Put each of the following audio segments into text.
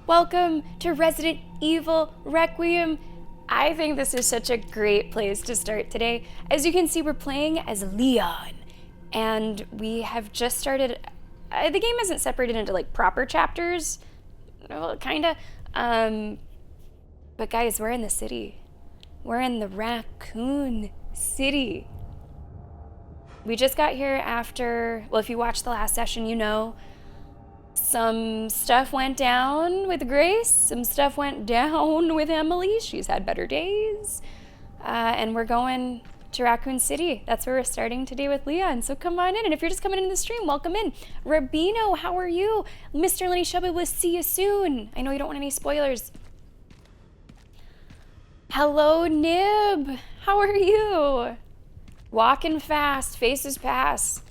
Welcome to Resident Evil Requiem. I think this is such a great place to start today. As you can see, we're playing as Leon, and we have just started. The game isn't separated into like proper chapters, well, kinda. But guys, we're in the city. We're in the Raccoon City. We just got here after, well, if you watched the last session, you know, some stuff went down with Grace, some stuff went down with Emily. She's had better days. And we're going to Raccoon City. That's where we're starting today with Leon. So come on in. And if you're just coming into the stream, welcome in. Rabino, how are you? Mr. Lenny Shelby, we'll see you soon. I know you don't want any spoilers. Hello, Nib. How are you? Walking fast, faces pass.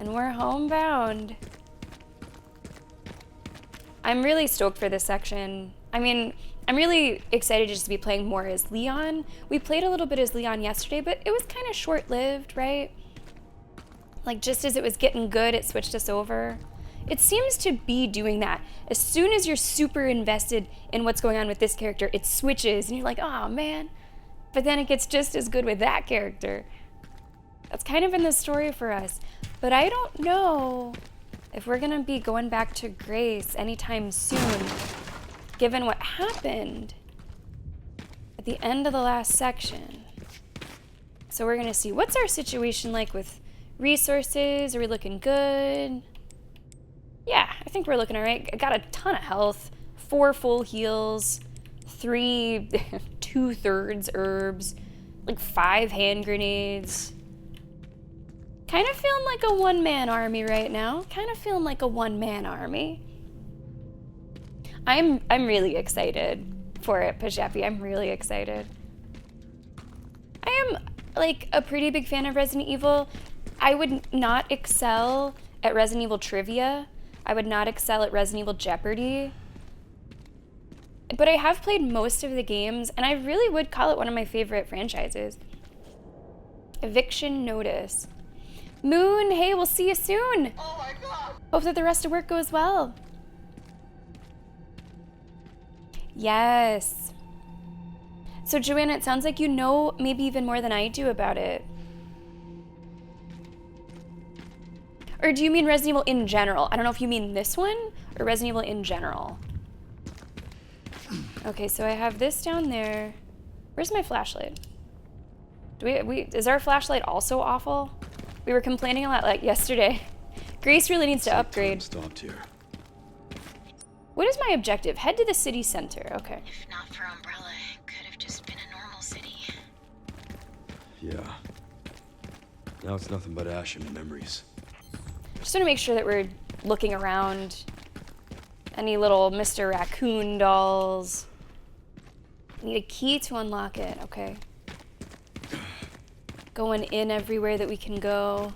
And we're homebound. I'm really stoked for this section. I mean, I'm really excited just to be playing more as Leon. We played a little bit as Leon yesterday, but it was kind of short-lived, right? Like, just as it was getting good, it switched us over. It seems to be doing that. As soon as you're super invested in what's going on with this character, it switches, and you're like, oh, man. But then it gets just as good with that character. That's kind of been the story for us. But I don't know if we're gonna be going back to Grace anytime soon, given what happened at the end of the last section. So we're gonna see, what's our situation like with resources? Are we looking good? Yeah, I think we're looking all right. I got a ton of health, 4 full heals, 3 2/3 herbs, like 5 hand grenades. Kind of feeling like a one-man army right now. Kind of feeling like a one-man army. I'm really excited for it, Pajepi. I'm really excited. I am like a pretty big fan of Resident Evil. I would not excel at Resident Evil trivia. I would not excel at Resident Evil Jeopardy. But I have played most of the games, and I really would call it one of my favorite franchises. Eviction Notice. Moon, hey, we'll see you soon. Oh my God. Hope that the rest of work goes well. Yes. So Joanna, it sounds like you know maybe even more than I do about it. Or do you mean Resident Evil in general? I don't know if you mean this one or Resident Evil in general. Okay, so I have this down there. Where's my flashlight? Is our flashlight also awful? We were complaining a lot like yesterday. Grace really needs to upgrade. Stopped here. What is my objective? Head to the city center. Okay. If not for Umbrella, it could have just been a normal city. Yeah. Now it's nothing but ash and memories. Just want to make sure that we're looking around. Any little Mr. Raccoon dolls. Need a key to unlock it. Okay. Going in everywhere that we can go.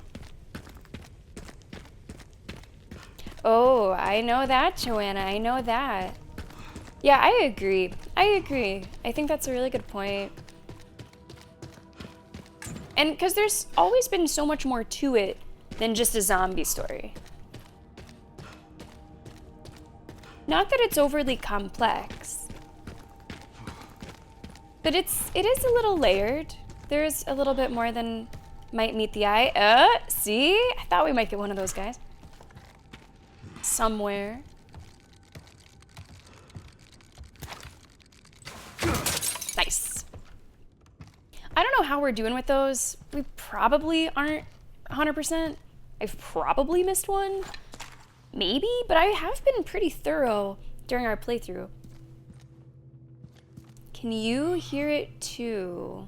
Oh, I know that, Joanna. I know that. Yeah, I agree. I think that's a really good point. And because there's always been so much more to it than just a zombie story. Not that it's overly complex, but it is a little layered. There's a little bit more than might meet the eye. See? I thought we might get one of those guys. Somewhere. Nice. I don't know how we're doing with those. We probably aren't 100%. I've probably missed one. Maybe, but I have been pretty thorough during our playthrough. Can you hear it too?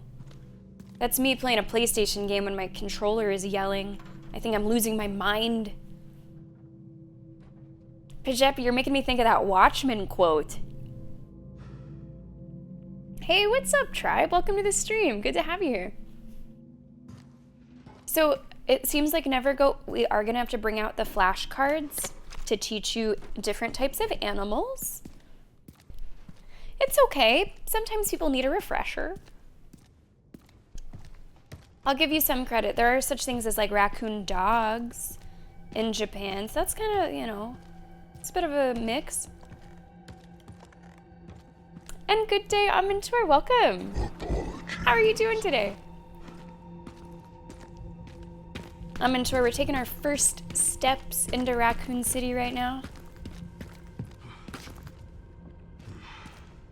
That's me playing a PlayStation game when my controller is yelling. I think I'm losing my mind. Pajepi, you're making me think of that Watchmen quote. Hey, what's up, tribe? Welcome to the stream. Good to have you here. So, it seems like we are gonna have to bring out the flashcards to teach you different types of animals. It's okay. Sometimes people need a refresher. I'll give you some credit. There are such things as like raccoon dogs in Japan. So that's kind of, you know, it's a bit of a mix. And good day, Mentor. Welcome. How are you doing today? Mentor, we're taking our first steps into Raccoon City right now.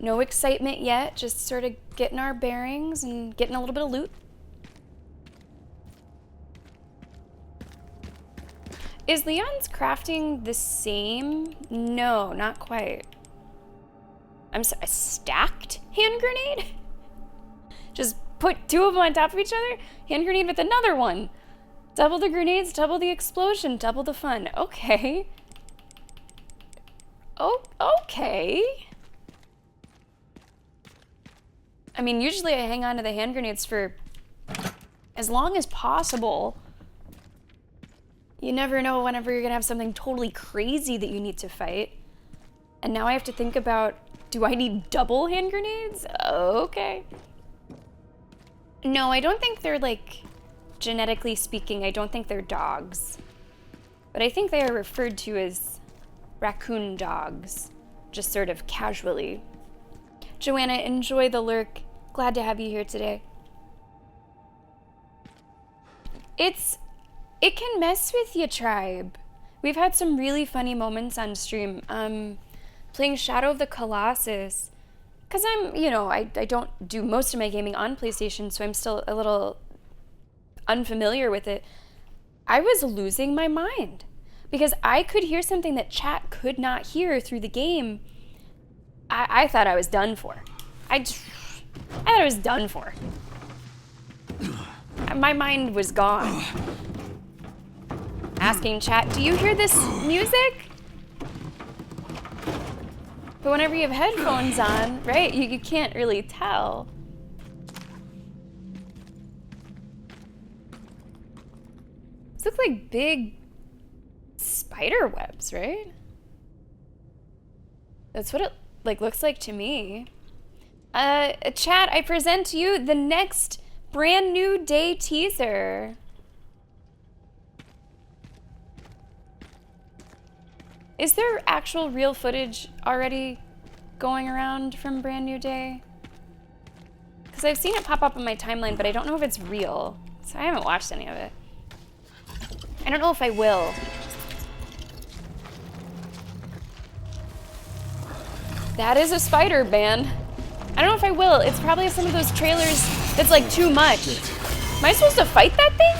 No excitement yet, just sort of getting our bearings and getting a little bit of loot. Is Leon's crafting the same? No, not quite. I'm sorry, a stacked hand grenade? Just put two of them on top of each other? Hand grenade with another one. Double the grenades, double the explosion, double the fun. Okay. Oh, okay. I mean, usually I hang on to the hand grenades for as long as possible. You never know whenever you're gonna have something totally crazy that you need to fight. And now I have to think about, do I need double hand grenades? Okay. No, I don't think they're like, genetically speaking, I don't think they're dogs. But I think they are referred to as raccoon dogs, just sort of casually. Joanna, enjoy the lurk. Glad to have you here today. It can mess with you, tribe. We've had some really funny moments on stream. Playing Shadow of the Colossus, because I don't do most of my gaming on PlayStation, so I'm still a little unfamiliar with it. I was losing my mind because I could hear something that chat could not hear through the game. I thought I was done for. I thought I was done for. My mind was gone. Asking chat, do you hear this music? But whenever you have headphones on, right, you can't really tell. These look like big spider webs, right? That's what it looks like to me. Chat, I present to you the next brand new day teaser. Is there actual real footage already going around from Brand New Day? Because I've seen it pop up on my timeline, but I don't know if it's real. So I haven't watched any of it. I don't know if I will. That is a spider band. I don't know if I will. It's probably some of those trailers that's like too much. Am I supposed to fight that thing?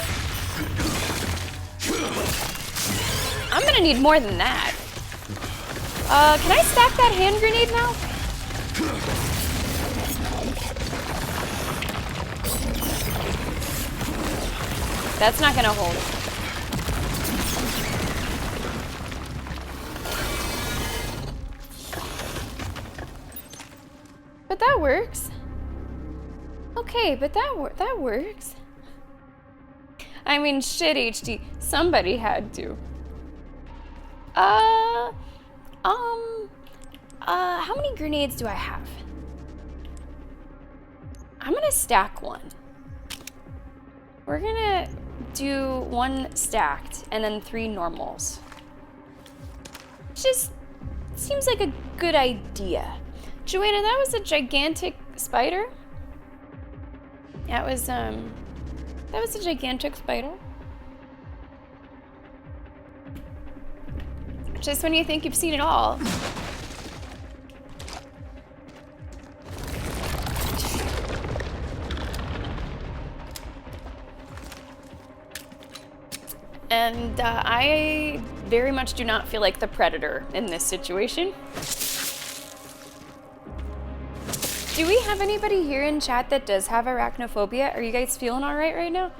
I'm gonna need more than that. Can I stack that hand grenade now? That's not gonna hold. But that works. Okay, but that works. I mean, shit, HD. Somebody had to. How many grenades do I have? I'm gonna stack one. We're gonna do one stacked and then 3 normals. Just seems like a good idea. Joanna, that was a gigantic spider. That was a gigantic spider. Just when you think you've seen it all. And I very much do not feel like the predator in this situation. Do we have anybody here in chat that does have arachnophobia? Are you guys feeling all right now?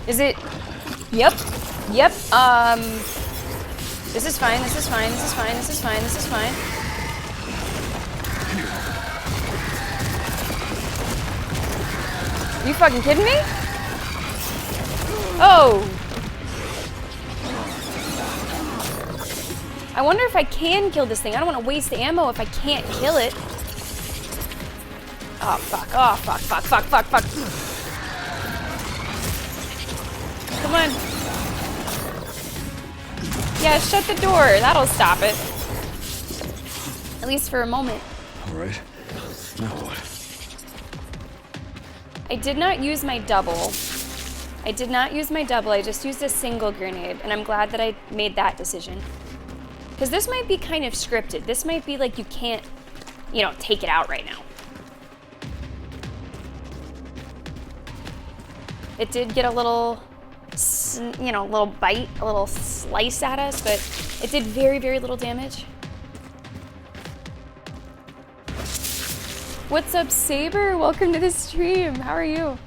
Is it? Yep. This is fine, this is fine, this is fine, this is fine, this is fine. You fucking kidding me? Oh! I wonder if I can kill this thing. I don't want to waste ammo if I can't kill it. Oh, fuck. Oh, fuck. Come on. Yeah, shut the door. That'll stop it. At least for a moment. All right. Now what? I did not use my double. I just used a single grenade, and I'm glad that I made that decision. Because this might be kind of scripted. This might be like you can't, you know, take it out right now. It did get a little, you know, little bite, a little slice at us, but it did very, very little damage. What's up, Saber? Welcome to the stream. How are you?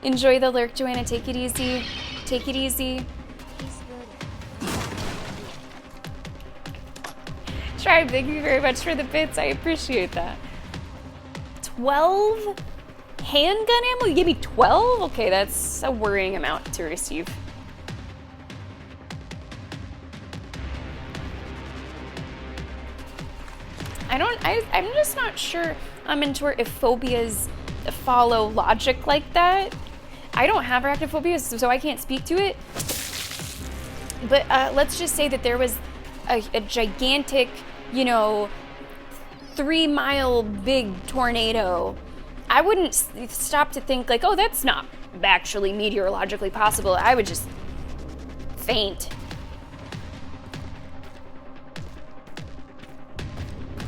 Enjoy the lurk, Joanna. Take it easy. Take it easy. Tribe, thank you very much for the bits. I appreciate that. 12 handgun ammo? You gave me 12? Okay, that's a worrying amount to receive. I'm just not sure, Mentor, if phobias follow logic like that. I don't have arachnophobia, so I can't speak to it. But let's just say that there was a gigantic, you know, 3-mile big tornado. I wouldn't stop to think like, oh, that's not actually meteorologically possible. I would just faint.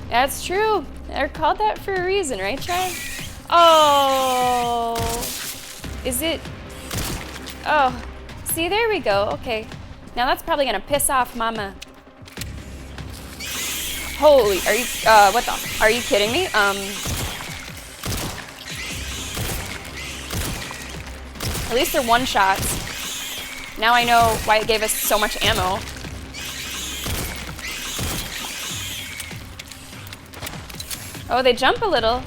That's true. They're called that for a reason, right, Chad? Oh, is it? Oh, see, there we go. Okay, now that's probably gonna piss off Mama. Holy, are you? What the? Are you kidding me? At least they're one shots. Now I know why it gave us so much ammo. Oh, they jump a little.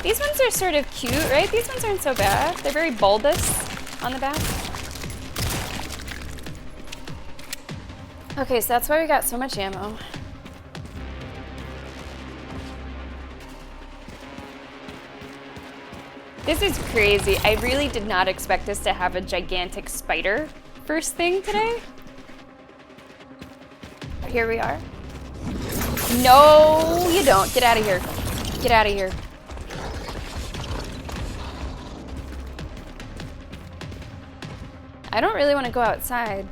These ones are sort of cute, right? These ones aren't so bad. They're very bulbous on the back. Okay, so that's why we got so much ammo. This is crazy. I really did not expect us to have a gigantic spider first thing today. Here we are. No, you don't. Get out of here. Get out of here. I don't really want to go outside.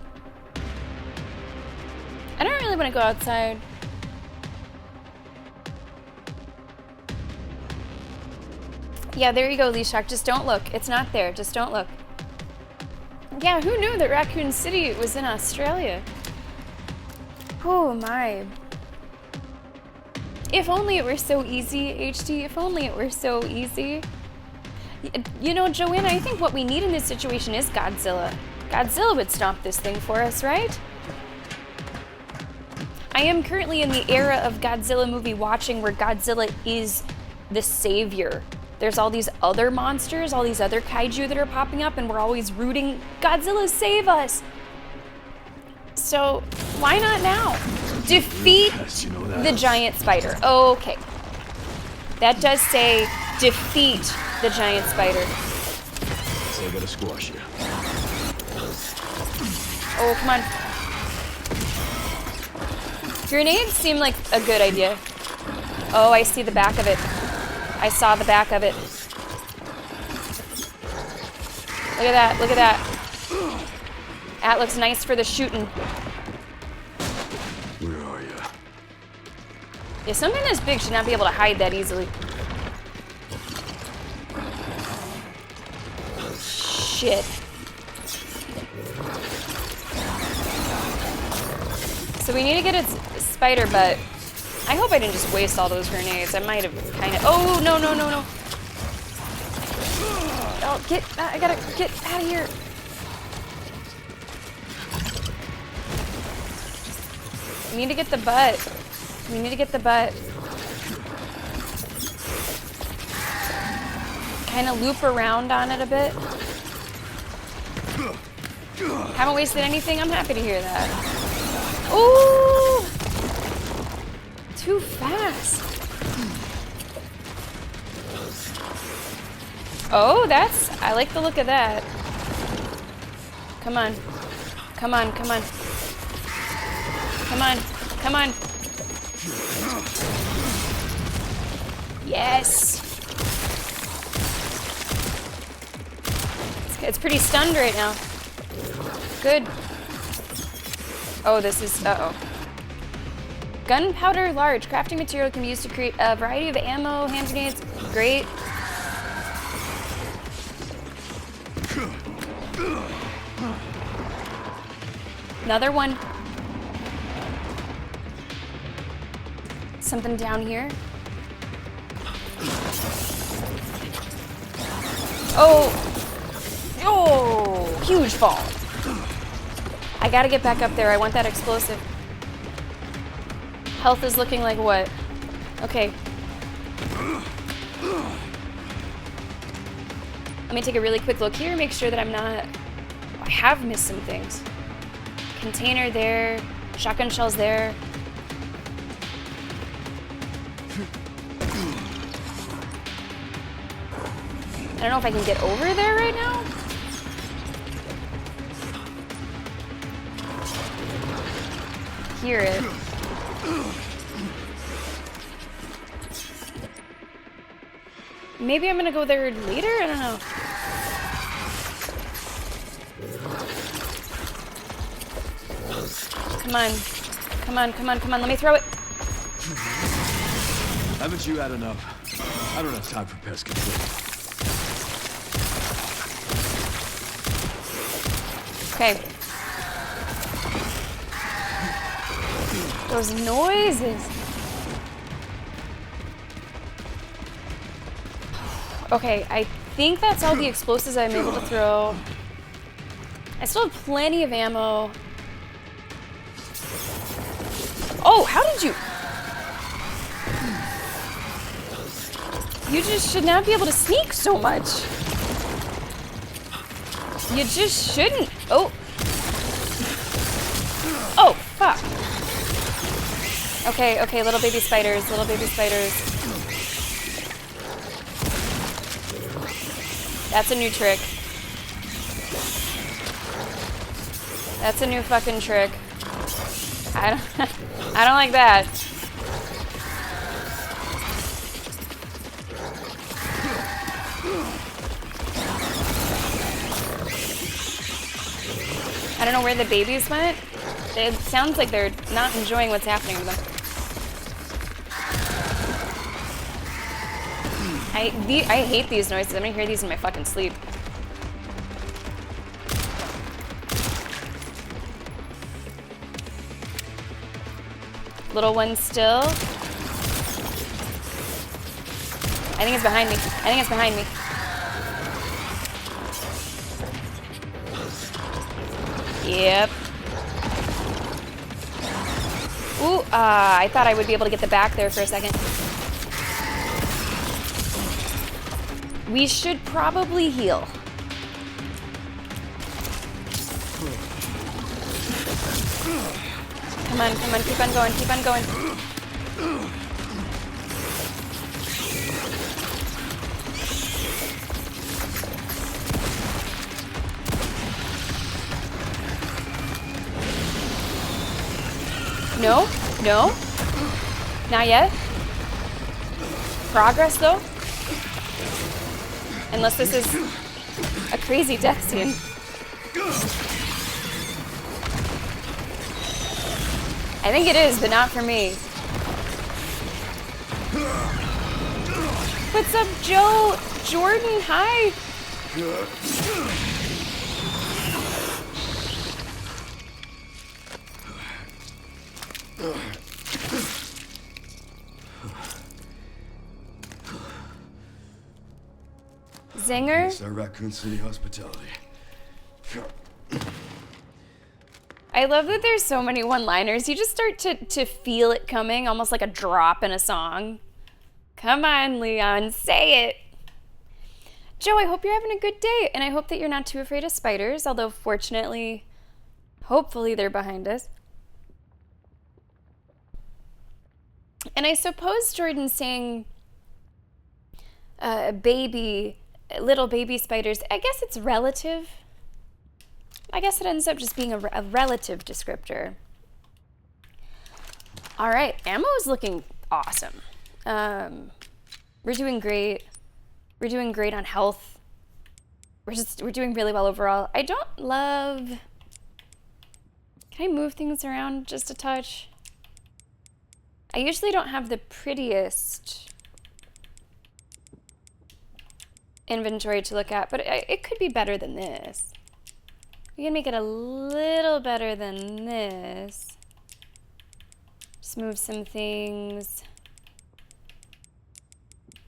Yeah, there you go, Leshak. Just don't look. It's not there. Just don't look. Yeah, who knew that Raccoon City was in Australia? Oh my. If only it were so easy, HD. If only it were so easy. You know, Joanna, I think what we need in this situation is Godzilla. Godzilla would stomp this thing for us, right? I am currently in the era of Godzilla movie watching where Godzilla is the savior. There's all these other monsters, all these other kaiju that are popping up, and we're always rooting, Godzilla, save us! So, why not now? Defeat the giant spider. Okay. That does say defeat the giant spider. So I gotta squash you. Oh, come on. Grenades seem like a good idea. Oh, I see the back of it. I saw the back of it. Look at that, look at that. That looks nice for the shooting. Where are you? Yeah, something this big should not be able to hide that easily. Shit. So we need to get its spider butt. I hope I didn't just waste all those grenades. I might have kind of. Oh, no, no, no, no. Oh, I gotta get out of here. We need to get the butt. We need to get the butt. Kind of loop around on it a bit. Haven't wasted anything. I'm happy to hear that. Ooh! Too fast. Oh, I like the look of that. Come on. Come on, come on. Come on, come on. Yes. It's pretty stunned right now. Good. Oh, this is, uh-oh. Gunpowder large. Crafting material can be used to create a variety of ammo, hand grenades. Great. Another one. Something down here. Oh. Oh, huge fall. I gotta get back up there. I want that explosive. Health is looking like what? Okay. Let me take a really quick look here, make sure that I'm not... I have missed some things. Container there, shotgun shells there. I don't know if I can get over there right now. Hear it. Maybe I'm gonna go there later? I don't know. Come on. Come on, come on, come on. Let me throw it. Haven't you had enough? I don't have time for pest control. Okay. Those noises. Okay, I think that's all the explosives I'm able to throw. I still have plenty of ammo. Oh, how did you? You just should not be able to sneak so much. You just shouldn't. Oh. Oh, fuck. Okay, okay, little baby spiders, little baby spiders. That's a new trick. That's a new fucking trick. I don't like that. I don't know where the babies went. It sounds like they're not enjoying what's happening to them. I hate these noises. I'm gonna hear these in my fucking sleep. Little one still. I think it's behind me. I think it's behind me. Yep. Ooh, I thought I would be able to get the back there for a second. We should probably heal. Come on, come on, keep on going, keep on going. No, no, not yet. Progress though. Unless this is a crazy death scene. I think it is, but not for me. What's up, Joe? Jordan, hi. Zinger? It's our Raccoon City hospitality. I love that there's so many one-liners. You just start to feel it coming, almost like a drop in a song. Come on, Leon, say it. Joe, I hope you're having a good day, and I hope that you're not too afraid of spiders, although fortunately, hopefully they're behind us. And I suppose Jordan's saying little baby spiders. I guess it's relative. I guess it ends up just being a relative descriptor. All right, ammo is looking awesome. We're doing great. We're doing great on health. We're doing really well overall. I don't love... Can I move things around just a touch? I usually don't have the prettiest inventory to look at, but it could be better than this. We can make it a little better than this. Just move some things.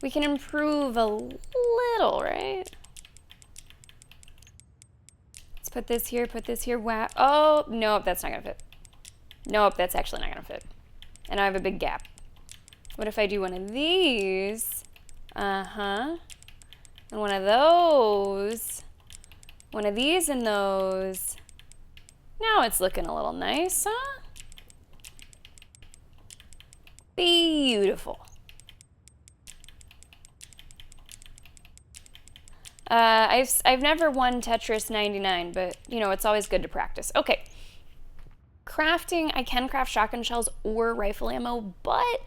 We can improve a little, right? Let's put this here. Wow. Oh, nope, that's not gonna fit. Nope, that's actually not gonna fit. And I have a big gap. What if I do one of these? And one of those. One of these and those. Now it's looking a little nice, huh? Beautiful. I've never won Tetris 99, but you know, it's always good to practice. Okay. Crafting, I can craft shotgun shells or rifle ammo, but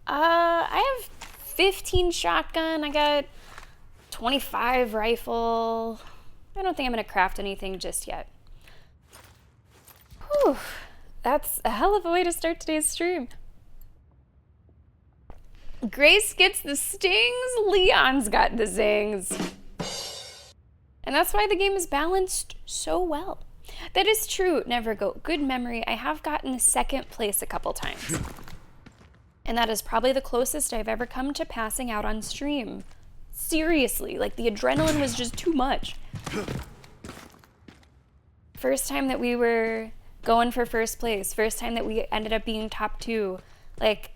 I have 15 shotgun, I got 25 rifle. I don't think I'm gonna craft anything just yet. Whew, that's a hell of a way to start today's stream. Grace gets the stings, Leon's got the zings. And that's why the game is balanced so well. That is true, Nevergoat. Good memory. I have gotten second place a couple times. And that is probably the closest I've ever come to passing out on stream. Seriously, like the adrenaline was just too much. First time that we were going for first place, first time that we ended up being top 2, like,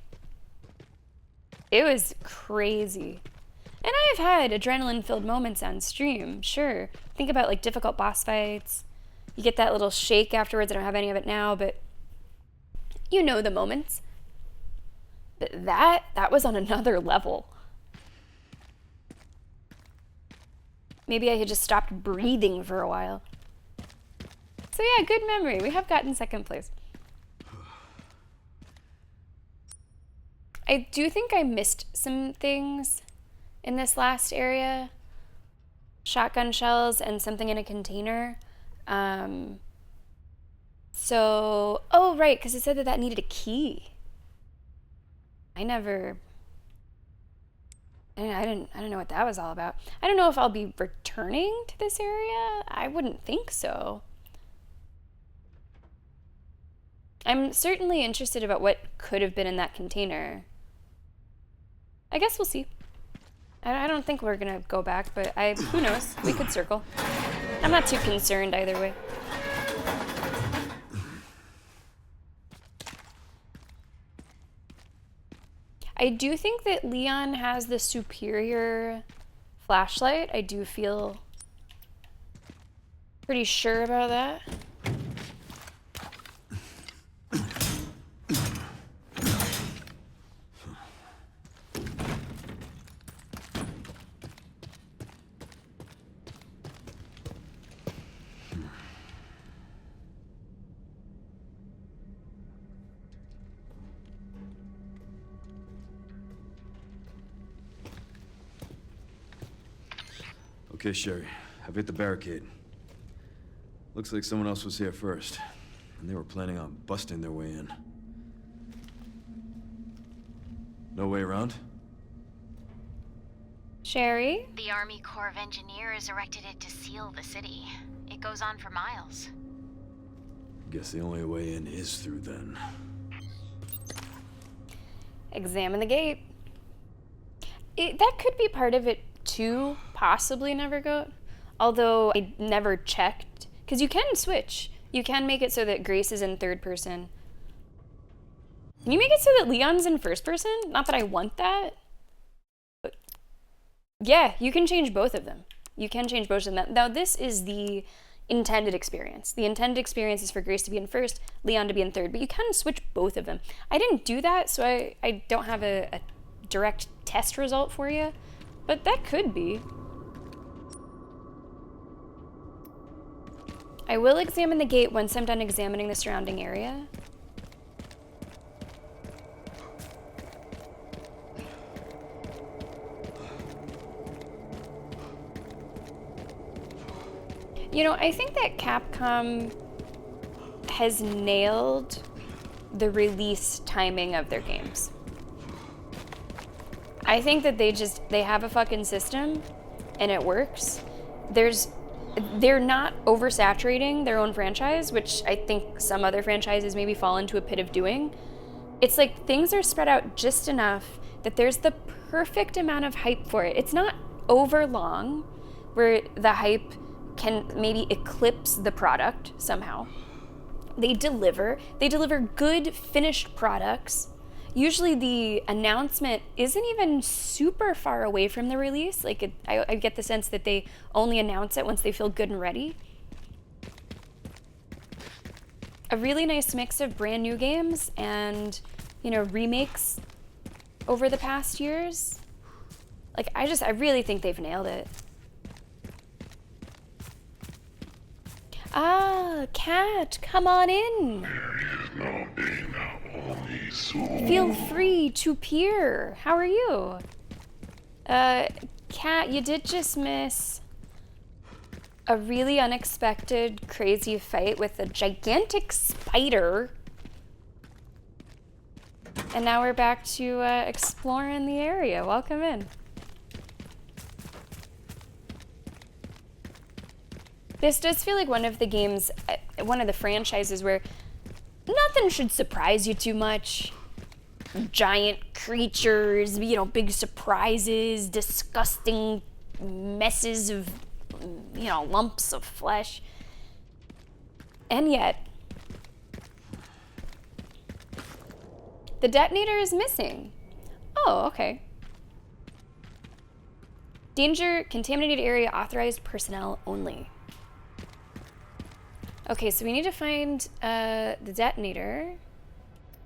it was crazy. And I've had adrenaline-filled moments on stream, sure. Think about like difficult boss fights. You get that little shake afterwards. I don't have any of it now, but you know the moments. But that was on another level. Maybe I had just stopped breathing for a while. So yeah, good memory. We have gotten second place. I do think I missed some things in this last area. Shotgun shells and something in a container. Oh right, because it said that needed a key. I don't know what that was all about. I don't know if I'll be returning to this area. I wouldn't think so. I'm certainly interested about what could have been in that container. I guess we'll see. I don't think we're gonna go back, but who knows? We could circle. I'm not too concerned either way. I do think that Leon has the superior flashlight. I do feel pretty sure about that. Okay, Sherry. I've hit the barricade. Looks like someone else was here first, and they were planning on busting their way in. No way around? Sherry? The Army Corps of Engineers erected it to seal the city. It goes on for miles. Guess the only way in is through then. Examine the gate. That could be part of it too, possibly Nevergoat. Although I never checked. Because you can switch. You can make it so that Grace is in third person. Can you make it so that Leon's in first person? Not that I want that. But yeah, you can change both of them. You can change both of them. Now this is the intended experience. The intended experience is for Grace to be in first, Leon to be in third, but you can switch both of them. I didn't do that, so I don't have a direct test result for you, but that could be. I will examine the gate once I'm done examining the surrounding area. You know, I think that Capcom has nailed the release timing of their games. I think that they have a fucking system and it works. They're not oversaturating their own franchise, which I think some other franchises maybe fall into a pit of doing. It's like things are spread out just enough that there's the perfect amount of hype for it. It's not over long where the hype can maybe eclipse the product somehow. They deliver good finished products. Usually the announcement isn't even super far away from the release. Like I get the sense that they only announce it once they feel good and ready. A really nice mix of brand new games and, you know, remakes over the past years. Like I really think they've nailed it. Ah, Cat, come on in. Feel free to peer. How are you? Cat, you did just miss a really unexpected, crazy fight with a gigantic spider. And now we're back to exploring the area. Welcome in. This does feel like one of the games, one of the franchises where nothing should surprise you too much. Giant creatures, you know, big surprises, disgusting messes of, you know, lumps of flesh. And yet, the detonator is missing. Oh, okay. Danger, contaminated area, authorized personnel only. Okay, so we need to find the detonator.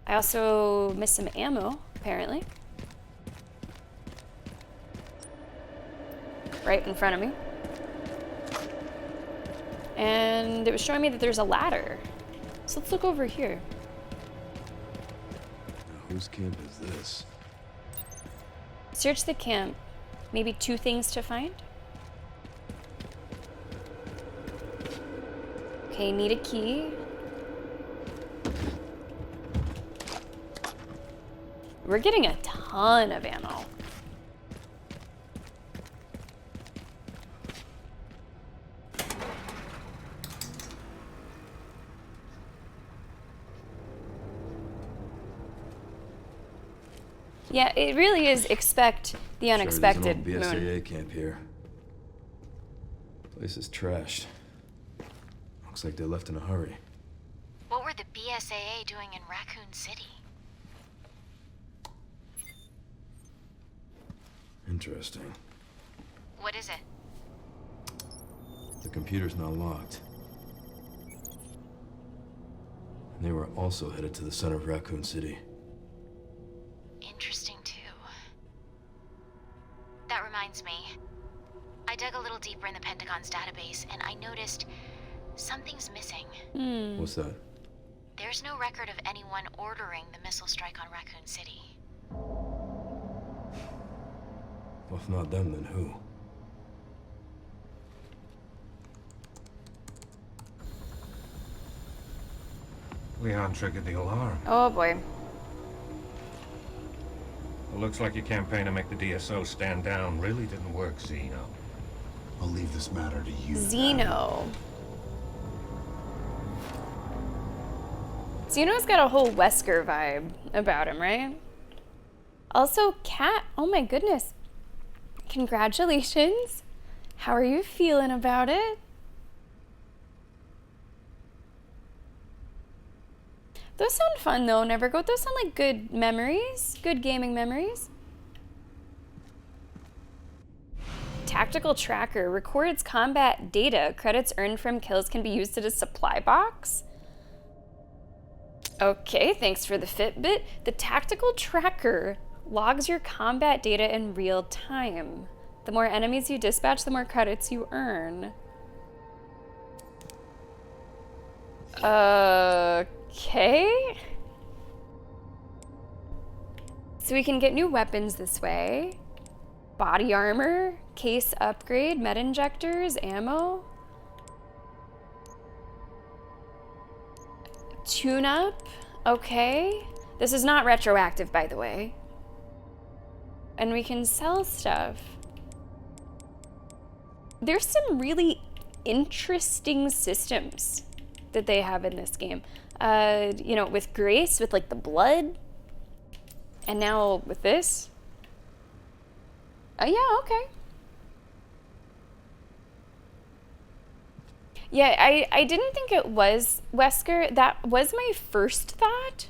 I also missed some ammo, apparently. Right in front of me. And it was showing me that there's a ladder. So let's look over here. Now, whose camp is this? Search the camp. Maybe 2 things to find? Okay, need a key. We're getting a ton of ammo. Yeah, it really is expect the unexpected. Sure, there's an old Moon. BSAA camp here. Place is trashed. Looks like they left in a hurry. What were the BSAA doing in Raccoon City? Interesting. What is it? The computer's not locked. And they were also headed to the center of Raccoon City. Interesting, too. That reminds me. I dug a little deeper in the Pentagon's database, and I noticed something's missing. What's that? There's no record of anyone ordering the missile strike on Raccoon City. Well, if not them, then who? Leon triggered the alarm. Oh boy. It looks like your campaign to make the DSO stand down really didn't work, Zeno. I'll leave this matter to you. Zeno. Zeno's got a whole Wesker vibe about him, right? Also, Kat, oh my goodness. Congratulations. How are you feeling about it? Those sound fun though, Nevergoat. Those sound like good memories, good gaming memories. Tactical tracker records combat data. Credits earned from kills can be used at a supply box. Okay, thanks for the Fitbit. The tactical tracker logs your combat data in real time. The more enemies you dispatch, the more credits you earn. Okay. So we can get new weapons this way. Body armor, case upgrade, med injectors, ammo. Tune-up, okay. This is not retroactive, by the way. And we can sell stuff. There's some really interesting systems that they have in this game. You know, with Grace, with like the blood. And now with this. Yeah, okay. Yeah, I didn't think it was Wesker. That was my first thought,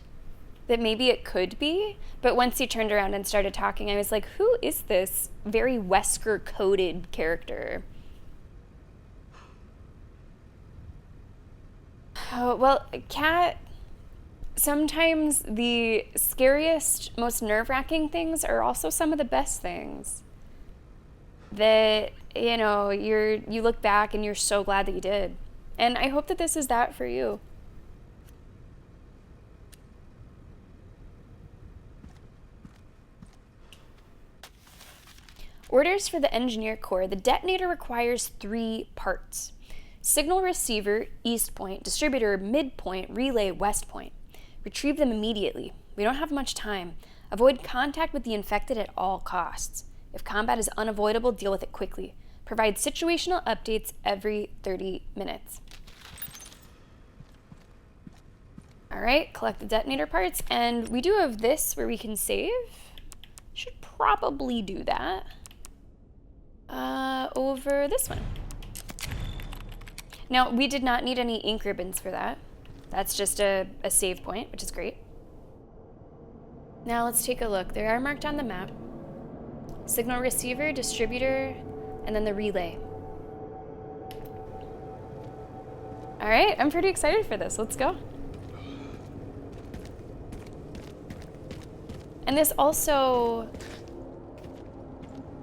that maybe it could be. But once he turned around and started talking, I was like, who is this very Wesker-coded character? Oh, well, Kat, sometimes the scariest, most nerve-wracking things are also some of the best things. That, you know, you look back and you're so glad that you did. And I hope that this is that for you. Orders for the engineer core. The detonator requires 3 parts. Signal receiver, east point, distributor, midpoint, relay, west point. Retrieve them immediately. We don't have much time. Avoid contact with the infected at all costs. If combat is unavoidable, deal with it quickly. Provide situational updates every 30 minutes. All right, collect the detonator parts. And we do have this where we can save. Should probably do that. Over this one. Now, we did not need any ink ribbons for that. That's just a save point, which is great. Now let's take a look. They are marked on the map. Signal receiver, distributor, and then the relay. All right, I'm pretty excited for this. Let's go. And this also,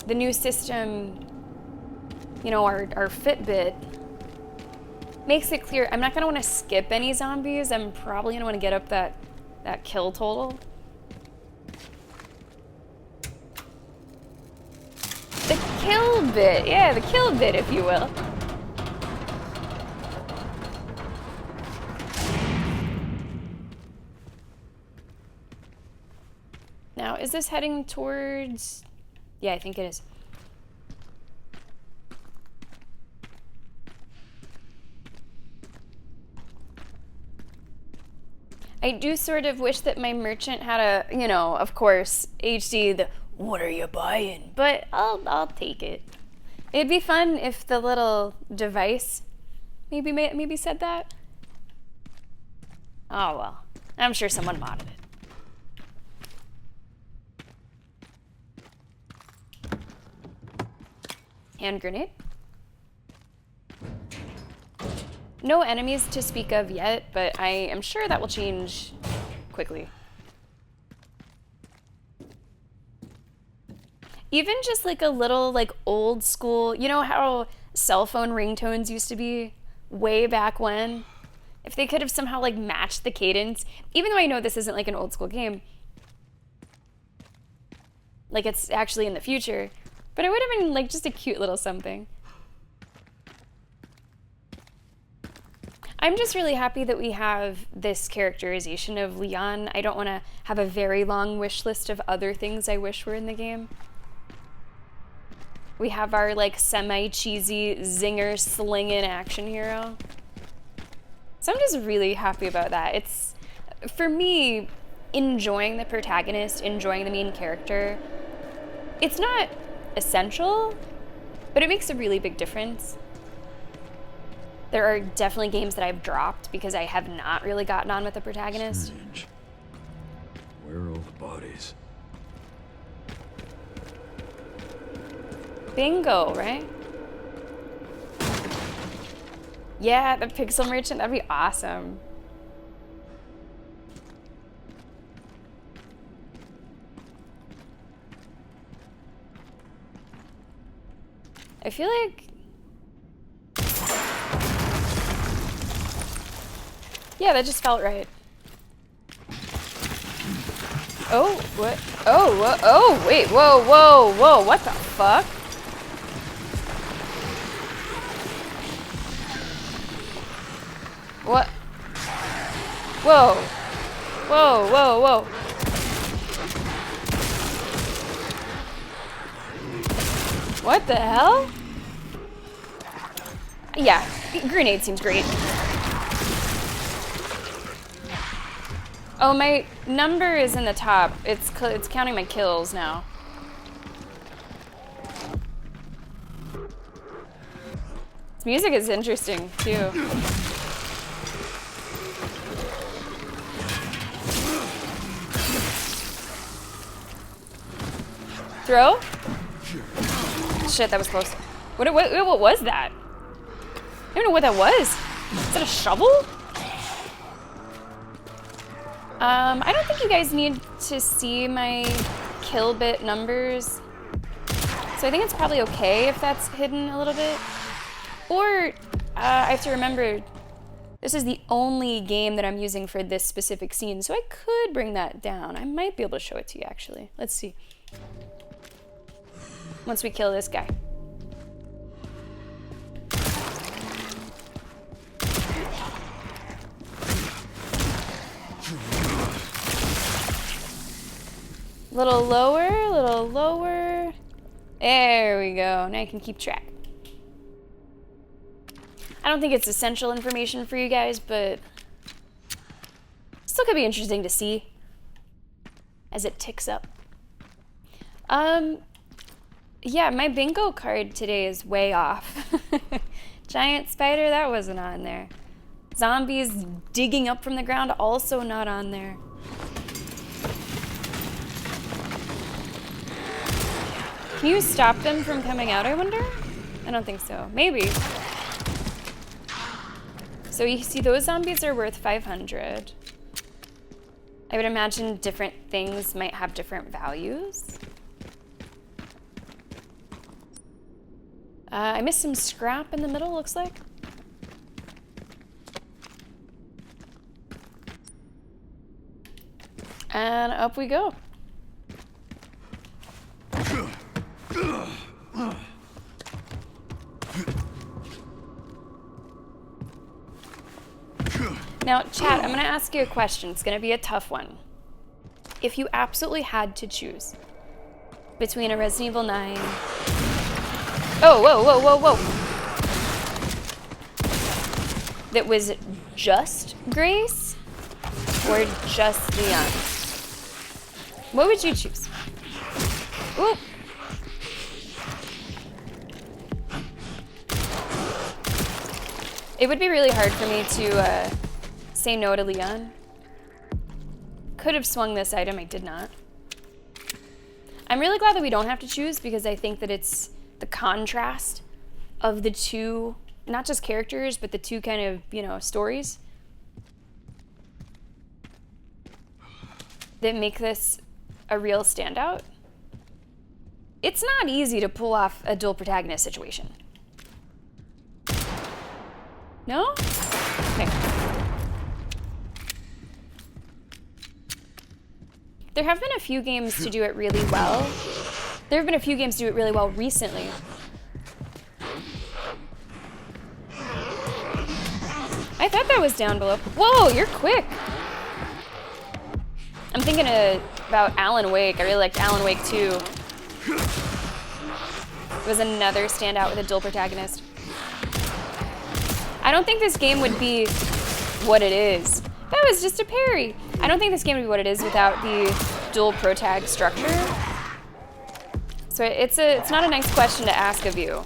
the new system, you know, our Fitbit, makes it clear I'm not going to want to skip any zombies. I'm probably going to want to get up that kill total. The kill bit. Yeah, the kill bit, if you will. Now, is this heading towards... Yeah, I think it is. I do sort of wish that my merchant had a, you know, of course, HD, the what are you buying? But I'll take it. It'd be fun if the little device maybe said that. Oh well, I'm sure someone modded it. Hand grenade. No enemies to speak of yet, but I am sure that will change quickly. Even just like a little like old school, you know how cell phone ringtones used to be way back when? If they could have somehow like matched the cadence, even though I know this isn't like an old school game, like it's actually in the future, but it would have been like just a cute little something. I'm just really happy that we have this characterization of Leon. I don't want to have a very long wish list of other things I wish were in the game. We have our like semi-cheesy zinger slinging action hero. So I'm just really happy about that. It's, for me, enjoying the protagonist, enjoying the main character. It's not essential, but it makes a really big difference. There are definitely games that I've dropped because I have not really gotten on with the protagonist. Strange. Where are all the bodies? Bingo, right? Yeah, the pixel merchant, that'd be awesome. I feel like Yeah, that just felt right. Oh, what? Oh, wait, whoa, what the fuck? What? Whoa. What the hell? Yeah, grenade seems great. Oh, my number is in the top. It's counting my kills now. This music is interesting, too. Throw? Shit, that was close. What was that? I don't know what that was. Is that a shovel? I don't think you guys need to see my kill bit numbers. So I think it's probably okay if that's hidden a little bit. Or, I have to remember, this is the only game that I'm using for this specific scene, so I could bring that down. I might be able to show it to you, actually. Let's see. Once we kill this guy. Little lower. There we go. Now you can keep track. I don't think it's essential information for you guys, but still could be interesting to see as it ticks up. Yeah, my bingo card today is way off. Giant spider, that wasn't on there. Zombies digging up from the ground, also not on there. Can you stop them from coming out, I wonder? I don't think so. Maybe. So you see those zombies are worth 500. I would imagine different things might have different values. I missed some scrap in the middle, looks like. And up we go. Now, chat, I'm gonna ask you a question. It's gonna be a tough one. If you absolutely had to choose between a Resident Evil 9... Oh, whoa. That was just Grace or just Leon? What would you choose? Ooh. It would be really hard for me to say no to Leon. Could have swung this item, I did not. I'm really glad that we don't have to choose because I think that it's the contrast of the two, not just characters, but the two kind of, you know, stories that make this a real standout. It's not easy to pull off a dual protagonist situation. No? Okay. There have been a few games to do it really well. There have been a few games to do it really well recently. I thought that was down below. Whoa, you're quick. I'm thinking about Alan Wake. I really liked Alan Wake 2. It was another standout with a dual protagonist. I don't think this game would be what it is. That was just a parry. I don't think this game would be what it is without the dual protag structure. So it's not a nice question to ask of you.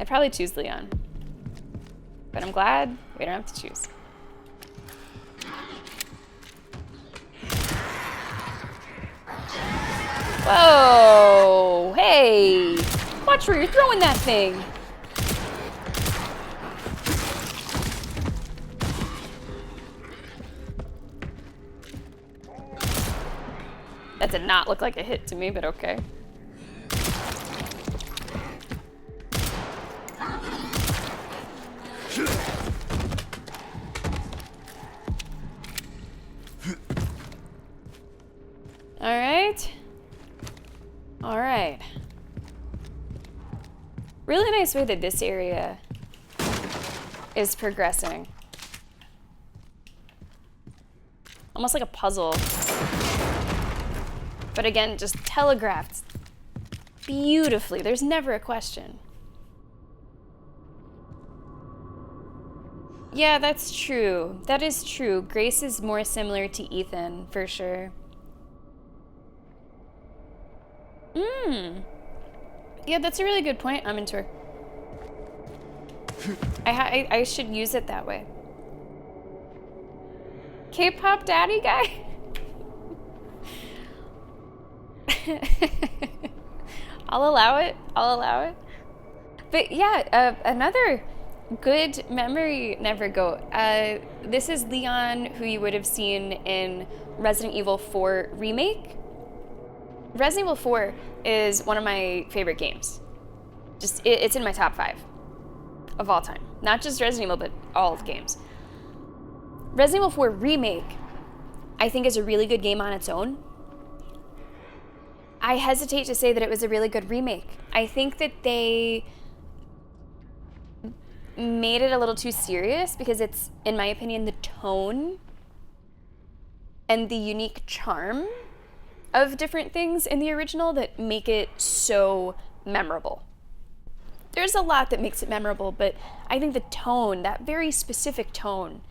I'd probably choose Leon. But I'm glad we don't have to choose. Whoa! Hey! Watch where you're throwing that thing! That did not look like a hit to me, but okay. All right. Really nice way that this area is progressing. Almost like a puzzle. But again, just telegraphed beautifully. There's never a question. Yeah, that's true. That is true. Grace is more similar to Ethan, for sure. Yeah, that's a really good point, Amintor. I should use it that way. K-pop daddy guy? I'll allow it. I'll allow it. But yeah, another good memory, Nevergoat. This is Leon, who you would have seen in Resident Evil 4 Remake. Resident Evil 4 is one of my favorite games. Just, it's in my top 5 of all time. Not just Resident Evil, but all of games. Resident Evil 4 Remake, I think, is a really good game on its own. I hesitate to say that it was a really good remake. I think that they made it a little too serious because it's, in my opinion, the tone and the unique charm of different things in the original that make it so memorable. There's a lot that makes it memorable, but I think the tone, that very specific tone,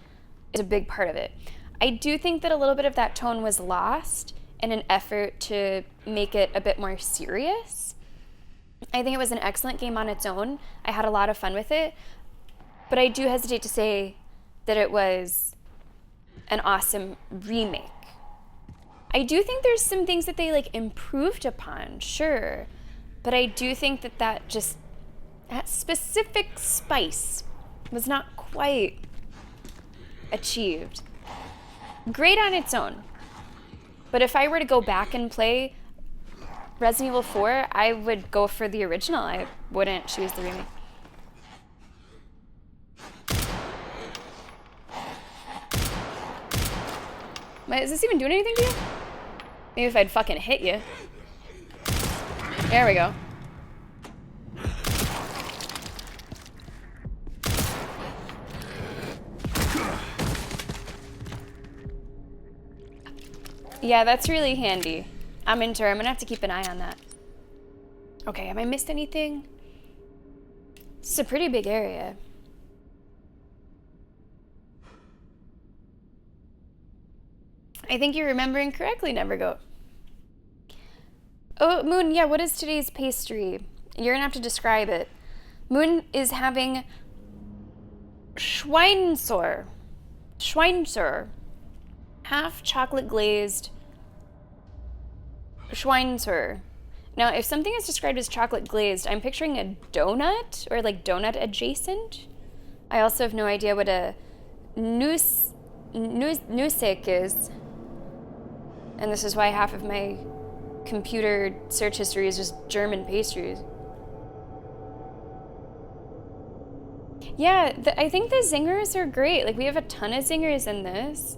is a big part of it. I do think that a little bit of that tone was lost in an effort to make it a bit more serious. I think it was an excellent game on its own. I had a lot of fun with it, but I do hesitate to say that it was an awesome remake. I do think there's some things that they like improved upon, sure, but I do think that that specific spice was not quite achieved. Great on its own, but if I were to go back and play Resident Evil 4, I would go for the original. I wouldn't choose the remake. Is this even doing anything to you? Maybe if I'd fucking hit you. There we go. Yeah, that's really handy. I'm gonna have to keep an eye on that. Okay, have I missed anything? This is a pretty big area. I think you're remembering correctly, Nevergoat. Oh, Moon, yeah, what is today's pastry? You're gonna have to describe it. Moon is having Schweinsor. Half chocolate glazed Schweinsor. Now, if something is described as chocolate glazed, I'm picturing a donut or like donut adjacent. I also have no idea what a Nusek is. And this is why half of my computer search history is just German pastries. Yeah, I think the zingers are great. Like, we have a ton of zingers in this,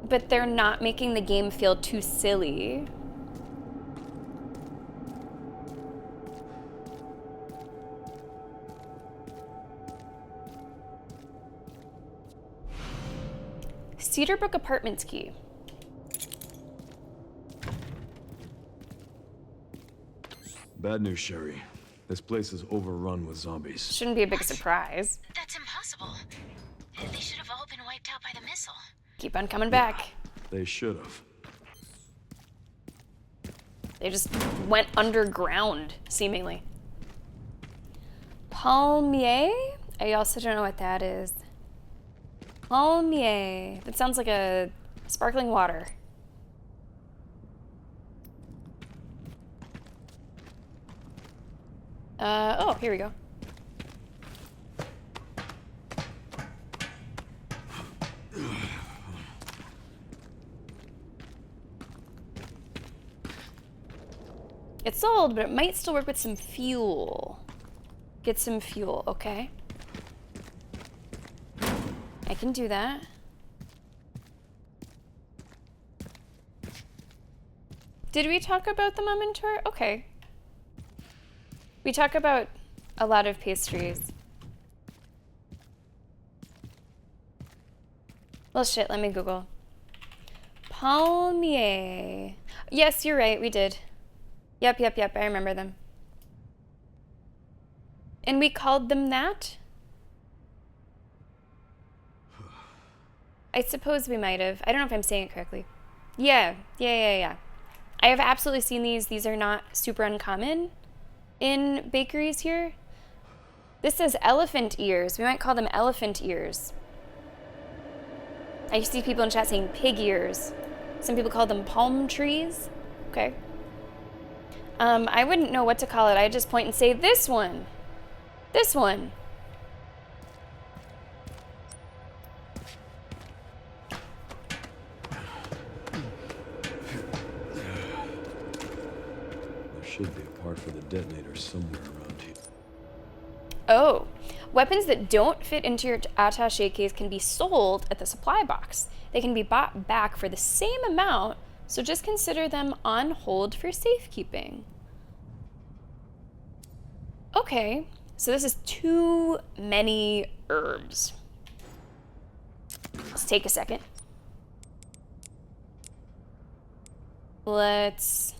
but they're not making the game feel too silly. Cedarbrook Apartments key. Bad news, Sherry. This place is overrun with zombies. Shouldn't be a big surprise. That's impossible. They should have all been wiped out by the missile. Keep on coming back. They should have. They just went underground, seemingly. Palmier? I also don't know what that is. Palmier. That sounds like a sparkling water. Oh, here we go. It's sold, but it might still work with some fuel. Get some fuel, okay. I can do that. Did we talk about the Mum and Tour? Okay. We talk about a lot of pastries. Well, shit, let me Google. Palmier. Yes, you're right, we did. Yep, I remember them. And we called them that? I suppose we might have. I don't know if I'm saying it correctly. Yeah. I have absolutely seen these. These are not super uncommon in bakeries here. This says elephant ears. We might call them elephant ears. I see people in chat saying pig ears. Some people call them palm trees. Okay. I wouldn't know what to call it. I just point and say this one. This one. There should be a part for the detonator somewhere around here. Oh. Weapons that don't fit into your attaché case can be sold at the supply box. They can be bought back for the same amount, so just consider them on hold for safekeeping. Okay, so this is too many herbs. Let's take a second. Let's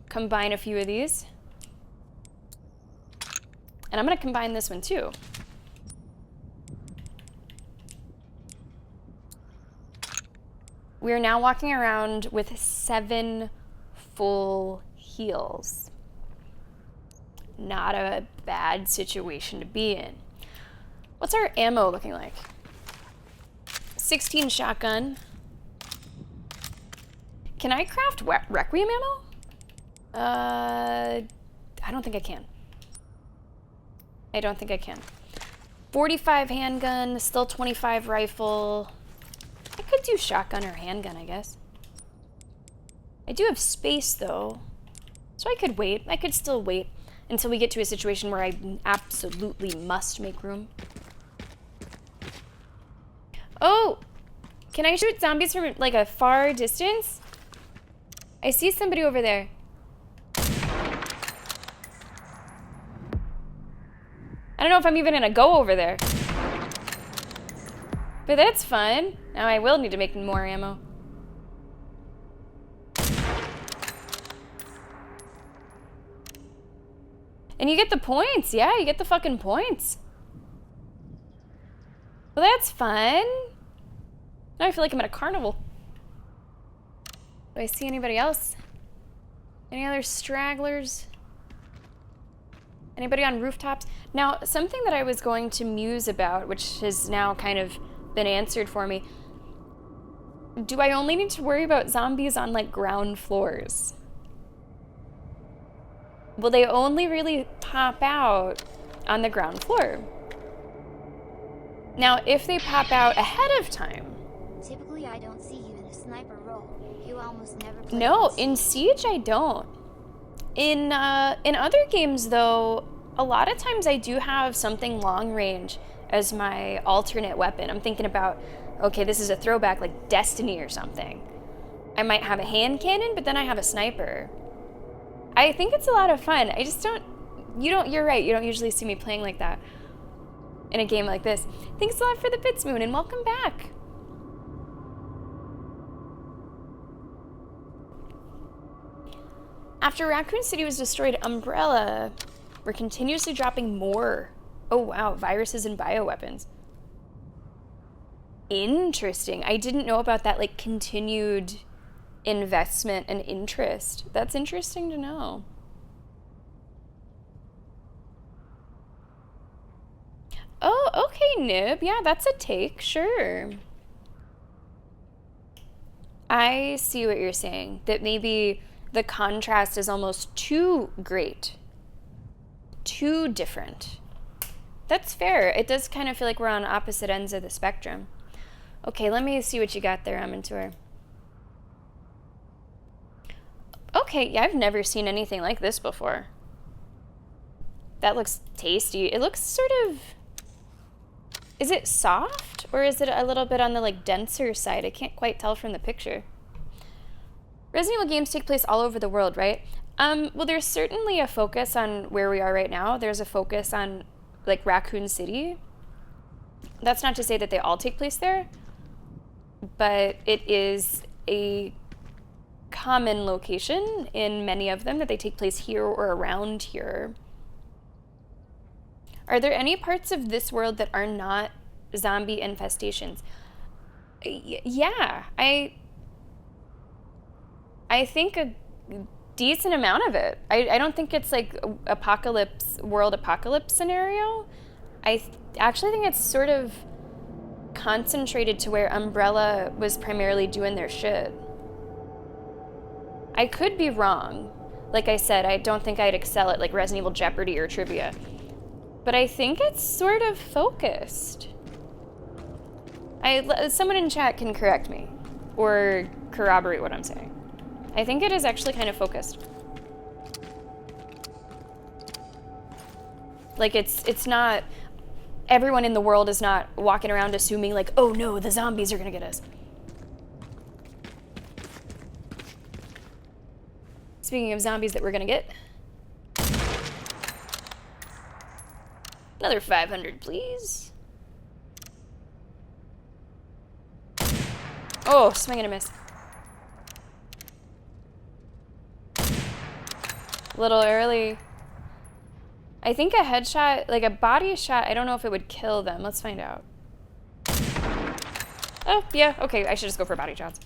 combine a few of these. And I'm gonna combine this one too. We are now walking around with 7 full heals. Not a bad situation to be in. What's our ammo looking like? 16 shotgun. Can I craft Requiem ammo? I don't think I can. I don't think I can. 45 handgun, still 25 rifle. I could do shotgun or handgun, I guess. I do have space, though. So I could wait. I could still wait until we get to a situation where I absolutely must make room. Oh! Can I shoot zombies from, like, a far distance? I see somebody over there. I don't know if I'm even gonna go over there. But that's fun. Now I will need to make more ammo. And you get the points. Yeah, you get the fucking points. Well, that's fun. Now I feel like I'm at a carnival. Do I see anybody else? Any other stragglers? Anybody on rooftops? Now, something that I was going to muse about, which has now kind of been answered for me. Do I only need to worry about zombies on, like, ground floors? Will they only really pop out on the ground floor? Now, if they pop out ahead of time... Typically, I don't see you in a sniper role. You almost never play. No, in Siege, I don't. In other games, though, a lot of times I do have something long range as my alternate weapon. I'm thinking about, okay, this is a throwback like Destiny or something. I might have a hand cannon, but then I have a sniper. I think it's a lot of fun. I just don't, you're right, you don't usually see me playing like that in a game like this. Thanks a lot for the bits, Moon, and welcome back. After Raccoon City was destroyed, Umbrella were continuously dropping more. Oh wow, viruses and bioweapons. Interesting. I didn't know about that, like, continued investment and interest. That's interesting to know. Oh, okay, Nib. Yeah, that's a take, sure. I see what you're saying. That maybe the contrast is almost too great. Too different. That's fair. It does kind of feel like we're on opposite ends of the spectrum. Okay, let me see what you got there, Amantur. Okay, yeah, I've never seen anything like this before. That looks tasty. It looks sort of... Is it soft? Or is it a little bit on the, like, denser side? I can't quite tell from the picture. Resident Evil games take place all over the world, right? Well, there's certainly a focus on where we are right now. There's a focus on, like, Raccoon City. That's not to say that they all take place there, but it is a common location in many of them that they take place here or around here. Are there any parts of this world that are not zombie infestations? Yeah, I think a decent amount of it. I don't think it's like world apocalypse scenario. I actually think it's sort of concentrated to where Umbrella was primarily doing their shit. I could be wrong. Like I said, I don't think I'd excel at like Resident Evil Jeopardy or trivia. But I think it's sort of focused. Someone in chat can correct me or corroborate what I'm saying. I think it is actually kind of focused. Like it's not, everyone in the world is not walking around assuming like, oh no, the zombies are gonna get us. Speaking of zombies that we're gonna get. Another 500, please. Oh, swing and a miss. A little early. I think a headshot, like a body shot, I don't know if it would kill them. Let's find out. Oh, yeah, okay, I should just go for body shots.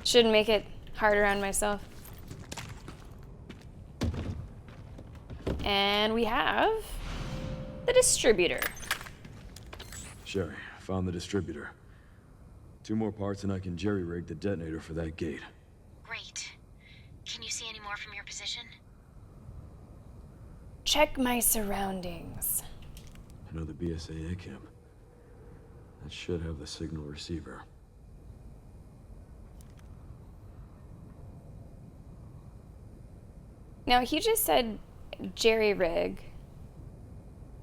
Shouldn't make it harder on myself. And we have the distributor. Sherry, found the distributor. 2 more parts and I can jerry-rig the detonator for that gate. Great. Can you see any more from your position? Check my surroundings. I know the BSAA camp. That should have the signal receiver. Now, he just said jerry-rig.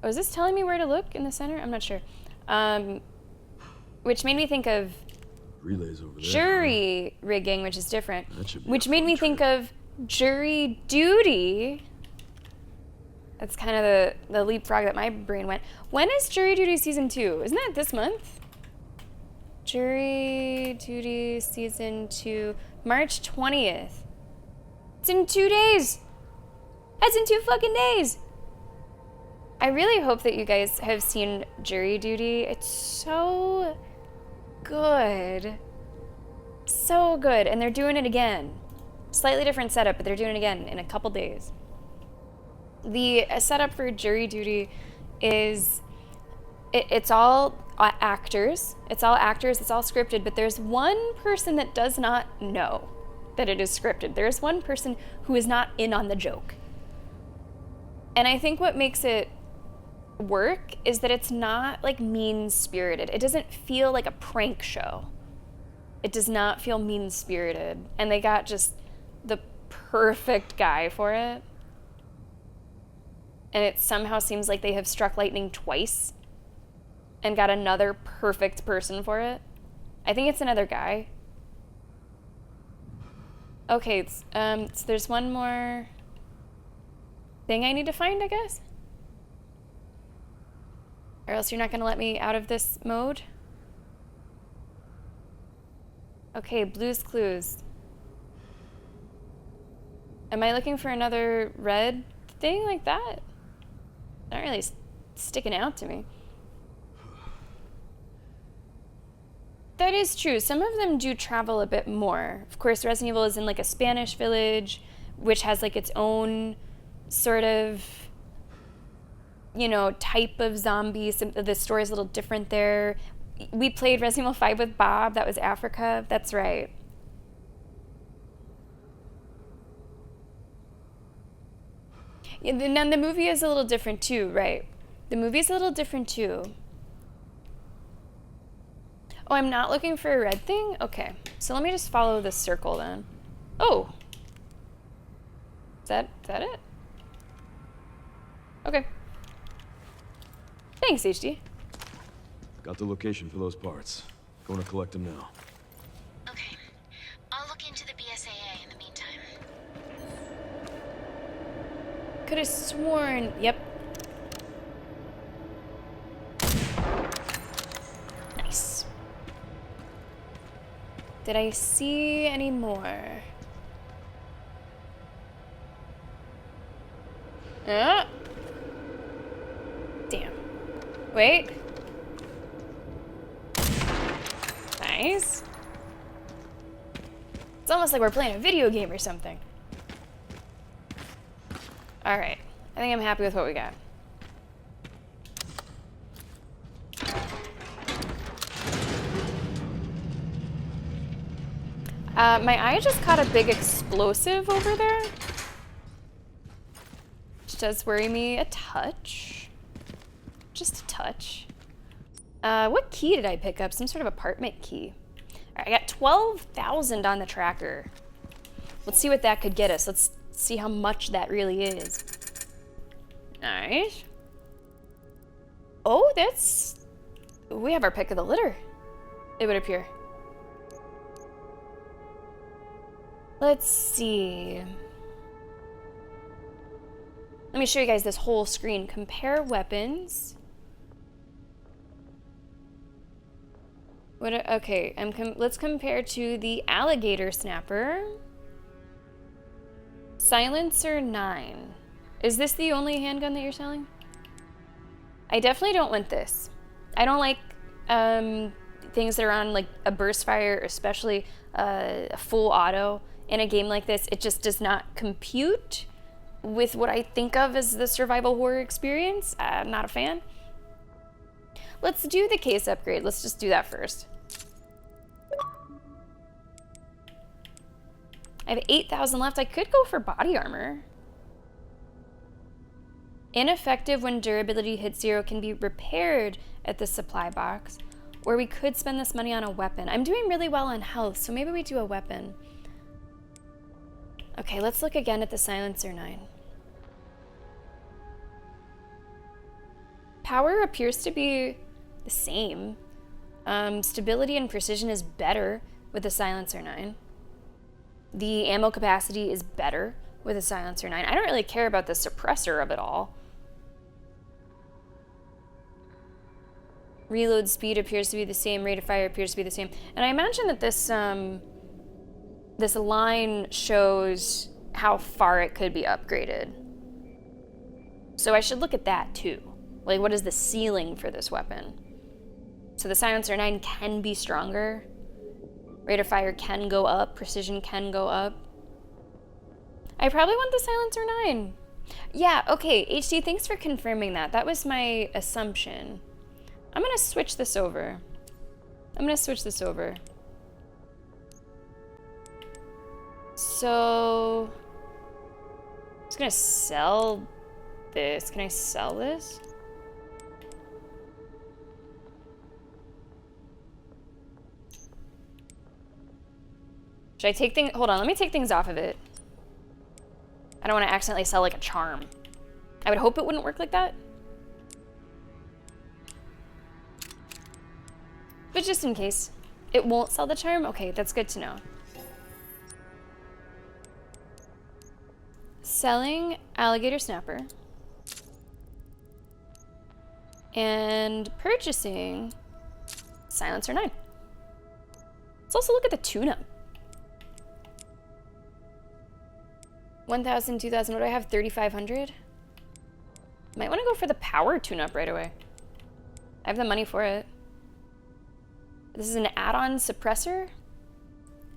Oh, is this telling me where to look in the center? I'm not sure. Which made me think of Relays over there. jury rigging, which is different. That should be Which a made fun me think of jury duty. That's kind of the leapfrog that my brain went. When is Jury Duty Season 2? Isn't that this month? Jury Duty Season 2, March 20th. It's in 2 days. That's in 2 fucking days. I really hope that you guys have seen Jury Duty. It's so good. So good. And they're doing it again. Slightly different setup, but they're doing it again in a couple days. The setup for Jury Duty is it's all actors. It's all actors. It's all scripted. But there's one person that does not know that it is scripted. There's one person who is not in on the joke. And I think what makes it work is that it's not like mean-spirited. It doesn't feel like a prank show. It does not feel mean-spirited. And they got just the perfect guy for it. And it somehow seems like they have struck lightning twice and got another perfect person for it. I think it's another guy. Okay, so there's one more thing I need to find, I guess? Or else you're not going to let me out of this mode? Okay, Blue's Clues. Am I looking for another red thing like that? Not really sticking out to me. That is true. Some of them do travel a bit more. Of course, Resident Evil is in like a Spanish village, which has like its own sort of, you know, type of zombies. The story is a little different there. We played Resident Evil 5 with Bob. That was Africa. That's right. Yeah, and the movie is a little different too, right? The movie's a little different too. Oh, I'm not looking for a red thing? Okay. So let me just follow this circle then. Oh. Is that it? Okay. Thanks, HD. Got the location for those parts. Going to collect them now. Okay. I'll look into the BSAA in the meantime. Could have sworn. Yep. Nice. Did I see any more? Damn. Wait. Nice. It's almost like we're playing a video game or something. Alright. I think I'm happy with what we got. My eye just caught a big explosive over there. Which does worry me a touch. Just a touch. What key did I pick up? Some sort of apartment key. All right, I got 12,000 on the tracker. Let's see what that could get us. Let's see how much that really is. Nice. Oh, that's... We have our pick of the litter, it would appear. Let's see. Let me show you guys this whole screen. Compare weapons. Okay, let's compare to the alligator snapper. Silencer 9. Is this the only handgun that you're selling? I definitely don't want this. I don't like things that are on like a burst fire, especially a full auto. In a game like this, it just does not compute with what I think of as the survival horror experience. I'm not a fan. Let's do the case upgrade. Let's just do that first. I have 8,000 left. I could go for body armor. Ineffective when durability hits 0 can be repaired at the supply box. Or we could spend this money on a weapon. I'm doing really well on health, so maybe we do a weapon. Okay, let's look again at the Silencer 9. Power appears to be the same. Stability and precision is better with the Silencer 9. The ammo capacity is better with the Silencer 9. I don't really care about the suppressor of it all. Reload speed appears to be the same. Rate of fire appears to be the same. And I imagine that this this line shows how far it could be upgraded. So I should look at that too. Like, what is the ceiling for this weapon? So the Silencer 9 can be stronger. Rate of fire can go up. Precision can go up. I probably want the Silencer 9. Yeah, okay, HD, thanks for confirming that. That was my assumption. I'm gonna switch this over. So, I'm just gonna sell this. Can I sell this? Should I take things? Hold on, let me take things off of it. I don't want to accidentally sell like a charm. I would hope it wouldn't work like that. But just in case. It won't sell the charm? Okay, that's good to know. Selling alligator snapper. And purchasing Silencer 9. Let's also look at the tune-up. 1,000, 2,000, what do I have? 3,500? Might want to go for the power tune-up right away. I have the money for it. This is an add-on suppressor.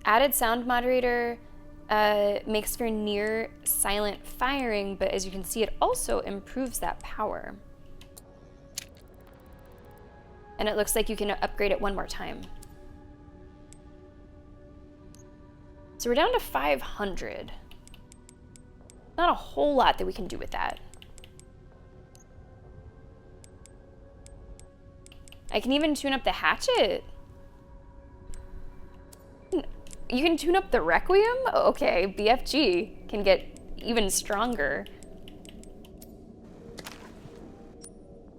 Added sound moderator makes for near silent firing, but as you can see, it also improves that power. And it looks like you can upgrade it one more time. So we're down to 500. Not a whole lot that we can do with that. I can even tune up the hatchet. You can tune up the Requiem? Okay, BFG can get even stronger.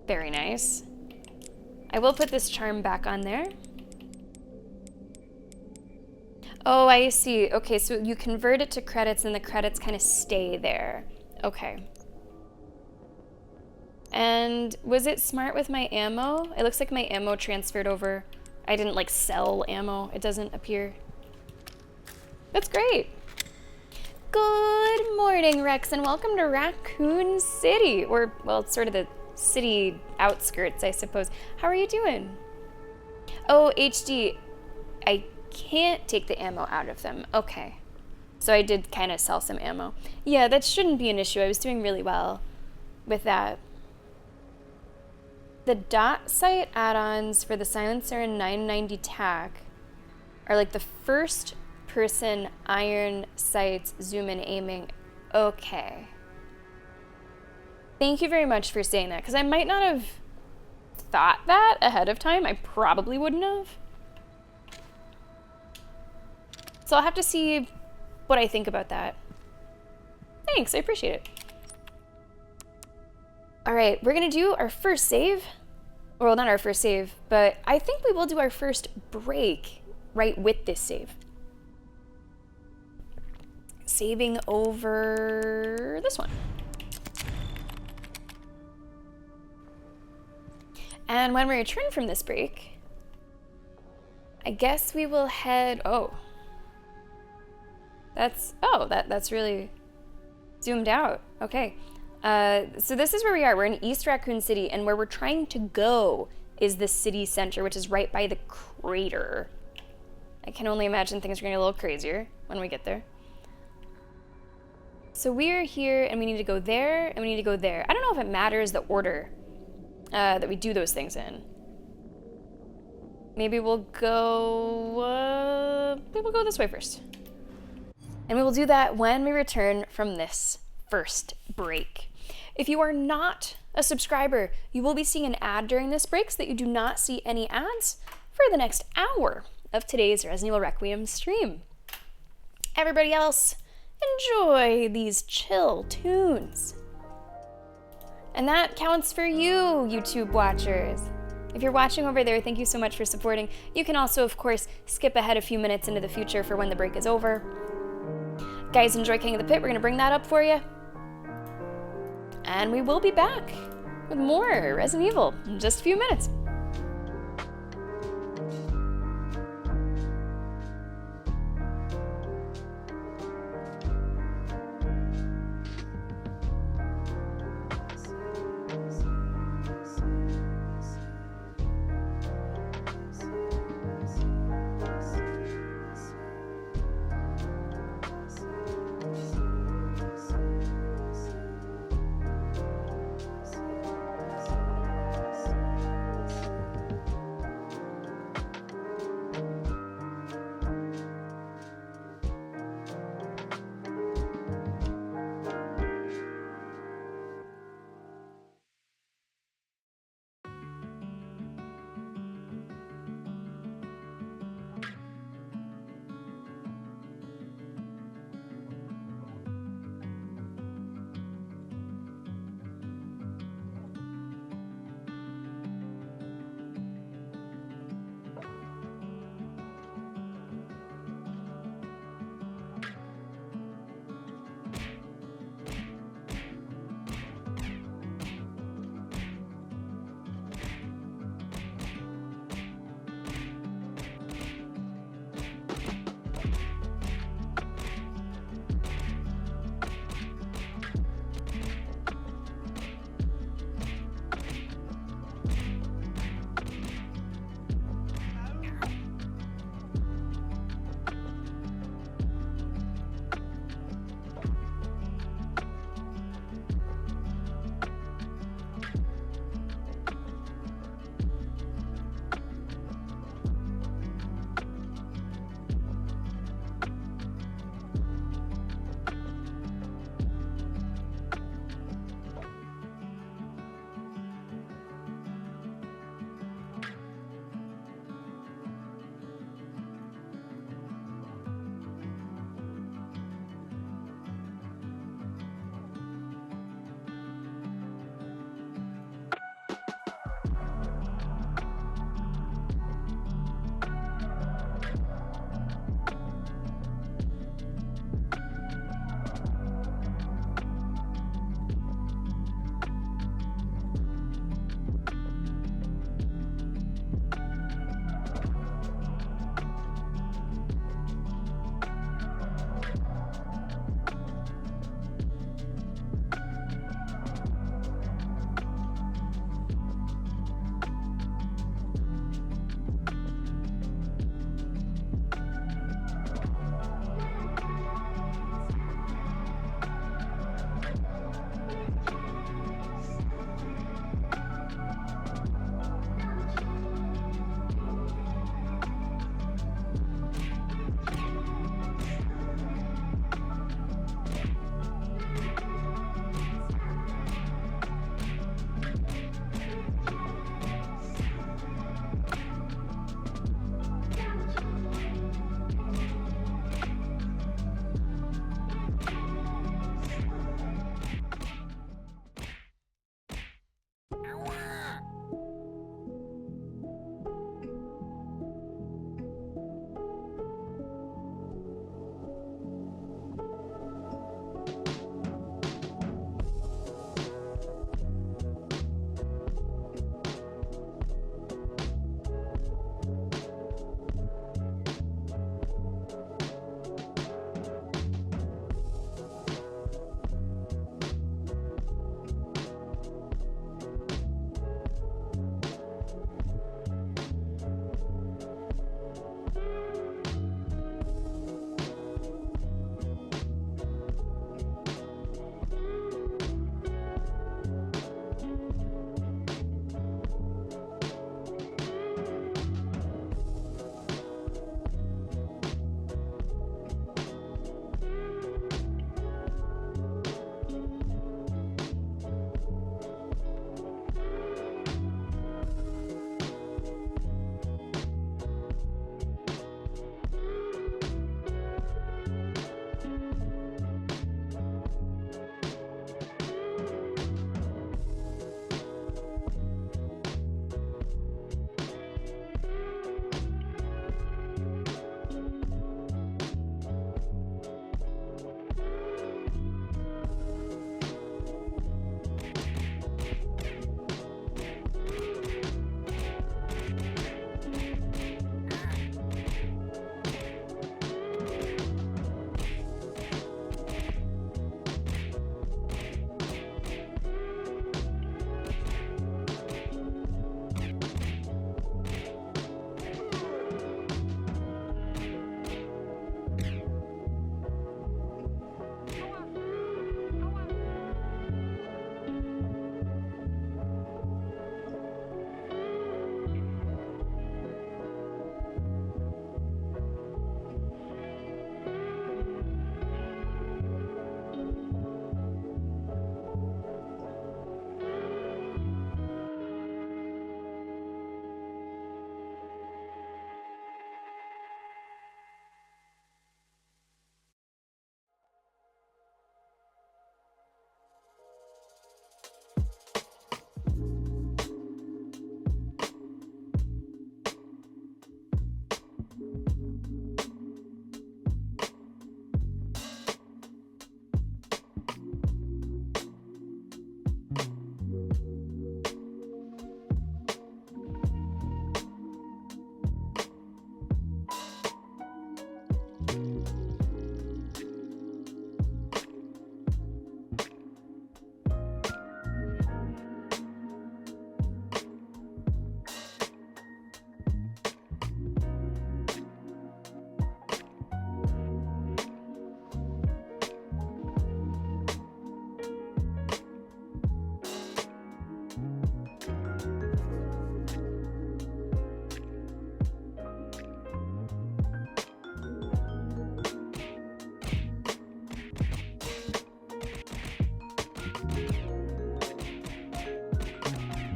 Very nice. I will put this charm back on there. Oh, I see. Okay, so you convert it to credits and the credits kind of stay there. Okay. And was it smart with my ammo? It looks like my ammo transferred over. I didn't like sell ammo. It doesn't appear. That's great. Good morning, Rex, and welcome to Raccoon City. Or, well, it's sort of the city outskirts, I suppose. How are you doing? Oh, HD. I can't take the ammo out of them. Okay. So I did kind of sell some ammo. Yeah, that shouldn't be an issue. I was doing really well with that. The dot sight add-ons for the silencer and 990 TAC are like the first person iron sights zoom in aiming. Okay. Thank you very much for saying that, because I might not have thought that ahead of time. I probably wouldn't have. So I'll have to see what I think about that. Thanks, I appreciate it. All right, we're gonna do our first save. Well, not our first save, but I think we will do our first break right with this save. Saving over this one. And when we return from this break, I guess we will head, that's really zoomed out. Okay. So this is where we are. We're in East Raccoon City, and where we're trying to go is the city center, which is right by the crater. I can only imagine things are going to get a little crazier when we get there. So we are here, and we need to go there, and we need to go there. I don't know if it matters the order that we do those things in. Maybe we'll go this way first. And we will do that when we return from this first break. If you are not a subscriber, you will be seeing an ad during this break so that you do not see any ads for the next hour of today's Resident Evil Requiem stream. Everybody else, enjoy these chill tunes. And that counts for you, YouTube watchers. If you're watching over there, thank you so much for supporting. You can also, of course, skip ahead a few minutes into the future for when the break is over. Guys, enjoy King of the Pit. We're going to bring that up for you. And we will be back with more Resident Evil in just a few minutes.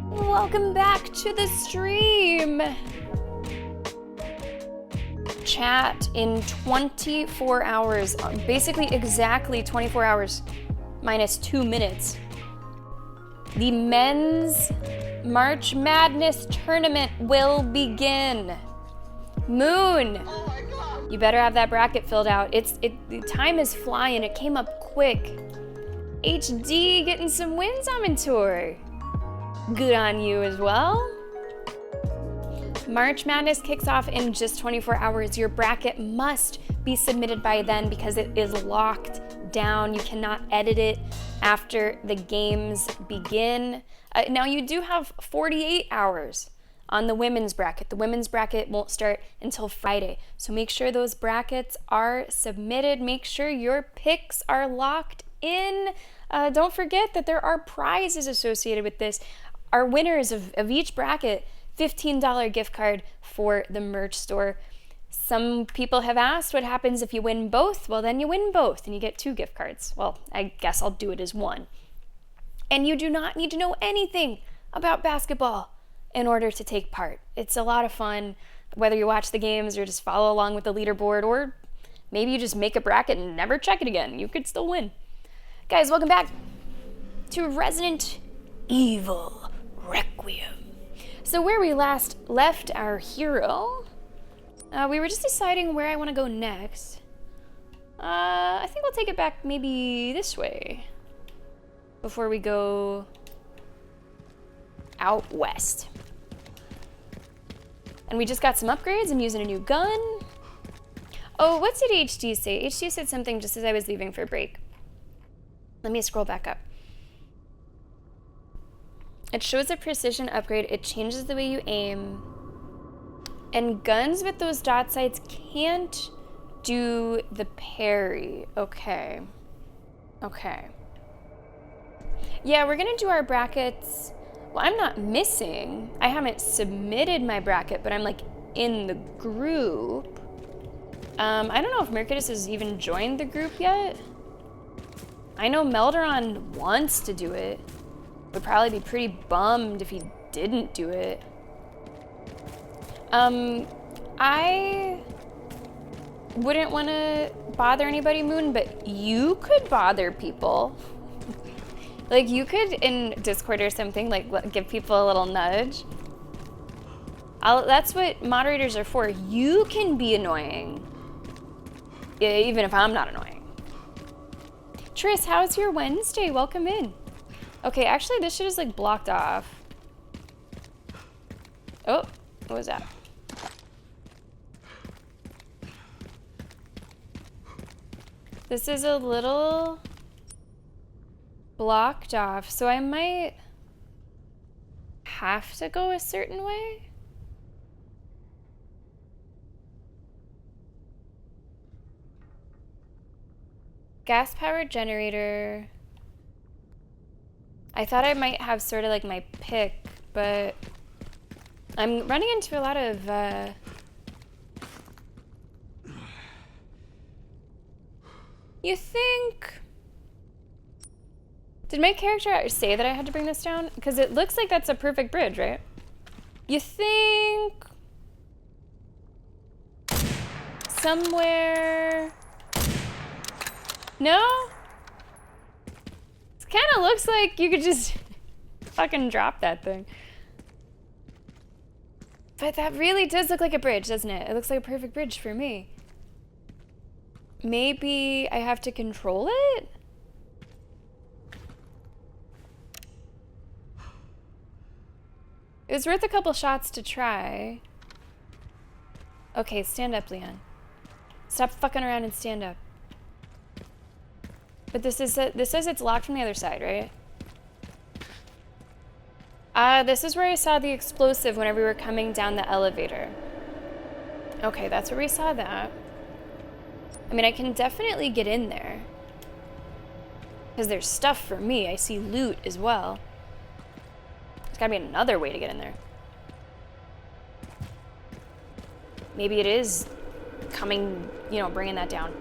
Welcome back to the stream. Chat, in 24 hours, basically exactly 24 hours minus 2 minutes, the men's March Madness tournament will begin. Moon, you better have that bracket filled out. The time is flying. It came up quick. HD getting some wins on tour. Good on you as well. March Madness kicks off in just 24 hours. Your bracket must be submitted by then because it is locked down. You cannot edit it after the games begin. Now you do have 48 hours on the women's bracket. The women's bracket won't start until Friday. So make sure those brackets are submitted. Make sure your picks are locked in. Don't forget that there are prizes associated with this. Our winners of each bracket, $15 gift card for the merch store. Some people have asked what happens if you win both. Well, then you win both and you get 2 gift cards. Well, I guess I'll do it as one. And you do not need to know anything about basketball in order to take part. It's a lot of fun, whether you watch the games or just follow along with the leaderboard, or maybe you just make a bracket and never check it again. You could still win. Guys, welcome back to Resident Evil Requiem. So where we last left our hero, we were just deciding where I want to go next. I think we'll take it back maybe this way before we go out west. And we just got some upgrades. I'm using a new gun. Oh, what did HD say? HD said something just as I was leaving for a break. Let me scroll back up. It shows a precision upgrade. It changes the way you aim. And guns with those dot sights can't do the parry. Okay. Okay. Yeah, we're gonna do our brackets. Well, I'm not missing. I haven't submitted my bracket, but I'm like in the group. I don't know if Mercadus has even joined the group yet. I know Melderon wants to do it. Would probably be pretty bummed if he didn't do it. I wouldn't want to bother anybody, Moon, but you could bother people. Like, you could, in Discord or something, like, give people a little nudge. That's what moderators are for. You can be annoying. Even if I'm not annoying. Tris, how's your Wednesday? Welcome in. Okay, actually, this shit is, like, blocked off. Oh, what was that? This is a little blocked off, so I might have to go a certain way. Gas-powered generator. I thought I might have sort of like my pick, but I'm running into a lot of You think... Did my character say that I had to bring this down? Because it looks like that's a perfect bridge, right? You think... Somewhere... No? It kind of looks like you could just fucking drop that thing. But that really does look like a bridge, doesn't it? It looks like a perfect bridge for me. Maybe I have to control it? It was worth a couple shots to try. Okay, stand up, Leon. Stop fucking around and stand up. But this says it's locked from the other side, right? This is where I saw the explosive whenever we were coming down the elevator. Okay, that's where we saw that. I mean, I can definitely get in there. Because there's stuff for me. I see loot as well. There's gotta be another way to get in there. Maybe it is coming, you know, bringing that down.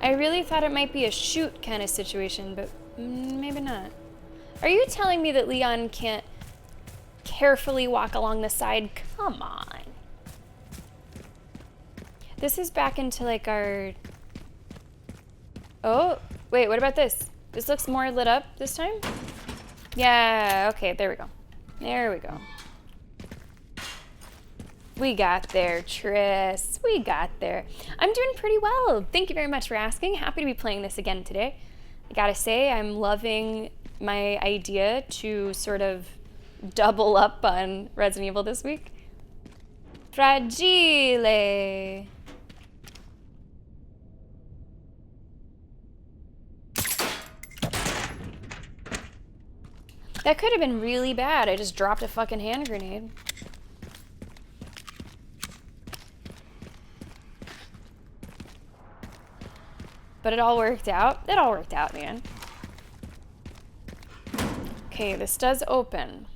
I really thought it might be a shoot kind of situation, but maybe not. Are you telling me that Leon can't carefully walk along the side? Come on. This is back into like our... Oh, wait, what about this? This looks more lit up this time? Yeah, okay, there we go. There we go. We got there, Tris. We got there. I'm doing pretty well. Thank you very much for asking. Happy to be playing this again today. I gotta say, I'm loving my idea to sort of double up on Resident Evil this week. Fragile. That could have been really bad. I just dropped a fucking hand grenade. But it all worked out. It all worked out, man. Okay, this does open.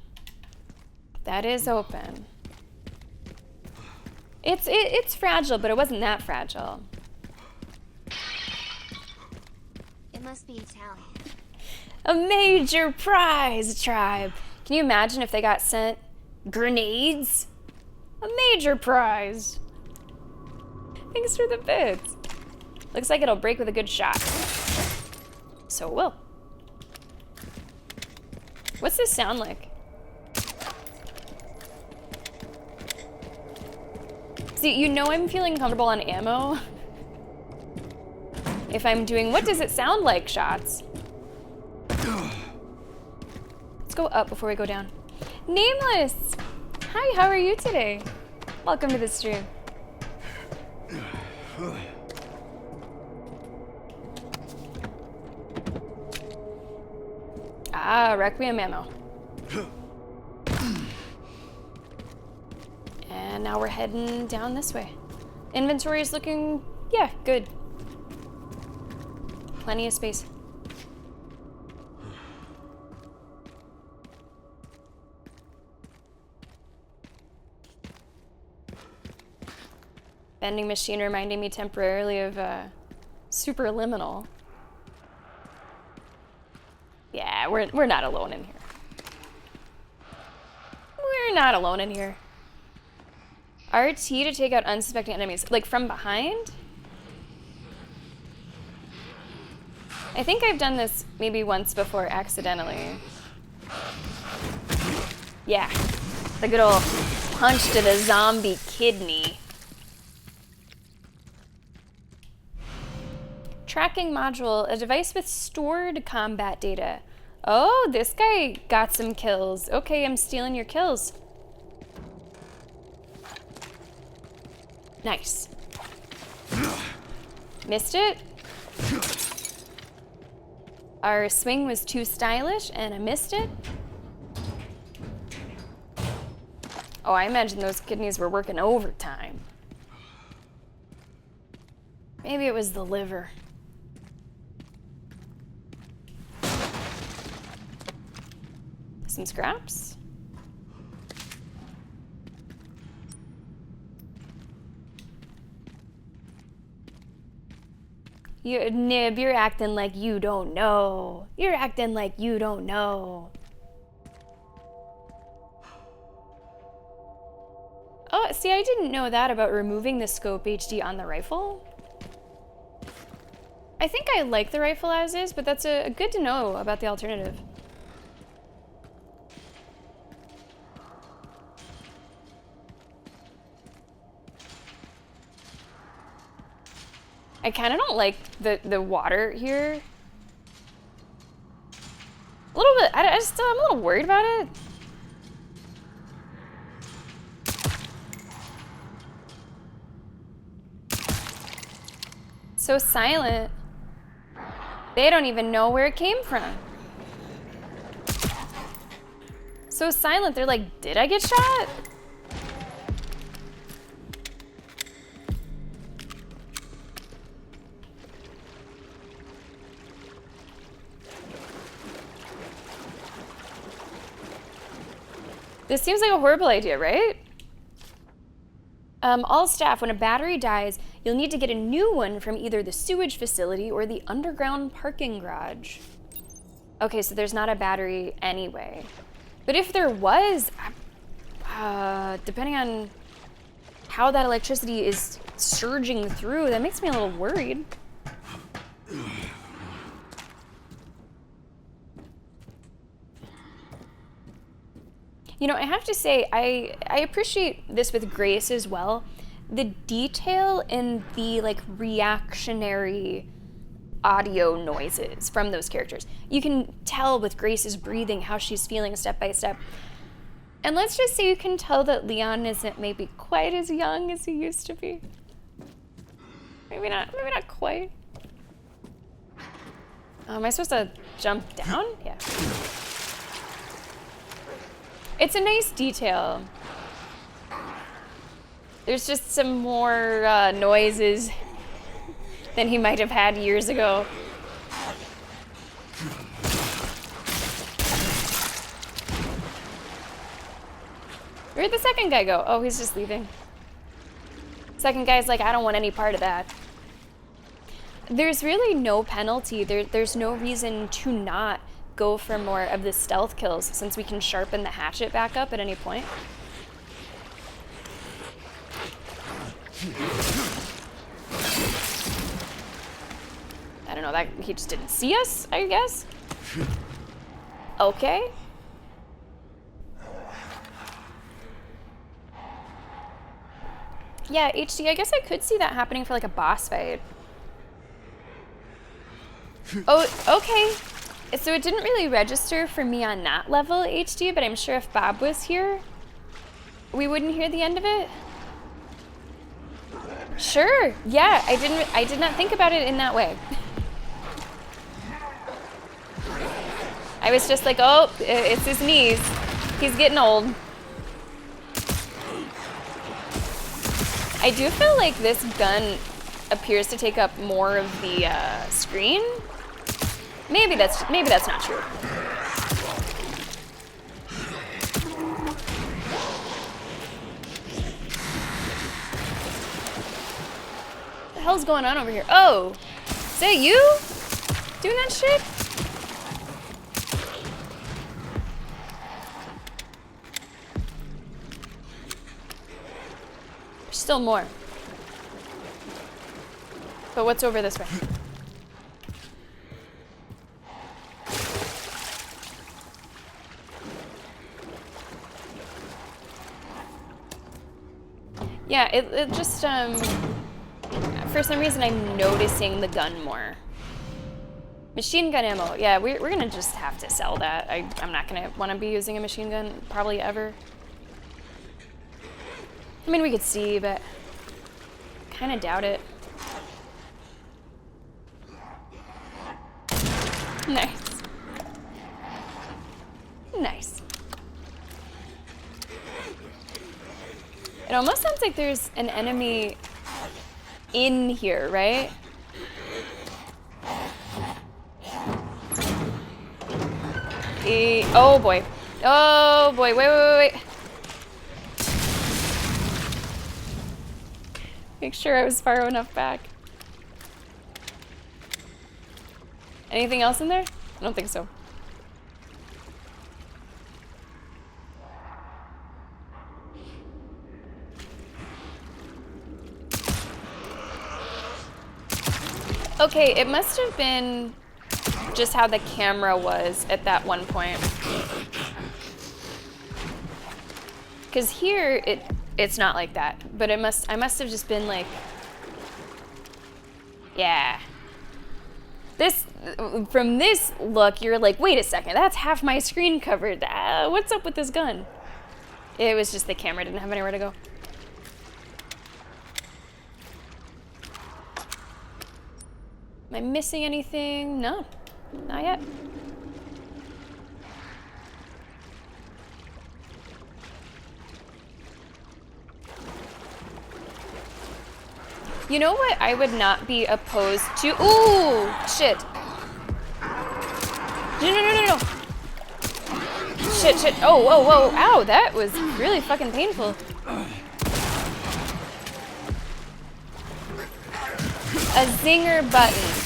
That is open. It's fragile, but it wasn't that fragile. It must be Italian. A major prize, tribe. Can you imagine if they got sent grenades? A major prize. Thanks for the bits. Looks like it'll break with a good shot. So it will. What's this sound like? See, you know I'm feeling comfortable on ammo if I'm doing what does it sound like shots. Let's go up before we go down. Nameless! Hi, how are you today? Welcome to the stream. Ah, Requiem ammo. And now we're heading down this way. Inventory is looking, yeah, good. Plenty of space. Vending machine reminding me temporarily of Superliminal. Yeah, we're not alone in here. We're not alone in here. RT to take out unsuspecting enemies. Like from behind? I think I've done this maybe once before accidentally. Yeah. The good old punch to the zombie kidney. Tracking module, a device with stored combat data. Oh, this guy got some kills. Okay, I'm stealing your kills. Nice. Missed it. Our swing was too stylish and I missed it. Oh, I imagine those kidneys were working overtime. Maybe it was the liver. Some scraps. Nib, you're acting like you don't know. You're acting like you don't know. Oh, see, I didn't know that about removing the scope HD on the rifle. I think I like the rifle as is, but that's a good to know about the alternative. I kind of don't like the water here. A little bit, I'm a little worried about it. So silent. They don't even know where it came from. So silent, they're like, did I get shot? This seems like a horrible idea, right? All staff, when a battery dies, you'll need to get a new one from either the sewage facility or the underground parking garage. Okay, so there's not a battery anyway. But if there was, depending on how that electricity is surging through, that makes me a little worried. You know, I have to say, I appreciate this with Grace as well. The detail in the, like, reactionary audio noises from those characters. You can tell with Grace's breathing how she's feeling step by step. And let's just say you can tell that Leon isn't maybe quite as young as he used to be. Maybe not quite. Am I supposed to jump down? Yeah. It's a nice detail. There's just some more noises than he might have had years ago. Where'd the second guy go? Oh, he's just leaving. Second guy's like, I don't want any part of that. There's really no penalty. There's no reason to not go for more of the stealth kills since we can sharpen the hatchet back up at any point. I don't know, that he just didn't see us, I guess. Okay. Yeah, HD, I guess I could see that happening for like a boss fight. Oh, okay. So it didn't really register for me on that level HD, but I'm sure if Bob was here, we wouldn't hear the end of it. Sure. Yeah, I did not think about it in that way. I was just like, oh, it's his knees. He's getting old. I do feel like this gun appears to take up more of the screen. Maybe that's not true. What the hell's going on over here? Oh, is that you doing that shit? There's still more. But what's over this way? Yeah, it just, for some reason I'm noticing the gun more. Machine gun ammo. Yeah, we're gonna just have to sell that. I'm not gonna want to be using a machine gun probably ever. I mean, we could see, but kind of doubt it. Nice. Nice. It almost sounds like there's an enemy in here, right? Oh boy. Oh boy, wait. Make sure I was far enough back. Anything else in there? I don't think so. Okay, it must have been just how the camera was at that one point. Because here, it's not like that. But I must have just been like, yeah. From this look, you're like, wait a second, that's half my screen covered. What's up with this gun? It was just the camera didn't have anywhere to go. Am I missing anything? No, not yet. You know what I would not be opposed to? Ooh, shit. No. Shit. Oh, whoa. Ow, that was really fucking painful. A zinger button.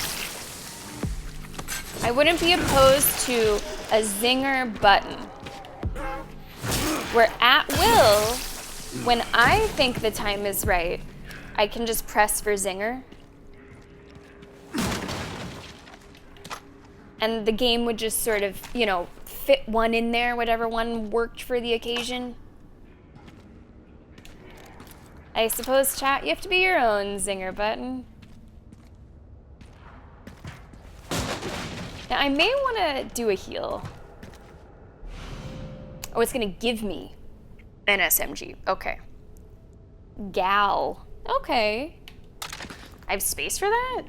I wouldn't be opposed to a zinger button. Where at will, when I think the time is right, I can just press for zinger. And the game would just sort of, fit one in there, whatever one worked for the occasion. I suppose, chat, you have to be your own zinger button. Now, I may want to do a heal. Oh, it's going to give me an SMG. Okay. Gal. Okay. I have space for that?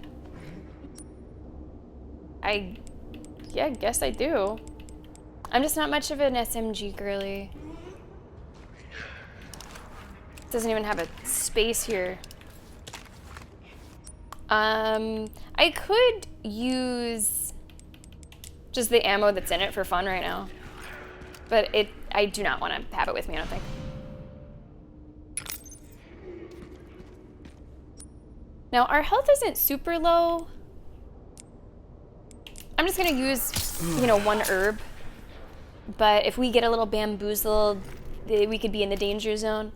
Yeah, I guess I do. I'm just not much of an SMG girly. Doesn't even have a space here. I could use just the ammo that's in it for fun right now. But I do not want to have it with me, I don't think. Now, our health isn't super low. I'm just gonna use, one herb. But if we get a little bamboozled, we could be in the danger zone.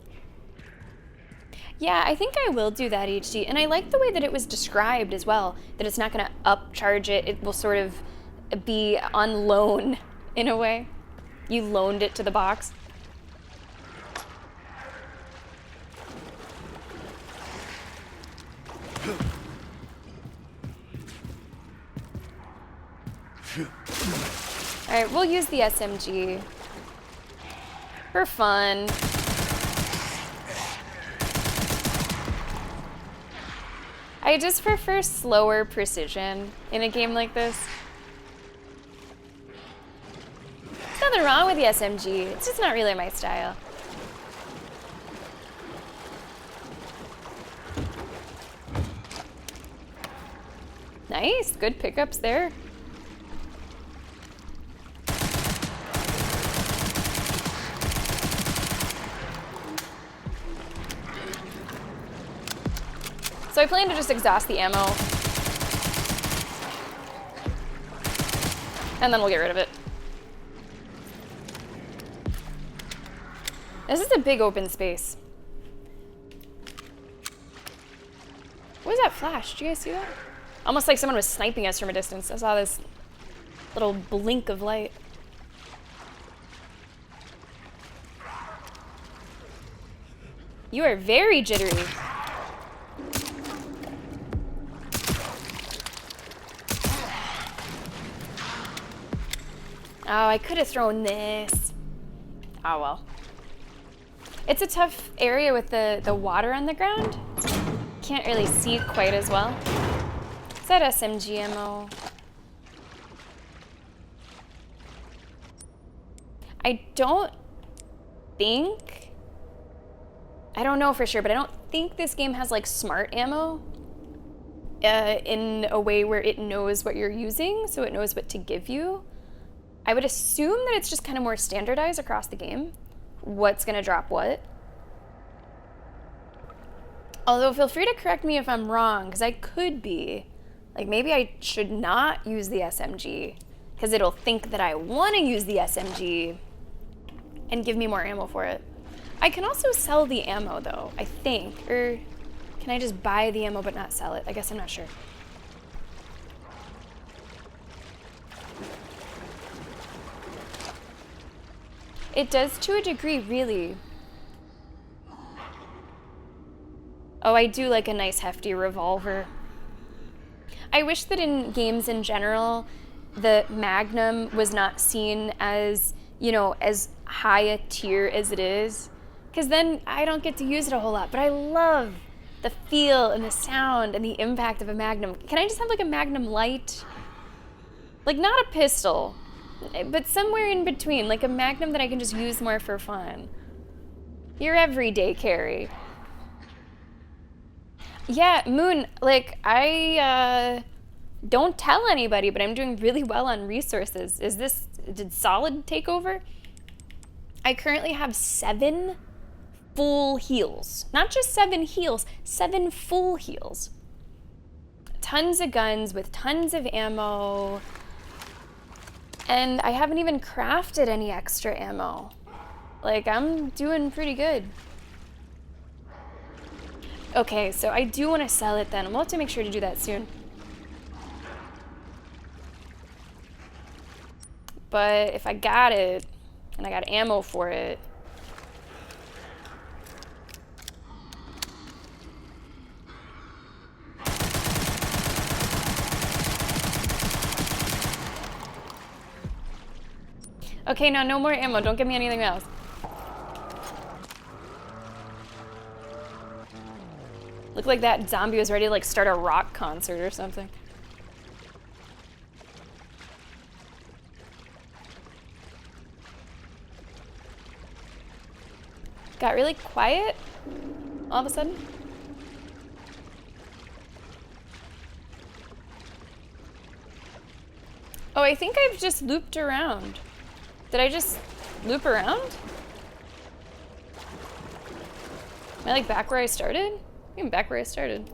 Yeah, I think I will do that, HD. And I like the way that it was described as well, that it's not gonna upcharge it. It will sort of be on loan, in a way. You loaned it to the box. Alright, we'll use the SMG. For fun. I just prefer slower precision in a game like this. There's nothing wrong with the SMG, it's just not really my style. Nice, good pickups there. So I plan to just exhaust the ammo. And then we'll get rid of it. This is a big open space. What was that flash? Did you guys see that? Almost like someone was sniping us from a distance. I saw this little blink of light. You are very jittery. Oh, I could have thrown this. Oh well. It's a tough area with the water on the ground. Can't really see it quite as well. Is that SMG ammo? I don't know for sure, but I don't think this game has like smart ammo in a way where it knows what you're using, so it knows what to give you. I would assume that it's just kind of more standardized across the game. What's gonna drop what. Although feel free to correct me if I'm wrong, because I could be. Like maybe I should not use the SMG, because it'll think that I want to use the SMG and give me more ammo for it. I can also sell the ammo though, I think. Or can I just buy the ammo but not sell it? I guess I'm not sure. It does to a degree, really. Oh, I do like a nice hefty revolver. I wish that in games in general, the Magnum was not seen as, you know, as high a tier as it is. Because then I don't get to use it a whole lot. But I love the feel and the sound and the impact of a Magnum. Can I just have like a Magnum Light? Like not a pistol, but somewhere in between, like a Magnum that I can just use more for fun. Your everyday carry. Yeah, Moon, like, I don't tell anybody, but I'm doing really well on resources. Did Solid take over? I currently have 7 full heals. Not just 7 heals, 7 full heals. Tons of guns with tons of ammo. And I haven't even crafted any extra ammo. Like, I'm doing pretty good. Okay, so I do want to sell it then. We'll have to make sure to do that soon. But if I got it, and I got ammo for it, okay, no more ammo. Don't give me anything else. Looked like that zombie was ready to like start a rock concert or something. Got really quiet all of a sudden. Oh, I think I've just looped around. Did I just loop around? Am I like back where I started? I'm back where I started.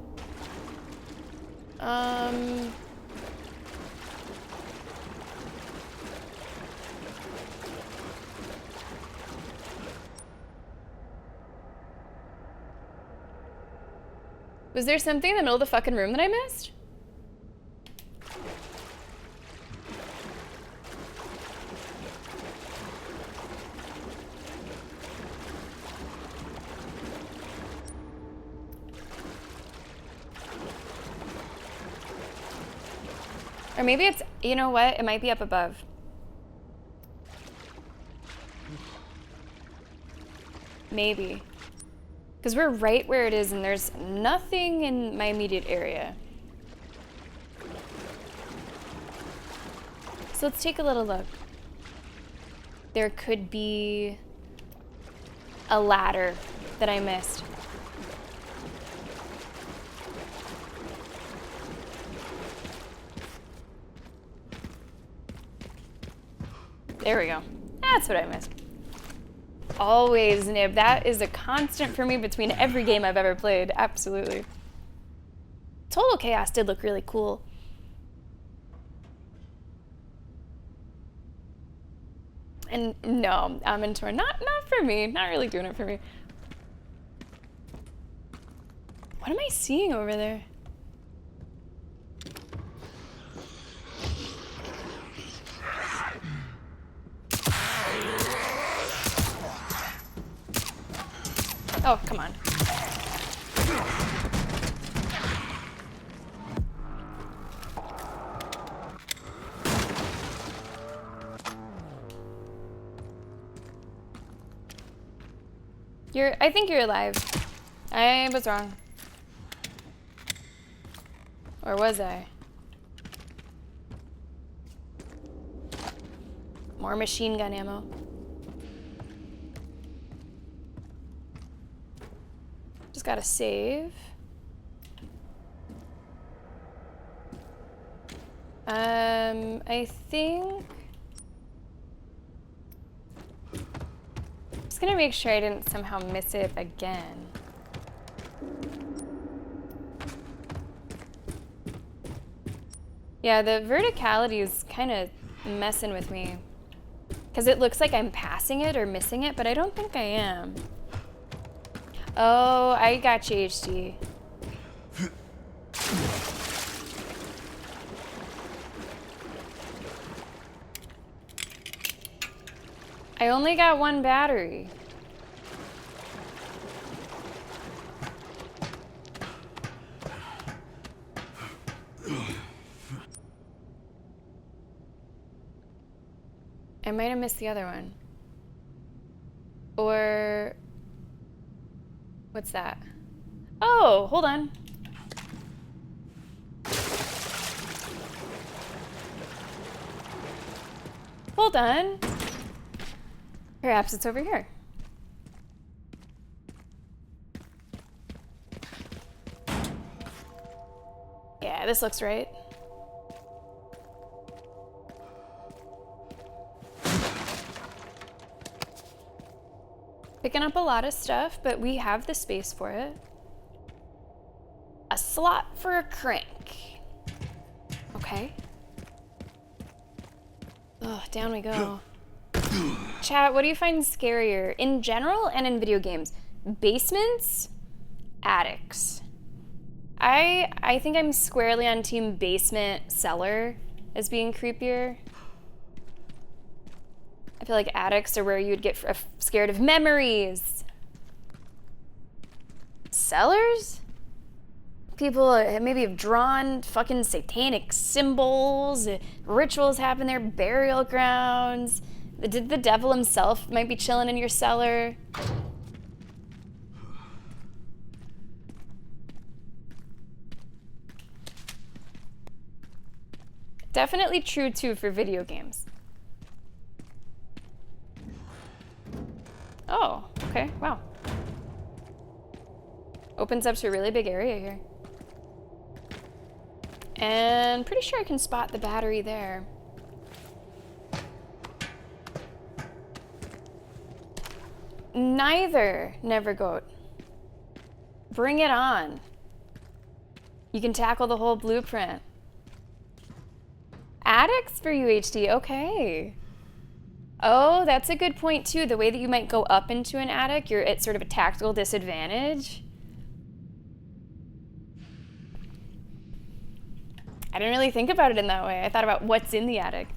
Was there something in the middle of the fucking room that I missed? Or maybe it's, you know what? It might be up above. Maybe. Because we're right where it is and there's nothing in my immediate area. So let's take a little look. There could be a ladder that I missed. There we go. That's what I missed. Always, Nib. That is a constant for me between every game I've ever played. Absolutely. Total Chaos did look really cool. And no, Amintor, not for me. Not really doing it for me. What am I seeing over there? Oh, come on. I think you're alive. I was wrong. Or was I? More machine gun ammo. Just gotta save. I think... Just gonna make sure I didn't somehow miss it again. Yeah, the verticality is kind of messing with me. Because it looks like I'm passing it or missing it, but I don't think I am. Oh, I got you, HD. I only got one battery. I might have missed the other one. Or... What's that? Oh, hold on. Hold on. Perhaps it's over here. Yeah, this looks right. Picking up a lot of stuff, but we have the space for it. A slot for a crank. Okay. Oh, down we go. Chat, what do you find scarier in general and in video games? Basements? Attics? I think I'm squarely on team basement cellar as being creepier. I feel like attics are where you'd get scared of memories. Cellars? People maybe have drawn fucking satanic symbols, rituals happen there, burial grounds. The devil himself might be chilling in your cellar. Definitely true too for video games. Oh, okay, wow. Opens up to a really big area here. And pretty sure I can spot the battery there. Neither, Nevergoat. Bring it on. You can tackle the whole blueprint. Attics for UHD, okay. Oh, that's a good point too. The way that you might go up into an attic, you're at sort of a tactical disadvantage. I didn't really think about it in that way. I thought about what's in the attic.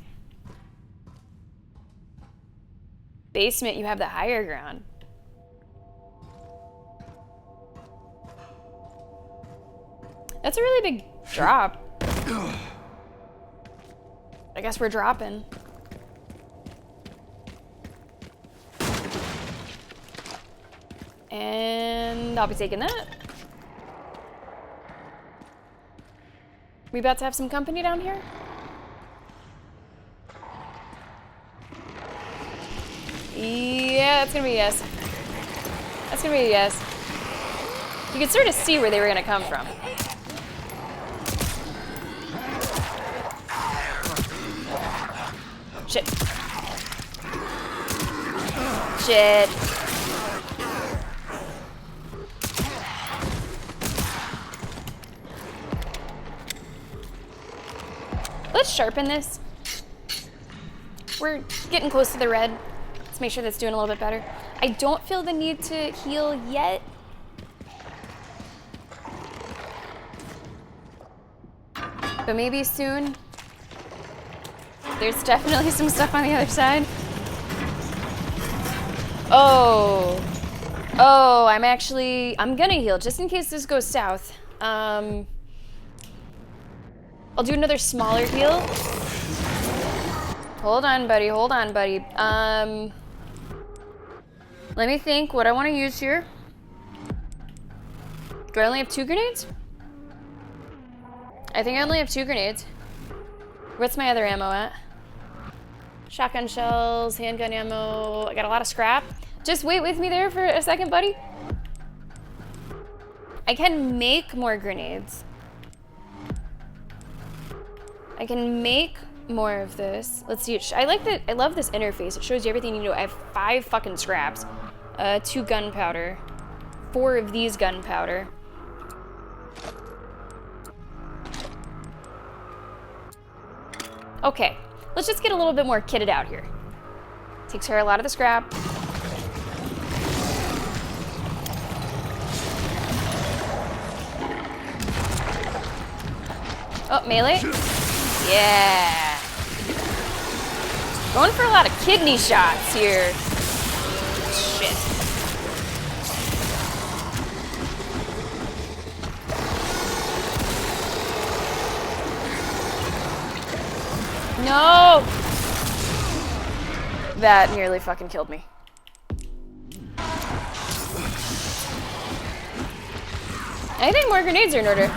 Basement, you have the higher ground. That's a really big drop. I guess we're dropping. And I'll be taking that. We about to have some company down here? Yeah, that's gonna be a yes. That's gonna be a yes. You could sort of see where they were gonna come from. Shit. Shit. Let's sharpen this. We're getting close to the red. Let's make sure that's doing a little bit better. I don't feel the need to heal yet. But maybe soon. There's definitely some stuff on the other side. Oh. Oh, I'm gonna heal just in case this goes south. I'll do another smaller heal. Hold on, buddy. Hold on, buddy. Let me think what I want to use here. Do I only have 2 grenades? I think I only have 2 grenades. What's my other ammo at? Shotgun shells, handgun ammo. I got a lot of scrap. Just wait with me there for a second, buddy. I can make more grenades. I can make more of this. Let's see. I love this interface. It shows you everything you know. I have 5 fucking scraps, 2 gunpowder, 4 of these gunpowder. Okay, let's just get a little bit more kitted out here. Takes care of a lot of the scrap. Oh, melee. Yeah. Going for a lot of kidney shots here. Shit. No! That nearly fucking killed me. I think more grenades are in order.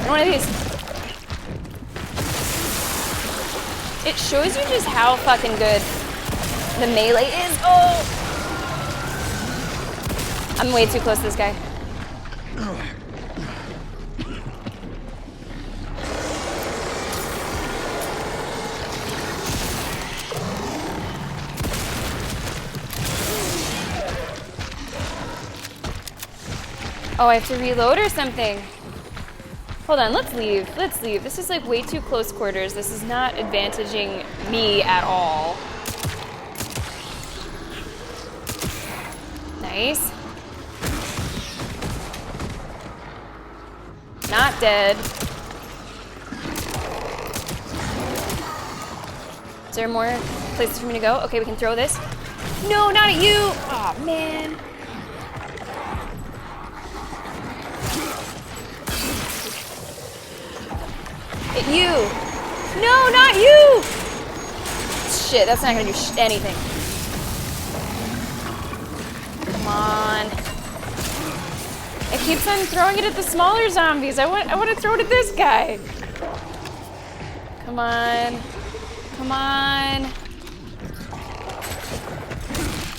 One of these. It shows you just how fucking good the melee is. Oh! I'm way too close to this guy. Oh, I have to reload or something. Hold on, let's leave. Let's leave. This is like way too close quarters. This is not advantaging me at all. Nice. Not dead. Is there more places for me to go? Okay, we can throw this. No, not at you! Aw, oh, man. At you! No, not you! Shit, that's not gonna do anything. Come on. It keeps on throwing it at the smaller zombies. I want to throw it at this guy. Come on. Come on.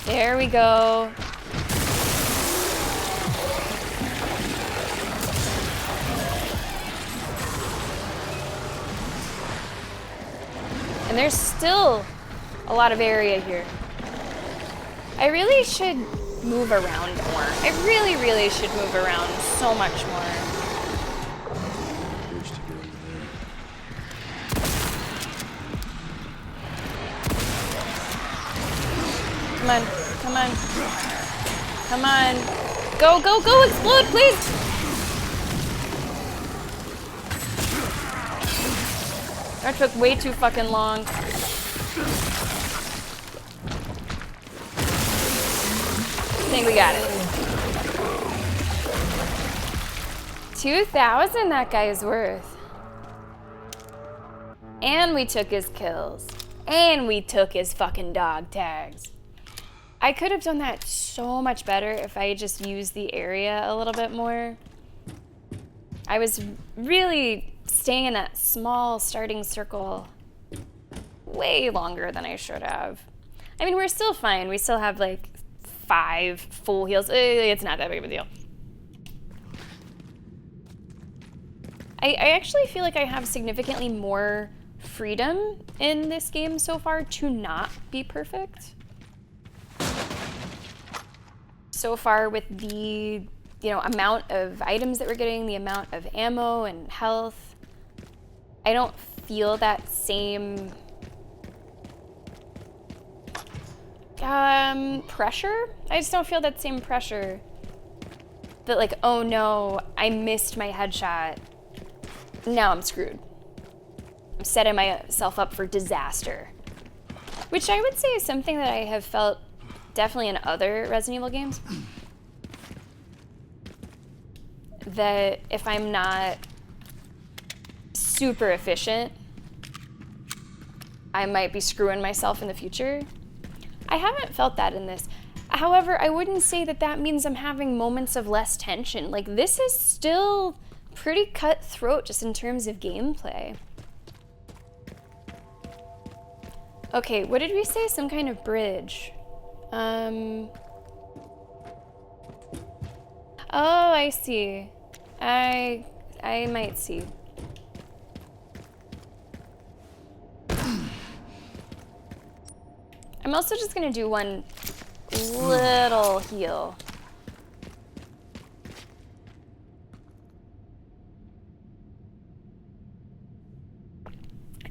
There we go. And there's still a lot of area here. I really should move around more. I really, really should move around so much more. Come on, come on. Come on. Go, go, go, explode, please! That took way too fucking long. I think we got it. 2,000 that guy's worth. And we took his kills. And we took his fucking dog tags. I could have done that so much better if I just used the area a little bit more. I was really staying in that small starting circle way longer than I should have. I mean, we're still fine. We still have like 5 full heals. It's not that big of a deal. I actually feel like I have significantly more freedom in this game so far to not be perfect. So far with the, amount of items that we're getting, the amount of ammo and health, I don't feel that same pressure. I just don't feel that same pressure that like, oh no, I missed my headshot. Now I'm screwed. I'm setting myself up for disaster. Which I would say is something that I have felt definitely in other Resident Evil games. That if I'm not super efficient, I might be screwing myself in the future. I haven't felt that in this. However, I wouldn't say that that means I'm having moments of less tension. Like, this is still pretty cutthroat just in terms of gameplay. Okay, what did we say? Some kind of bridge. Oh, I see. I might see. I'm also just gonna do one little heal.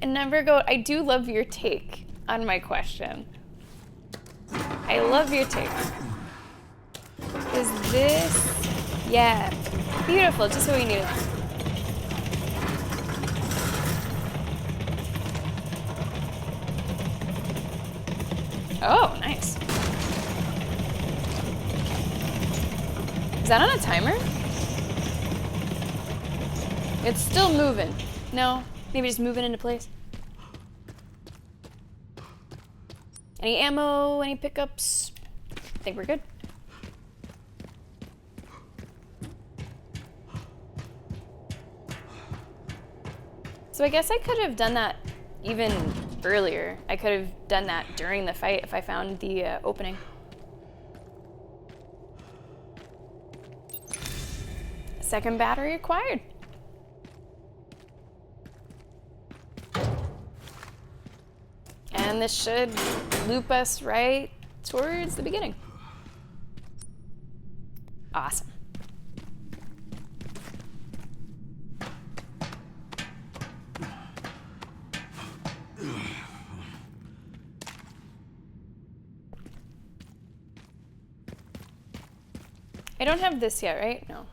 And never go, I do love your take on my question. I love your take. Is this, yeah, beautiful, just what we needed. Oh, nice. Is that on a timer? It's still moving. No, maybe just moving into place. Any ammo, any pickups? I think we're good. So I guess I could have done that even earlier. I could have done that during the fight if I found the opening. Second battery acquired. And this should loop us right towards the beginning. Awesome. I don't have this yet, right? No.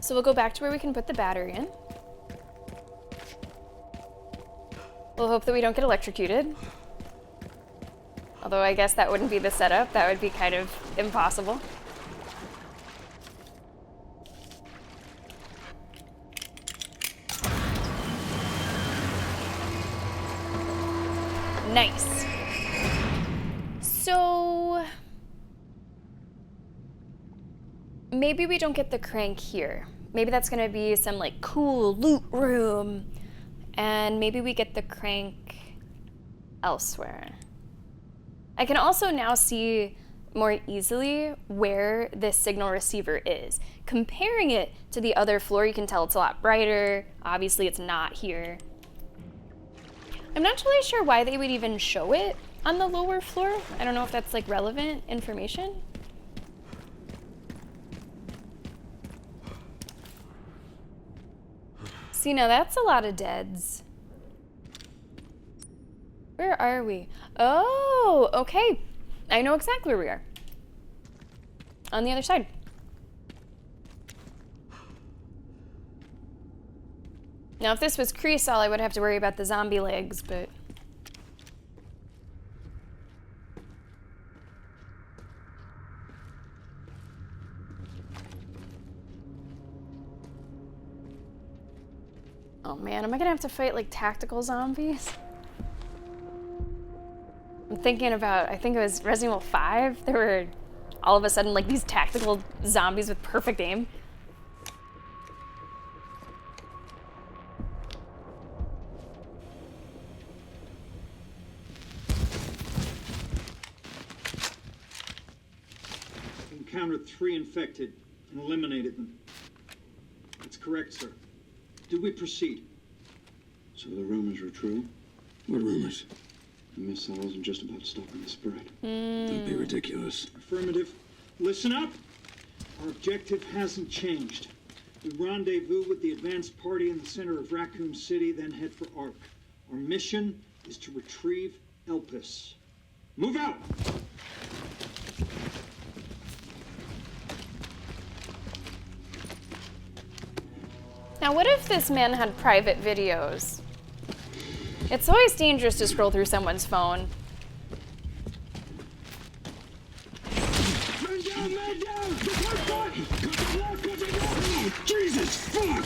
So we'll go back to where we can put the battery in. We'll hope that we don't get electrocuted. Although I guess that wouldn't be the setup. That would be kind of impossible. Nice. So maybe we don't get the crank here. Maybe that's gonna be some like cool loot room. And maybe we get the crank elsewhere. I can also now see more easily where this signal receiver is. Comparing it to the other floor, you can tell it's a lot brighter. Obviously, it's not here. I'm not really sure why they would even show it on the lower floor. I don't know if that's like relevant information. See, now that's a lot of deads. Where are we? Oh, okay. I know exactly where we are. On the other side. Now, if this was Creasol, I would have to worry about the zombie legs, but... Oh man, am I gonna have to fight like tactical zombies? I'm thinking about, I think it was Resident Evil 5. There were all of a sudden like these tactical zombies with perfect aim. Encountered 3 infected and eliminated them. That's correct, sir. Do we proceed? So the rumors were true? What rumors? The missile wasn't just about stopping the spread. Don't be ridiculous. Affirmative. Listen up. Our objective hasn't changed. We rendezvous with the advanced party in the center of Raccoon City, then head for Ark. Our mission is to retrieve Elpis. Move out! Now, what if this man had private videos? It's always dangerous to scroll through someone's phone. Man down, man down! Jesus, fuck!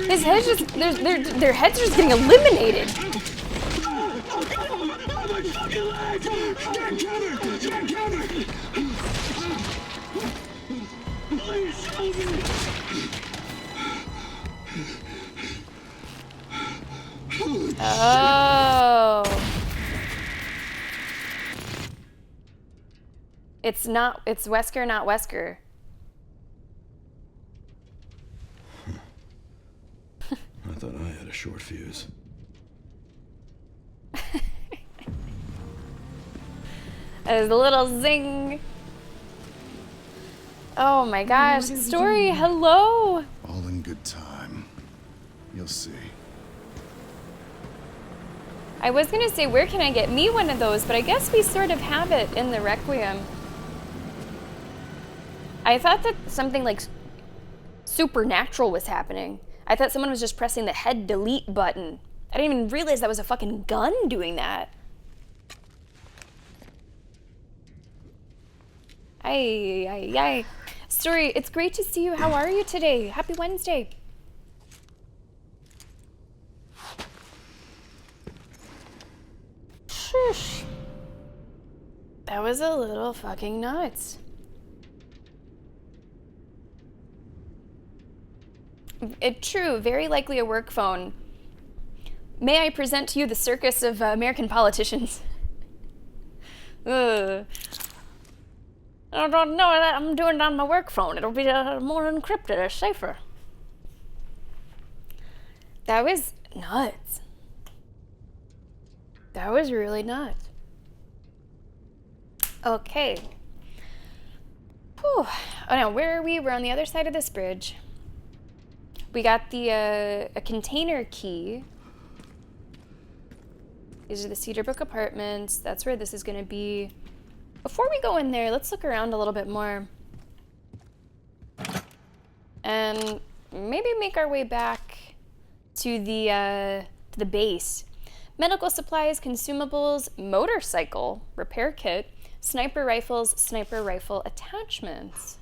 His head's just, their heads are just getting eliminated. Oh, my fucking legs! Get cover! Get cover! Please help me! Oh. It's Wesker, not Wesker. I thought I had a short fuse. There's a little zing. Oh my gosh. Story, hello. All in good time. You'll see. I was gonna say, where can I get me one of those, but I guess we sort of have it in the Requiem. I thought that something like supernatural was happening. I thought someone was just pressing the head delete button. I didn't even realize that was a fucking gun doing that. Ay. Story, it's great to see you. How are you today? Happy Wednesday. Shush. That was a little fucking nuts. True, very likely a work phone. May I present to you the circus of American politicians? I don't know, I'm doing it on my work phone. It'll be more encrypted or safer. That was nuts. That was really nuts. Okay. Whew. Oh no, where are we? We're on the other side of this bridge. We got the a container key. These are the Cedarbrook apartments. That's where this is gonna be. Before we go in there, let's look around a little bit more. And maybe make our way back to the base. Medical supplies, consumables, motorcycle, repair kit, sniper rifles, sniper rifle attachments.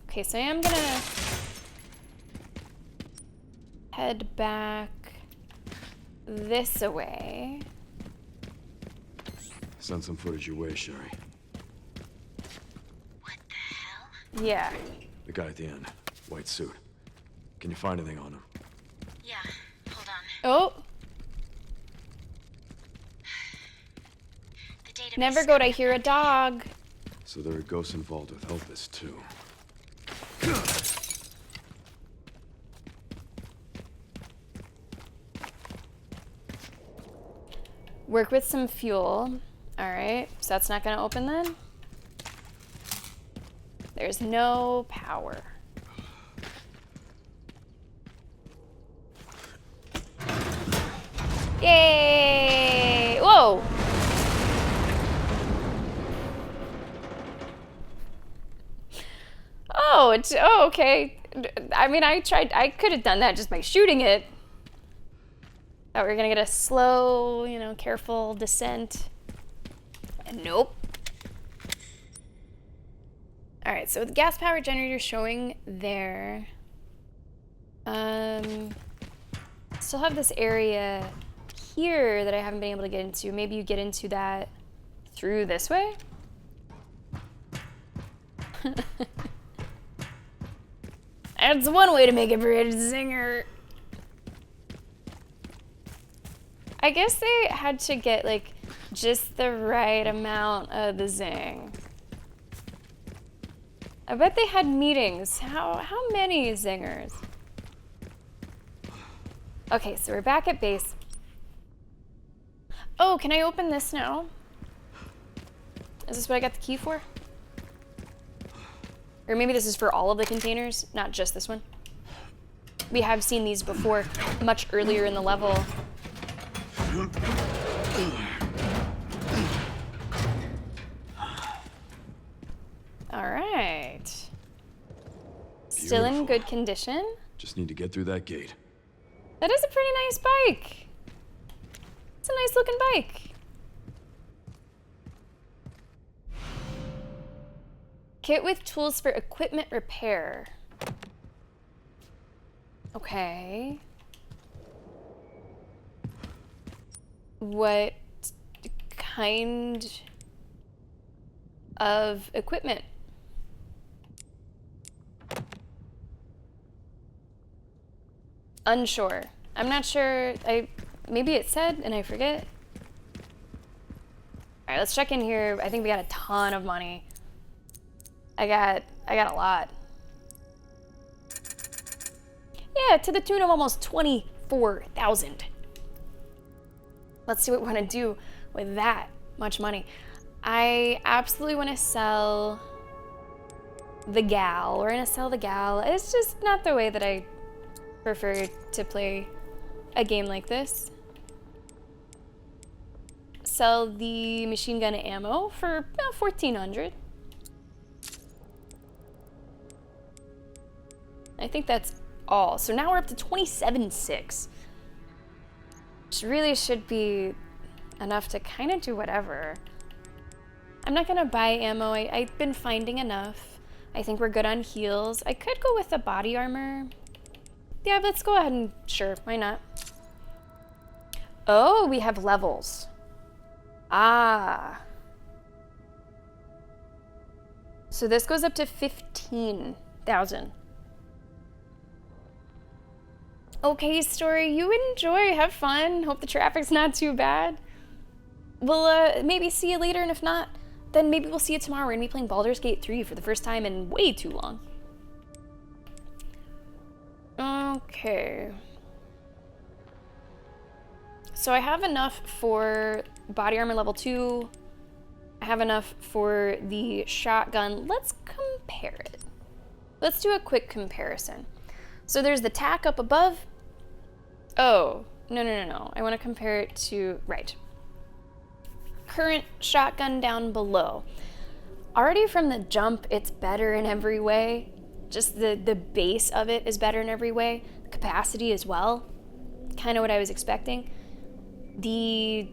Okay, so I am gonna head back this way. Send some footage your way, Sherry. What the hell? Yeah. The guy at the end. White suit. Can you find anything on him? Yeah, hold on. Oh, The database. never go to hear a dog. So there are ghosts involved with Elpis, too. Work with some fuel. All right, so that's not gonna open then? There's no power. Yay! Whoa! Oh, okay. I mean, I could have done that just by shooting it. Thought we were gonna get a slow, careful descent. And nope. All right, right, so the gas power generator showing there. Still have this area here that I haven't been able to get into. Maybe you get into that through this way? That's one way to make a bridge zinger. I guess they had to get like just the right amount of the zing. I bet they had meetings. How many zingers? Okay, so we're back at base. Oh, can I open this now? Is this what I got the key for? Or maybe this is for all of the containers, not just this one. We have seen these before, much earlier in the level. All right. Still in good condition. Just need to get through that gate. That is a pretty nice bike. It's a nice looking bike. Kit with tools for equipment repair. Okay. What kind of equipment? Unsure. I'm not sure. Maybe it said and I forget. All right, let's check in here. I think we got a ton of money. I got a lot. Yeah, to the tune of almost 24,000. Let's see what we want to do with that much money. I absolutely want to sell the gal. We're gonna sell the gal. It's just not the way that I prefer to play a game like this. Sell the machine gun ammo for about 1,400. I think that's all. So now we're up to 27.6. Which really should be enough to kind of do whatever. I'm not gonna buy ammo. I've been finding enough. I think we're good on heals. I could go with the body armor. Yeah, let's go ahead and sure, why not? Oh, we have levels. Ah. So this goes up to 15,000. Okay, story, you enjoy, have fun. Hope the traffic's not too bad. We'll maybe see you later, and if not, then maybe we'll see you tomorrow. We're gonna be playing Baldur's Gate 3 for the first time in way too long. Okay. So I have enough for body armor level 2. I have enough for the shotgun. Let's compare it. Let's do a quick comparison. So there's the tack up above. Oh, no. I want to compare it to, right. Current shotgun down below. Already from the jump, it's better in every way. Just the base of it is better in every way. Capacity as well. Kind of what I was expecting. The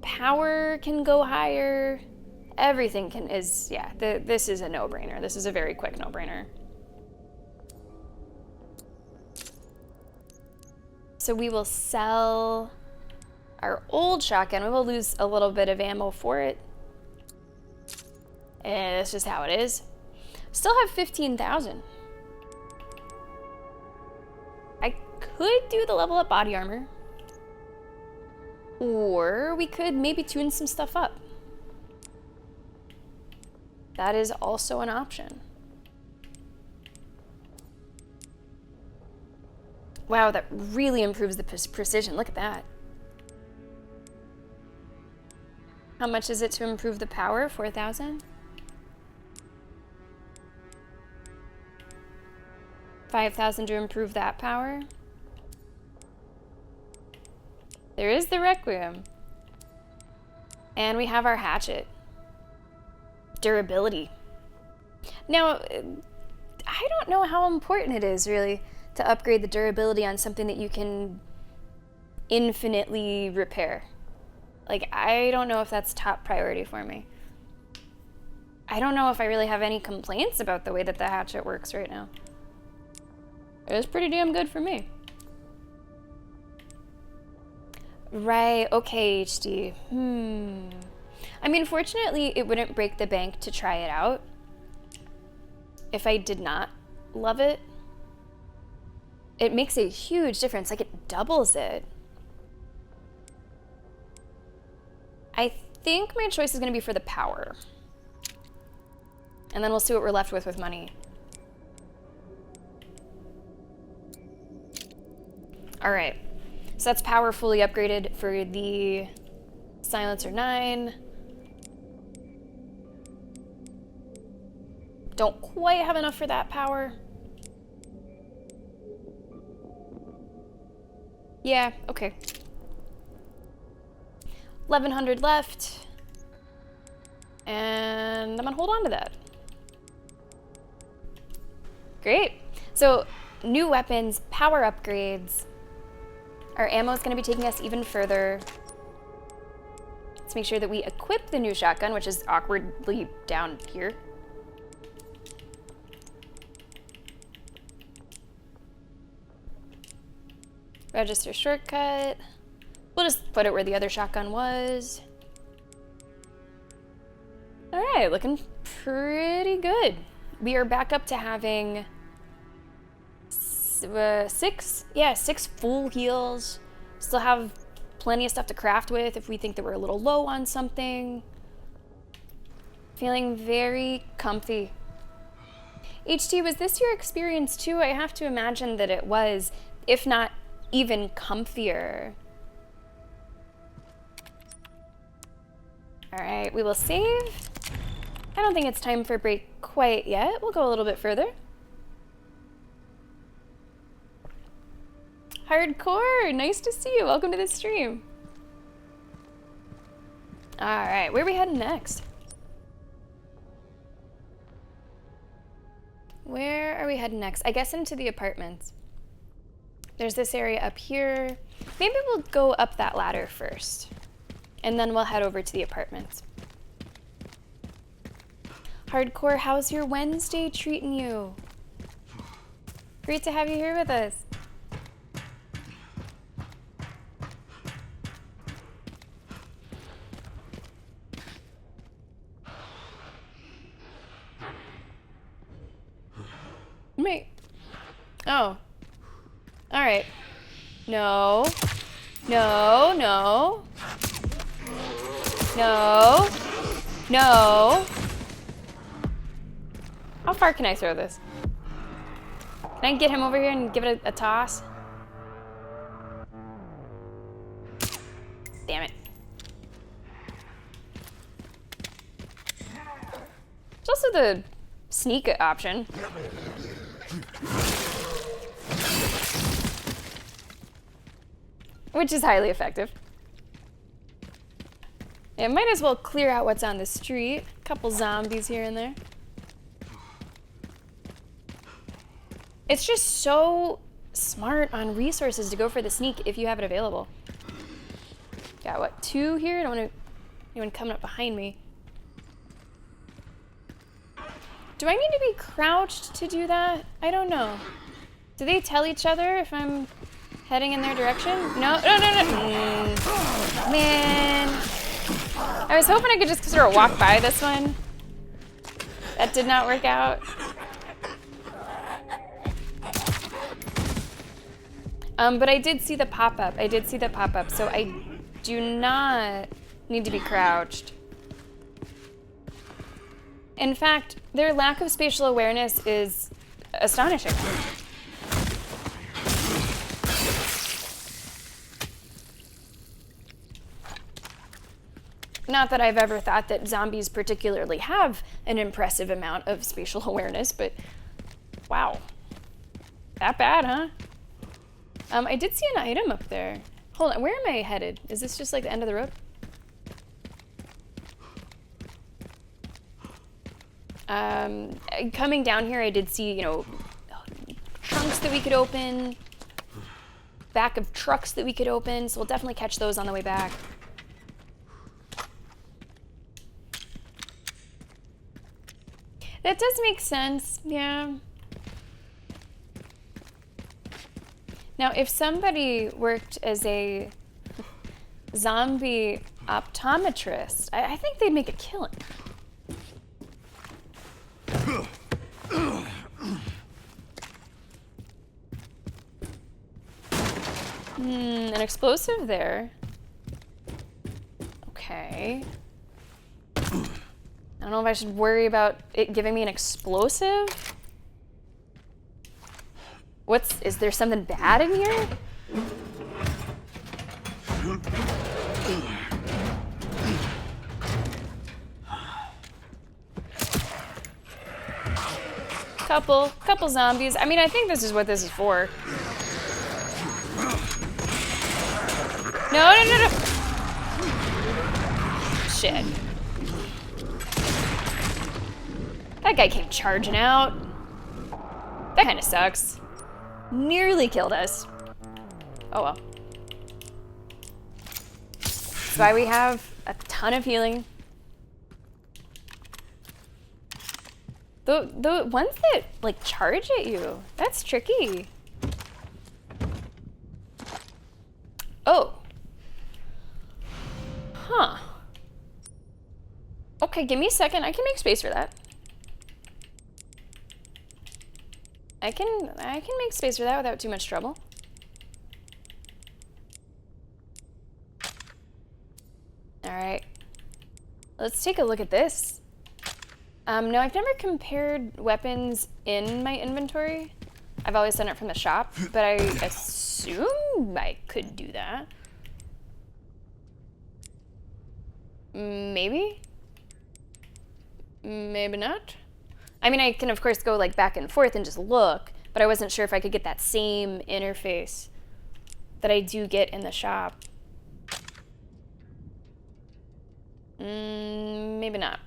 power can go higher. Everything this is a no-brainer. This is a very quick no-brainer. So we will sell our old shotgun. We will lose a little bit of ammo for it. And that's just how it is. Still have 15,000. I could do the level up body armor. Or we could maybe tune some stuff up. That is also an option. Wow, that really improves the precision. Look at that. How much is it to improve the power? 4,000? 5,000 to improve that power? There is the Requiem. And we have our hatchet. Durability. Now, I don't know how important it is, really, to upgrade the durability on something that you can infinitely repair. Like, I don't know if that's top priority for me. I don't know if I really have any complaints about the way that the hatchet works right now. It was pretty damn good for me. Right, okay, HD. I mean, fortunately, it wouldn't break the bank to try it out if I did not love it. It makes a huge difference, like it doubles it. I think my choice is gonna be for the power. And then we'll see what we're left with money. All right, so that's power fully upgraded for the Silencer 9. Don't quite have enough for that power. Yeah, okay. 1100 left. And I'm gonna hold on to that. Great. So, new weapons, power upgrades. Our ammo is gonna be taking us even further. Let's make sure that we equip the new shotgun, which is awkwardly down here. Register shortcut. We'll just put it where the other shotgun was. All right, looking pretty good. We are back up to having six full heals. Still have plenty of stuff to craft with if we think that we're a little low on something. Feeling very comfy. HT, was this your experience too? I have to imagine that it was, if not even comfier. All right, we will save. I don't think it's time for a break quite yet. We'll go a little bit further. Hardcore, nice to see you. Welcome to the stream. All right, where are we heading next? Where are we heading next? I guess into the apartments. There's this area up here. Maybe we'll go up that ladder first, and then we'll head over to the apartments. Hardcore, how's your Wednesday treating you? Great to have you here with us. Wait. Oh. All right. No. No, no. No. No. How far can I throw this? Can I get him over here and give it a toss? Damn it. There's also the sneak option. Which is highly effective. Yeah, might as well clear out what's on the street. A couple zombies here and there. It's just so smart on resources to go for the sneak if you have it available. Got what, 2 here? I don't want anyone coming up behind me. Do I need to be crouched to do that? I don't know. Do they tell each other if I'm heading in their direction? No, no, no, no. Man. I was hoping I could just sort of walk by this one. That did not work out. But I did see the pop-up. I did see the pop-up, so I do not need to be crouched. In fact, their lack of spatial awareness is astonishing. Not that I've ever thought that zombies particularly have an impressive amount of spatial awareness, but wow. That bad, huh? I did see an item up there. Hold on, where am I headed? Is this just like the end of the road? Coming down here, I did see, you know, trunks that we could open, back of trucks that we could open, so we'll definitely catch those on the way back. That does make sense, yeah. Now, if somebody worked as a zombie optometrist, I think they'd make a killing. An explosive there. Okay. I don't know if I should worry about it giving me an explosive. Is there something bad in here? Couple zombies. I mean, I think this is what this is for. No. Shit. That guy came charging out. That kind of sucks. Nearly killed us. Oh well. That's why we have a ton of healing. The ones that, like, charge at you, that's tricky. Oh. Huh. Okay, give me a second. I can make space for that. I can make space for that without too much trouble. All right. Let's take a look at this. No, I've never compared weapons in my inventory. I've always done it from the shop, but I assume I could do that. Maybe? Maybe not. I mean, I can, of course, go like back and forth and just look, but I wasn't sure if I could get that same interface that I do get in the shop. Maybe not.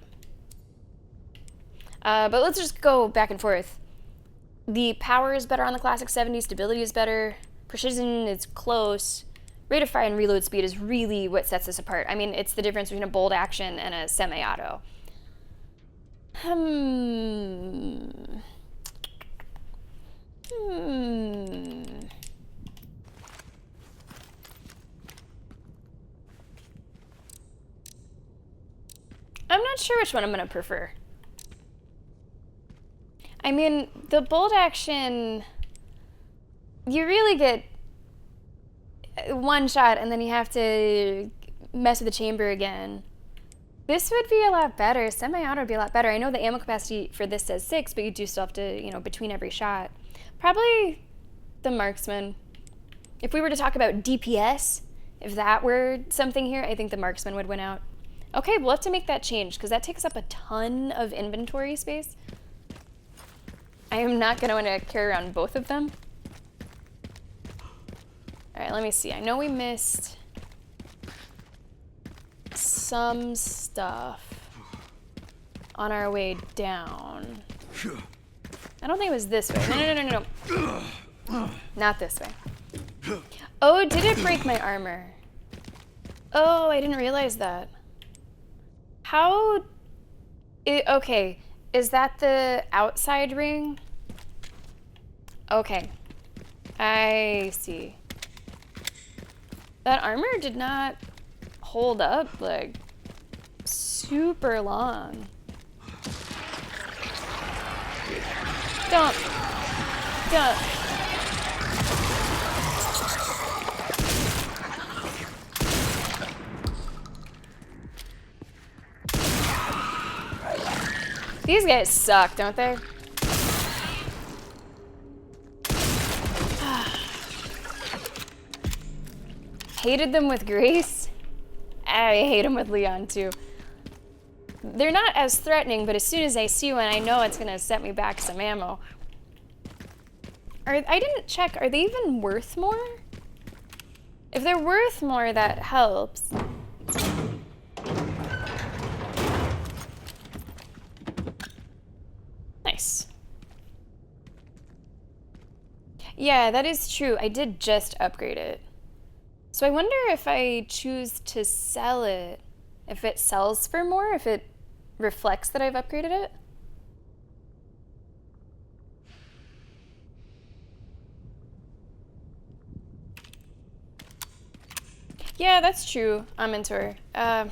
But let's just go back and forth. The power is better on the Classic 70, stability is better, precision is close, rate of fire and reload speed is really what sets this apart. I mean, it's the difference between a bolt action and a semi-auto. I'm not sure which one I'm going to prefer. I mean, the bolt action, you really get one shot and then you have to mess with the chamber again. This would be a lot better. Semi-auto would be a lot better. I know the ammo capacity for this says 6, but you do still have to, you know, between every shot. Probably the marksman. If we were to talk about DPS, if that were something here, I think the marksman would win out. Okay, we'll have to make that change because that takes up a ton of inventory space. I am not going to want to carry around both of them. All right, let me see. I know we missed some stuff on our way down. I don't think it was this way. No. Not this way. Oh, did it break my armor? Oh, I didn't realize that. How... okay, is that the outside ring? Okay, I see. That armor did not hold up, like, super long. Don't. These guys suck, don't they? Hated them with Grace. I hate them with Leon too. They're not as threatening, but as soon as I see one, I know it's gonna set me back some ammo. I didn't check, are they even worth more? If they're worth more, that helps. Nice. Yeah, that is true. I did just upgrade it. So I wonder if I choose to sell it, if it sells for more, if it reflects that I've upgraded it. Yeah, that's true. I'm into her. I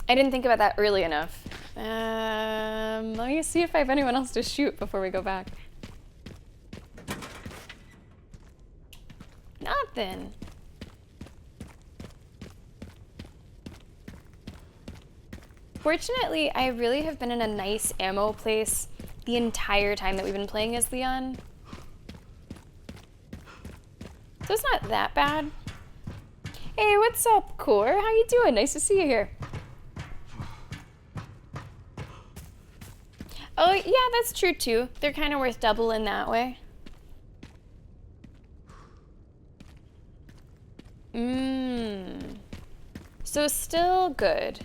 didn't think about that early enough. Let me see if I have anyone else to shoot before we go back. Nothing. Fortunately, I really have been in a nice ammo place the entire time that we've been playing as Leon. So it's not that bad. Hey, what's up, Core? How you doing? Nice to see you here. Oh, yeah, that's true too. They're kind of worth double in that way. So still good.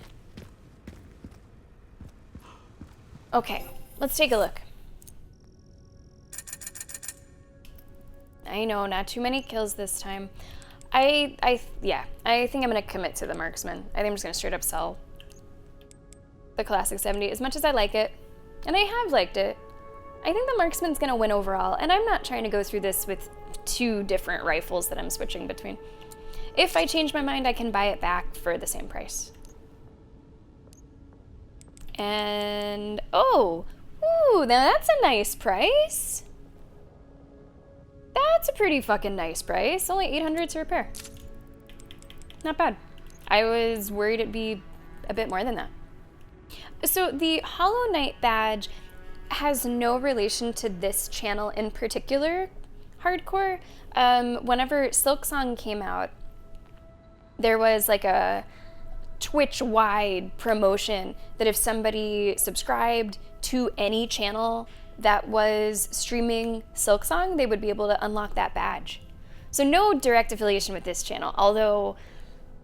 Okay, let's take a look. I know, not too many kills this time. Yeah, I think I'm gonna commit to the marksman. I think I'm just gonna straight up sell the classic 70 as much as I like it. And I have liked it. I think the marksman's gonna win overall, and I'm not trying to go through this with 2 different rifles that I'm switching between. If I change my mind, I can buy it back for the same price. And, oh, ooh, now that's a nice price. That's a pretty fucking nice price. Only 800 to repair. Not bad. I was worried it'd be a bit more than that. So the Hollow Knight badge has no relation to this channel in particular, Hardcore. Whenever Silksong came out, there was like a Twitch-wide promotion that if somebody subscribed to any channel that was streaming Silksong, they would be able to unlock that badge. So no direct affiliation with this channel, although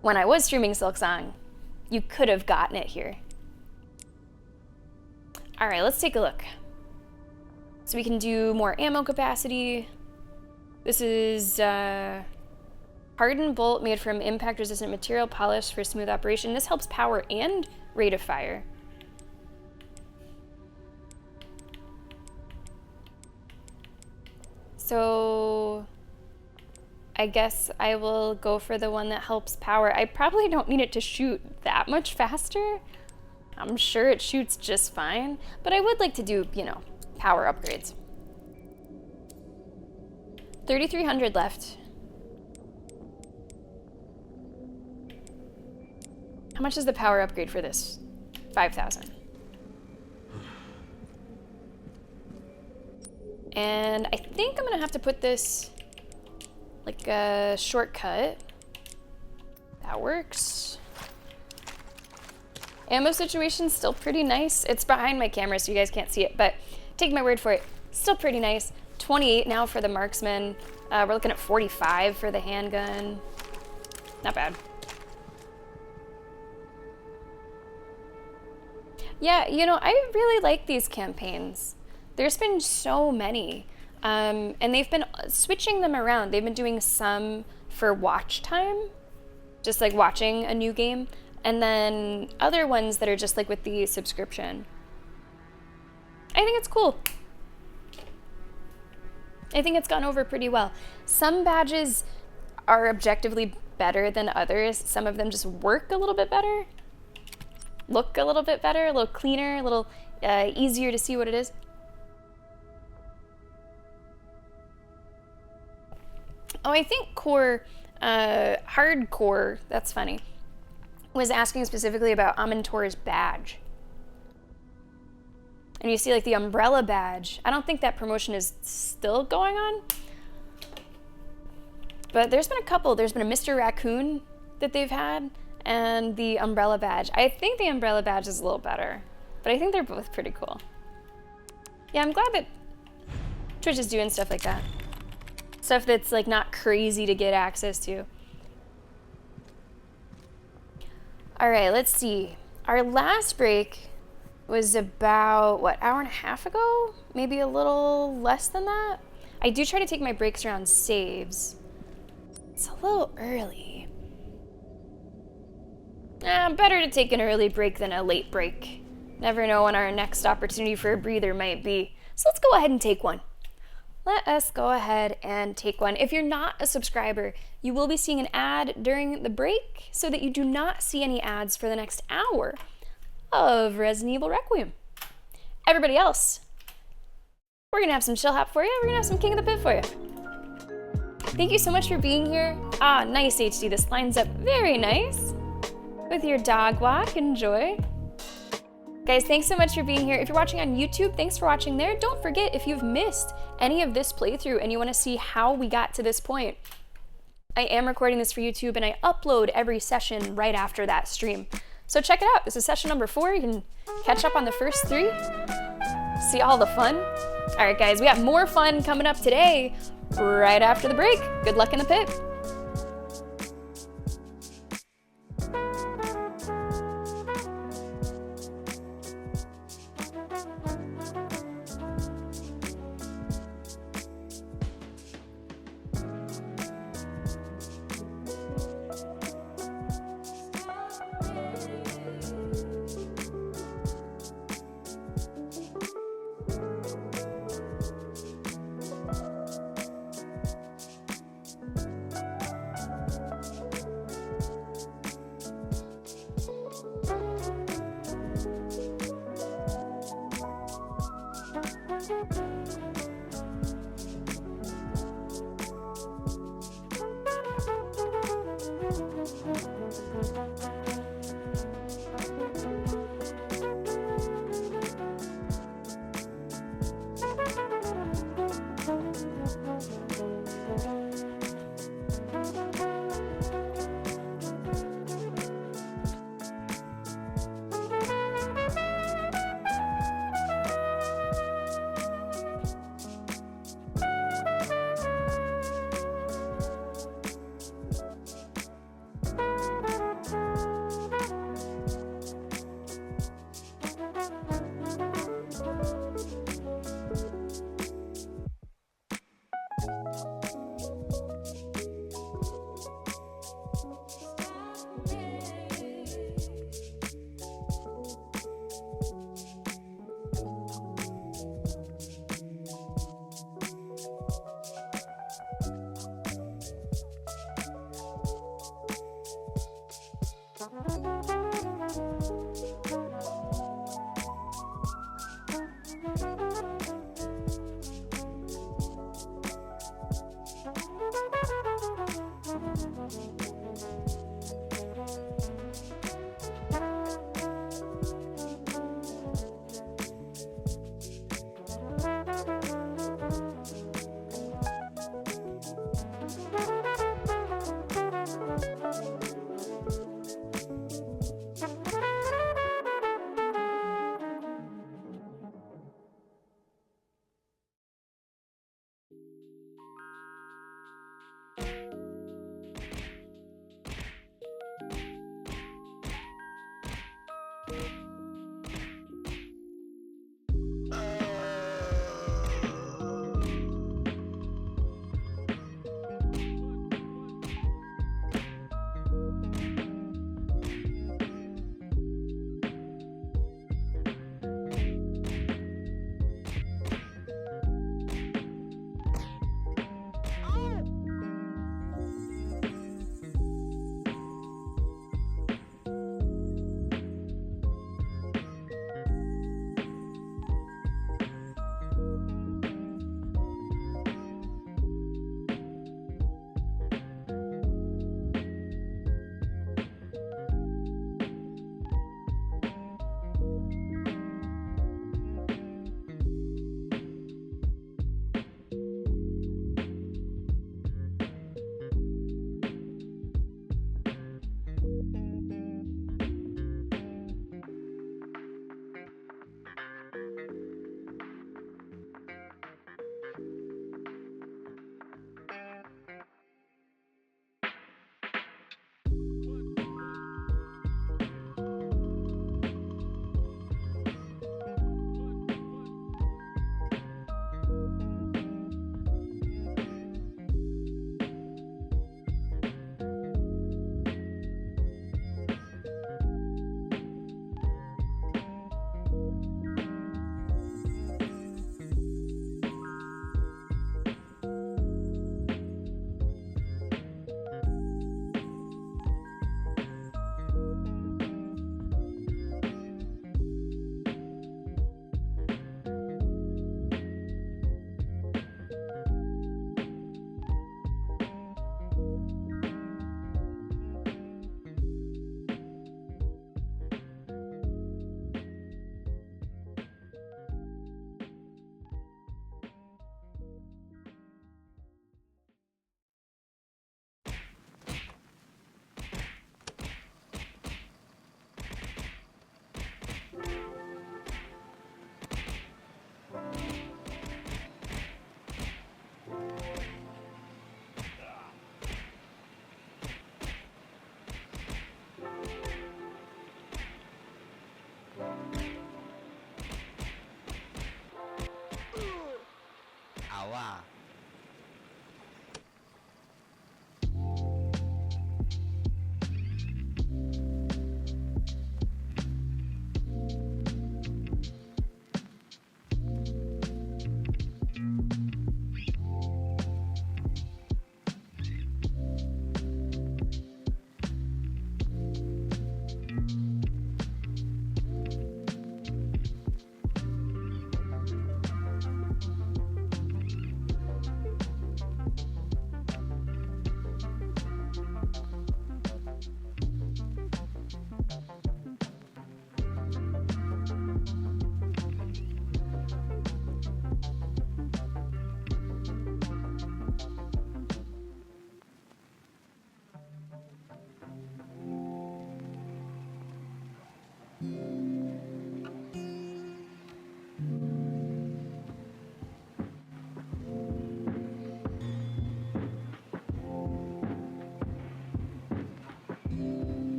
when I was streaming Silksong, you could have gotten it here. All right, let's take a look. So we can do more ammo capacity. This is hardened bolt made from impact-resistant material, polished for smooth operation. This helps power and rate of fire. So I guess I will go for the one that helps power. I probably don't need it to shoot that much faster. I'm sure it shoots just fine, but I would like to do, you know, power upgrades. 3,300 left. How much is the power upgrade for this? 5,000. And I think I'm gonna have to put this like a shortcut. That works. Ammo situation's still pretty nice. It's behind my camera so you guys can't see it, but take my word for it, still pretty nice. 28 now for the marksman. We're looking at 45 for the handgun. Not bad. Yeah, you know, I really like these campaigns. There's been so many, and they've been switching them around. They've been doing some for watch time, just like watching a new game, and then other ones that are just like with the subscription. I think it's cool. I think it's gone over pretty well. Some badges are objectively better than others. Some of them just work a little bit better, look a little bit better, a little cleaner, a little easier to see what it is. Oh, I think Hardcore, that's funny, was asking specifically about Amantor's badge. And you see like the umbrella badge. I don't think that promotion is still going on. But there's been a couple. There's been a Mr. Raccoon that they've had and the umbrella badge. I think the umbrella badge is a little better, but I think they're both pretty cool. Yeah, I'm glad that Twitch is doing stuff like that. Stuff that's like not crazy to get access to. All right, let's see. Our last break was about, what, hour and a half ago? Maybe a little less than that? I do try to take my breaks around saves. It's a little early. Better to take an early break than a late break. Never know when our next opportunity for a breather might be. So let's go ahead and take one. let us go ahead and take one. If you're not a subscriber, you will be seeing an ad during the break so that you do not see any ads for the next hour of Resident Evil Requiem. Everybody else, we're gonna have some chill hop for you. We're gonna have some King of the Pit for you. Thank you so much for being here. Ah, nice HD. This lines up very nice with your dog walk. Enjoy. Guys, thanks so much for being here. If you're watching on YouTube, thanks for watching there. Don't forget, if you've missed any of this playthrough and you want to see how we got to this point, I am recording this for YouTube and I upload every session right after that stream. So check it out. This is session number 4. You can catch up on the first 3. See all the fun. All right, guys, we got more fun coming up today right after the break. Good luck in the pit.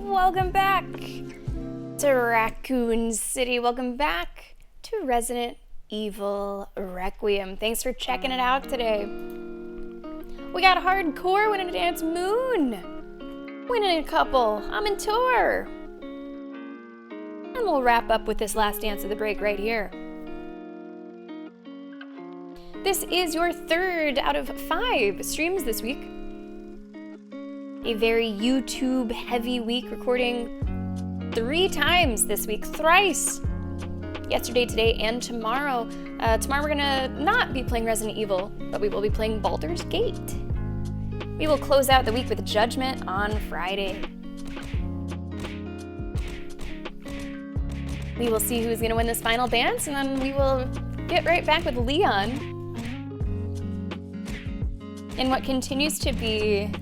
Welcome back to Raccoon City. Welcome back to Resident Evil Requiem. Thanks for checking it out today. We got hardcore winning a dance moon. Winning a couple. I'm in tour. And we'll wrap up with this last dance of the break right here. This is your 3rd out of 5 streams this week. A very YouTube heavy week, recording 3 times this week, thrice. Yesterday, today, and tomorrow. Tomorrow we're gonna not be playing Resident Evil, but we will be playing Baldur's Gate. We will close out the week with Judgment on Friday. We will see who's gonna win this final dance, and then we will get right back with Leon in what continues to be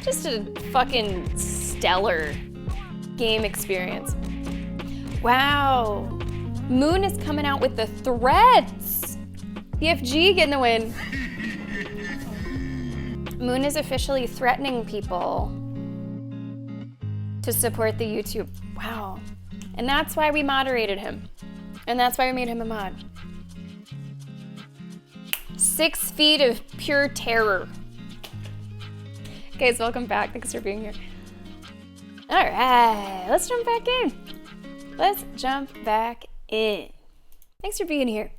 just a fucking stellar game experience. Wow. Moon is coming out with the threads. BFG getting the win. Moon is officially threatening people to support the YouTube. Wow. And that's why we moderated him. And that's why we made him a mod. 6 feet of pure terror. Guys, welcome back. Thanks for being here. All right, let's jump back in. Let's jump back in. Thanks for being here.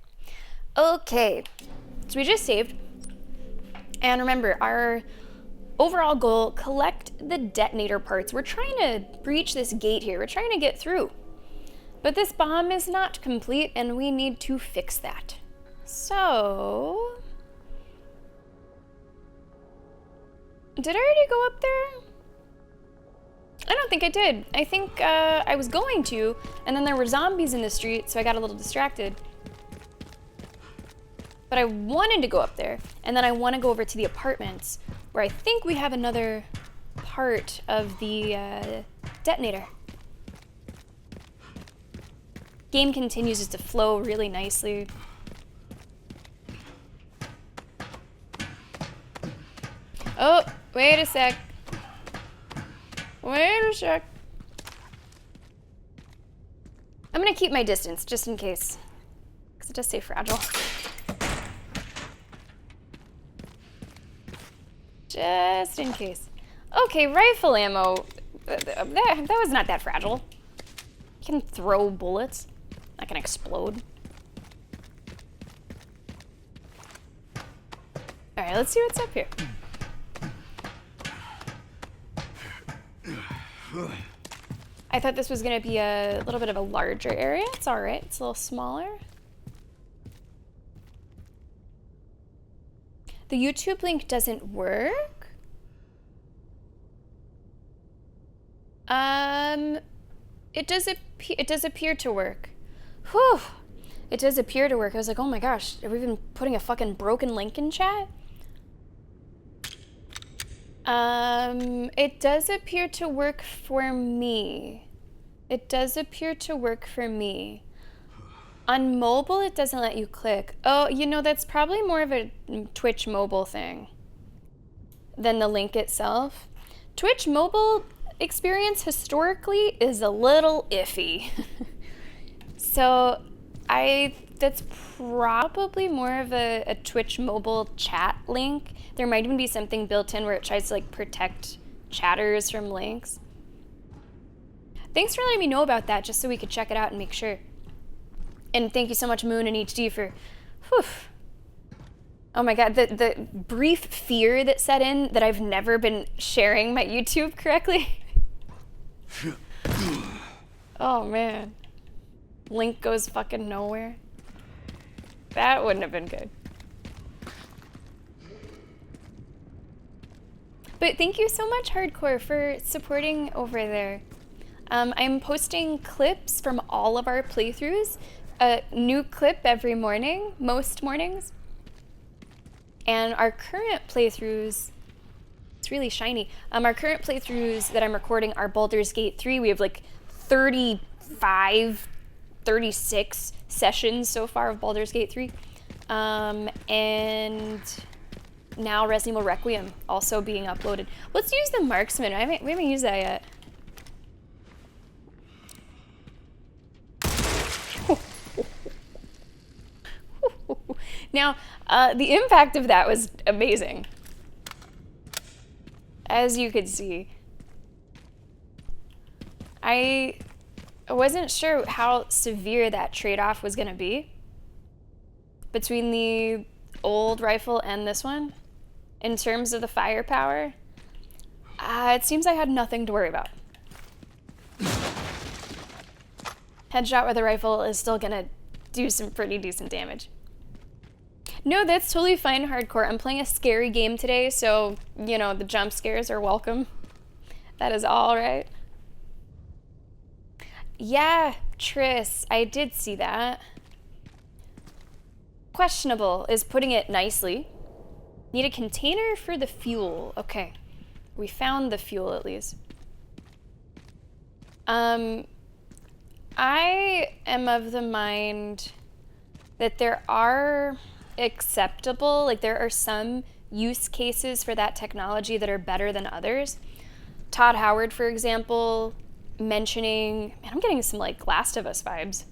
Okay, so we just saved. And remember, our overall goal, collect the detonator parts. We're trying to breach this gate here. We're trying to get through. But this bomb is not complete, and we need to fix that. So... did I already go up there? I don't think I did. I think I was going to, and then there were zombies in the street, so I got a little distracted. But I wanted to go up there, and then I want to go over to the apartments, where I think we have another part of the detonator. Game continues just to flow really nicely. Oh, wait a sec. Wait a sec. I'm gonna keep my distance just in case, because it does say fragile. Just in case. Okay, rifle ammo. That was not that fragile. You can throw bullets. Not gonna explode. All right, let's see what's up here. I thought this was gonna be a little bit of a larger area. It's all right, it's a little smaller. The YouTube link doesn't work. It does appear to work. Whew, it does appear to work. I was like, oh my gosh, have we been putting a fucking broken link in chat? It does appear to work for me. It does appear to work for me. On mobile, it doesn't let you click. Oh, you know, that's probably more of a Twitch mobile thing than the link itself. Twitch mobile experience historically is a little iffy. So that's probably more of a Twitch mobile chat link. There might even be something built in where it tries to like protect chatters from links. Thanks for letting me know about that, just so we could check it out and make sure. And thank you so much, Moon and HD, for, whew. Oh my God, the brief fear that set in that I've never been sharing my YouTube correctly. Oh man. Link goes fucking nowhere. That wouldn't have been good. But thank you so much, Hardcore, for supporting over there. I'm posting clips from all of our playthroughs, a new clip every morning, most mornings. And our current playthroughs, it's really shiny. Our current playthroughs that I'm recording are Baldur's Gate 3. We have like 35, 36 sessions so far of Baldur's Gate 3. And now Resident Evil Requiem also being uploaded. Let's use the marksman. We haven't used that yet. Now, the impact of that was amazing. As you could see. I wasn't sure how severe that trade-off was going to be between the old rifle and this one in terms of the firepower. It seems I had nothing to worry about. Headshot with a rifle is still going to do some pretty decent damage. No, that's totally fine, Hardcore. I'm playing a scary game today, so, you know, the jump scares are welcome. That is all right. Yeah, Triss, I did see that. Questionable is putting it nicely. Need a container for the fuel. Okay, we found the fuel at least. I am of the mind that there are acceptable, like there are some use cases for that technology that are better than others. Todd Howard, for example, mentioning, man, I'm getting some like Last of Us vibes.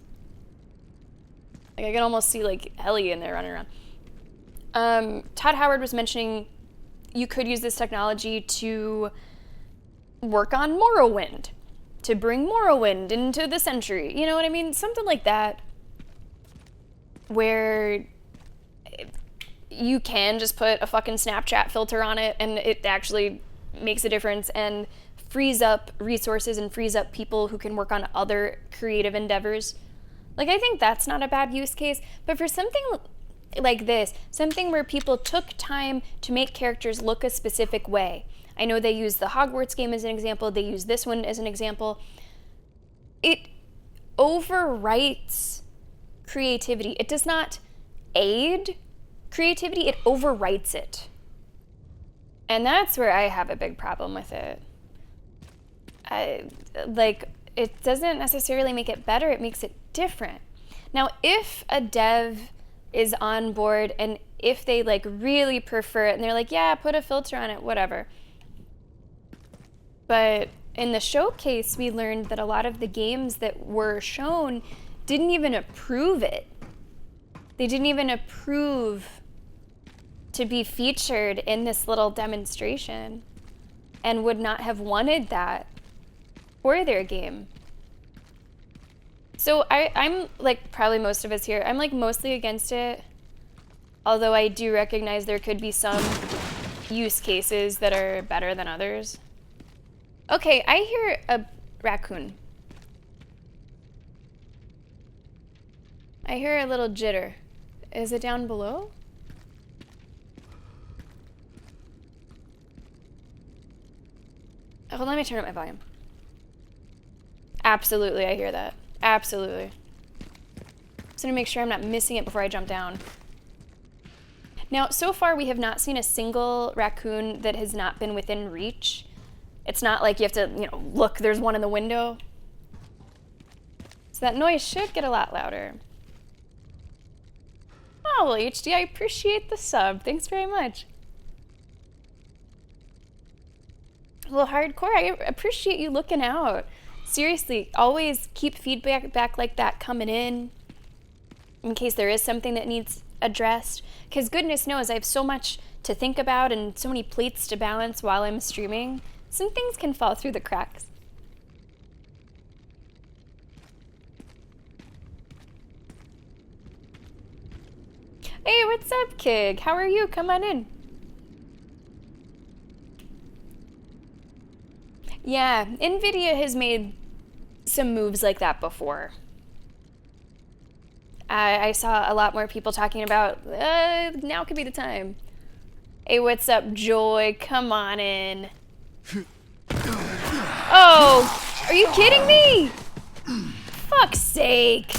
Like I can almost see like Ellie in there running around. Todd Howard was mentioning you could use this technology to work on Morrowind, to bring Morrowind into the century. You know what I mean? Something like that, where you can just put a fucking Snapchat filter on it and it actually makes a difference and frees up resources and frees up people who can work on other creative endeavors. Like, I think that's not a bad use case, but for something like this, something where people took time to make characters look a specific way. I know they use the Hogwarts game as an example, they use this one as an example. It overwrites creativity. It does not aid creativity, it overwrites it. And that's where I have a big problem with it. It doesn't necessarily make it better, it makes it different. Now, if a dev is on board and if they like really prefer it and they're like, yeah, put a filter on it, whatever. But in the showcase, we learned that a lot of the games that were shown didn't even approve it. They didn't even approve to be featured in this little demonstration and would not have wanted that for their game. So I'm like probably most of us here, I'm like mostly against it, although I do recognize there could be some use cases that are better than others. Okay, I hear a raccoon. I hear a little jitter. Is it down below? Hold on, let me turn up my volume. Absolutely, I hear that. Absolutely. Just gonna make sure I'm not missing it before I jump down. Now, so far we have not seen a single raccoon that has not been within reach. It's not like you have to, you know, look, there's one in the window. So that noise should get a lot louder. Oh, well, HD, I appreciate the sub. Thanks very much. Well, Hardcore, I appreciate you looking out. Seriously, always keep feedback back like that coming in case there is something that needs addressed. Because goodness knows I have so much to think about and so many plates to balance while I'm streaming. Some things can fall through the cracks. Hey, what's up, Kig? How are you? Come on in. Yeah, NVIDIA has made some moves like that before. I saw a lot more people talking about, now could be the time. Hey, what's up, Joy? Come on in. Oh, are you kidding me? Fuck's sake.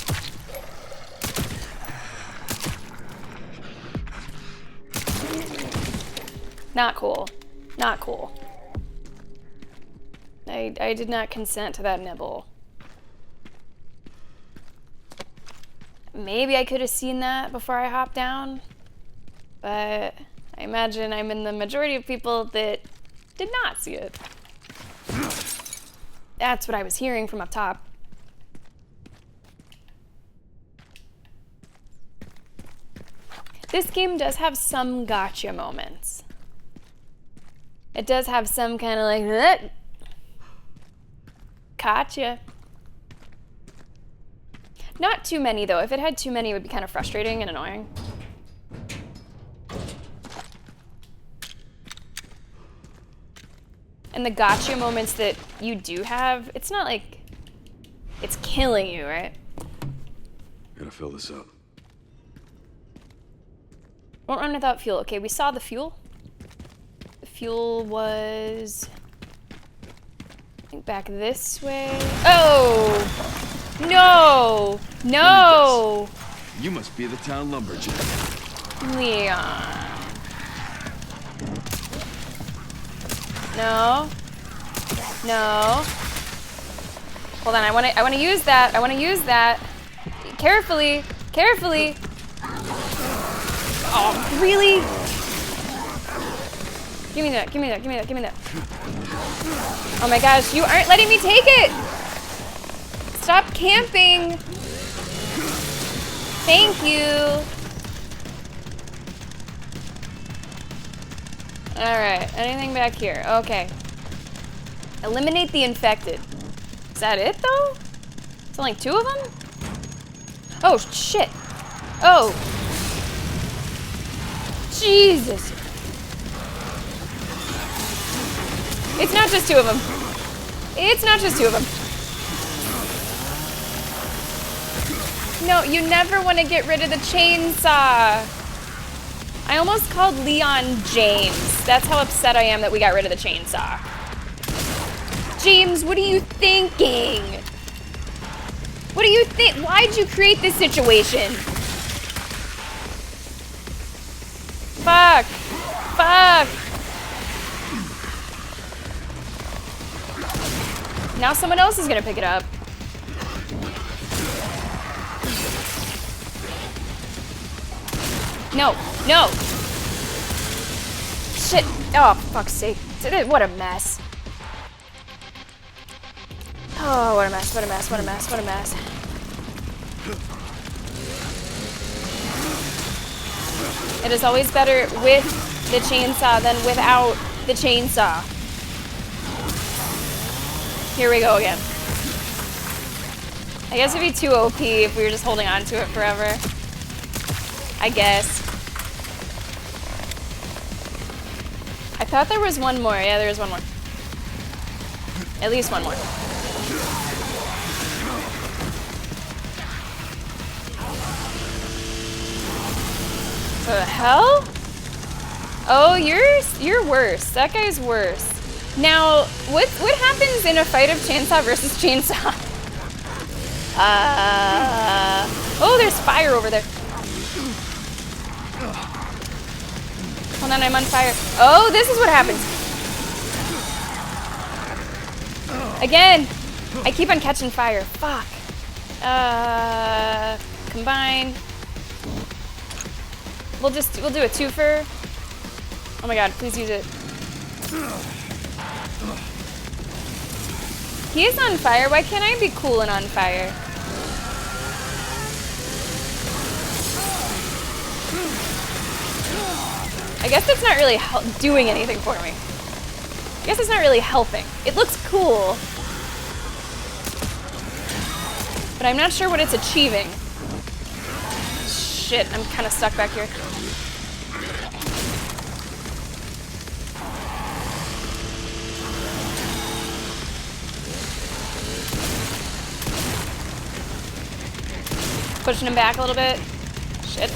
Not cool. Not cool. I did not consent to that nibble. Maybe I could have seen that before I hopped down, but I imagine I'm in the majority of people that did not see it. That's what I was hearing from up top. This game does have some gotcha moments. It does have some kind of like, gotcha. Not too many, though. If it had too many, it would be kind of frustrating and annoying. And the gotcha moments that you do have, it's not like it's killing you, right? Gotta fill this up. Won't run without fuel. Okay, we saw the fuel. The fuel was, I think, back this way. Oh! No! No! You must be the town lumberjack. Leon. No. No. Hold on, I wanna use that. I wanna use that. Carefully. Carefully. Oh, really? Give me that, give me that, give me that, give me that. Oh my gosh, you aren't letting me take it! Stop camping! Thank you! Alright, anything back here? Okay. Eliminate the infected. Is that it, though? It's only 2 of them? Oh, shit! Oh! Jesus! It's not just 2 of them. It's not just 2 of them. No, you never want to get rid of the chainsaw. I almost called Leon James. That's how upset I am that we got rid of the chainsaw. James, what are you thinking? What do you think? Why'd you create this situation? Fuck. Fuck. Now someone else is gonna pick it up. No, no. Shit. Oh, fuck's sake. What a mess. Oh, what a mess, what a mess, what a mess, what a mess. It is always better with the chainsaw than without the chainsaw. Here we go again. I guess it'd be too OP if we were just holding on to it forever. I guess. I thought there was one more. Yeah, there is one more. At least one more. What the hell? Oh, you're worse. That guy's worse. Now, what happens in a fight of chainsaw versus chainsaw? Oh, there's fire over there. Hold on, I'm on fire. Oh, this is what happens. Again, I keep on catching fire. Fuck. Combine. We'll do a twofer. Oh my god, please use it. He is on fire. Why can't I be cool and on fire? I guess it's not really doing anything for me. I guess it's not really helping. It looks cool, but I'm not sure what it's achieving. Shit, I'm kind of stuck back here. Pushing him back a little bit. Shit.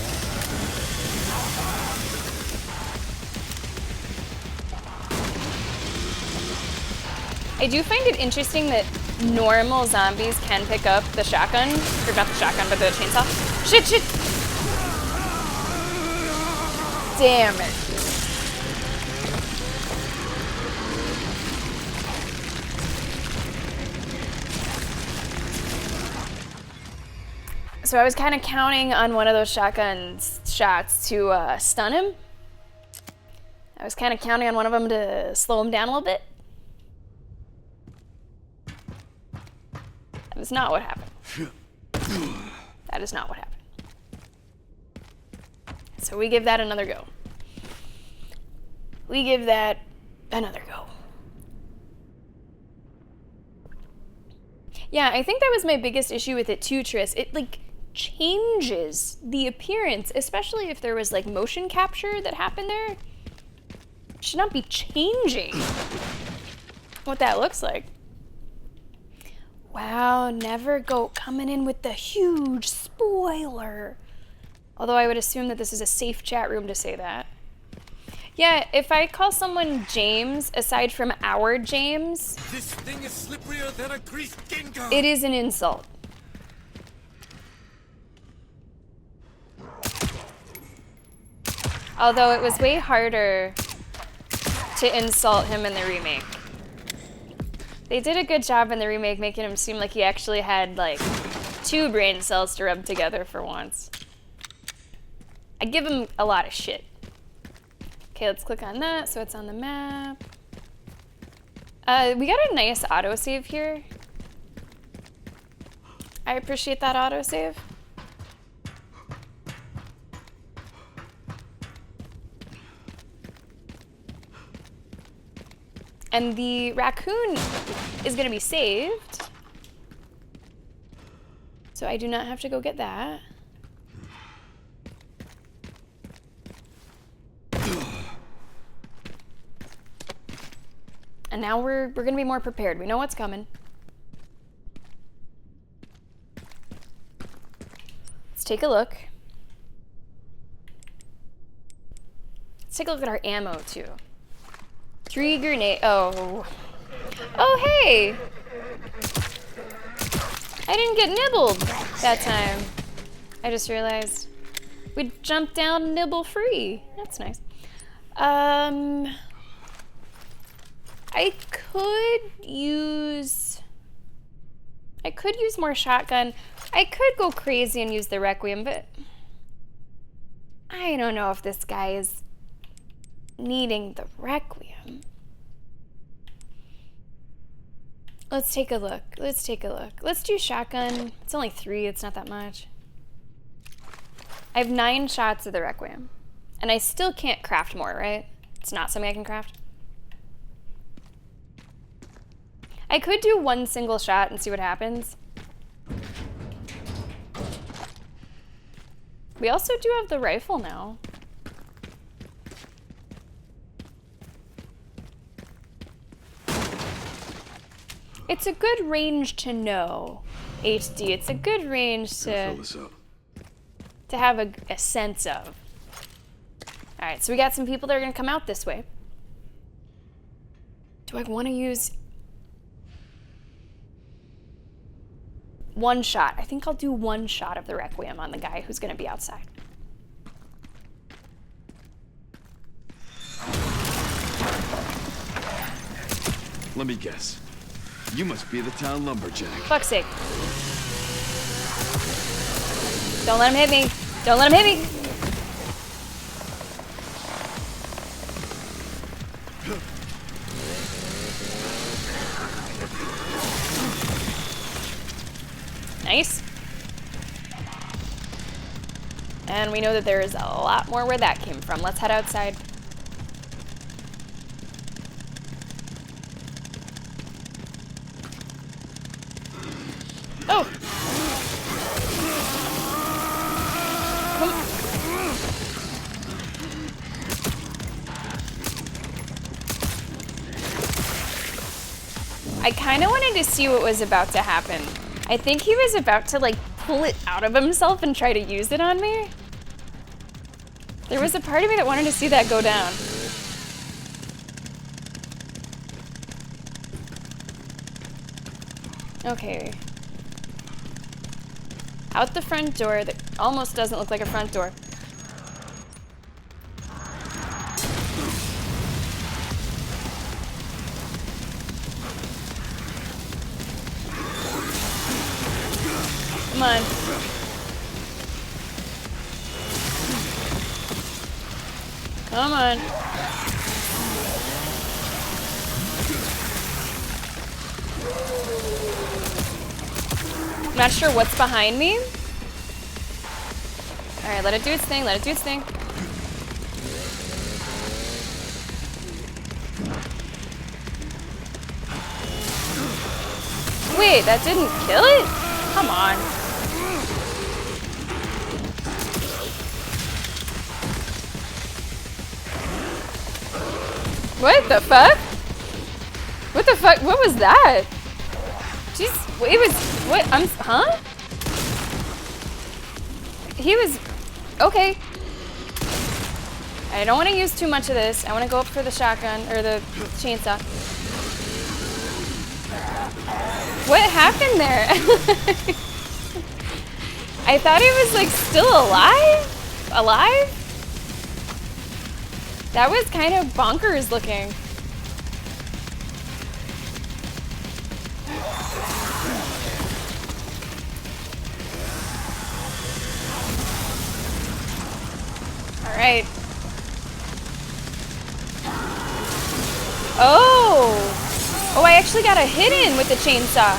I do find it interesting that normal zombies can pick up the shotgun, or not the shotgun, but the chainsaw. Shit, shit! Damn it. So I was kind of counting on one of those shotgun shots to stun him. I was kind of counting on one of them to slow him down a little bit. That is not what happened. That is not what happened. So we give that another go. We give that another go. Yeah, I think that was my biggest issue with it too, Triss. It like changes the appearance, especially if there was like motion capture that happened there. It should not be changing what that looks like. Wow, never go coming in with the huge spoiler. Although I would assume that this is a safe chat room to say that. Yeah, if I call someone James, aside from our James, this thing is slipperier than a greased ginger. It is an insult. Although it was way harder to insult him in the remake. They did a good job in the remake making him seem like he actually had like 2 brain cells to rub together for once. I give him a lot of shit. Okay, let's click on that so it's on the map. We got a nice autosave here. I appreciate that autosave. And the raccoon is gonna be saved. So I do not have to go get that. And now we're gonna be more prepared. We know what's coming. Let's take a look. Let's take a look at our ammo too. 3 grenade. Oh, hey! I didn't get nibbled that time. I just realized we jumped down nibble free. That's nice. I could use more shotgun. I could go crazy and use the Requiem, but I don't know if this guy is needing the Requiem. Let's take a look. Let's take a look. Let's do shotgun. It's only 3. It's not that much. I have 9 shots of the Requiem. And I still can't craft more, right? It's not something I can craft. I could do 1 single shot and see what happens. We also do have the rifle now. It's a good range to know, HD. It's a good range to have a sense of. All right, so we got some people that are gonna come out this way. Do I want to use 1 shot? I think I'll do 1 shot of the Requiem on the guy who's gonna be outside. Let me guess. You must be the town lumberjack. Fuck's sake. Don't let him hit me. Don't let him hit me. Nice. And we know that there is a lot more where that came from. Let's head outside. Oh! I kind of wanted to see what was about to happen. I think he was about to like pull it out of himself and try to use it on me. There was a part of me that wanted to see that go down. Okay. Out the front door that almost doesn't look like a front door. Come on. Come on. I'm not sure what's behind me. Alright, let it do its thing, let it do its thing. Wait, that didn't kill it? Come on. What the fuck? What the fuck? What was that? Jeez, it was, what, huh? He was, okay. I don't want to use too much of this. I want to go up for the shotgun, or the chainsaw. What happened there? I thought he was, like, still alive? Alive? That was kind of bonkers looking. Alright. Oh! Oh, I actually got a hit in with the chainsaw.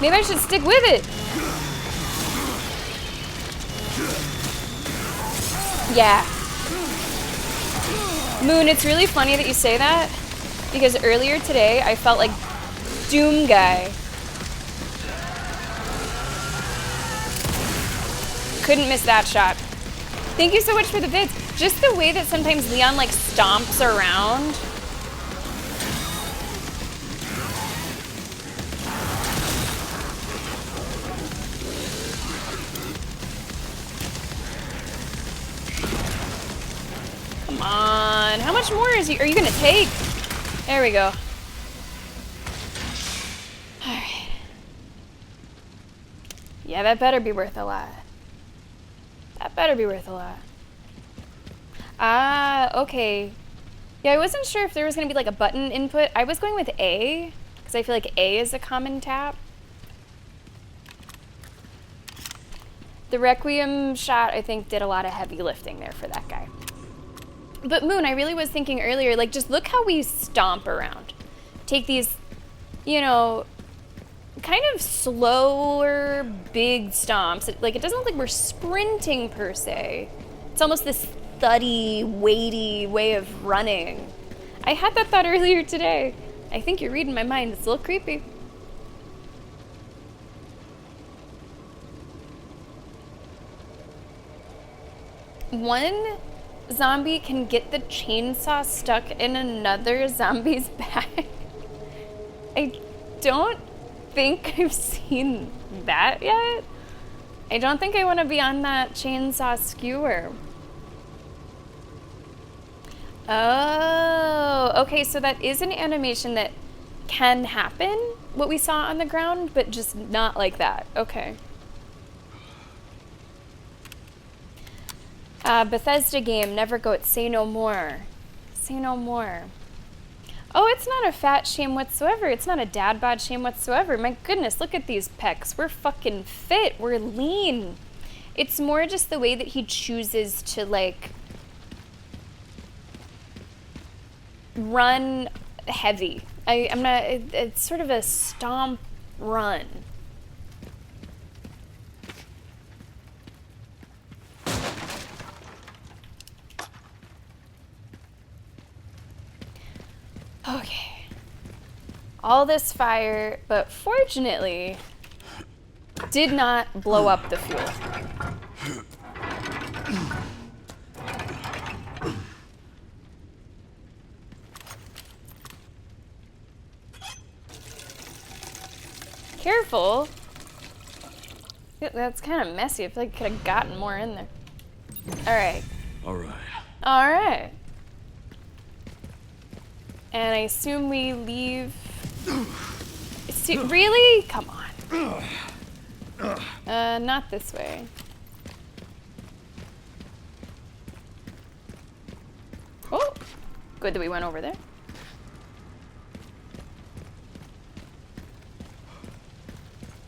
Maybe I should stick with it. Yeah. Moon, it's really funny that you say that, because earlier today I felt like Doom Guy. Couldn't miss that shot. Thank you so much for the vids. Just the way that sometimes Leon like stomps around. Come on. How much more are you gonna take? There we go. Alright. Yeah, that better be worth a lot. That better be worth a lot. Ah, okay. Yeah, I wasn't sure if there was gonna be like a button input. I was going with A, because I feel like A is a common tap. The Requiem shot, I think, did a lot of heavy lifting there for that guy. But Moon, I really was thinking earlier, like, just look how we stomp around. Take these, you know, kind of slower, big stomps. Like, it doesn't look like we're sprinting per se. It's almost this thuddy, weighty way of running. I had that thought earlier today. I think you're reading my mind. It's a little creepy. One zombie can get the chainsaw stuck in another zombie's back. I don't think I've seen that yet. I don't think I want to be on that chainsaw skewer. Oh, okay, so that is an animation that can happen, what we saw on the ground, but just not like that. Okay. Bethesda game, never goat, say no more. Say no more. Oh, it's not a fat shame whatsoever. It's not a dad bod shame whatsoever. My goodness, look at these pecs. We're fucking fit. We're lean. It's more just the way that he chooses to, like, run heavy. I'm not, it's sort of a stomp run. Okay. All this fire, but fortunately, did not blow up the fuel. Careful. That's kind of messy. I feel like I could have gotten more in there. All right. All right. All right. And I assume we leave. Really? Come on. Not this way. Oh, good that we went over there.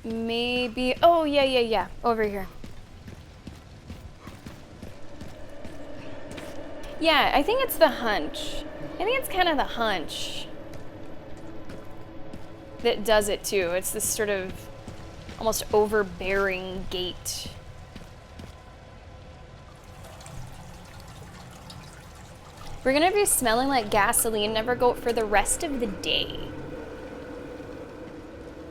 Maybe, oh yeah, over here. Yeah, I think it's the hunch. I think it's kind of the hunch that does it too. It's this sort of almost overbearing gait. We're gonna be smelling like gasoline, never goat for the rest of the day.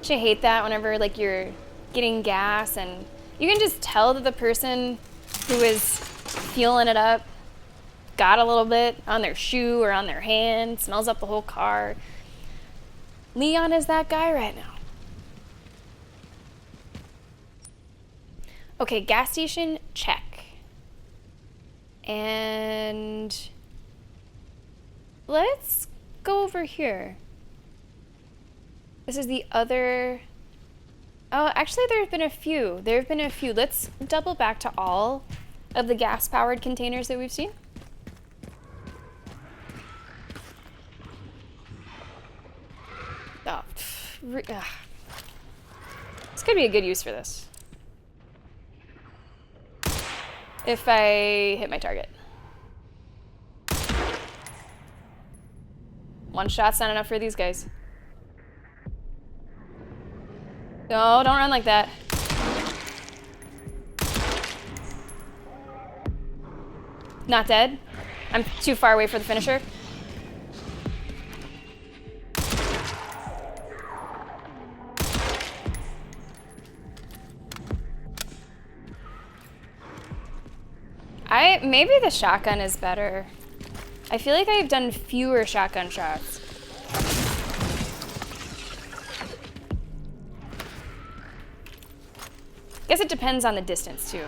I hate that whenever like you're getting gas and you can just tell that the person who is fueling it up got a little bit on their shoe or on their hand, smells up the whole car. Leon is that guy right now. Okay, gas station, check. And let's go over here. This is the other... Oh, actually there have been a few. There have been a few. Let's double back to all of the gas-powered containers that we've seen. Oh, this could be a good use for this. If I hit my target. One shot's not enough for these guys. No, don't run like that. Not dead. I'm too far away for the finisher. Maybe the shotgun is better. I feel like I've done fewer shotgun shots. Guess it depends on the distance too.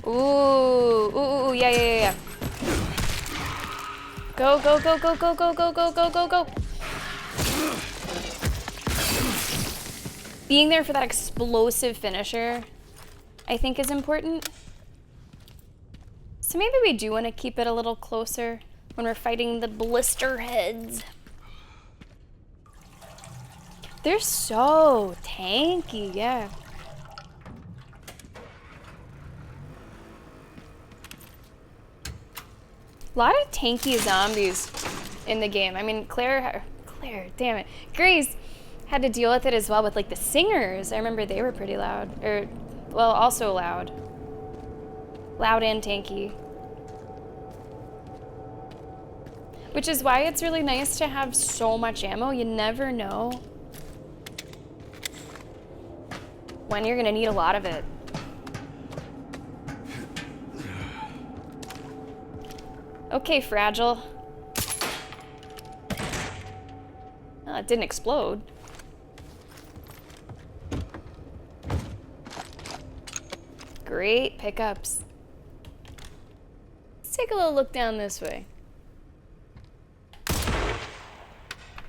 Ooh, yeah. Go. Being there for that explosive finisher, I think is important. So maybe we do want to keep it a little closer when we're fighting the blister heads. They're so tanky, yeah. A lot of tanky zombies in the game. I mean, Claire, damn it. Grace had to deal with it as well with like the singers. I remember they were pretty loud, or well, also loud. Loud and tanky. Which is why it's really nice to have so much ammo. You never know when you're gonna need a lot of it. Okay, Fragile. Well, it didn't explode. Great pickups. Let's take a little look down this way.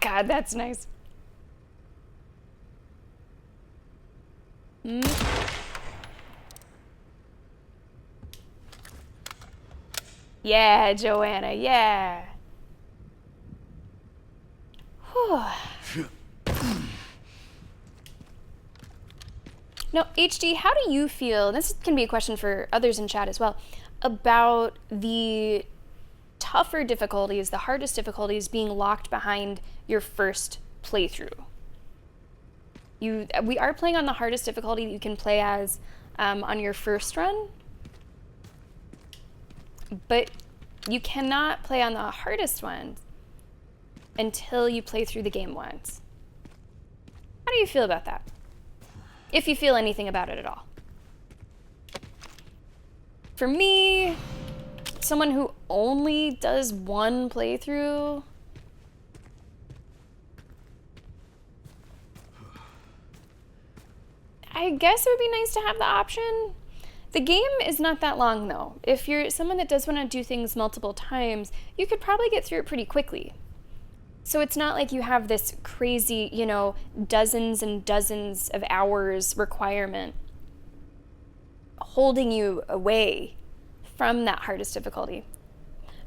God, that's nice. Yeah, Joanna, yeah. Whew. Now, HD, how do you feel, and this can be a question for others in chat as well, about the tougher difficulties, the hardest difficulties being locked behind your first playthrough? We are playing on the hardest difficulty that you can play as on your first run, but you cannot play on the hardest ones until you play through the game once. How do you feel about that? If you feel anything about it at all. For me, someone who only does one playthrough, I guess it would be nice to have the option The game is not that long, though. If you're someone that does want to do things multiple times, you could probably get through it pretty quickly. So it's not like you have this crazy, you know, dozens and dozens of hours requirement holding you away from that hardest difficulty.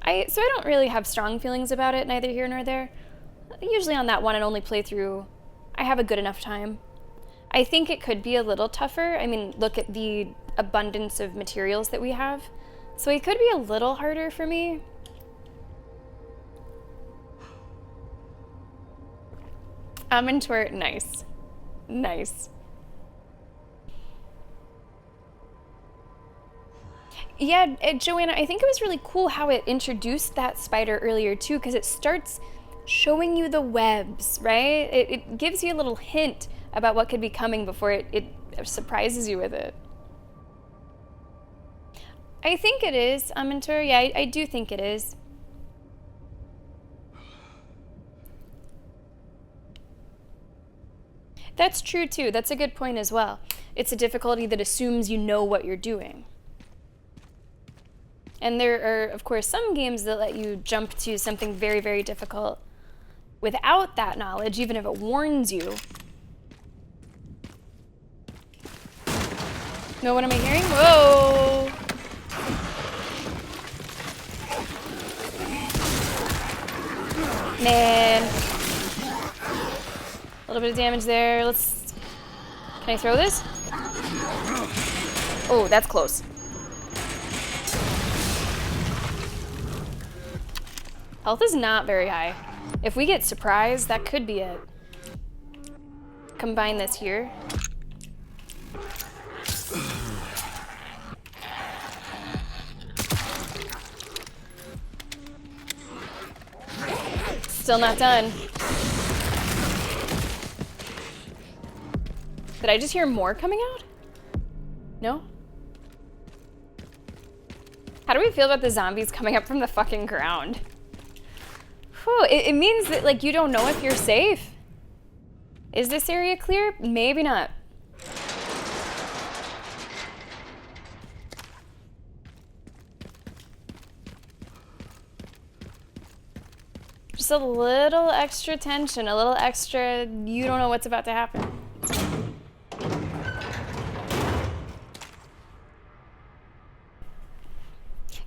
So I don't really have strong feelings about it, neither here nor there. Usually on that one and only playthrough, I have a good enough time. I think it could be a little tougher. I mean, look at the abundance of materials that we have. So it could be a little harder for me. Amentort, nice. Nice. Yeah, Joanna, I think it was really cool how it introduced that spider earlier too, because it starts showing you the webs, right? It gives you a little hint about what could be coming before it surprises you with it. I think it is, Amantur. Yeah, I do think it is. That's true too. That's a good point as well. It's a difficulty that assumes you know what you're doing. And there are, of course, some games that let you jump to something very, very difficult without that knowledge, even if it warns you. No, what am I hearing? Whoa! Man. A little bit of damage there. Can I throw this? Oh, that's close. Health is not very high. If we get surprised, that could be it. Combine this here. Still not done. Did I just hear more coming out? No? How do we feel about the zombies coming up from the fucking ground? Whew, it means that, like, you don't know if you're safe. Is this area clear? Maybe not. Just a little extra tension, a little extra, you don't know what's about to happen.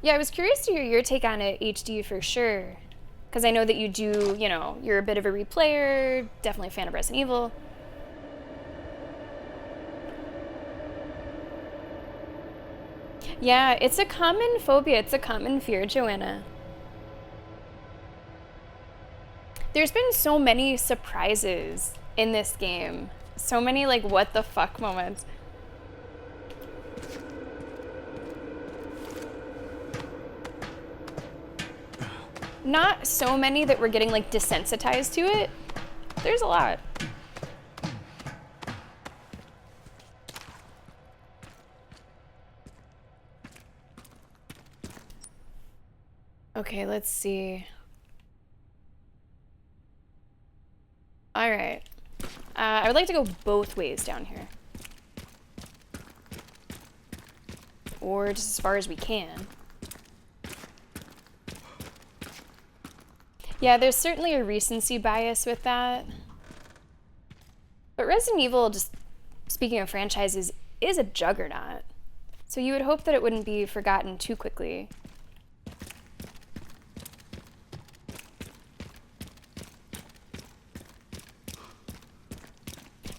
Yeah, I was curious to hear your take on it, HD, for sure. Because I know that you do, you know, you're a bit of a replayer, definitely a fan of Resident Evil. Yeah, it's a common phobia, it's a common fear, Joanna. There's been so many surprises in this game. So many, like, what the fuck moments. Not so many that we're getting, like, desensitized to it. There's a lot. Okay, let's see. All right. I would like to go both ways down here. Or just as far as we can. Yeah, there's certainly a recency bias with that. But Resident Evil, just speaking of franchises, is a juggernaut. So you would hope that it wouldn't be forgotten too quickly.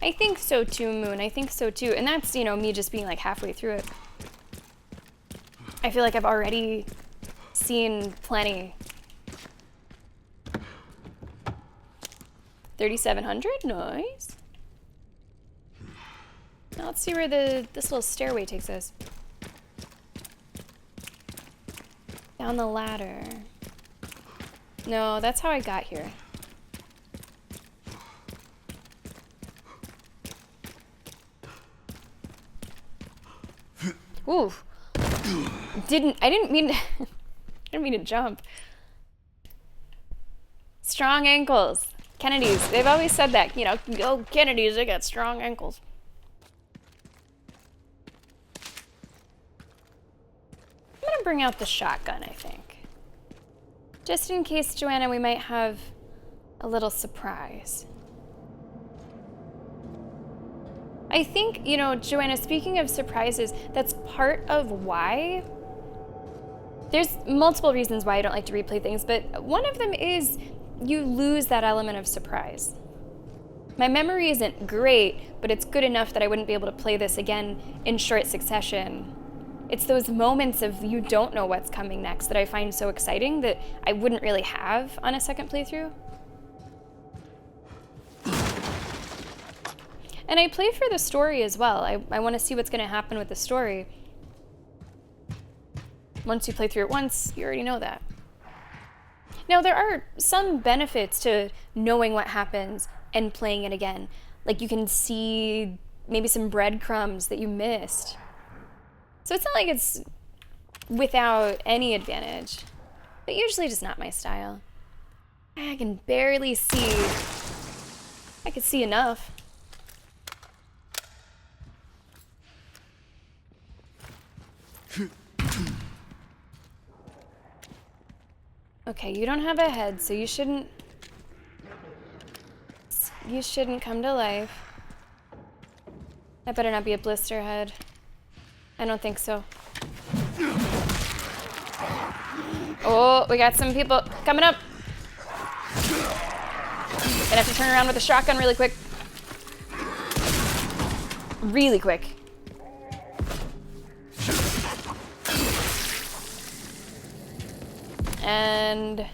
I think so too, Moon. I think so too. And that's, you know, me just being like halfway through it. I feel like I've already seen plenty. 3,700? Nice. Now let's see where this little stairway takes us. Down the ladder. No, that's how I got here. Ooh. I didn't mean to jump. Strong ankles. Kennedys, they've always said that, you know, oh, Kennedys, they got strong ankles. gonna bring out the shotgun, I think. Just in case, Joanna, we might have a little surprise. I think, you know, Joanna, speaking of surprises, that's part of why. There's multiple reasons why I don't like to replay things, but one of them is you lose that element of surprise. My memory isn't great, but it's good enough that I wouldn't be able to play this again in short succession. It's those moments of you don't know what's coming next that I find so exciting that I wouldn't really have on a second playthrough. And I play for the story as well. I want to see what's going to happen with the story. Once you play through it once, you already know that. Now, there are some benefits to knowing what happens and playing it again. Like, you can see maybe some breadcrumbs that you missed. So it's not like it's without any advantage, but usually just not my style. I can barely see. I can see enough. Okay, you don't have a head, so you shouldn't come to life. That better not be a blister head. I don't think so. Oh, we got some people coming up. Gonna have to turn around with a shotgun really quick. Really quick. And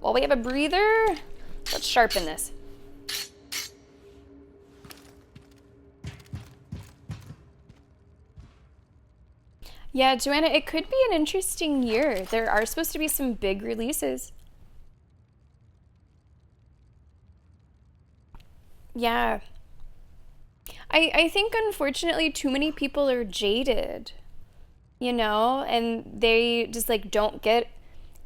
while we have a breather, let's sharpen this. Yeah, Joanna, it could be an interesting year. There are supposed to be some big releases. Yeah. I think, unfortunately, too many people are jaded, you know, and they just, like, don't get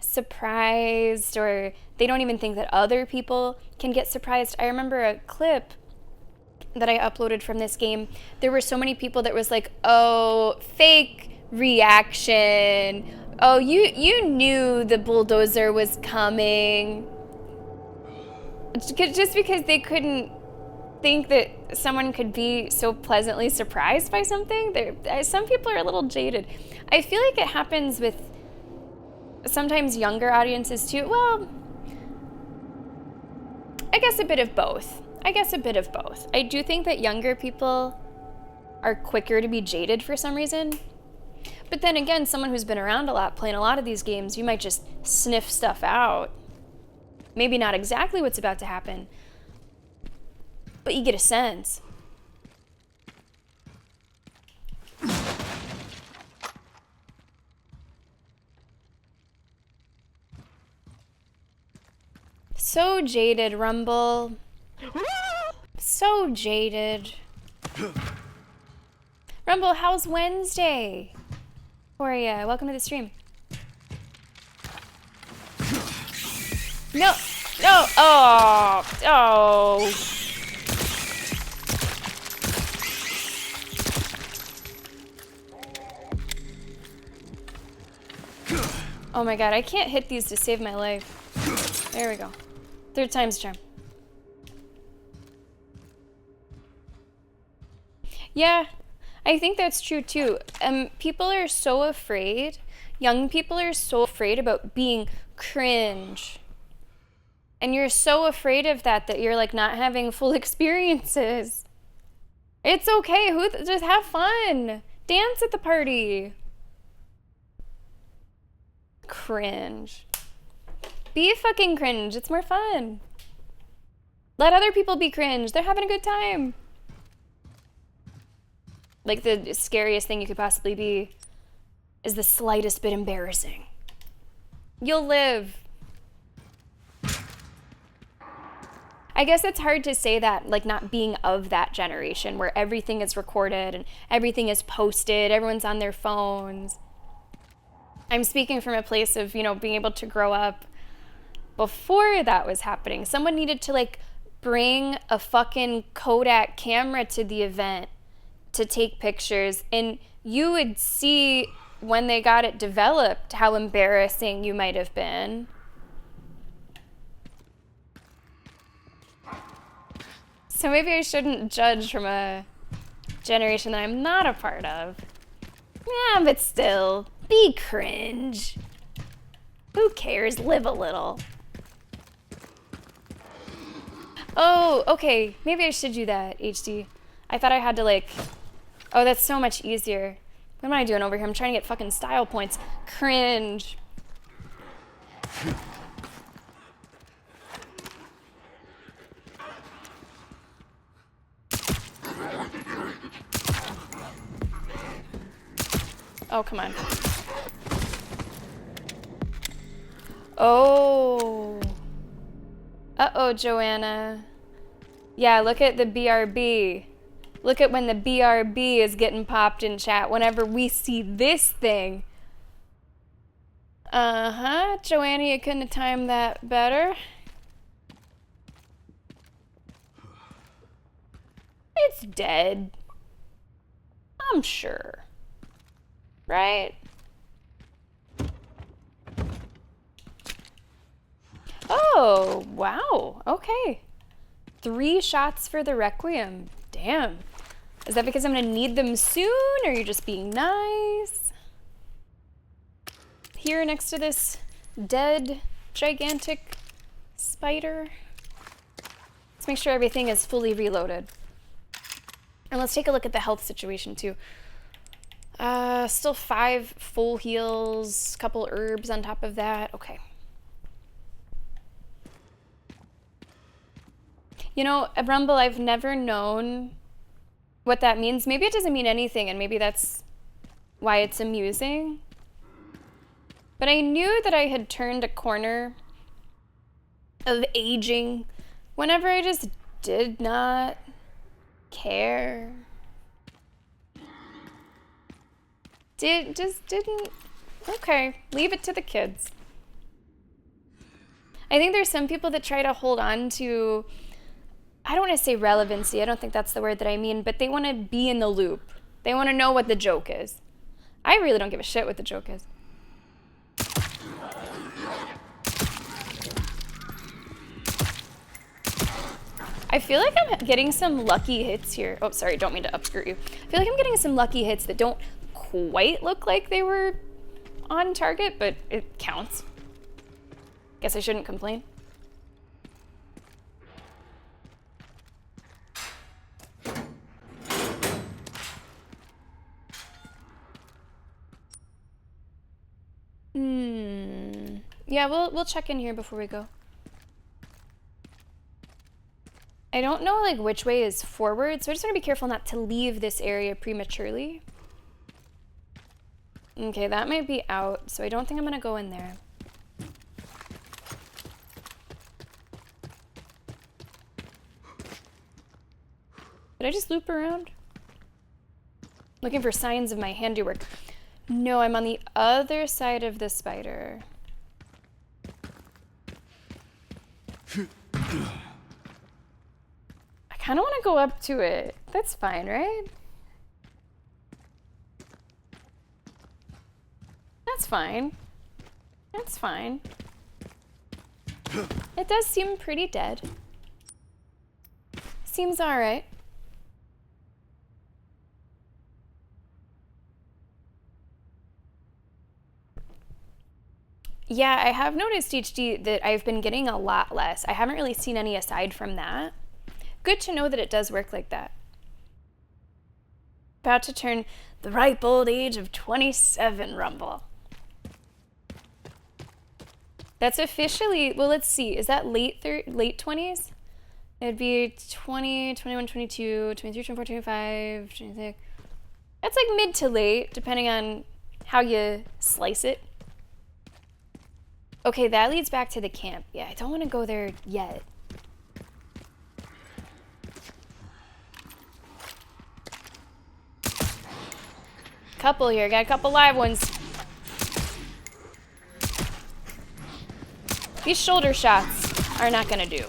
surprised, or they don't even think that other people can get surprised. I remember a clip that I uploaded from this game. There were so many people that was like, oh, fake reaction. Oh, you knew the bulldozer was coming. Just because they couldn't think that someone could be so pleasantly surprised by something. Some people are a little jaded. I feel like it happens with sometimes younger audiences too. Well, I guess a bit of both. I do think that younger people are quicker to be jaded for some reason. But then again, someone who's been around a lot, playing a lot of these games, you might just sniff stuff out. Maybe not exactly what's about to happen, but you get a sense. So jaded, Rumble. So jaded. Rumble, how's Wednesday for ya? Welcome to the stream. No, oh. Oh my god, I can't hit these to save my life. There we go. Third time's a charm. Yeah, I think that's true too. People are so afraid. Young people are so afraid about being cringe. And you're so afraid of that you're like not having full experiences. It's okay. Just have fun. Dance at the party. Cringe. Be fucking cringe. It's more fun. Let other people be cringe. They're having a good time. Like, the scariest thing you could possibly be is the slightest bit embarrassing. You'll live. I guess it's hard to say that, like, not being of that generation where everything is recorded and everything is posted, everyone's on their phones. I'm speaking from a place of, you know, being able to grow up before that was happening. Someone needed to, like, bring a fucking Kodak camera to the event to take pictures, and you would see when they got it developed, how embarrassing you might have been. So maybe I shouldn't judge from a generation that I'm not a part of. Yeah, but still, be cringe. Who cares? Live a little. Oh, okay. Maybe I should do that, HD. I thought I had to, like... Oh, that's so much easier. What am I doing over here? I'm trying to get fucking style points. Cringe. Oh, come on. Oh. Uh-oh, Joanna. Yeah, look at the BRB. Look at when the BRB is getting popped in chat whenever we see this thing. Uh-huh. Joanna, you couldn't have timed that better. It's dead. I'm sure. Right? Oh, wow. Okay. 3 shots for the Requiem. Damn. Is that because I'm gonna need them soon, or you're just being nice? Here next to this dead, gigantic spider. Let's make sure everything is fully reloaded. And let's take a look at the health situation too. Still 5 full heals, couple herbs on top of that. Okay. You know, at Rumble, I've never known what that means. Maybe it doesn't mean anything, and maybe that's why it's amusing. But I knew that I had turned a corner of aging whenever I just did not care. Just didn't. Okay, leave it to the kids. I think there's some people that try to hold on to, I don't want to say relevancy, I don't think that's the word that I mean, but they want to be in the loop. They want to know what the joke is. I really don't give a shit what the joke is. I feel like I'm getting some lucky hits here. Oh, sorry, don't mean to upskirt you. I feel like I'm getting some lucky hits that don't quite look like they were on target, but it counts. Guess I shouldn't complain. Yeah, we'll check in here before we go. I don't know like which way is forward, so I just want to be careful not to leave this area prematurely. Okay, that might be out, so I don't think I'm gonna go in there. Did I just loop around? Looking for signs of my handiwork. No, I'm on the other side of the spider. I kind of want to go up to it. That's fine, right? That's fine. That's fine. It does seem pretty dead. Seems alright. Yeah, I have noticed, HD, that I've been getting a lot less. I haven't really seen any aside from that. Good to know that it does work like that. About to turn the ripe old age of 27, Rumble. That's officially, well, let's see, is that late 20s? It'd be 20, 21, 22, 23, 24, 25, 26. That's like mid to late, depending on how you slice it. Okay, that leads back to the camp. Yeah, I don't want to go there yet. Couple here, got a couple live ones. These shoulder shots are not gonna do.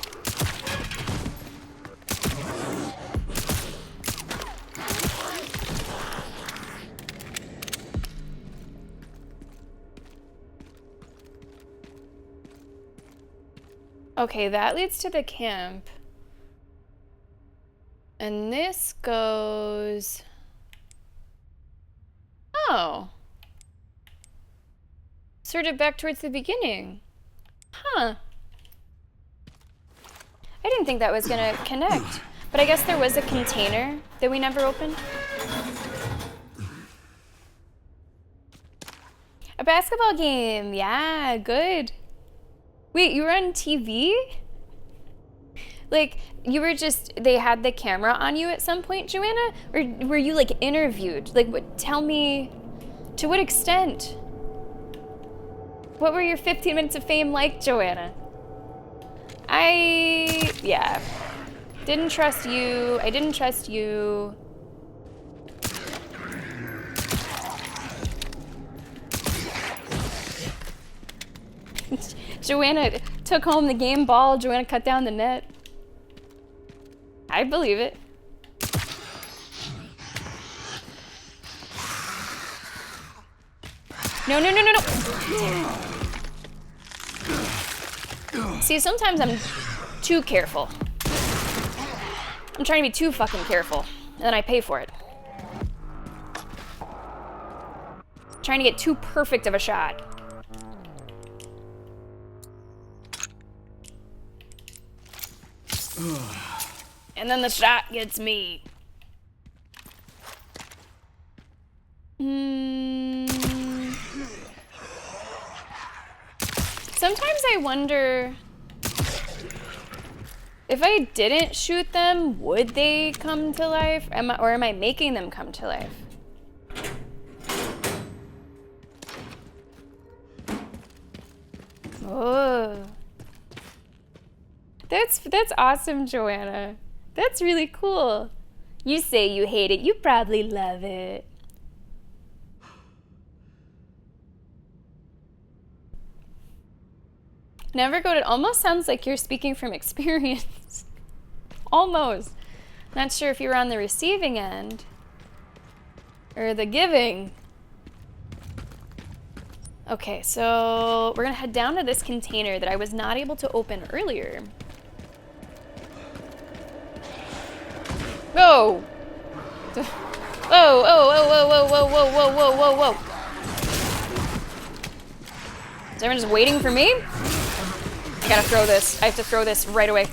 Okay, that leads to the camp. And this goes... Oh. Sort of back towards the beginning. Huh. I didn't think that was gonna connect. But I guess there was a container that we never opened. A basketball game. Yeah, good. Wait, you were on TV? Like, you were just, they had the camera on you at some point, Joanna? Or were you, like, interviewed? Like, what, tell me, to what extent? What were your 15 minutes of fame like, Joanna? Yeah. Didn't trust you. I didn't trust you. Joanna took home the game ball. Joanna cut down the net. I believe it. No, no, no, no, no. See, sometimes I'm too careful. I'm trying to be too fucking careful, and then I pay for it. Trying to get too perfect of a shot. And then the shot gets me. Sometimes I wonder if I didn't shoot them, would they come to life? Or am I making them come to life? Oh. That's awesome, Joanna. That's really cool. You say you hate it, you probably love it. Never go to, almost sounds like you're speaking from experience. Almost. Not sure if you were on the receiving end or the giving. Okay, so we're gonna head down to this container that I was not able to open earlier. Whoa! Whoa, whoa, whoa, whoa, whoa, whoa, whoa, whoa, whoa, whoa, whoa. Is everyone just waiting for me? I gotta throw this. I have to throw this right away.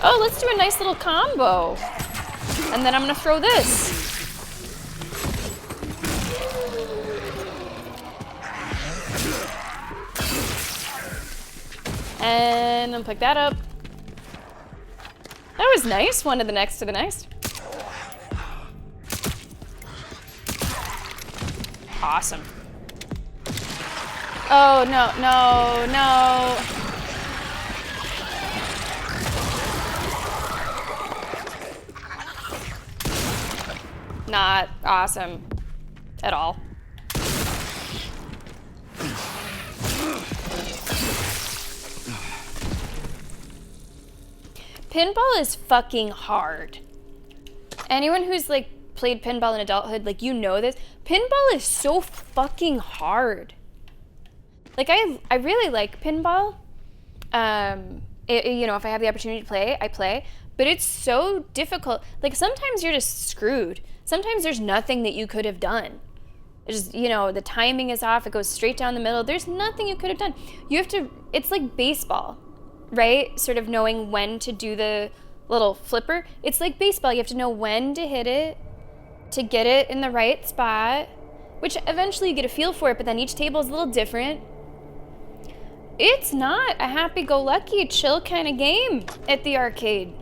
Oh, let's do a nice little combo. And then I'm gonna throw this. And I'll pick that up. That was nice. One to the next to the next. Awesome. Oh, no, no, no. Not awesome at all. Pinball is fucking hard. Anyone who's like played pinball in adulthood, like, you know this. Pinball is so fucking hard. Like, I really like pinball. You know, if I have the opportunity to play, I play. But it's so difficult. Like, sometimes you're just screwed. Sometimes there's nothing that you could have done. It's just, you know, the timing is off. It goes straight down the middle. There's nothing you could have done. You have to, it's like baseball, right? Sort of knowing when to do the little flipper. It's like baseball. You have to know when to hit it, to get it in the right spot, which eventually you get a feel for it, but then each table is a little different. It's not a happy-go-lucky, chill kind of game at the arcade.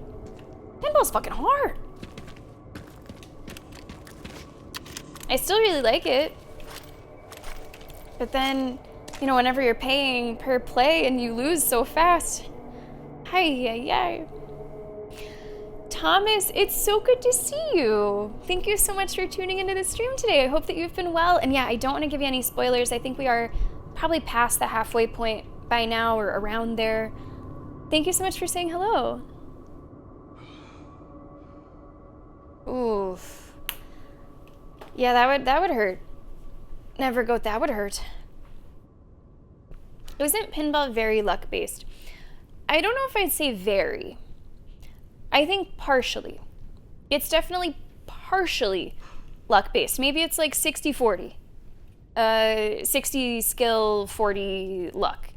Pinball's fucking hard. I still really like it. But then, you know, whenever you're paying per play and you lose so fast. Hi. Thomas, it's so good to see you. Thank you so much for tuning into the stream today. I hope that you've been well. And yeah, I don't want to give you any spoilers. I think we are probably past the halfway point by now or around there. Thank you so much for saying hello. Oof. Yeah, that would hurt. Never goat, that would hurt. Isn't pinball very luck-based? I don't know if I'd say very. I think partially. It's definitely partially luck-based. Maybe it's like 60-40. 60 skill, 40 luck.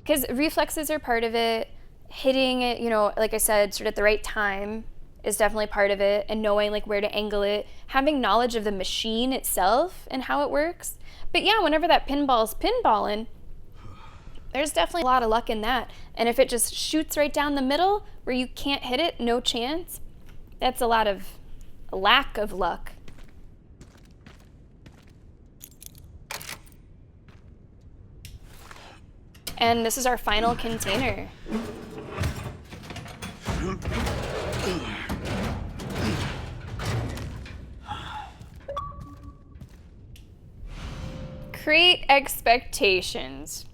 Because reflexes are part of it. Hitting it, you know, like I said, sort of at the right time is definitely part of it, and knowing like where to angle it, having knowledge of the machine itself and how it works. But yeah, whenever that pinball's pinballing, there's definitely a lot of luck in that. And if it just shoots right down the middle where you can't hit it, no chance, that's a lot of lack of luck. And this is our final container. Create expectations.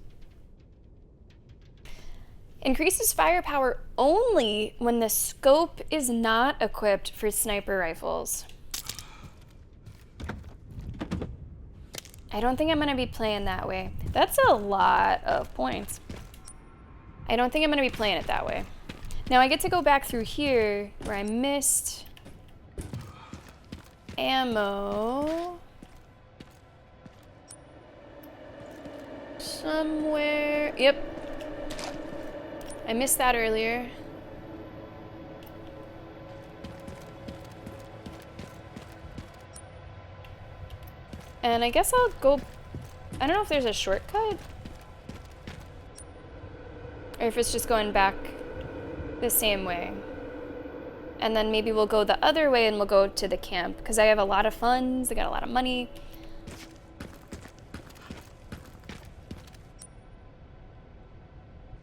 Increases firepower only when the scope is not equipped for sniper rifles. I don't think I'm gonna be playing that way. That's a lot of points. I don't think I'm gonna be playing it that way. Now I get to go back through here where I missed ammo. Somewhere, yep. I missed that earlier. And I guess I'll go, I don't know if there's a shortcut. Or if it's just going back the same way. And then maybe we'll go the other way and we'll go to the camp. Because I have a lot of funds, I got a lot of money.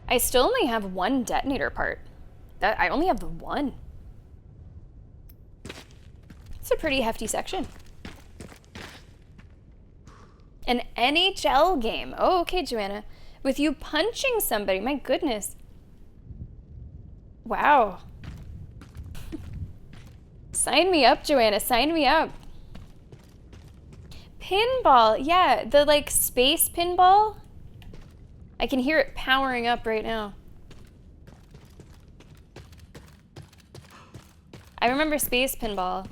I still only have one detonator part. I only have the one. It's a pretty hefty section. An NHL game. Oh, okay, Joanna. With you punching somebody. My goodness. Wow. Sign me up, Joanna. Sign me up. Pinball. Yeah, the like space pinball. I can hear it powering up right now. I remember space pinball.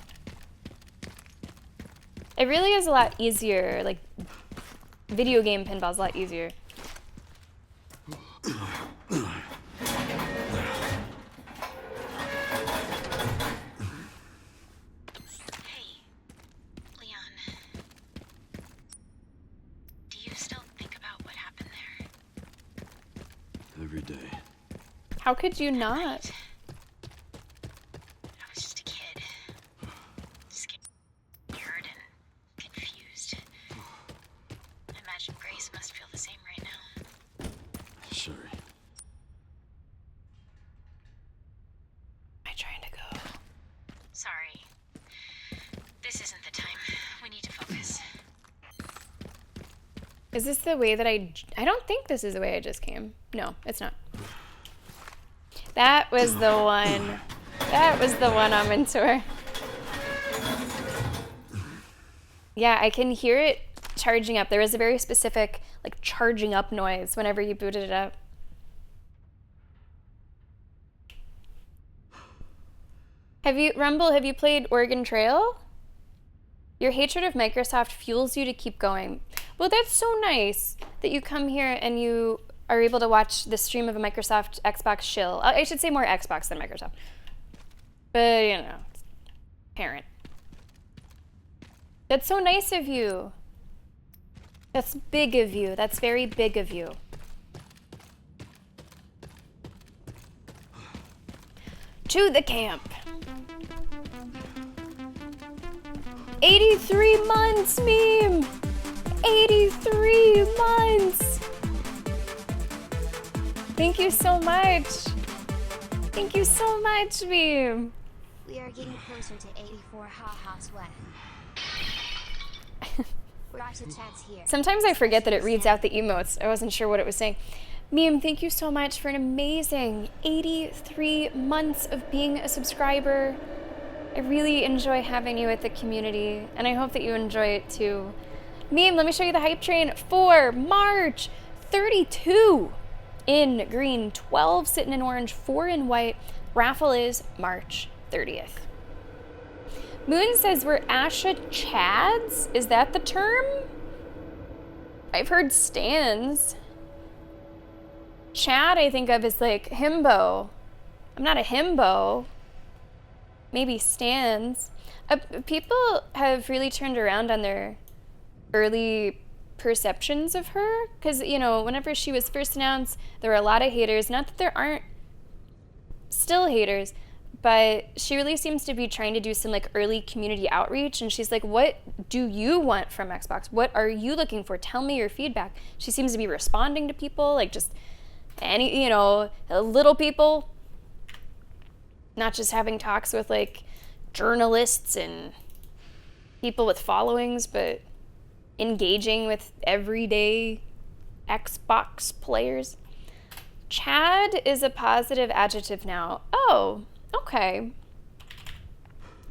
It really is a lot easier. Like, video game pinball's a lot easier. Every day. How could you not? I was just a kid. Scared and confused. I imagine Grace must feel the same right now. Sure. Am I trying to go? Sorry. This isn't the time. We need to focus. Is this the way that I don't think this is the way I just came. No, it's not. That was the one. That was the one on Mentor. Yeah, I can hear it charging up. There was a very specific, like, charging up noise whenever you booted it up. Rumble, have you played Oregon Trail? Your hatred of Microsoft fuels you to keep going. Well, that's so nice that you come here and you are able to watch the stream of a Microsoft Xbox shill. I should say more Xbox than Microsoft. But, you know, parent. That's so nice of you. That's big of you. That's very big of you. To the camp. 83 months, meme! 83 months! Thank you so much. Thank you so much, meme. We are getting closer to 84 Ha-Ha Sweat. Rasha chat's here. Sometimes I forget that it reads out the emotes. I wasn't sure what it was saying. Meme, thank you so much for an amazing 83 months of being a subscriber. I really enjoy having you at the community, and I hope that you enjoy it too. Meme, let me show you the hype train for March 32 in green, 12 sitting in orange, 4 in white. Raffle is March 30th. Moon says we're Asha Chads. Is that the term? I've heard stands. Chad I think of as like himbo. I'm not a himbo. Maybe stands. People have really turned around on their early perceptions of her. Because, you know, whenever she was first announced, there were a lot of haters. Not that there aren't still haters, but she really seems to be trying to do some like early community outreach. And she's like, what do you want from Xbox? What are you looking for? Tell me your feedback. She seems to be responding to people, like just any, you know, little people. Not just having talks with like journalists and people with followings, but engaging with everyday Xbox players. Chad is a positive adjective now. Oh, okay.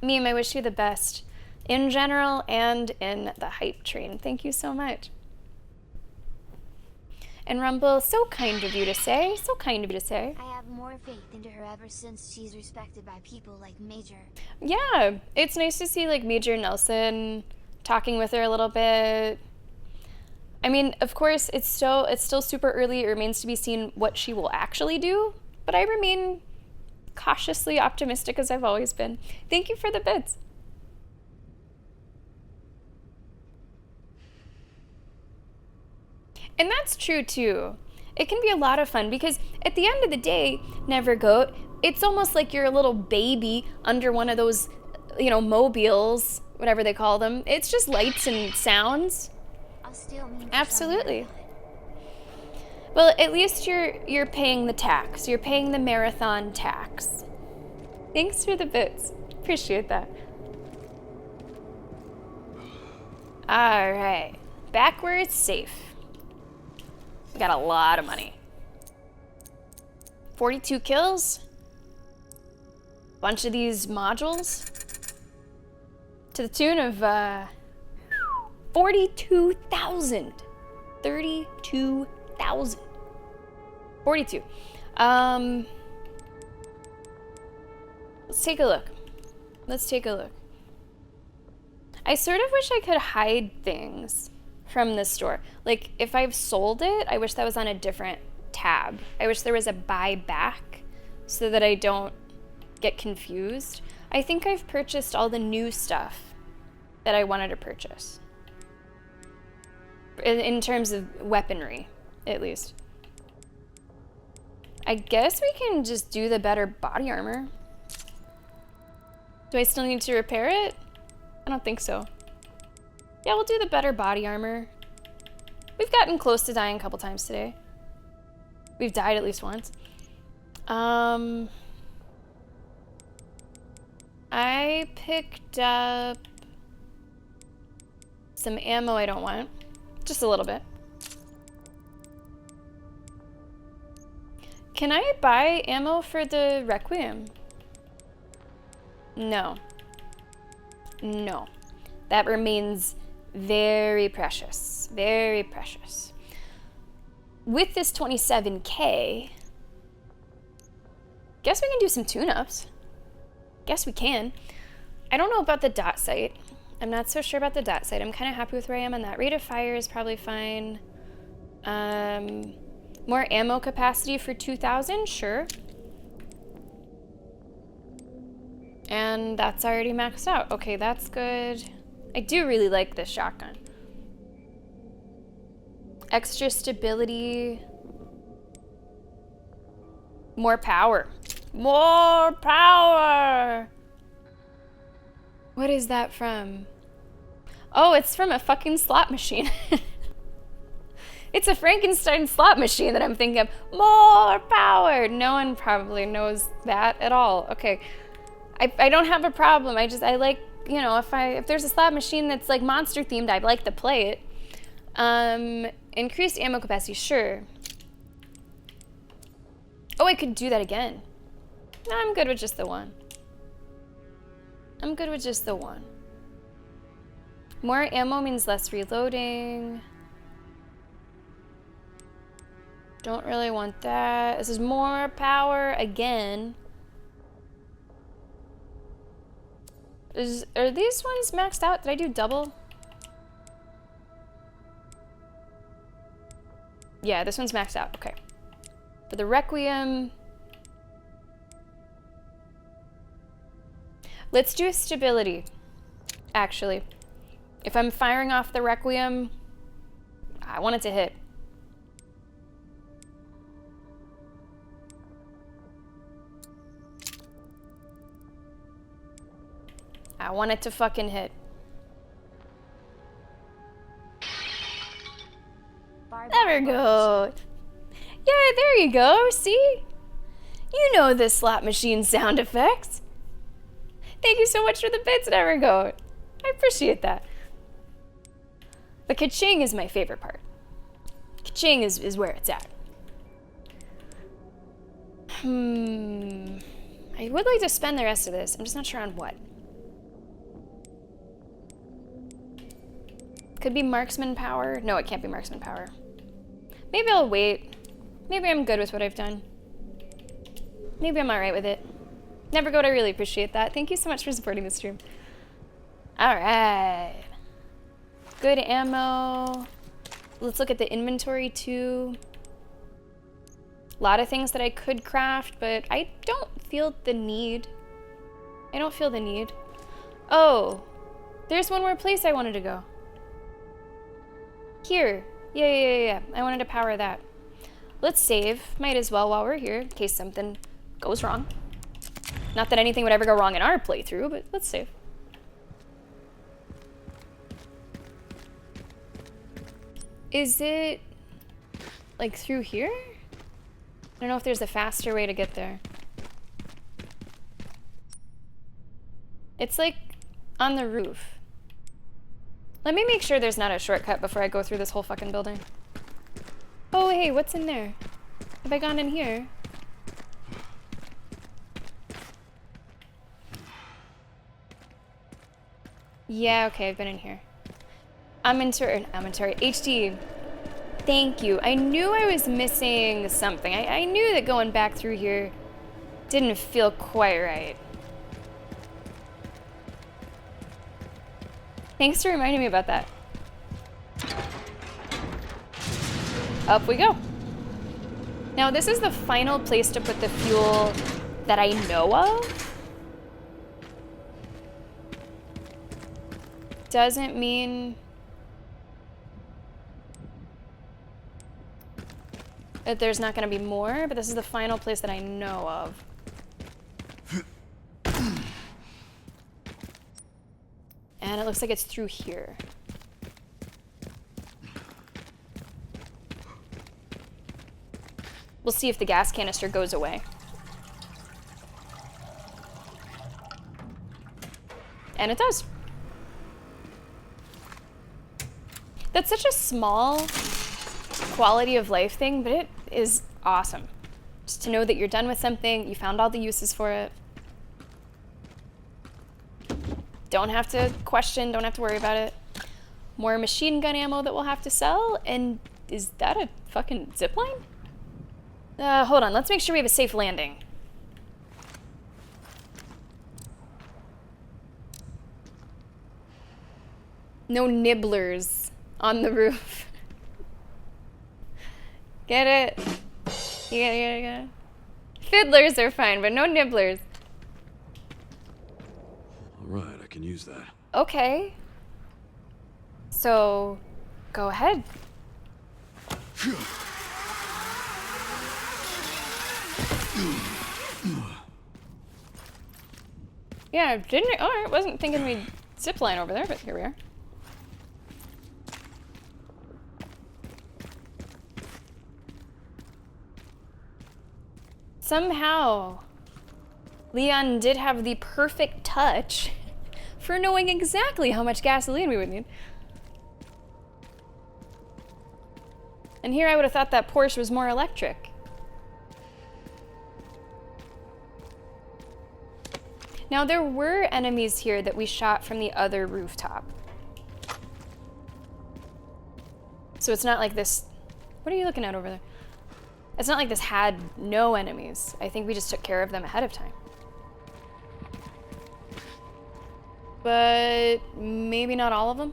Meme, I wish you the best in general and in the hype train. Thank you so much. And Rumble, so kind of you to say. So kind of you to say. I have more faith into her ever since she's respected by people like Major. Yeah, it's nice to see like Major Nelson talking with her a little bit. I mean, of course, it's still super early. It remains to be seen what she will actually do. But I remain cautiously optimistic as I've always been. Thank you for the bits. And that's true too. It can be a lot of fun because at the end of the day, Nevergoat, it's almost like you're a little baby under one of those, you know, mobiles, whatever they call them. It's just lights and sounds. I'll still mean Absolutely. Well, at least you're paying the tax. You're paying the marathon tax. Thanks for the bits. Appreciate that. All right. Back where it's safe. We got a lot of money. 42 kills. Bunch of these modules. To the tune of 42,000. 32,000. 42. Let's take a look. Let's take a look. I sort of wish I could hide things from the store. Like, if I've sold it, I wish that was on a different tab. I wish there was a buy back so that I don't get confused. I think I've purchased all the new stuff that I wanted to purchase. In terms of weaponry, at least. I guess we can just do the better body armor. Do I still need to repair it? I don't think so. Yeah, we'll do the better body armor. We've gotten close to dying a couple times today. We've died at least once. I picked up some ammo I don't want. Just a little bit. Can I buy ammo for the Requiem? No. No. That remains very precious. Very precious. With this 27K, guess we can do some tune-ups. Guess we can. I don't know about the dot sight. I'm not so sure about the dot sight. I'm kind of happy with where I am on that. Rate of fire is probably fine. More ammo capacity for 2,000? Sure. And that's already maxed out. Okay, that's good. I do really like this shotgun. Extra stability. More power. More power! What is that from? Oh, it's from a fucking slot machine. It's a Frankenstein slot machine that I'm thinking of. More power! No one probably knows that at all. Okay. I don't have a problem. I like, you know, if there's a slot machine that's like monster themed, I'd like to play it. Increased ammo capacity, sure. Oh, I could do that again. No, I'm good with just the one. I'm good with just the one. More ammo means less reloading. Don't really want that. This is more power again. Are these ones maxed out? Did I do double? Yeah, this one's maxed out. Okay. For the Requiem... Let's do stability, actually. If I'm firing off the Requiem, I want it to hit. I want it to fucking hit. There we go. Yeah, there you go, see? You know the slot machine sound effects. Thank you so much for the bits, Nevergo. I appreciate that. But ka-ching is my favorite part. Ka-ching is where it's at. I would like to spend the rest of this. I'm just not sure on what. Could be marksman power. No, it can't be marksman power. Maybe I'll wait. Maybe I'm good with what I've done. Maybe I'm alright with it. Never go, I really appreciate that. Thank you so much for supporting the stream. Alright. Good ammo. Let's look at the inventory too. A lot of things that I could craft, but I don't feel the need. I don't feel the need. Oh, there's one more place I wanted to go. Here. Yeah. I wanted to power that. Let's save. Might as well while we're here, in case something goes wrong. Not that anything would ever go wrong in our playthrough, but let's save. Is it like through here? I don't know if there's a faster way to get there. It's like on the roof. Let me make sure there's not a shortcut before I go through this whole fucking building. Oh, hey, what's in there? Have I gone in here? Yeah, okay, I've been in here. HD. Thank you. I knew I was missing something. I knew that going back through here didn't feel quite right. Thanks for reminding me about that. Up we go. Now, this is the final place to put the fuel that I know of. Doesn't mean that there's not going to be more, but this is the final place that I know of. And it looks like it's through here. We'll see if the gas canister goes away. And it does. That's such a small quality of life thing, but it is awesome. Just to know that you're done with something, you found all the uses for it. Don't have to question, don't have to worry about it. More machine gun ammo that we'll have to sell, and is that a fucking zipline? Hold on, let's make sure we have a safe landing. No nibblers on the roof. Get it? You get it? Fiddlers are fine, but no nibblers. Alright, I can use that. Okay. So, go ahead. Yeah, didn't. Oh, I wasn't thinking we'd zipline over there, but here we are. Somehow, Leon did have the perfect touch for knowing exactly how much gasoline we would need. And here I would have thought that Porsche was more electric. Now, there were enemies here that we shot from the other rooftop. So it's not like this... What are you looking at over there? It's not like this had no enemies. I think we just took care of them ahead of time. But maybe not all of them.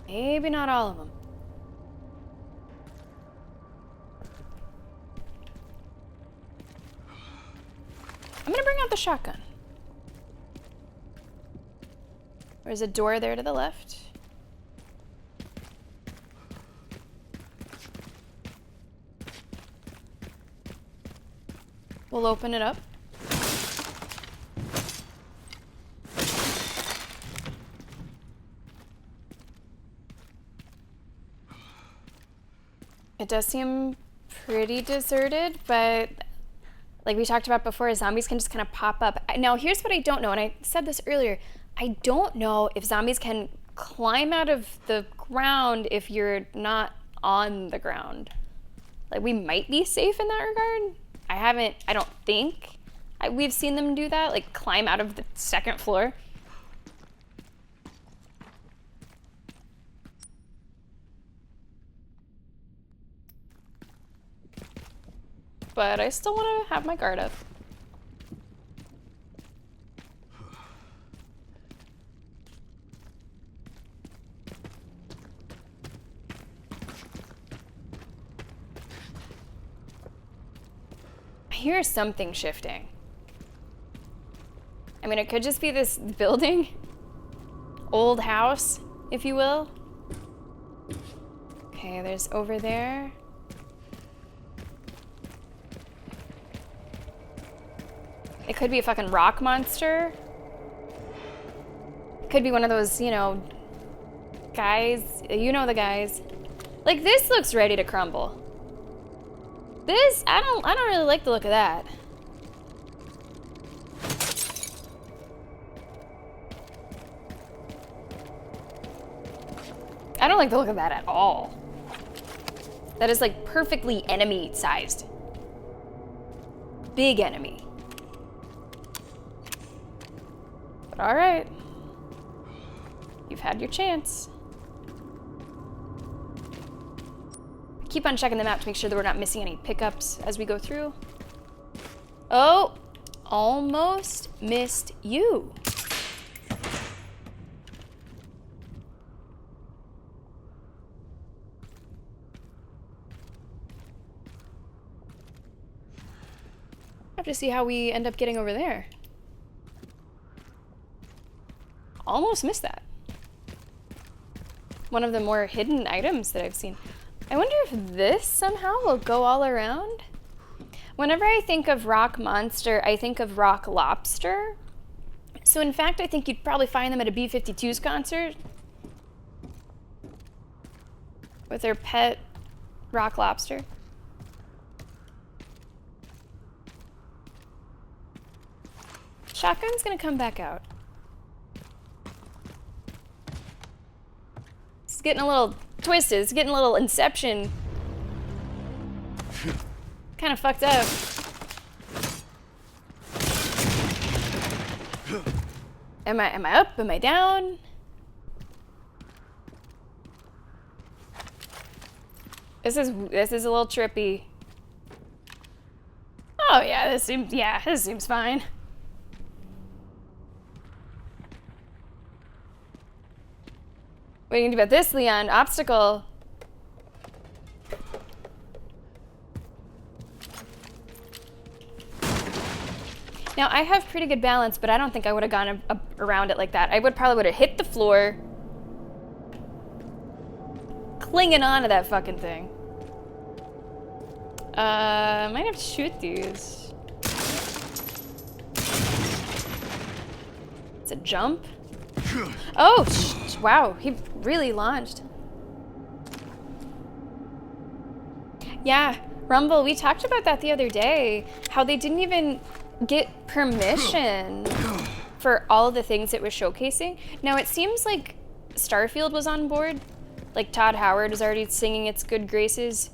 Maybe not all of them. I'm gonna bring out the shotgun. There's a door there to the left. We'll open it up. It does seem pretty deserted, but like we talked about before, zombies can just kind of pop up. Now, here's what I don't know, and I said this earlier. I don't know if zombies can climb out of the ground if you're not on the ground. Like, we might be safe in that regard. I don't think we've seen them do that, like climb out of the second floor. But I still want to have my guard up. I hear something shifting. I mean, it could just be this building. Old house, if you will. Okay, there's over there. It could be a fucking rock monster. It could be one of those, you know, guys. You know the guys. Like, this looks ready to crumble. This, I don't really like the look of that. I don't like the look of that at all. That is like perfectly enemy sized. Big enemy. But all right. You've had your chance. Keep on checking the map to make sure that we're not missing any pickups as we go through. Oh, almost missed you. Have to see how we end up getting over there. Almost missed that. One of the more hidden items that I've seen. I wonder if this somehow will go all around? Whenever I think of rock monster, I think of rock lobster. So in fact, I think you'd probably find them at a B-52's concert. With their pet rock lobster. Shotgun's gonna come back out. It's getting a little twisted. It's getting a little Inception. Kind of fucked up. Am I up? Am I down? This is a little trippy. Oh yeah, this seems fine. What are you gonna do about this, Leon? Obstacle. Now, I have pretty good balance, but I don't think I would have gone around it like that. I probably would have hit the floor, clinging on to that fucking thing. I might have to shoot these. It's a jump. Oh, wow, he really launched. Yeah, Rumble, we talked about that the other day, how they didn't even get permission for all of the things it was showcasing. Now, it seems like Starfield was on board. Like, Todd Howard is already singing its good graces.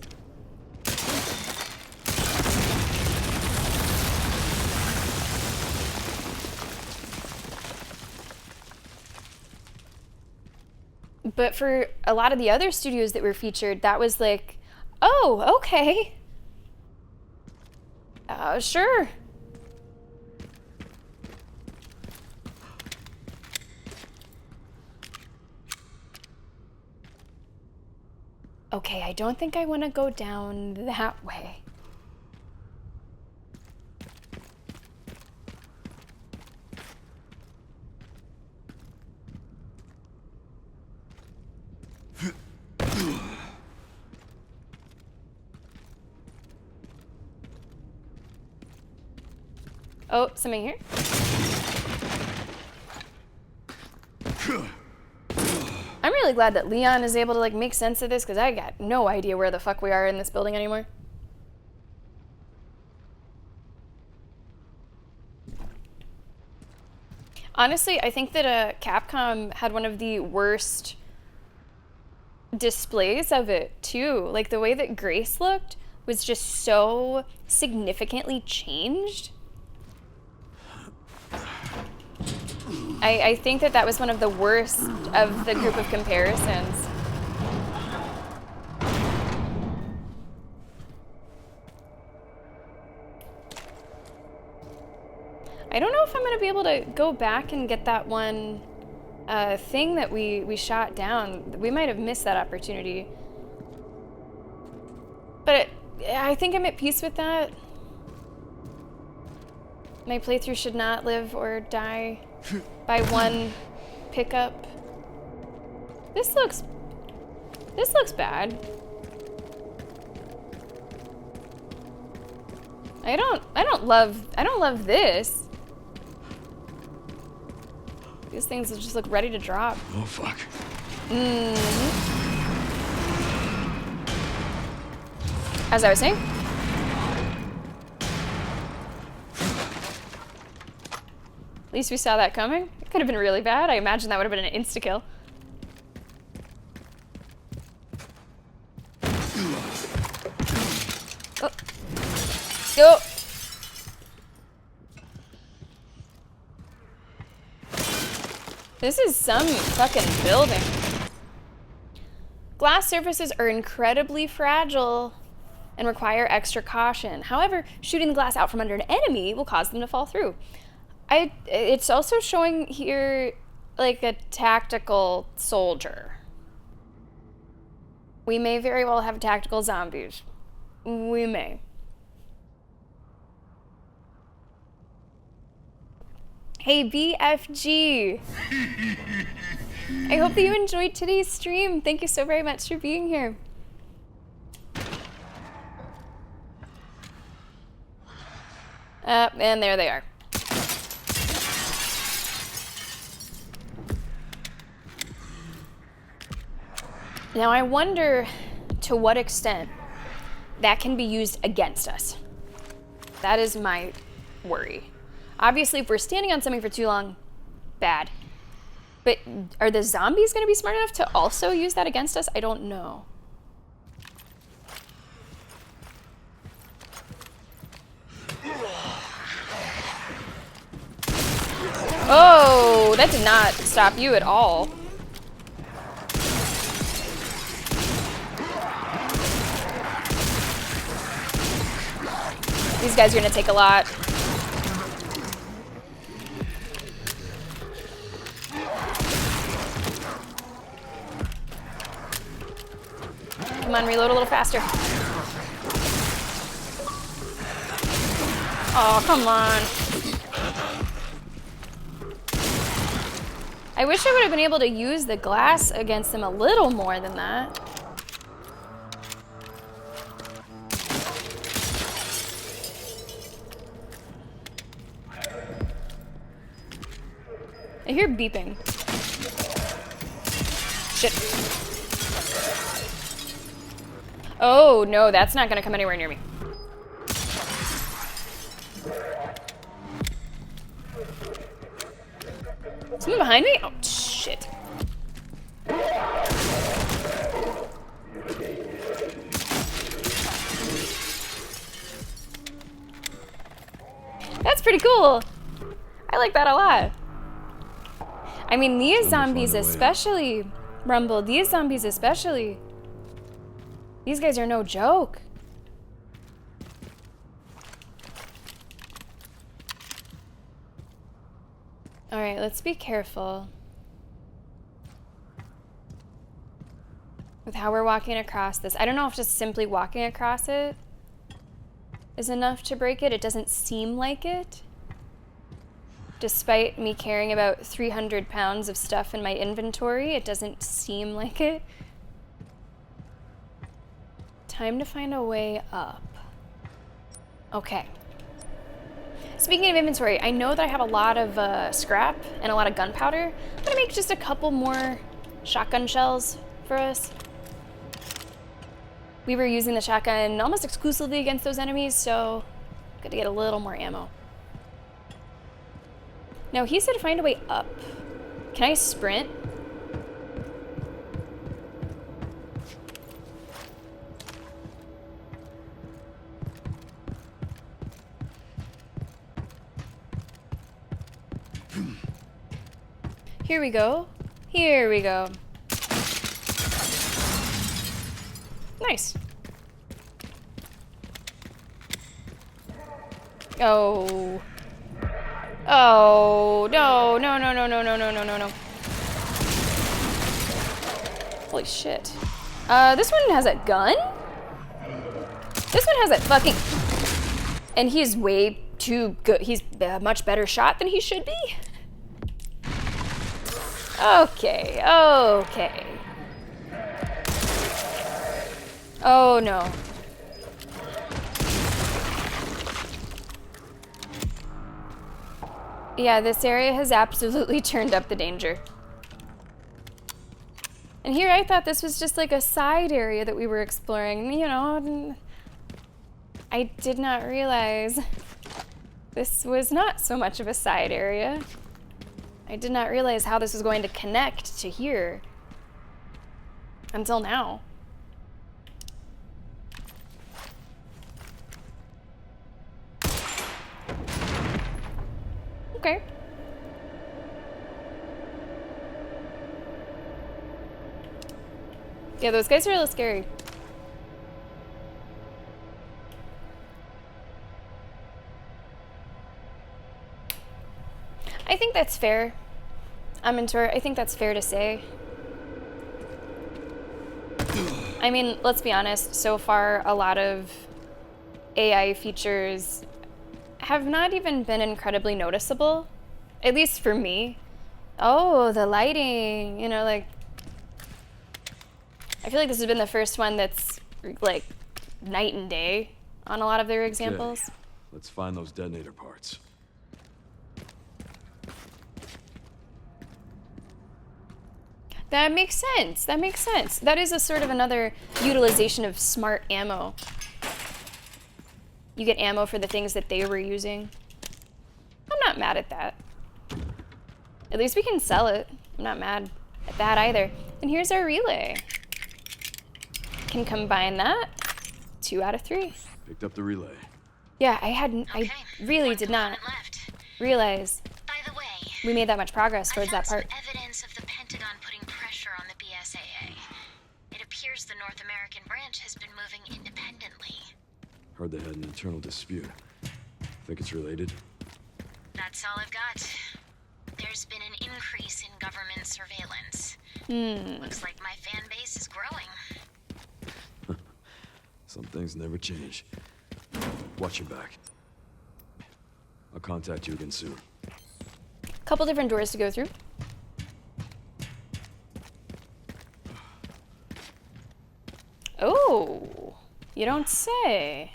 But for a lot of the other studios that were featured, that was like, Oh, okay. Sure. Okay, I don't think I want to go down that way. Oh, something here? I'm really glad that Leon is able to like make sense of this because I got no idea where the fuck we are in this building anymore. Honestly, I think that Capcom had one of the worst displays of it too. Like the way that Grace looked was just so significantly changed. I think that that was one of the worst of the group of comparisons. I don't know if I'm going to be able to go back and get that one thing that we shot down. We might have missed that opportunity. But I think I'm at peace with that. My playthrough should not live or die by one pickup. This looks bad. I don't love this. These things just look ready to drop. Oh, fuck. As I was saying. At least we saw that coming. It could have been really bad. I imagine that would have been an insta-kill. Oh. Yo. This is some fucking building. Glass surfaces are incredibly fragile and require extra caution. However, shooting the glass out from under an enemy will cause them to fall through. It's also showing here like a tactical soldier. We may very well have tactical zombies. We may. Hey BFG! I hope that you enjoyed today's stream. Thank you so very much for being here. And there they are. Now I wonder to what extent that can be used against us. That is my worry. Obviously, if we're standing on something for too long, bad. But are the zombies going to be smart enough to also use that against us? I don't know. Oh, that did not stop you at all. These guys are gonna take a lot. Come on, reload a little faster. Oh, come on. I wish I would have been able to use the glass against them a little more than that. I hear beeping. Shit. Oh, no, that's not gonna come anywhere near me. Someone behind me? Oh, shit. That's pretty cool. I like that a lot. I mean, these zombies especially, Rumble, these zombies especially. These guys are no joke. All right, let's be careful with how we're walking across this. I don't know if just simply walking across it is enough to break it. It doesn't seem like it. Despite me caring about 300 pounds of stuff in my inventory, it doesn't seem like it. Time to find a way up. Okay. Speaking of inventory, I know that I have a lot of scrap and a lot of gunpowder. I'm gonna make just a couple more shotgun shells for us. We were using the shotgun almost exclusively against those enemies, so got to get a little more ammo. Now, he said find a way up. Can I sprint? Here we go. Here we go. Nice. Oh. Oh, no, no, no, no, no, no, no, no, no, no. Holy shit. This one has a gun? This one has a fucking... And he's way too good. He's a much better shot than he should be. Okay, okay. Oh, no. Yeah, this area has absolutely turned up the danger. And here I thought this was just like a side area that we were exploring, you know. I did not realize this was not so much of a side area. I did not realize how this was going to connect to here until now. Okay. Yeah, those guys are a little scary. I think that's fair. Amintor, I think that's fair to say. I mean, let's be honest, so far a lot of AI features have not even been incredibly noticeable, at least for me. Oh, the lighting, you know, like, I feel like this has been the first one that's like night and day on a lot of their examples. Okay. Let's find those detonator parts. That makes sense. That makes sense. That is a sort of another utilization of smart ammo. You get ammo for the things that they were using. I'm not mad at that. At least we can sell it. I'm not mad at that either. And here's our relay. Can combine that. 2 out of 3. Picked up the relay. Yeah, I really did not realize By the way, we made that much progress towards that part. some evidence of the Pentagon putting pressure on the BSAA. It appears the North American branch has been moving independently. Heard they had an internal dispute. Think it's related? That's all I've got. There's been an increase in government surveillance. Looks like my fan base is growing. Some things never change. Watch your back. I'll contact you again soon. Couple different doors to go through. Oh, you don't say.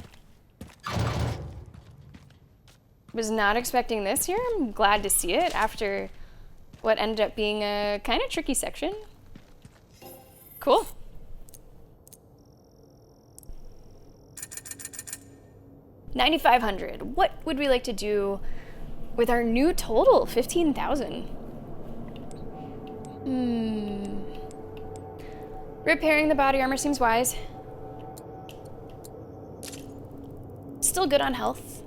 Was not expecting this here. I'm glad to see it after what ended up being a kind of tricky section. Cool. $9,500. What would we like to do with our new total? 15,000. Repairing the body armor seems wise. Still good on health.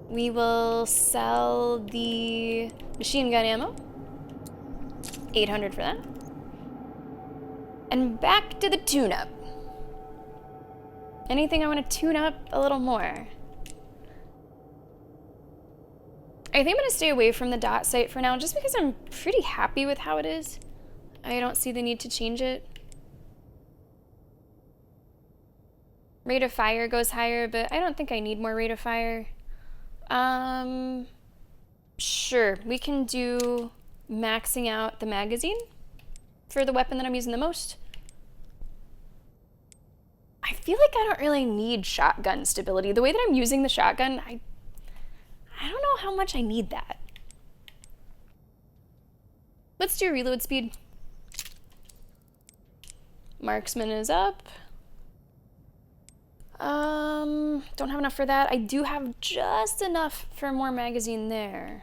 We will sell the machine gun ammo. 800 for that. And back to the tune-up. Anything I want to tune up a little more? I think I'm going to stay away from the dot sight for now, just because I'm pretty happy with how it is. I don't see the need to change it. Rate of fire goes higher, but I don't think I need more rate of fire. Sure, we can do maxing out the magazine for the weapon that I'm using the most. I feel like I don't really need shotgun stability. The way that I'm using the shotgun, I don't know how much I need that. Let's do reload speed. Marksman is up. Don't have enough for that. I do have just enough for more magazine there.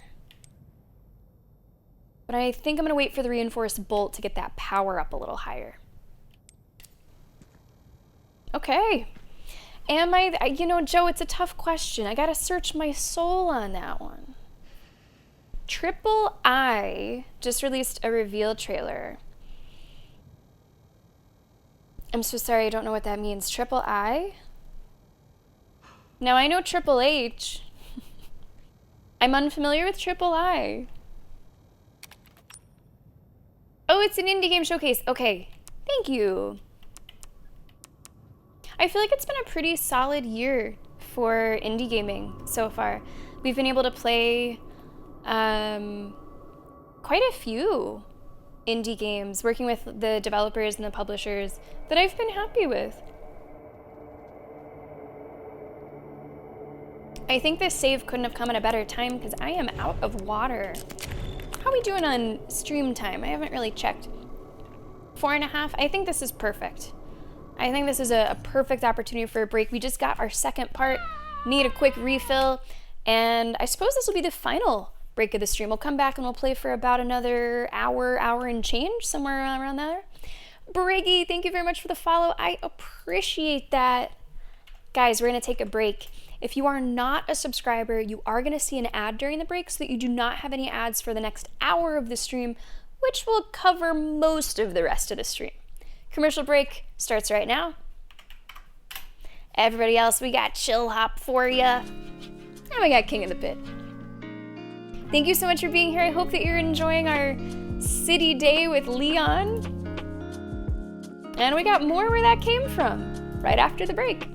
But I think I'm gonna wait for the reinforced bolt to get that power up a little higher. Okay. Am I, you know, Joe, it's a tough question. I gotta search my soul on that one. Triple I just released a reveal trailer. I'm so sorry, I don't know what that means. Triple I? Now I know Triple H. I'm unfamiliar with Triple I. Oh, it's an indie game showcase. Okay, thank you. I feel like it's been a pretty solid year for indie gaming so far. We've been able to play quite a few indie games, working with the developers and the publishers that I've been happy with. I think this save couldn't have come at a better time because I am out of water. How are we doing on stream time? I haven't really checked. 4.5? I think this is perfect. I think this is a perfect opportunity for a break. We just got our second part, need a quick refill, and I suppose this will be the final break of the stream. We'll come back and we'll play for about another hour and change, somewhere around there. Briggy, thank you very much for the follow. I appreciate that. Guys, we're gonna take a break. If you are not a subscriber, you are gonna see an ad during the break so that you do not have any ads for the next hour of the stream, which will cover most of the rest of the stream. Commercial break starts right now. Everybody else, we got Chill Hop for ya. And we got King of the Pit. Thank you so much for being here. I hope that you're enjoying our city day with Leon. And we got more where that came from right after the break.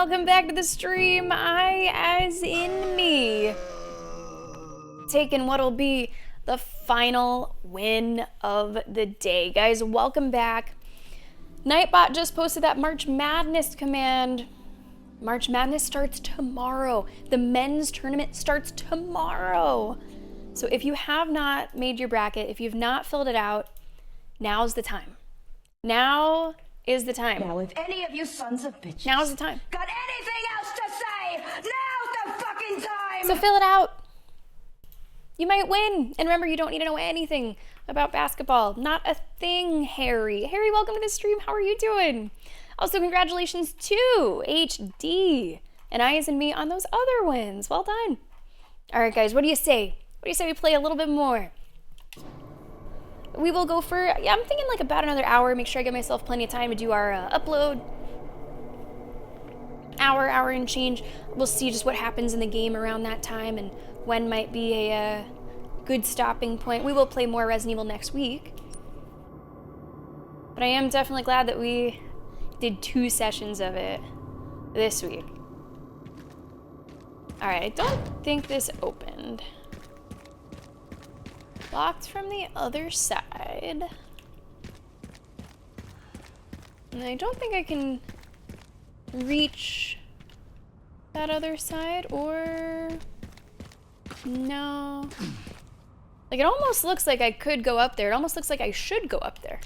welcome back to the stream. I, as in me, taking what'll be the final win of the day. Guys, welcome back. Nightbot just posted that March Madness command. March Madness starts tomorrow. The men's tournament starts tomorrow. So if you have not made your bracket, if you've not filled it out, now's the time. Now is the time. Now, if any of you sons of bitches Now's the time. got anything else to say, now's the fucking time! So fill it out. You might win. And remember, you don't need to know anything about basketball. Not a thing, Harry. Harry, welcome to the stream. How are you doing? Also, congratulations to HD and Eyes and me on those other wins. Well done. All right, guys, what do you say? What do you say we play a little bit more? We will go for, yeah, I'm thinking like about another hour. Make sure I give myself plenty of time to do our upload. Hour and change. We'll see just what happens in the game around that time and when might be a good stopping point. We will play more Resident Evil next week. But I am definitely glad that we did 2 sessions of it this week. Alright, I don't think this opened. Locked from the other side. And I don't think I can reach that other side, or no. Like, it almost looks like I could go up there. It almost looks like I should go up there.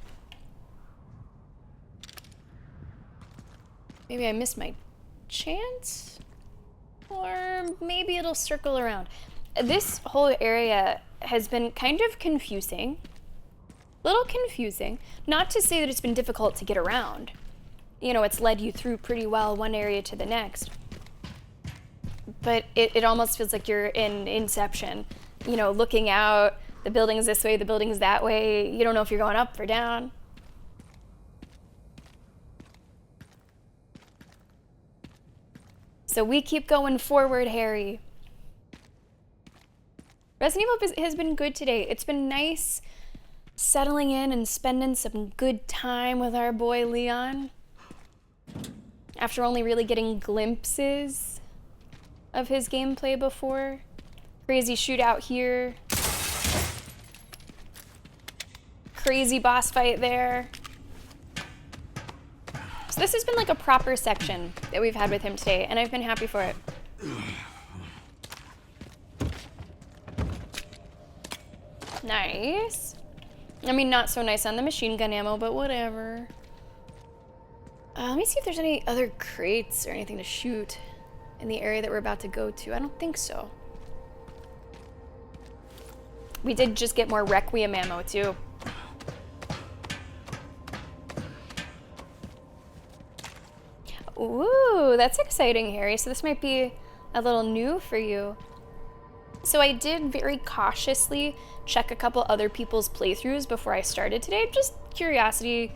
Maybe I missed my chance? Or maybe it'll circle around. This whole area has been kind of confusing. A little confusing. Not to say that it's been difficult to get around. You know, it's led you through pretty well one area to the next. But it almost feels like you're in Inception. You know, looking out, the building's this way, the building's that way. You don't know if you're going up or down. So we keep going forward, Harry. Resident Evil has been good today. It's been nice settling in and spending some good time with our boy Leon. After only really getting glimpses of his gameplay before. Crazy shootout here. Crazy boss fight there. So this has been like a proper section that we've had with him today, and I've been happy for it. Nice. I mean, not so nice on the machine gun ammo, but whatever. Let me see if there's any other crates or anything to shoot in the area that we're about to go to. I don't think so. We did just get more Requiem ammo, too. Ooh, that's exciting, Harry. So this might be a little new for you. So I did very cautiously check a couple other people's playthroughs before I started today. Just curiosity,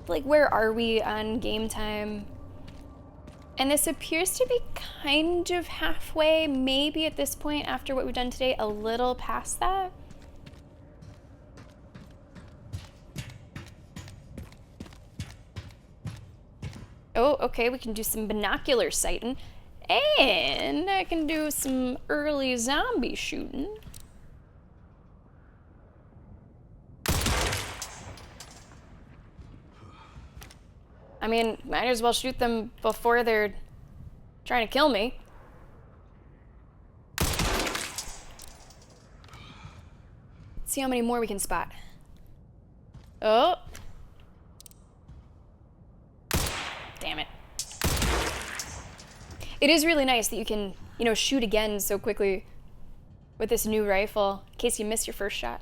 like where are we on game time? And this appears to be kind of halfway, maybe at this point after what we've done today, a little past that. Oh, okay, we can do some binocular sighting. And I can do some early zombie shooting. I mean, might as well shoot them before they're trying to kill me. Let's see how many more we can spot. Oh. Damn it. It is really nice that you can, you know, shoot again so quickly with this new rifle in case you miss your first shot.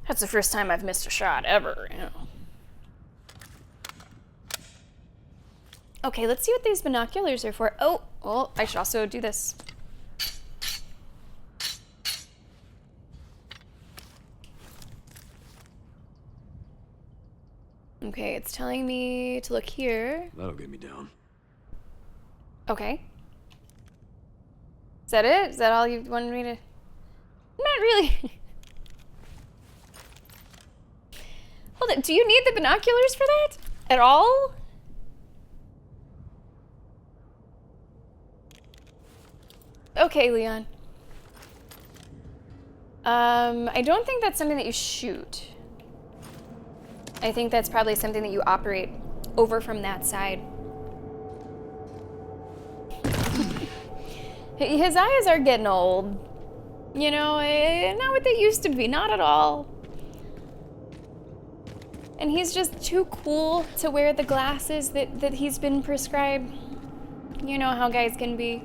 That's the first time I've missed a shot ever, you know. Okay, let's see what these binoculars are for. Oh, well, I should also do this. Okay, it's telling me to look here. That'll get me down. Okay. Is that it? Is that all you wanted me to... Not really. Hold it, do you need the binoculars for that? At all? Okay, Leon. I don't think that's something that you shoot. I think that's probably something that you operate over from that side. His eyes are getting old. You know, not what they used to be, not at all. And he's just too cool to wear the glasses that he's been prescribed. You know how guys can be.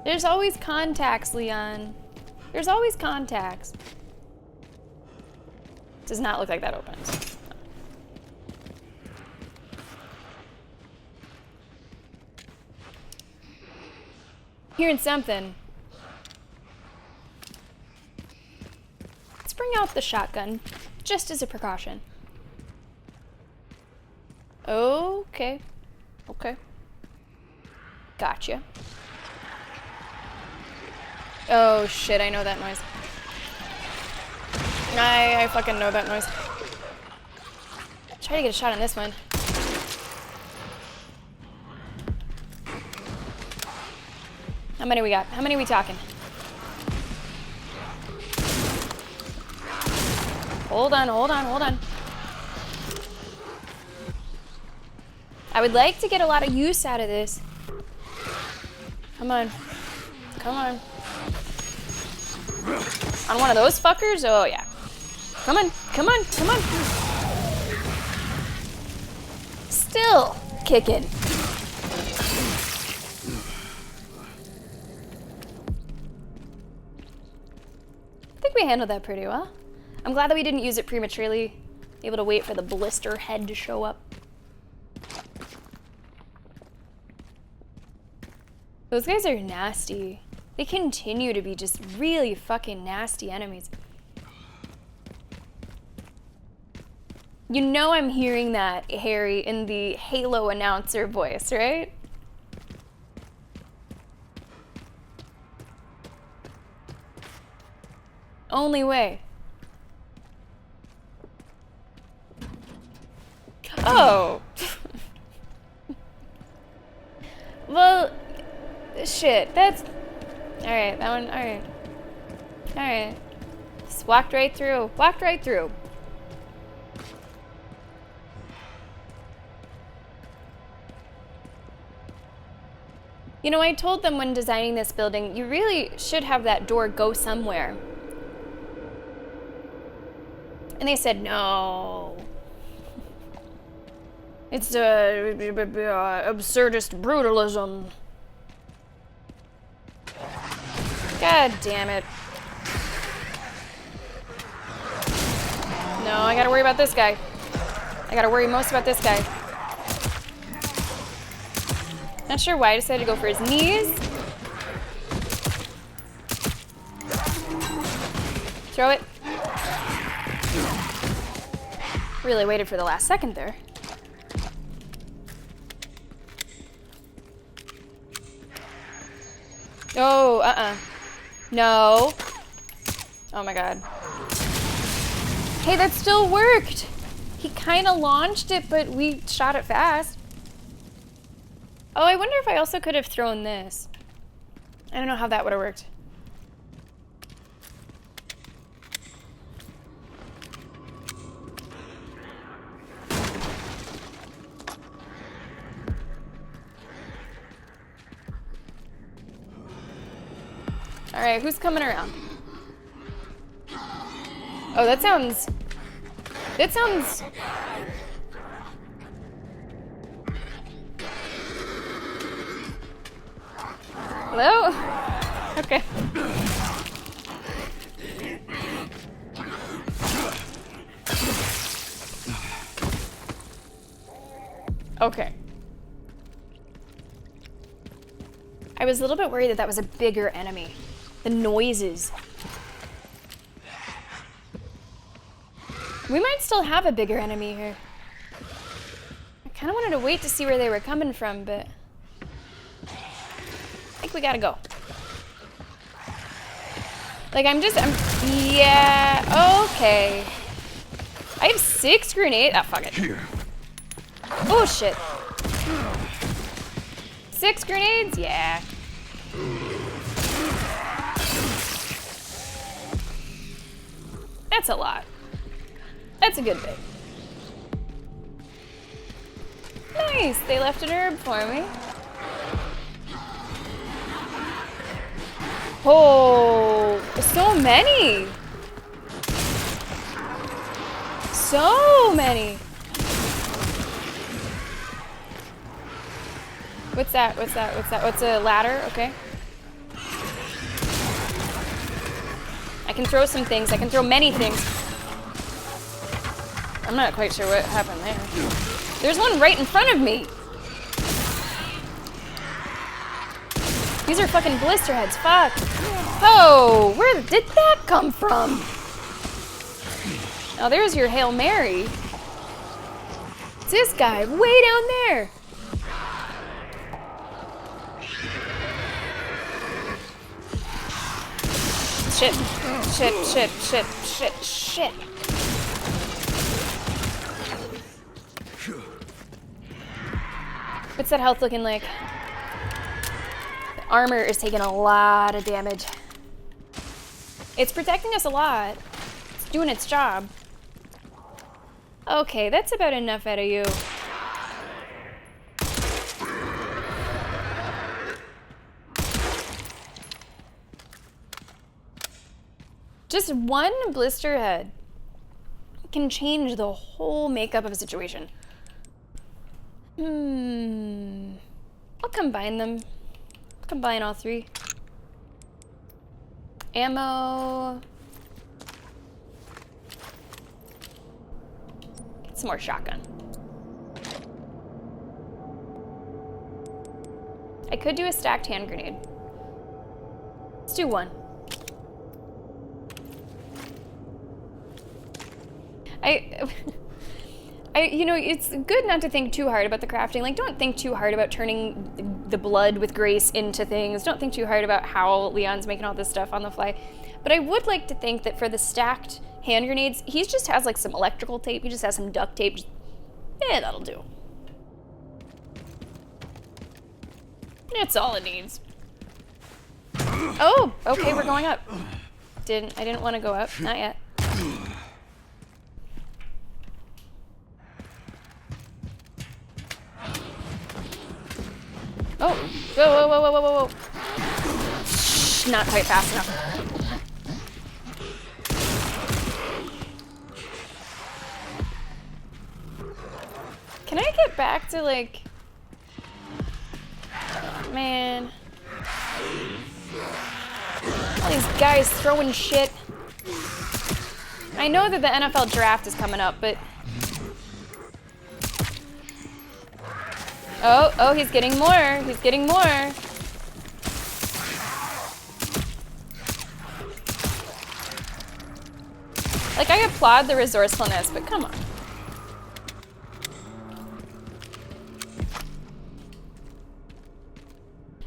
There's always contacts, Leon. There's always contacts. Does not look like that opens. Hearing something. Let's bring out the shotgun, just as a precaution. Okay. Okay. Gotcha. Oh shit, I know that noise. I fucking know that noise. Try to get a shot on this one. How many we got? How many are we talking? Hold on, hold on, hold on. I would like to get a lot of use out of this. Come on. Come on. On one of those fuckers? Oh, yeah. Come on, come on, come on. Still kicking. I think we handled that pretty well. I'm glad that we didn't use it prematurely. Able to wait for the blister head to show up. Those guys are nasty. They continue to be just really fucking nasty enemies. You know I'm hearing that, Harry, in the Halo announcer voice, right? Only way. Oh. Well, shit, that's... Alright, that one, alright. Alright. Just walked right through. Walked right through. You know, I told them when designing this building, you really should have that door go somewhere. And they said, no. It's absurdist brutalism. God damn it. No, I gotta worry about this guy. I gotta worry most about this guy. Not sure why I decided to go for his knees. Throw it. Really waited for the last second there. Oh, no. Oh my god. Hey, that still worked. He kind of launched it, but we shot it fast. Oh, I wonder if I also could have thrown this. I don't know how that would have worked. All right, who's coming around? Oh, that sounds... Hello? Okay. Okay. I was a little bit worried that that was a bigger enemy. The noises. We might still have a bigger enemy here. I kind of wanted to wait to see where they were coming from, but I think we gotta go. Like, yeah, okay. I have 6 grenades. Ah, fuck it. Here. Oh, shit. 6 grenades? Yeah. That's a lot. That's a good bit. Nice, they left an herb for me. Oh, so many. So many. What's that? What's that? What's that? What's a ladder? Okay. I can throw some things. I can throw many things. I'm not quite sure what happened there. There's one right in front of me. These are fucking blister heads. Fuck. Oh, where did that come from? Oh, there's your Hail Mary. It's this guy way down there. Shit. Shit, shit, shit, shit, shit. What's that health looking like? The armor is taking a lot of damage. It's protecting us a lot. It's doing its job. Okay, that's about enough out of you. Just one blister head can change the whole makeup of a situation. I'll combine them. Combine all three. Ammo. Get some more shotgun. I could do a stacked hand grenade. Let's do one. You know, it's good not to think too hard about the crafting. Like, don't think too hard about turning the blood with grace into things. Don't think too hard about how Leon's making all this stuff on the fly. But I would like to think that for the stacked hand grenades, he just has like some electrical tape. He just has some duct tape. Yeah, that'll do. That's all it needs. Oh, okay, we're going up. I didn't want to go up. Not yet. Oh, whoa, whoa, whoa, whoa, whoa, whoa. Shh, not quite fast enough. Can I get back to, like... Man. All these guys throwing shit. I know that the NFL draft is coming up, but... Oh, he's getting more. He's getting more. Like, I applaud the resourcefulness, but come on.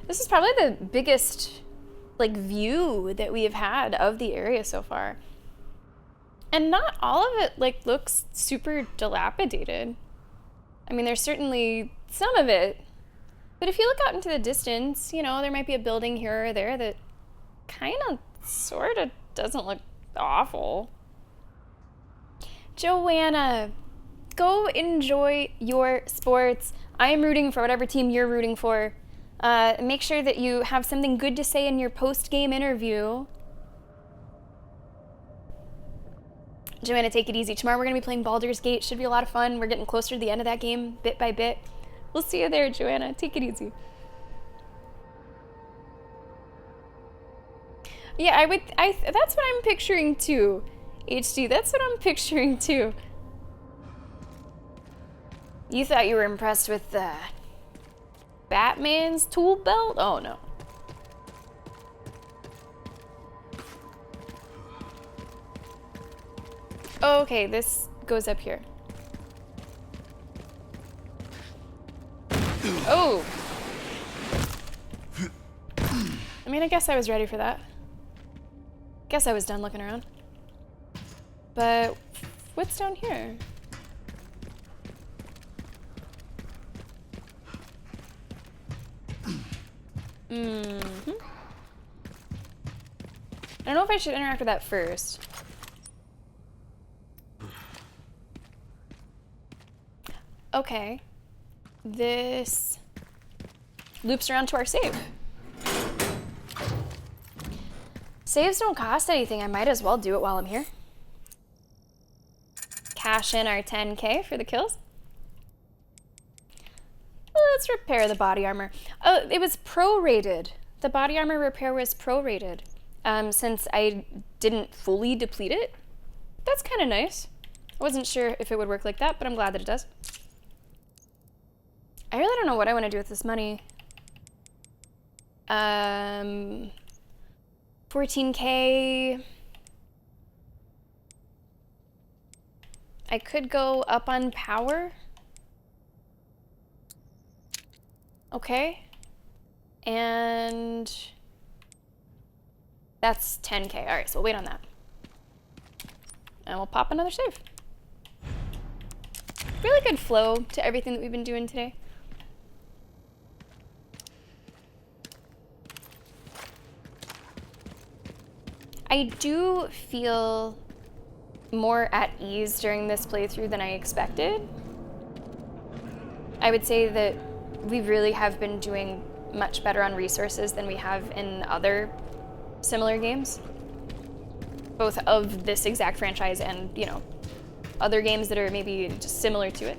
This is probably the biggest, like, view that we have had of the area so far. And not all of it, like, looks super dilapidated. I mean, there's certainly some of it, but if you look out into the distance, you know, there might be a building here or there that kind of, sort of doesn't look awful. Joanna, go enjoy your sports. I am rooting for whatever team you're rooting for. Make sure that you have something good to say in your post-game interview. Joanna, take it easy. Tomorrow we're going to be playing Baldur's Gate. Should be a lot of fun. We're getting closer to the end of that game, bit by bit. We'll see you there, Joanna. Take it easy. Yeah, that's what I'm picturing too. HD, that's what I'm picturing too. You thought you were impressed with Batman's tool belt? Oh no. Okay, this goes up here. Oh! I mean, I guess I was ready for that. Guess I was done looking around. But what's down here? Mm-hmm. I don't know if I should interact with that first. Okay. This loops around to our save. Saves don't cost anything. I might as well do it while I'm here. Cash in our 10K for the kills. Let's repair the body armor. Oh, it was prorated. The body armor repair was prorated. Since I didn't fully deplete it. That's kind of nice. I wasn't sure if it would work like that, but I'm glad that it does. I really don't know what I want to do with this money. 14K. I could go up on power. Okay. And that's 10K. All right, so we'll wait on that. And we'll pop another save. Really good flow to everything that we've been doing today. I do feel more at ease during this playthrough than I expected. I would say that we really have been doing much better on resources than we have in other similar games. Both of this exact franchise and, you know, other games that are maybe just similar to it.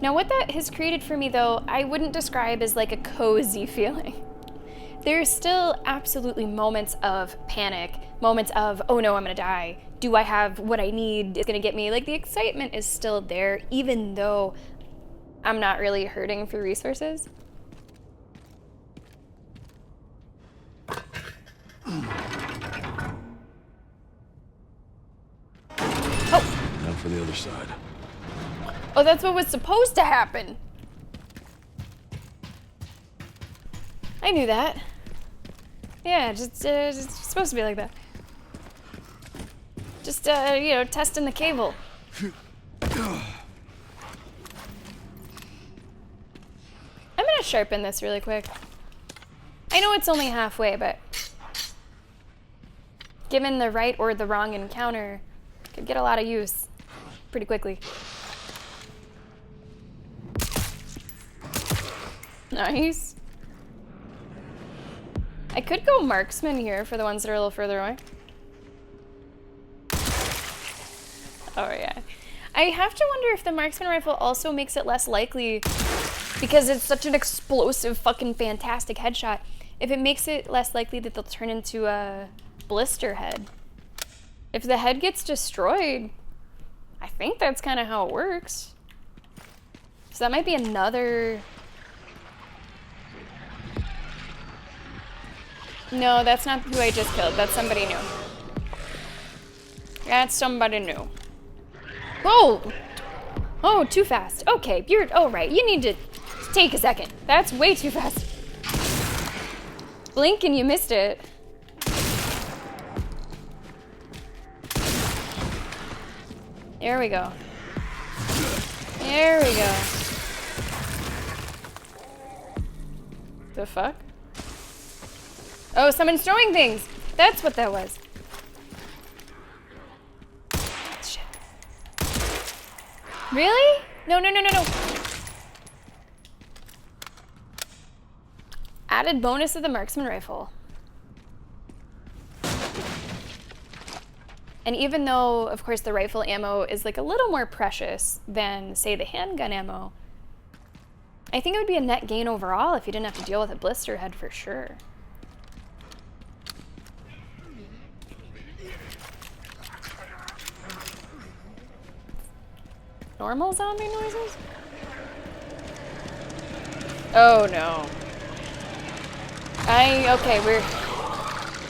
Now, what that has created for me, though, I wouldn't describe as like a cozy feeling. There's still absolutely moments of panic, moments of, oh no, I'm gonna die. Do I have what I need? It's gonna get me. Like, the excitement is still there, even though I'm not really hurting for resources. Oh! Now for the other side. Oh, that's what was supposed to happen. I knew that. Yeah, just supposed to be like that. Just, you know, testing the cable. I'm gonna sharpen this really quick. I know it's only halfway, but given the right or the wrong encounter, could get a lot of use pretty quickly. Nice. I could go marksman here for the ones that are a little further away. Oh yeah. I have to wonder if the marksman rifle also makes it less likely, because it's such an explosive, fucking fantastic headshot, if it makes it less likely that they'll turn into a blister head. If the head gets destroyed, I think that's kind of how it works. So that might be another... No, that's not who I just killed. That's somebody new. That's somebody new. Whoa! Oh, too fast. Okay, you're... Oh, right. You need to take a second. That's way too fast. Blink and you missed it. There we go. There we go. The fuck? Oh, someone's throwing things. That's what that was. Shit. Really? No, no, no, no, no. Added bonus of the marksman rifle. And even though, of course, the rifle ammo is like a little more precious than, say, the handgun ammo, I think it would be a net gain overall if you didn't have to deal with a blister head for sure. Normal zombie noises? Oh no. Okay,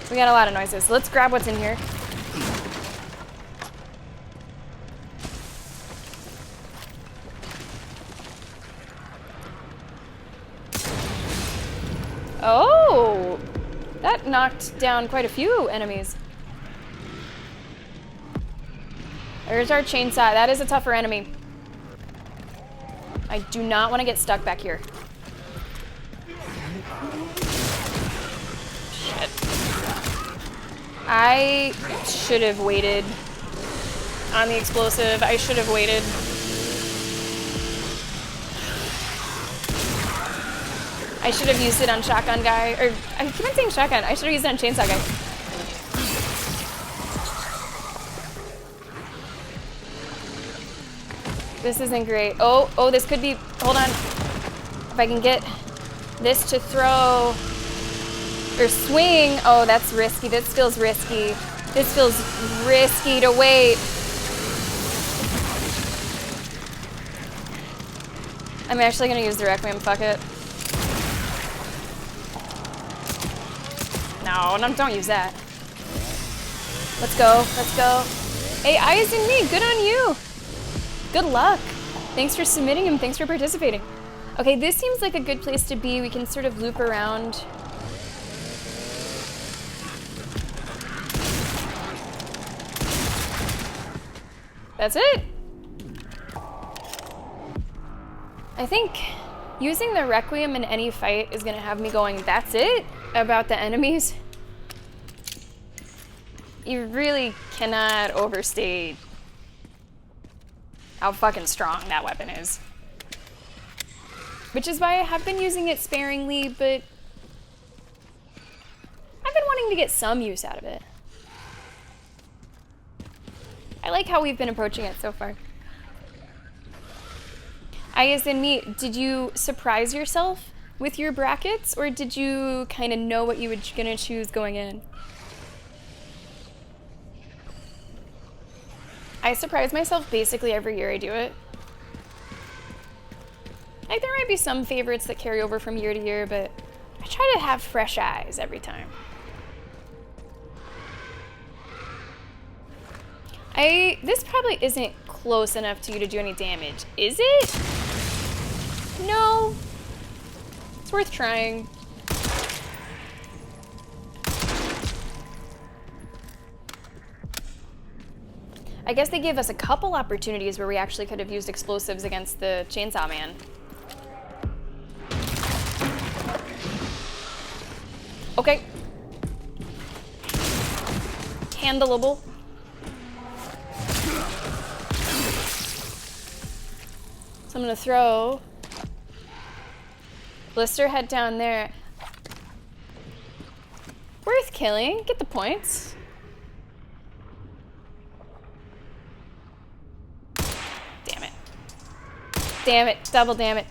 we got a lot of noises. Let's grab what's in here. Oh! That knocked down quite a few enemies. There's our chainsaw. That is a tougher enemy. I do not want to get stuck back here. Shit. I should have waited on the explosive. I should have waited. I should have used it on shotgun guy, or I keep on saying shotgun. I should have used it on chainsaw guy. This isn't great. Oh, this could be, hold on. If I can get this to throw or swing. Oh, that's risky. This feels risky. This feels risky to wait. I'm actually gonna use the Requiem, fuck it. No, don't use that. Let's go, let's go. Hey, eyes in me, good on you. Good luck. Thanks for submitting and thanks for participating. Okay, this seems like a good place to be. We can sort of loop around. That's it. I think using the Requiem in any fight is gonna have me going, that's it, about the enemies. You really cannot overstate how fucking strong that weapon is. Which is why I have been using it sparingly, but I've been wanting to get some use out of it. I like how we've been approaching it so far. I as in me, did you surprise yourself with your brackets, or did you kind of know what you were gonna choose going in? I surprise myself basically every year I do it. Like, there might be some favorites that carry over from year to year, but I try to have fresh eyes every time. This probably isn't close enough to you to do any damage, is it? No. It's worth trying. I guess they gave us a couple opportunities where we actually could have used explosives against the chainsaw man. Okay. Handleable. So I'm gonna throw Blister head down there. Worth killing. Get the points. Damn it. Damn it. Double damn it.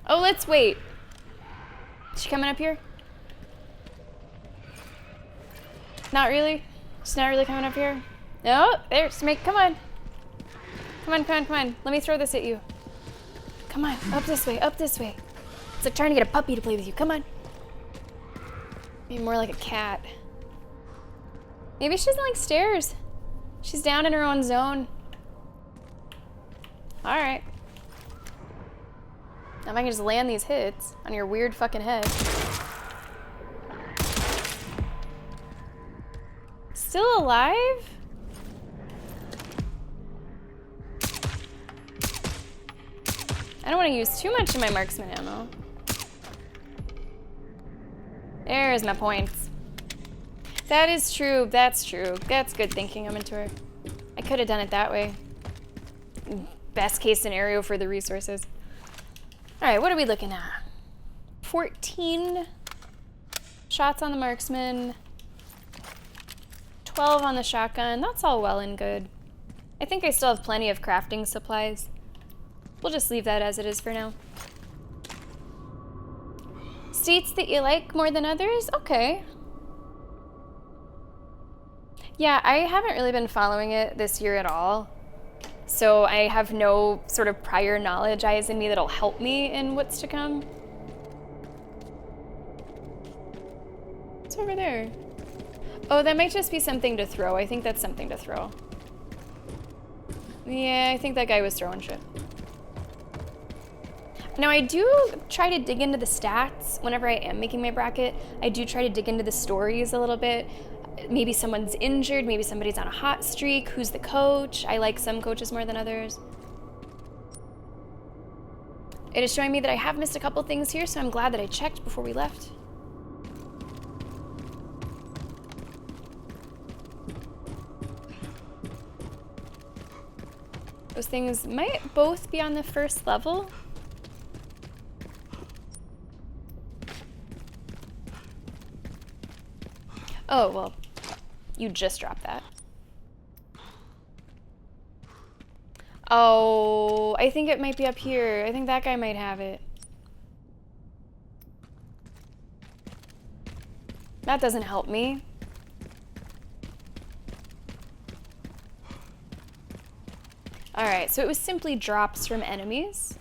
Oh, let's wait. Is she coming up here? Not really? She's not really coming up here? No, there's Make, come on. Come on, come on, come on. Let me throw this at you. Come on, up this way, up this way. It's like trying to get a puppy to play with you. Come on. Maybe more like a cat. Maybe she doesn't like stairs. She's down in her own zone. All right. Now if I can just land these hits on your weird fucking head. Still alive? I don't want to use too much of my marksman ammo. There's my points. That is true. That's true. That's good thinking, Inventor. I could have done it that way. Best case scenario for the resources. All right, what are we looking at? 14 shots on the marksman. 12 on the shotgun. That's all well and good. I think I still have plenty of crafting supplies. We'll just leave that as it is for now. States that you like more than others? Okay. Yeah, I haven't really been following it this year at all. So I have no sort of prior knowledge eyes in me that'll help me in what's to come. What's over there? Oh, that might just be something to throw. I think that's something to throw. Yeah, I think that guy was throwing shit. Now I do try to dig into the stats whenever I am making my bracket. I do try to dig into the stories a little bit. Maybe someone's injured, maybe somebody's on a hot streak, who's the coach? I like some coaches more than others. It is showing me that I have missed a couple things here, so I'm glad that I checked before we left. Those things might both be on the first level. Oh, well, you just dropped that. Oh, I think it might be up here. I think that guy might have it. That doesn't help me. Alright, so it was simply drops from enemies.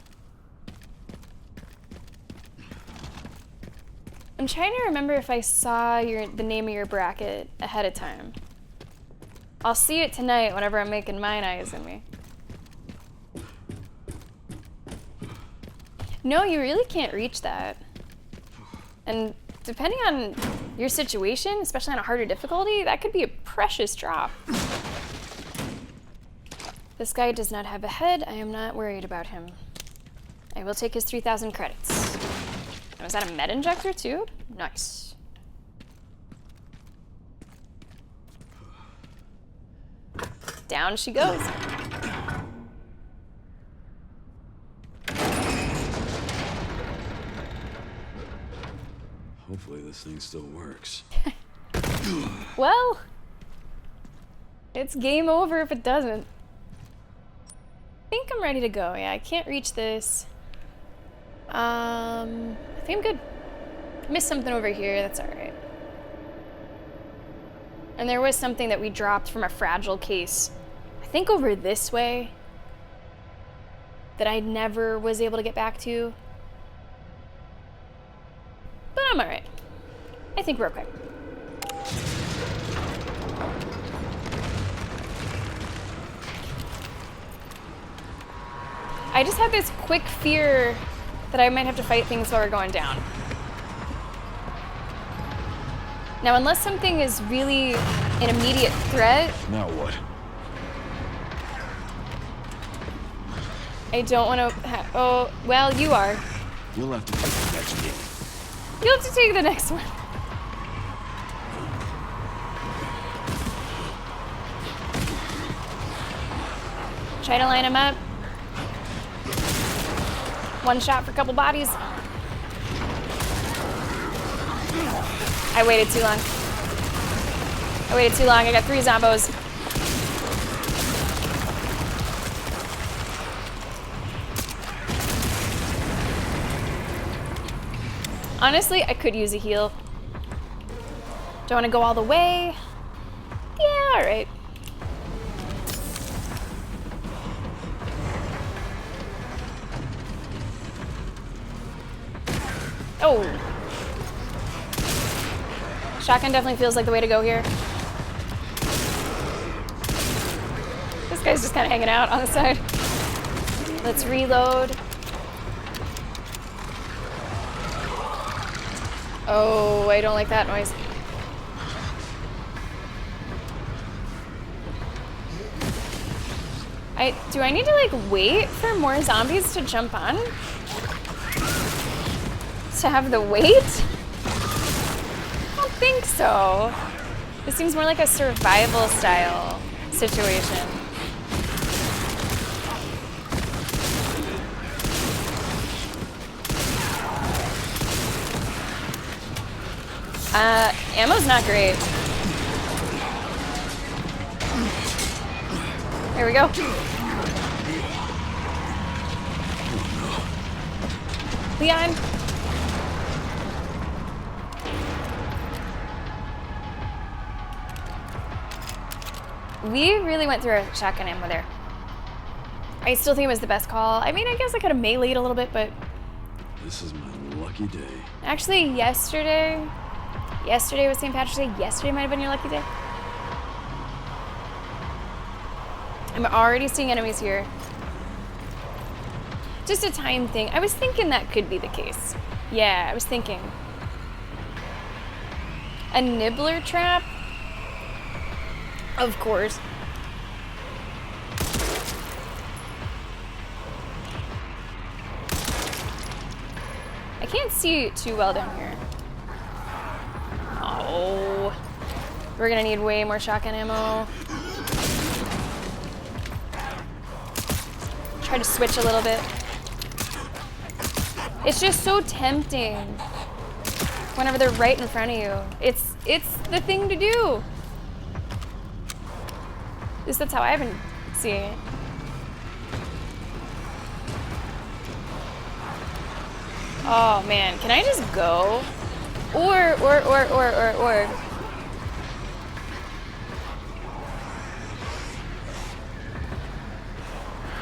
I'm trying to remember if I saw the name of your bracket ahead of time. I'll see it tonight whenever I'm making mine eyes in me. No, you really can't reach that. And depending on your situation, especially on a harder difficulty, that could be a precious drop. This guy does not have a head. I am not worried about him. I will take his 3,000 credits. And was that a med injector too? Nice. Down she goes. Hopefully this thing still works. Well, it's game over if it doesn't. I think I'm ready to go. Yeah, I can't reach this. I think I'm good. Missed something over here. That's all right. And there was something that we dropped from a fragile case, I think over this way, that I never was able to get back to. But I'm all right. I think we're okay. I just had this quick fear that I might have to fight things while we're going down. Now, unless something is really an immediate threat... Now what? I don't want to... Oh, well, you are. You'll have to take the next game. You'll have to take the next one. Try to line them up. One shot for a couple bodies. I waited too long. I got 3 zombos. Honestly, I could use a heal. Don't want to go all the way. Yeah, all right. Oh. Shotgun definitely feels like the way to go here. This guy's just kind of hanging out on the side. Let's reload. Oh, I don't like that noise. Do I need to like wait for more zombies to jump on? To have the wait? I don't think so. This seems more like a survival style situation. Ammo's not great. Here we go. Leon. We really went through our shotgun ammo there. I still think it was the best call. I mean, I guess I could have meleeed a little bit, but... This is my lucky day. Actually, yesterday was St. Patrick's Day. Yesterday might have been your lucky day. I'm already seeing enemies here. Just a time thing. I was thinking that could be the case. Yeah, I was thinking. A nibbler trap? Of course. I can't see too well down here. Oh. We're gonna need way more shotgun ammo. Try to switch a little bit. It's just so tempting whenever they're right in front of you. It's the thing to do. At least that's how I've been seeing it. Oh man, can I just go? Or.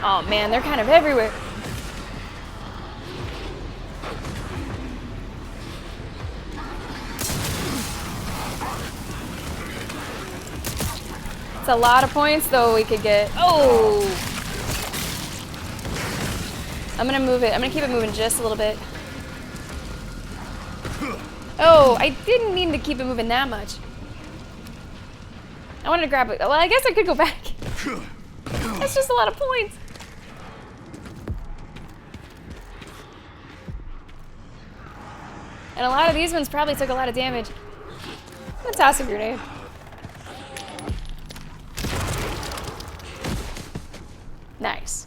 Oh man, they're kind of everywhere. It's a lot of points though we could get. Oh! I'm gonna move it. I'm gonna keep it moving just a little bit. Oh, I didn't mean to keep it moving that much. I wanted to grab it. Well, I guess I could go back. That's just a lot of points. And a lot of these ones probably took a lot of damage. I'm gonna toss a grenade. Nice.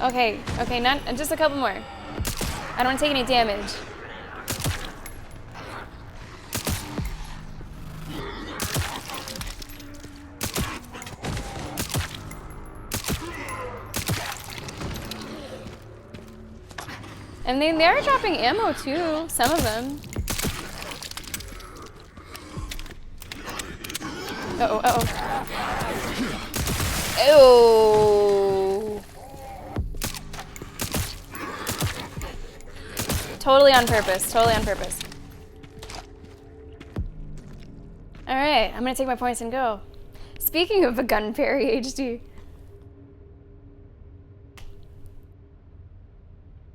Okay, just a couple more. I don't want to take any damage. And then they're dropping ammo too, some of them. Uh-oh, uh-oh. Oh. Totally on purpose, totally on purpose. All right, I'm gonna take my points and go. Speaking of a gun parry HD.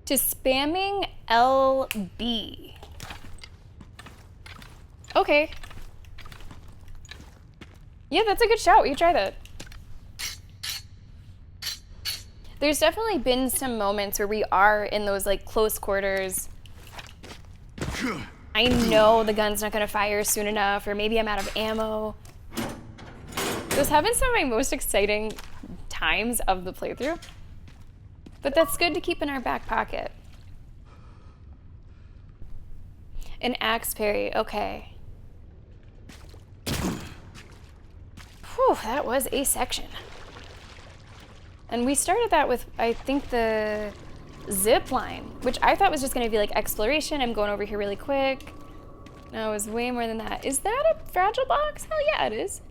To spamming LB. Okay. Yeah, that's a good shout. You try that. There's definitely been some moments where we are in those like close quarters. I know the gun's not gonna fire soon enough, or maybe I'm out of ammo. Those have been some of my most exciting times of the playthrough. But that's good to keep in our back pocket. An axe parry, okay. Whew, that was a section. And we started that with, I think, the zip line, which I thought was just gonna be like exploration. I'm going over here really quick. No, it was way more than that. Is that a fragile box? Hell yeah, it is.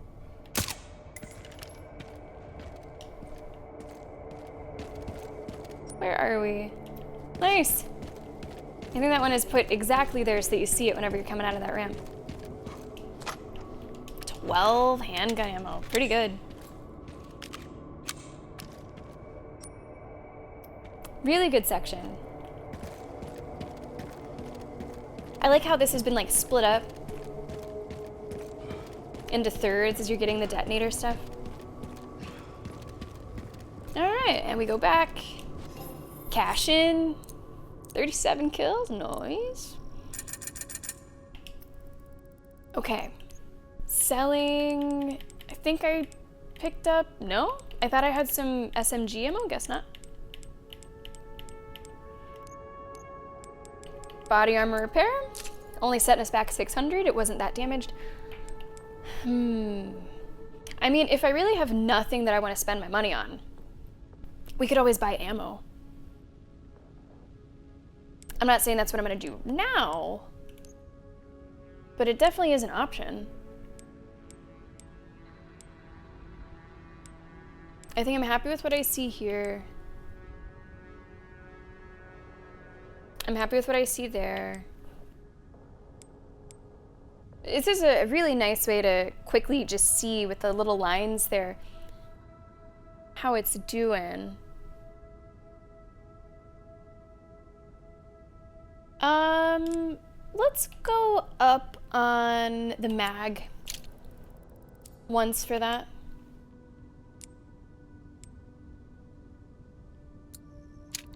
Where are we? Nice. I think that one is put exactly there so that you see it whenever you're coming out of that ramp. 12 handgun ammo, pretty good. Really good section. I like how this has been like split up into thirds as you're getting the detonator stuff. All right, and we go back. Cash in. 37 kills, nice. Okay. Selling, I think I picked up, no? I thought I had some SMG ammo, guess not. Body armor repair, only setting us back 600, it wasn't that damaged. I mean, if I really have nothing that I want to spend my money on, we could always buy ammo. I'm not saying that's what I'm gonna do now, but it definitely is an option. I think I'm happy with what I see here. I'm happy with what I see there. This is a really nice way to quickly just see with the little lines there how it's doing. Let's go up on the mag once for that.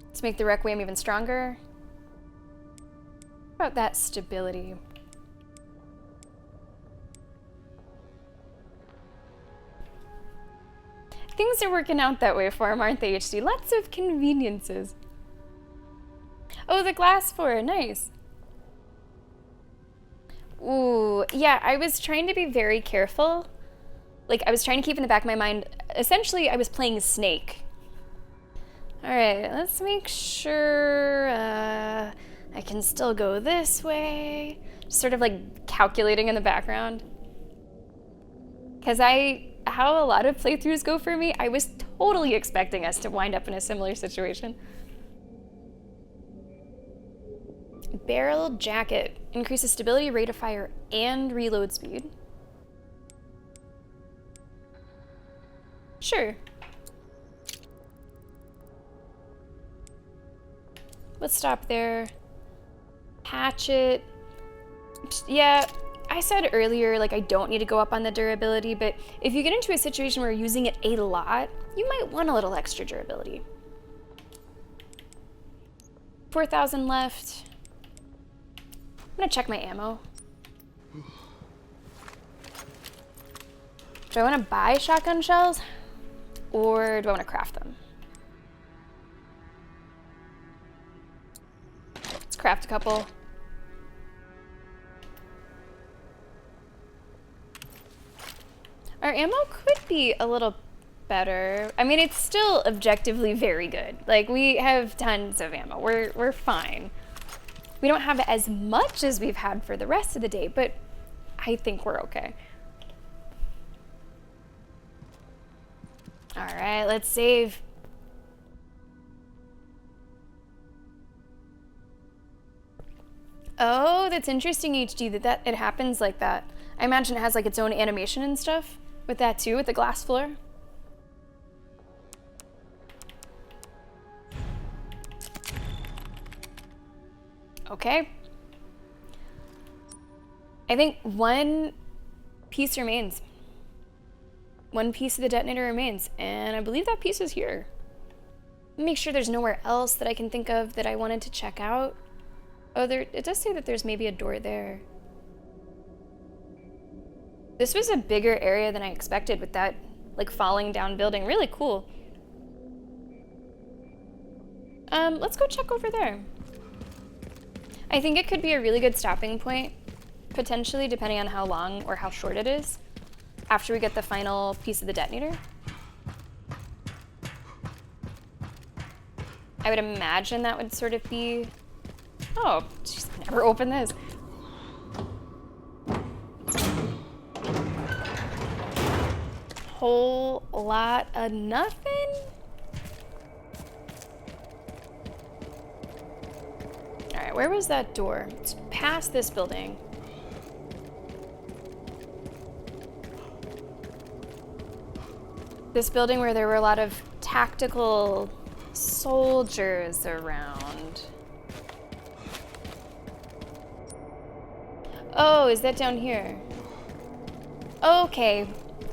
Let's make the Requiem even stronger. What about that stability? Things are working out that way for him, aren't they, HD? Lots of conveniences. Oh, the glass floor, nice. Ooh, yeah, I was trying to be very careful. Like, I was trying to keep in the back of my mind, essentially, I was playing Snake. All right, let's make sure I can still go this way. Sort of like calculating in the background. Because how a lot of playthroughs go for me, I was totally expecting us to wind up in a similar situation. Barrel jacket. Increases stability, rate of fire, and reload speed. Sure. Let's stop there. Hatchet. Yeah, I said earlier, like, I don't need to go up on the durability, but if you get into a situation where you're using it a lot, you might want a little extra durability. 4,000 left. I'm gonna check my ammo. Do I want to buy shotgun shells, or do I want to craft them? Let's craft a couple. Our ammo could be a little better. I mean, it's still objectively very good. Like, we have tons of ammo. We're fine. We don't have as much as we've had for the rest of the day, but I think we're okay. All right, let's save. Oh, that's interesting, HD, that it happens like that. I imagine it has like its own animation and stuff with that too, with the glass floor. Okay. I think one piece remains. One piece of the detonator remains, and I believe that piece is here. Make sure there's nowhere else that I can think of that I wanted to check out. Oh, it does say that there's maybe a door there. This was a bigger area than I expected with that, like, falling down building. Really cool. Let's go check over there. I think it could be a really good stopping point, potentially, depending on how long or how short it is, after we get the final piece of the detonator. I would imagine that would sort of be... Oh, jeez, never opened this. Whole lot of nothing? All right, where was that door? It's past this building. This building where there were a lot of tactical soldiers around. Oh, is that down here? Okay,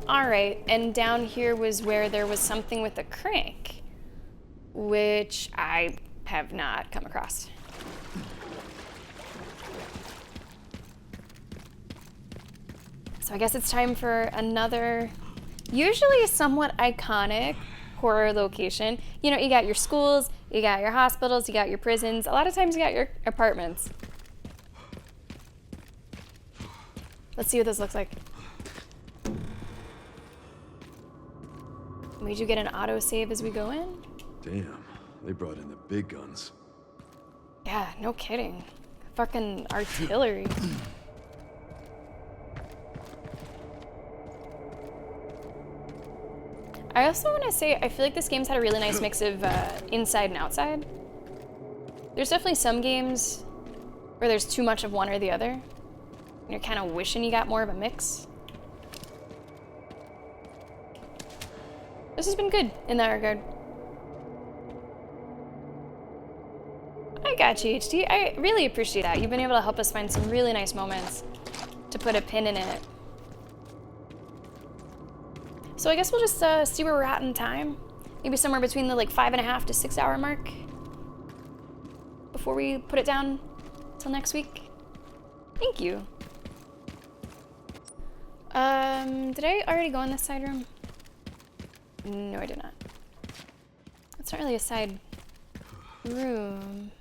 all right. And down here was where there was something with a crank, which I have not come across. So I guess it's time for another, usually somewhat iconic horror location. You know, you got your schools, you got your hospitals, you got your prisons. A lot of times you got your apartments. Let's see what this looks like. We do get an autosave as we go in. Damn, they brought in the big guns. Yeah, no kidding. Fucking artillery. I also want to say, I feel like this game's had a really nice mix of inside and outside. There's definitely some games where there's too much of one or the other. You're kind of wishing you got more of a mix. This has been good in that regard. I got you, HD. I really appreciate that. You've been able to help us find some really nice moments. to put a pin in it. So I guess we'll just see where we're at in time. Maybe somewhere between the like 5.5 to 6 hour mark before we put it down till next week. Thank you. Did I already go in this side room? No, I did not. It's not really a side room.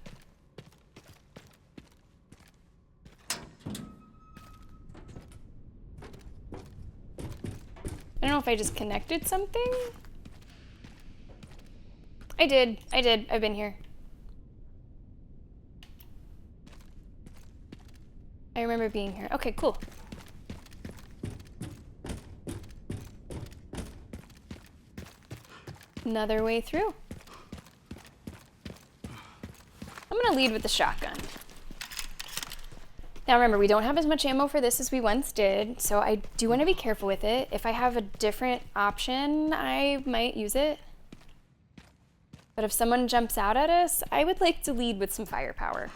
I don't know if I just connected something. I did. I've been here. I remember being here. Okay, cool. Another way through. I'm gonna lead with the shotgun. Now remember, we don't have as much ammo for this as we once did, so I do want to be careful with it. If I have a different option, I might use it. But if someone jumps out at us, I would like to lead with some firepower.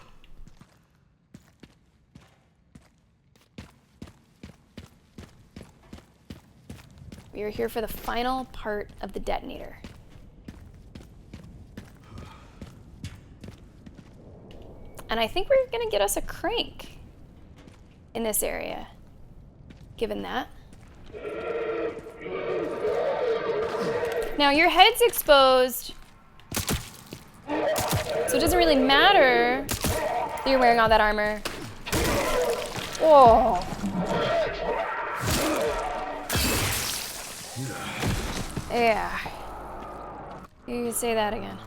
We are here for the final part of the detonator. And I think we're gonna get us a crank in this area, given that. Now your head's exposed, so it doesn't really matter that you're wearing all that armor. Whoa. Yeah. You can say that again.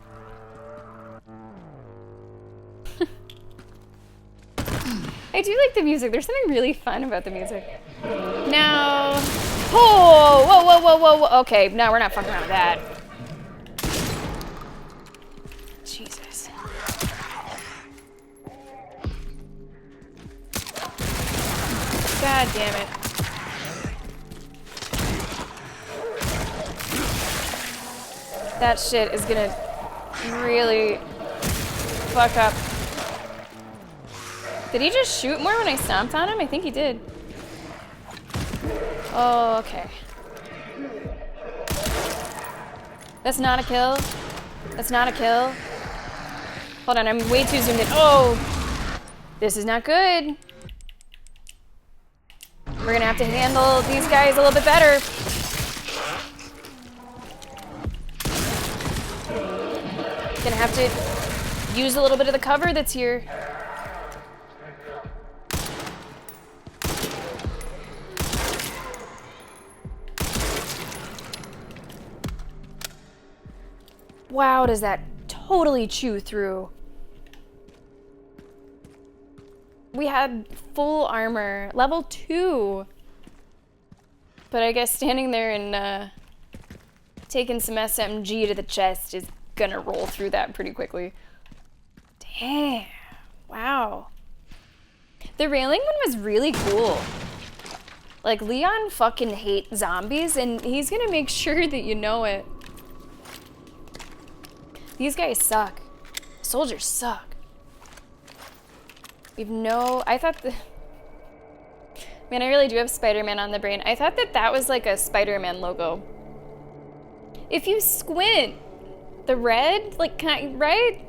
I do like the music. There's something really fun about the music. Now, oh, whoa, whoa, whoa, whoa, whoa. Okay, no, we're not fucking around with that. Jesus. God damn it. That shit is gonna really fuck up. Did he just shoot more when I stomped on him? I think he did. Oh, okay. That's not a kill. That's not a kill. Hold on, I'm way too zoomed in. Oh! This is not good. We're gonna have to handle these guys a little bit better. Gonna have to use a little bit of the cover that's here. Wow, does that totally chew through. We had full armor, level 2. But I guess standing there and taking some SMG to the chest is gonna roll through that pretty quickly. Damn, wow. The railing one was really cool. Like, Leon fucking hates zombies, and he's gonna make sure that you know it. These guys suck. Soldiers suck. We've I thought man, I really do have Spider-Man on the brain. I thought that was like a Spider-Man logo. If you squint, the red, like, right?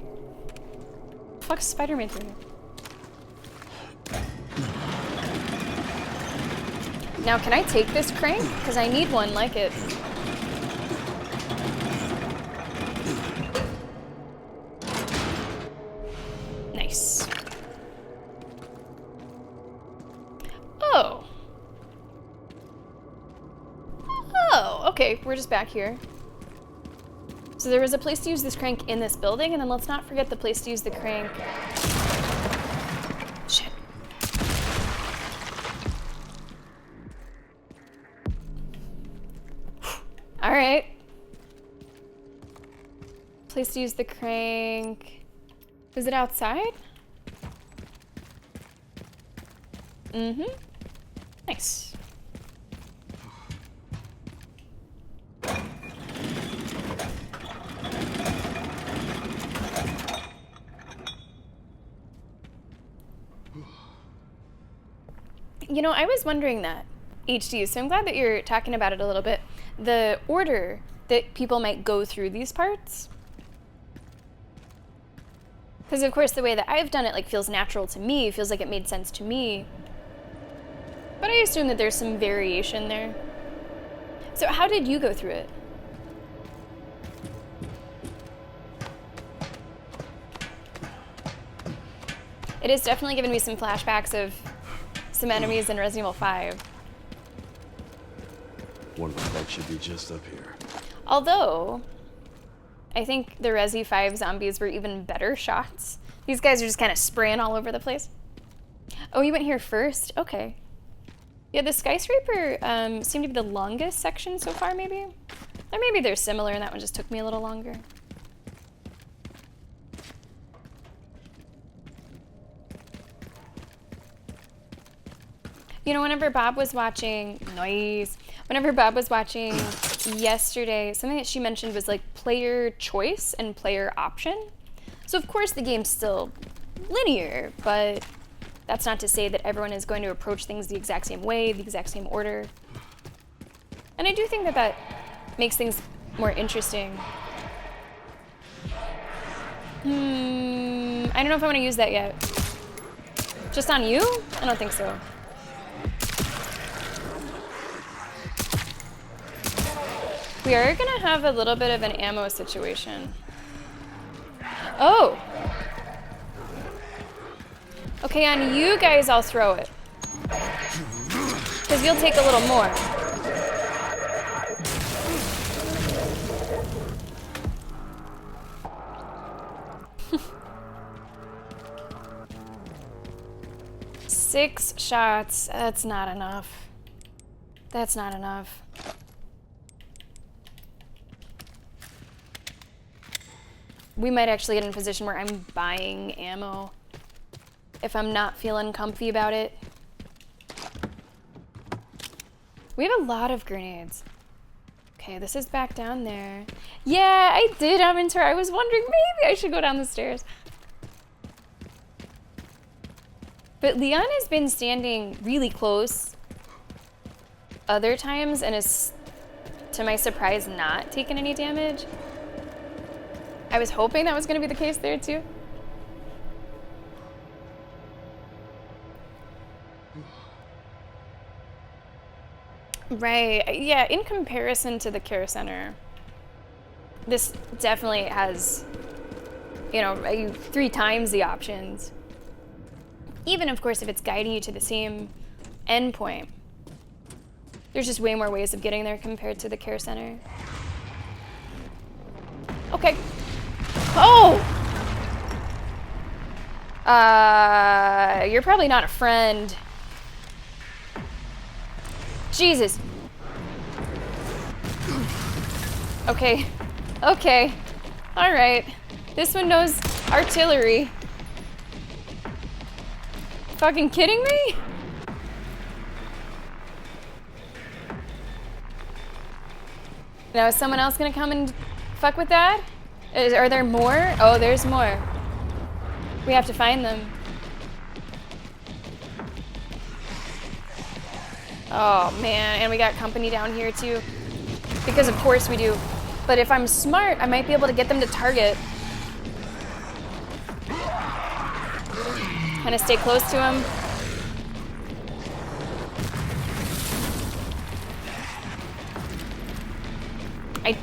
Fuck Spider-Man doing it. Now, can I take this crank? Because I need one like it. Nice. Oh. Oh, okay, we're just back here. So there was a place to use this crank in this building, and then let's not forget the place to use the crank. Shit. All right. Place to use the crank. Is it outside? Mm-hmm. Nice. You know, I was wondering that, HD, so I'm glad that you're talking about it a little bit. The order that people might go through these parts. Because, of course, the way that I've done it, like, feels natural to me, feels like it made sense to me. But I assume that there's some variation there. So how did you go through it? It has definitely given me some flashbacks of some enemies in Resident Evil 5. One of the bugs should be just up here. Although, I think the Resi 5 zombies were even better shots. These guys are just kind of spraying all over the place. Oh, you went here first? Okay. Yeah, the skyscraper seemed to be the longest section so far, maybe? Or maybe they're similar and that one just took me a little longer. You know, whenever Bob was watching, whenever Bob was watching yesterday, something that she mentioned was like player choice and player option. So of course the game's still linear, but that's not to say that everyone is going to approach things the exact same way, the exact same order. And I do think that that makes things more interesting. I don't know if I want to use that yet. Just on you? I don't think so. We are gonna have a little bit of an ammo situation. Oh! Okay, on you guys I'll throw it. Because you'll take a little more. Six shots, that's not enough. That's not enough. We might actually get in a position where I'm buying ammo if I'm not feeling comfy about it. We have a lot of grenades. Okay, this is back down there. Yeah, I did inventory. I was wondering maybe I should go down the stairs. But Leon has been standing really close other times and is, to my surprise, not taking any damage. I was hoping that was going to be the case there too. Right, yeah, in comparison to the care center, this definitely has, you know, 3 times the options. Even, of course, if it's guiding you to the same endpoint. There's just way more ways of getting there compared to the care center. Okay. Oh! You're probably not a friend. Jesus. Okay. Okay. All right. This one knows artillery. Fucking kidding me? Now, is someone else gonna come and fuck with that? Are there more? Oh, there's more. We have to find them. Oh man, and we got company down here too. Because of course we do. But if I'm smart, I might be able to get them to target. Kind of stay close to him.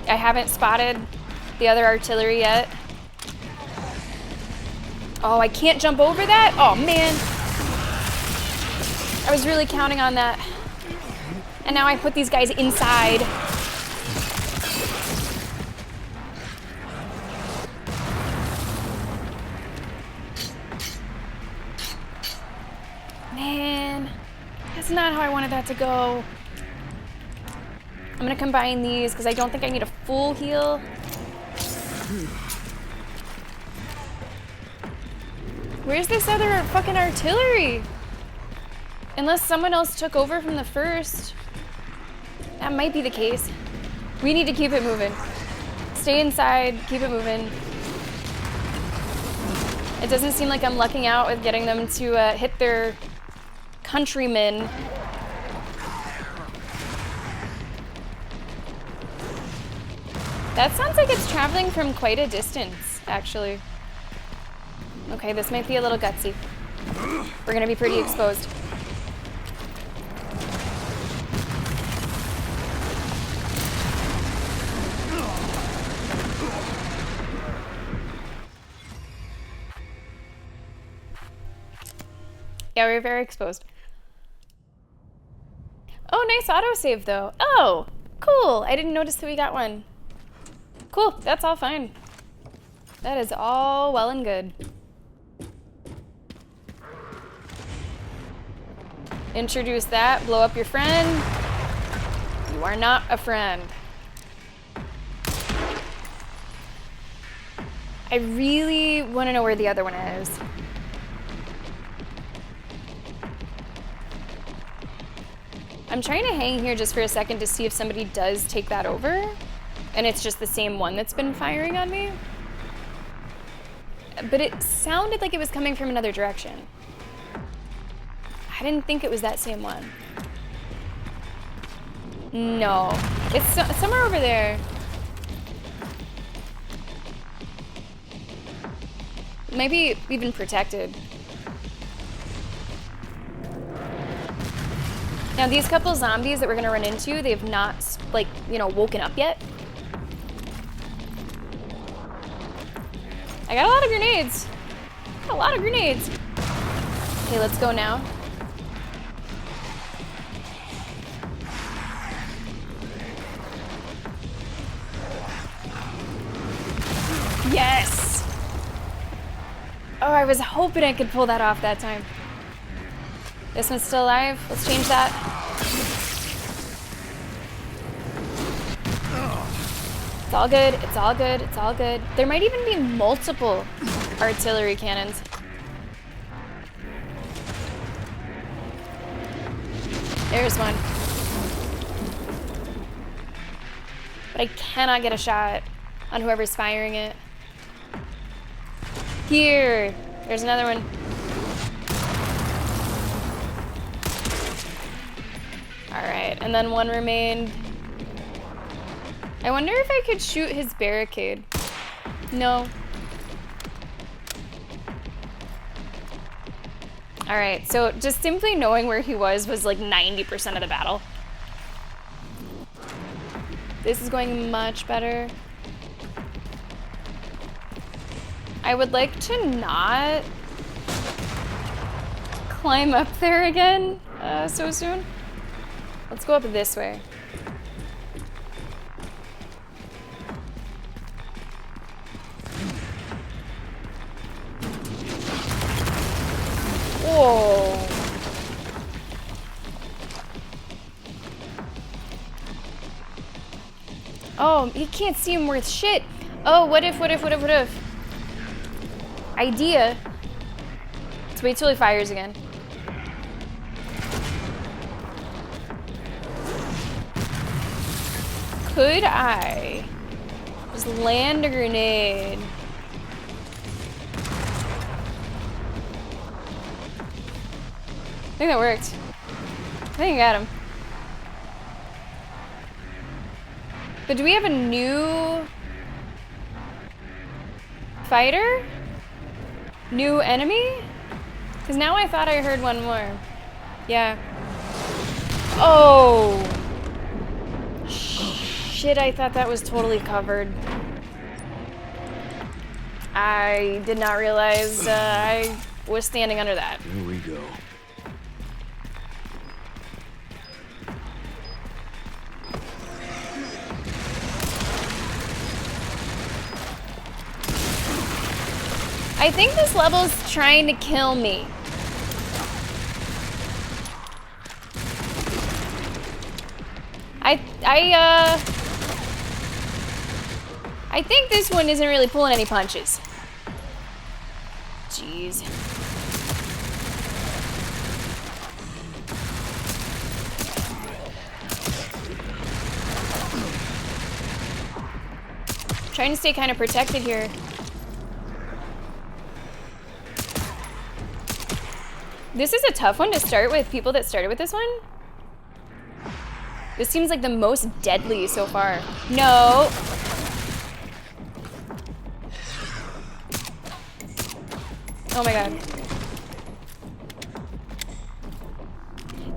I haven't spotted the other artillery yet. Oh, I can't jump over that? Oh man. I was really counting on that. And now I put these guys inside. Man, that's not how I wanted that to go. I'm gonna combine these because I don't think I need a full heal. Where's this other fucking artillery? Unless someone else took over from the first. That might be the case. We need to keep it moving. Stay inside, keep it moving. It doesn't seem like I'm lucking out with getting them to hit their countrymen. That sounds like it's traveling from quite a distance, actually. Okay, this might be a little gutsy. We're gonna be pretty exposed. Yeah, we're very exposed. Oh, nice autosave though. Oh, cool. I didn't notice that we got one. Cool, that's all fine. That is all well and good. Introduce that, blow up your friend. You are not a friend. I really want to know where the other one is. I'm trying to hang here just for a second to see if somebody does take that over, and it's just the same one that's been firing on me. But it sounded like it was coming from another direction. I didn't think it was that same one. No, it's somewhere over there. Maybe even protected. Now these couple zombies that we're gonna run into, they've not, like, you know, woken up yet. I got a lot of grenades. Got a lot of grenades. Okay, let's go now. Yes! Oh, I was hoping I could pull that off that time. This one's still alive. Let's change that. It's all good. It's all good. It's all good. There might even be multiple artillery cannons. There's one. But I cannot get a shot on whoever's firing it. Here. There's another one. Alright, and then one remained. I wonder if I could shoot his barricade. No. Alright, so just simply knowing where he was like 90% of the battle. This is going much better. I would like to not climb up there again so soon. Let's go up this way. Whoa. Oh, you can't see him worth shit. Oh, what if? Idea. Let's wait till he fires again. Could I just land a grenade? I think that worked. I think I got him. But do we have a new fighter? New enemy? Because now I thought I heard one more. Yeah. Oh! Shit, I thought that was totally covered. I did not realize I was standing under that. Here we go. I think this level's trying to kill me. I think this one isn't really pulling any punches. Jeez. Trying to stay kind of protected here. This is a tough one to start with, people that started with this one. This seems like the most deadly so far. No. Oh my god.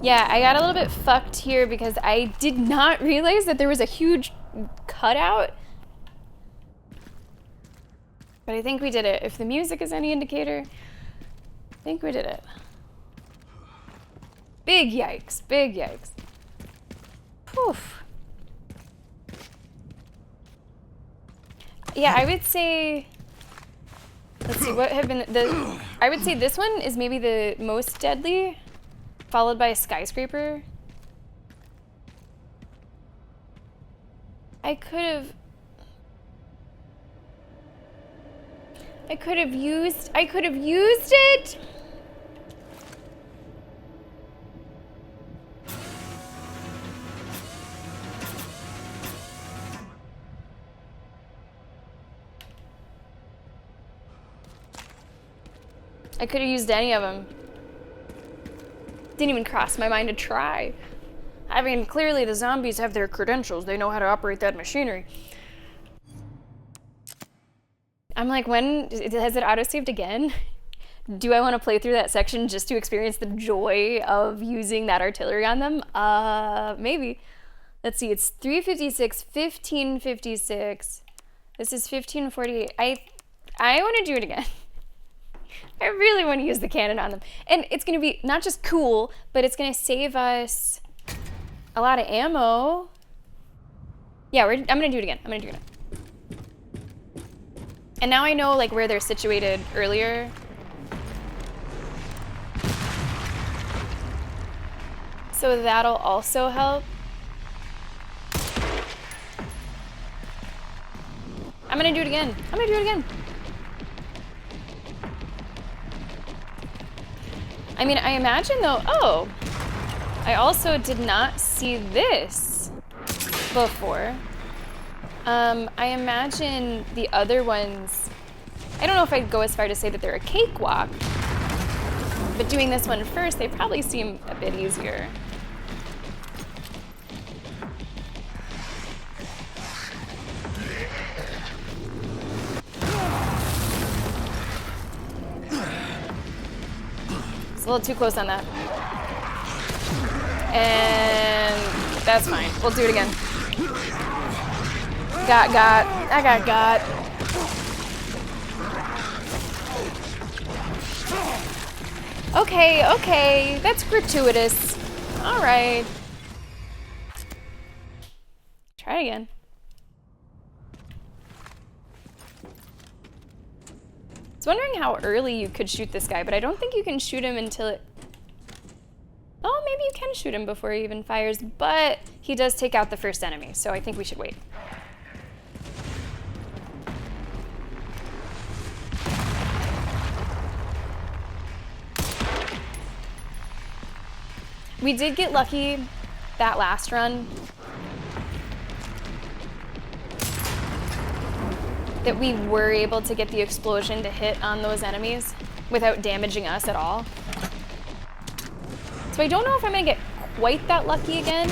Yeah, I got a little bit fucked here because I did not realize that there was a huge cutout. But I think we did it. If the music is any indicator, I think we did it. Big yikes, big yikes. Poof. Yeah, I would say, let's see, what have been the, I would say this one is maybe the most deadly, followed by a skyscraper. I could have used it. I could have used any of them. Didn't even cross my mind to try. I mean, clearly the zombies have their credentials. They know how to operate that machinery. I'm like, when has it auto-saved again? Do I want to play through that section just to experience the joy of using that artillery on them? Maybe. Let's see, it's 356, 1556. This is 1548. I want to do it again. I really want to use the cannon on them. And it's going to be not just cool, but it's going to save us a lot of ammo. Yeah, I'm going to do it again. I'm going to do it again. And now I know like where they're situated earlier. So that'll also help. I'm going to do it again. I'm going to do it again. I mean, I imagine though, oh, I also did not see this before. I imagine the other ones, I don't know if I'd go as far to say that they're a cakewalk, but doing this one first, they probably seem a bit easier. A little too close on that. And that's fine. We'll do it again. Got. I got. Okay. That's gratuitous. All right. Try it again. I was wondering how early you could shoot this guy, but I don't think you can shoot him until it... Oh, maybe you can shoot him before he even fires, but he does take out the first enemy, so I think we should wait. We did get lucky that last run that we were able to get the explosion to hit on those enemies without damaging us at all. So I don't know if I'm gonna get quite that lucky again.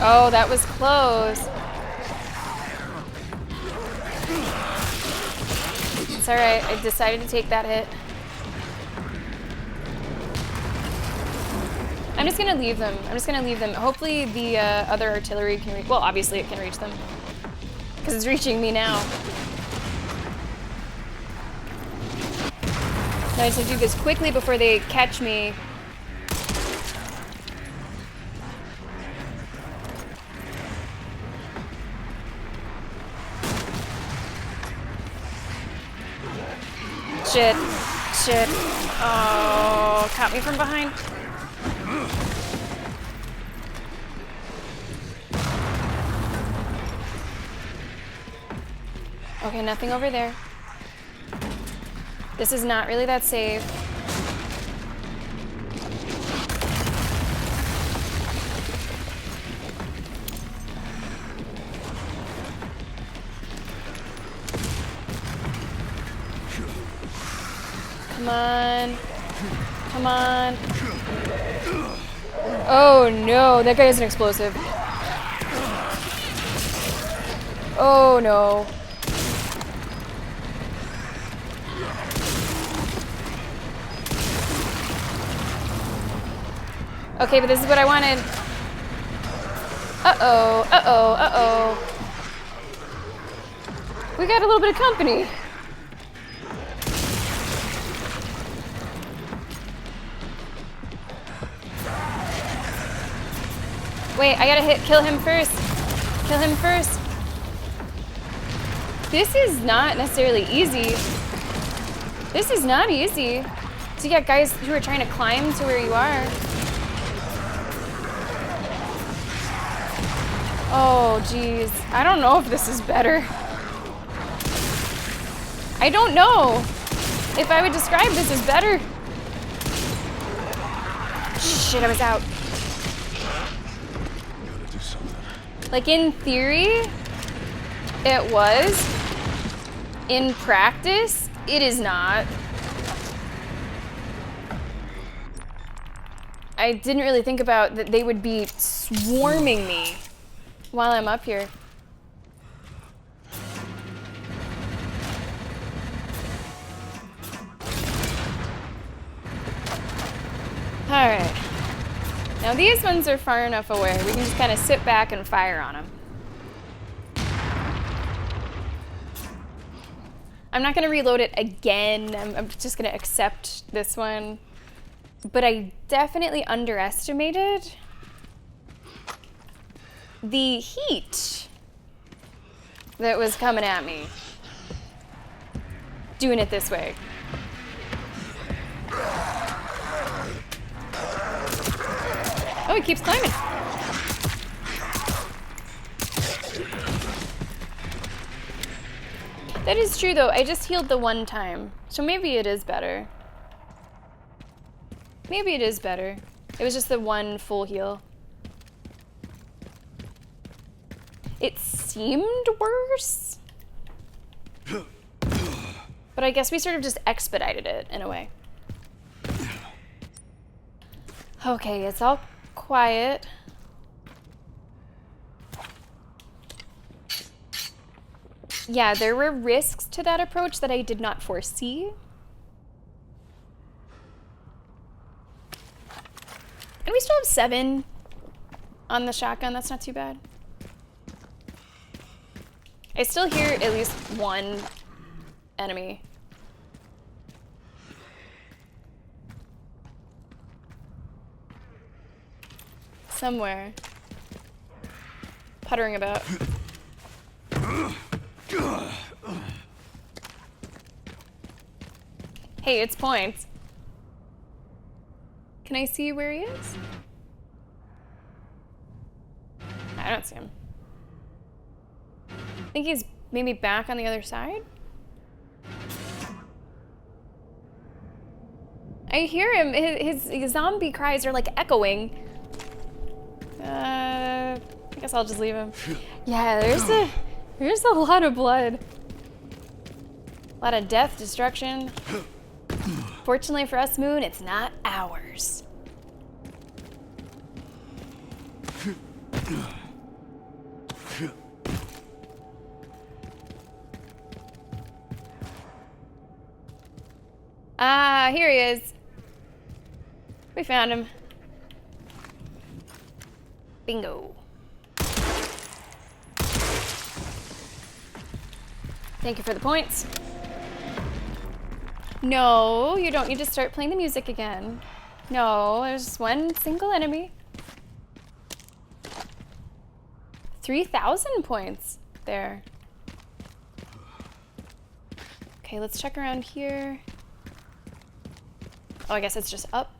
Oh, that was close. It's all right. I decided to take that hit. I'm just gonna leave them. Hopefully the other artillery can reach. Well, obviously it can reach them because it's reaching me now. Now I just have to do this quickly before they catch me. Shit. Oh, caught me from behind. Okay, nothing over there. This is not really that safe. Come on. Come on. Oh no, that guy is an explosive. Oh no. Okay, but this is what I wanted. Uh-oh, uh-oh, uh-oh. We got a little bit of company. Wait, I gotta kill him first. Kill him first. This is not necessarily easy. This is not easy. So you got guys who are trying to climb to where you are. Oh, geez. I don't know if this is better. I don't know if I would describe this as better. Shit, I was out. Gotta do something. Like, in theory, it was. In practice, it is not. I didn't really think about that they would be swarming me while I'm up here. All right. Now these ones are far enough away. We can just kind of sit back and fire on them. I'm not going to reload it again. I'm just going to accept this one. But I definitely underestimated the heat that was coming at me doing it this way. Oh, he keeps climbing. That is true, though. I just healed the one time. So maybe it is better. Maybe it is better. It was just the one full heal. It seemed worse. But I guess we sort of just expedited it in a way. Okay, it's all quiet. Yeah, there were risks to that approach that I did not foresee. And we still have 7 on the shotgun. That's not too bad. I still hear at least one enemy. Somewhere. Puttering about. Hey, it's points. Can I see where he is? I don't see him. I think he's maybe back on the other side. I hear him. His zombie cries are like echoing. I guess I'll just leave him. Yeah, there's a lot of blood. A lot of death, destruction. Fortunately for us, Moon, it's not ours. Ah, here he is. We found him. Bingo. Thank you for the points. No, you don't need to start playing the music again. No, there's one single enemy. 3,000 points there. Okay, let's check around here. Oh, I guess it's just up.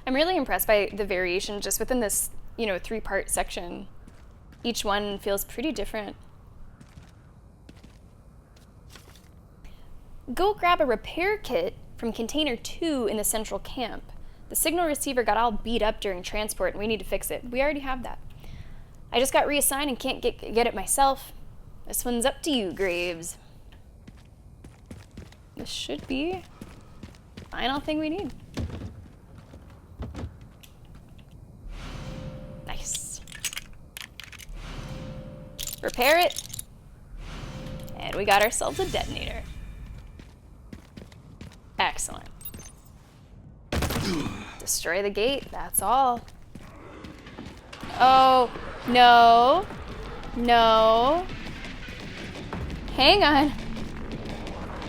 I'm really impressed by the variation just within this, you know, 3-part section. Each one feels pretty different. Go grab a repair kit from Container 2 in the central camp. The signal receiver got all beat up during transport and we need to fix it. We already have that. I just got reassigned and can't get it myself. This one's up to you, Graves. This should be the final thing we need. Nice. Repair it. And we got ourselves a detonator. Excellent. Destroy the gate, that's all. Oh, no. No. Hang on.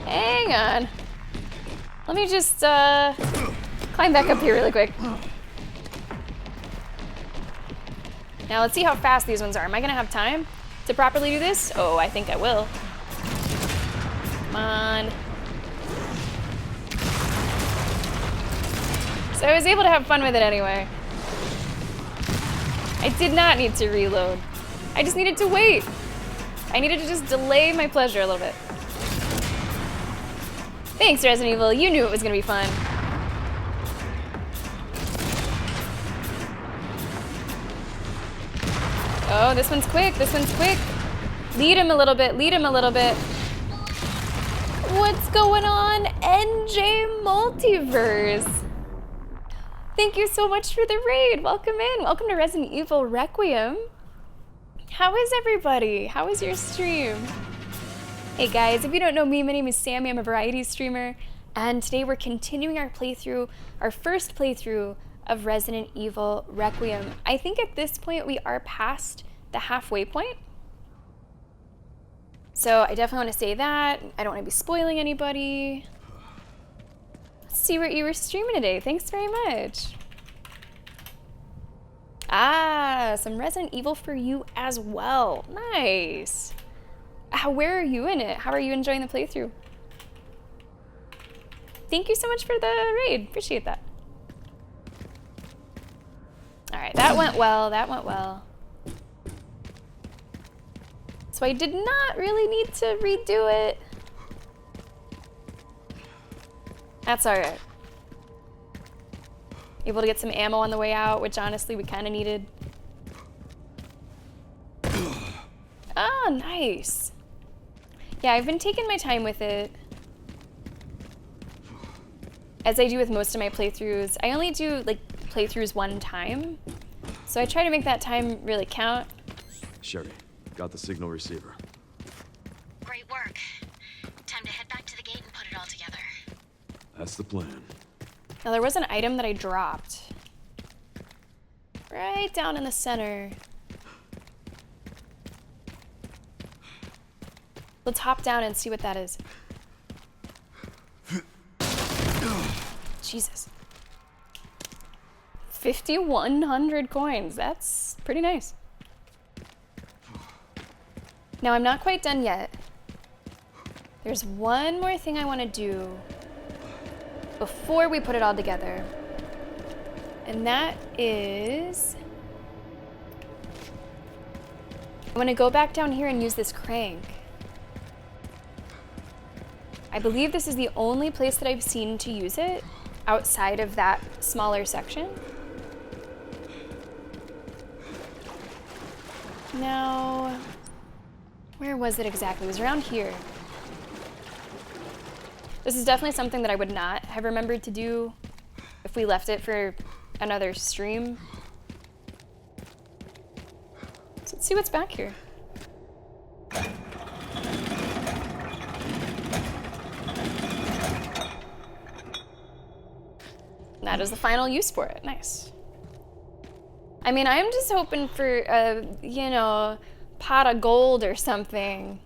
Hang on. Let me just climb back up here really quick. Now let's see how fast these ones are. Am I gonna have time to properly do this? Oh, I think I will. Come on. So I was able to have fun with it anyway. I did not need to reload. I just needed to wait. I needed to just delay my pleasure a little bit. Thanks, Resident Evil. You knew it was gonna be fun. Oh, this one's quick. This one's quick. Lead him a little bit. Lead him a little bit. What's going on, NJ Multiverse? Thank you so much for the raid. Welcome in. Welcome to Resident Evil Requiem. How is everybody? How is your stream? Hey guys, if you don't know me, my name is Sammy. I'm a variety streamer, and today we're continuing our playthrough, our first playthrough of Resident Evil Requiem. I think at this point we are past the halfway point. So I definitely want to say that. I don't want to be spoiling anybody. Let's see what you were streaming today. Thanks very much. Ah, some Resident Evil for you as well. Nice. Where are you in it? How are you enjoying the playthrough? Thank you so much for the raid. Appreciate that. All right, that went well. That went well. So I did not really need to redo it. That's all right. Able to get some ammo on the way out, which honestly we kind of needed. Oh, nice. Yeah, I've been taking my time with it. As I do with most of my playthroughs. I only do like playthroughs one time. So I try to make that time really count. Sherry, got the signal receiver. Great work. Time to head back to the gate and put it all together. That's the plan. Now there was an item that I dropped. Right down in the center. Let's hop down and see what that is. Jesus. 5,100 coins. That's pretty nice. Now I'm not quite done yet. There's one more thing I want to do before we put it all together. And that is... I'm going to go back down here and use this crank. I believe this is the only place that I've seen to use it outside of that smaller section. Now, where was it exactly? It was around here. This is definitely something that I would not have remembered to do if we left it for another stream. So let's see what's back here. That is the final use for it. Nice. I mean, I'm just hoping for a, you know, pot of gold or something.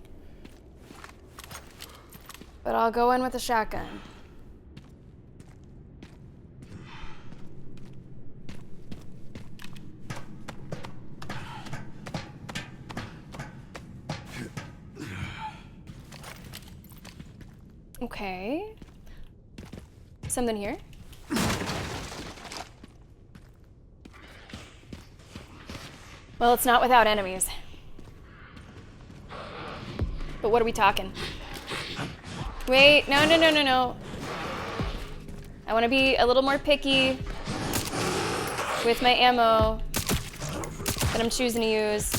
But I'll go in with a shotgun. Okay. Something here. Well, it's not without enemies. But what are we talking? Wait, no. I want to be a little more picky with my ammo that I'm choosing to use.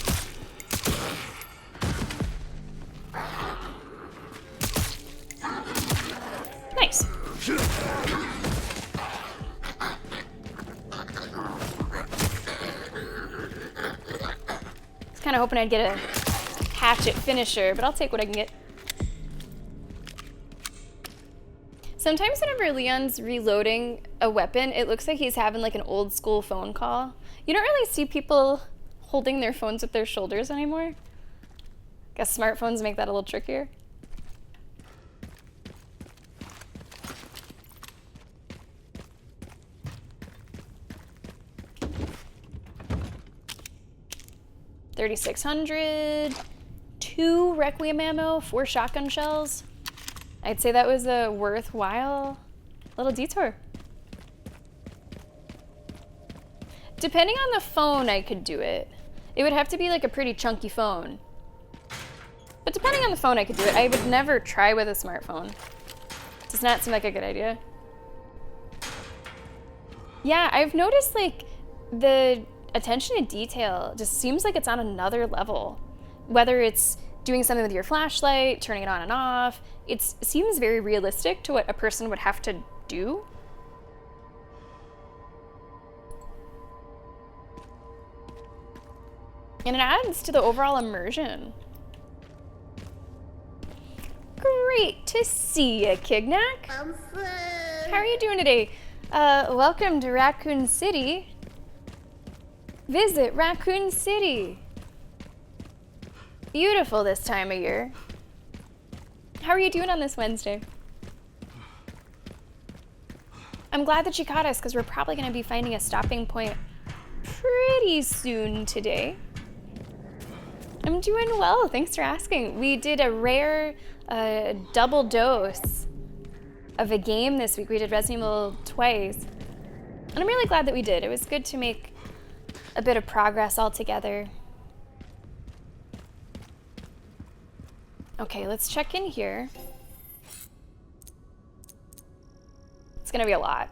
Nice. I was kind of hoping I'd get a hatchet finisher, but I'll take what I can get. Sometimes whenever Leon's reloading a weapon, it looks like he's having like an old school phone call. You don't really see people holding their phones with their shoulders anymore. Guess smartphones make that a little trickier. $3,600, 2 Requiem ammo, 4 shotgun shells. I'd say that was a worthwhile little detour. Depending on the phone, I could do it. It would have to be like a pretty chunky phone. But depending on the phone, I could do it. I would never try with a smartphone. Does not seem like a good idea. Yeah, I've noticed like the attention to detail just seems like it's on another level. Whether it's doing something with your flashlight, turning it on and off, it seems very realistic to what a person would have to do. And it adds to the overall immersion. Great to see you, Kignack. How are you doing today? Welcome to Raccoon City. Visit Raccoon City. Beautiful this time of year. How are you doing on this Wednesday? I'm glad that you caught us because we're probably going to be finding a stopping point pretty soon today. I'm doing well, thanks for asking. We did a rare double dose of a game this week. We did Resident Evil twice. And I'm really glad that we did. It was good to make a bit of progress all together. Okay, let's check in here. It's gonna be a lot.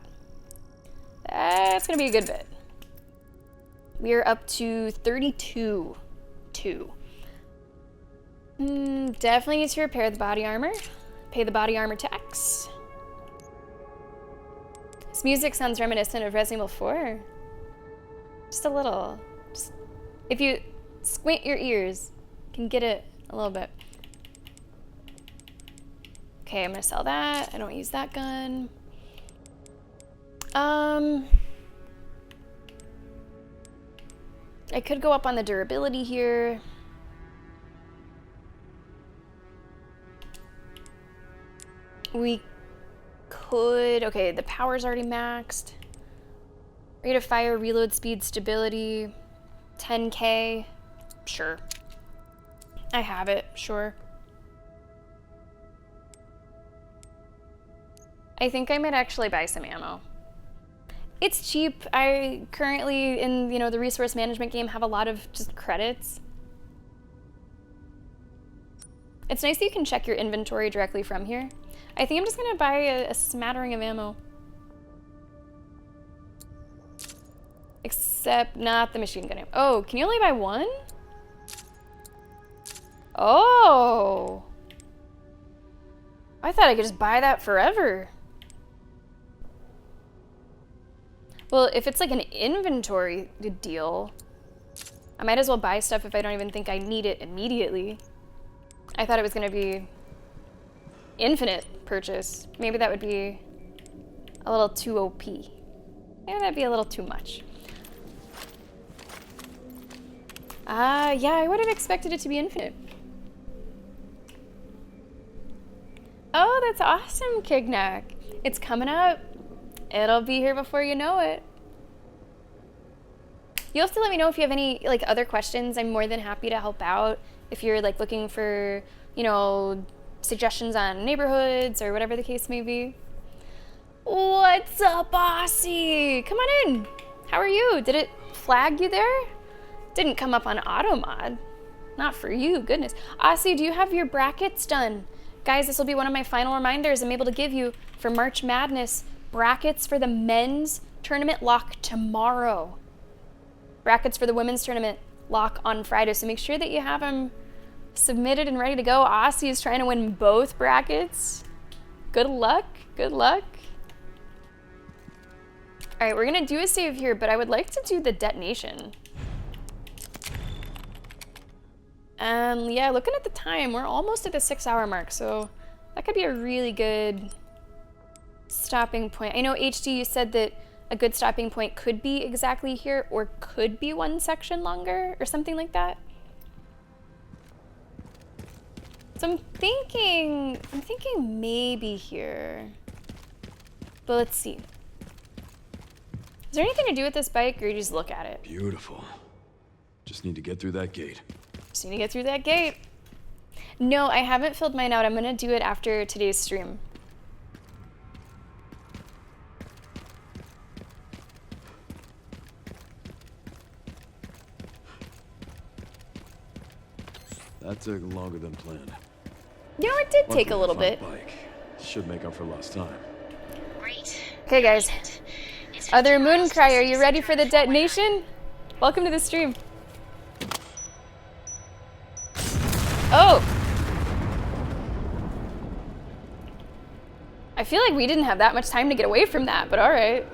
That's gonna be a good bit. We're up to 32. Definitely need to repair the body armor. Pay the body armor tax. This music sounds reminiscent of Resident Evil 4. Just a little. Just, if you squint your ears, you can get it a little bit. Okay, I'm gonna sell that. I don't use that gun. I could go up on the durability here. We could, okay, the power's already maxed. Rate of fire, reload speed, stability, 10K, sure. I have it, sure. I think I might actually buy some ammo. It's cheap. I currently, in the resource management game, have a lot of just credits. It's nice that you can check your inventory directly from here. I think I'm just gonna buy a smattering of ammo. Except not the machine gun ammo. Oh, can you only buy one? Oh! I thought I could just buy that forever. Well, if it's like an inventory deal, I might as well buy stuff if I don't even think I need it immediately. I thought it was gonna be infinite purchase. Maybe that would be a little too OP. Maybe that'd be a little too much. Yeah, I would have expected it to be infinite. Oh, that's awesome, Kignack. It's coming up. It'll be here before you know it. You'll have to let me know if you have any other questions. I'm more than happy to help out. If you're looking for, suggestions on neighborhoods or whatever the case may be. What's up, Aussie? Come on in. How are you? Did it flag you there? Didn't come up on auto mod. Not for you, goodness. Aussie, do you have your brackets done? Guys, this will be one of my final reminders I'm able to give you for March Madness. Brackets for the men's tournament lock tomorrow. Brackets for the women's tournament lock on Friday. So make sure that you have them submitted and ready to go. Aussie is trying to win both brackets. Good luck. Good luck. All right, we're gonna do a save here, but I would like to do the detonation. Yeah, looking at the time, we're almost at the 6-hour mark, so that could be a really good stopping point. I know HD, you said that a good stopping point could be exactly here, or could be one section longer, or something like that. So I'm thinking maybe here, but let's see. Is there anything to do with this bike, or you just look at it? Beautiful. Just need to get through that gate. Just need to get through that gate. No, I haven't filled mine out. I'm gonna do it after today's stream. That took longer than planned. You know, it did take a little bit. Bike. Should make up for lost time. Great. Okay, guys. It's Other 50 Moon miles Cry, to are you 6 ready for the turn forward. detonation? Welcome to the stream. Oh! I feel like we didn't have that much time to get away from that, but alright.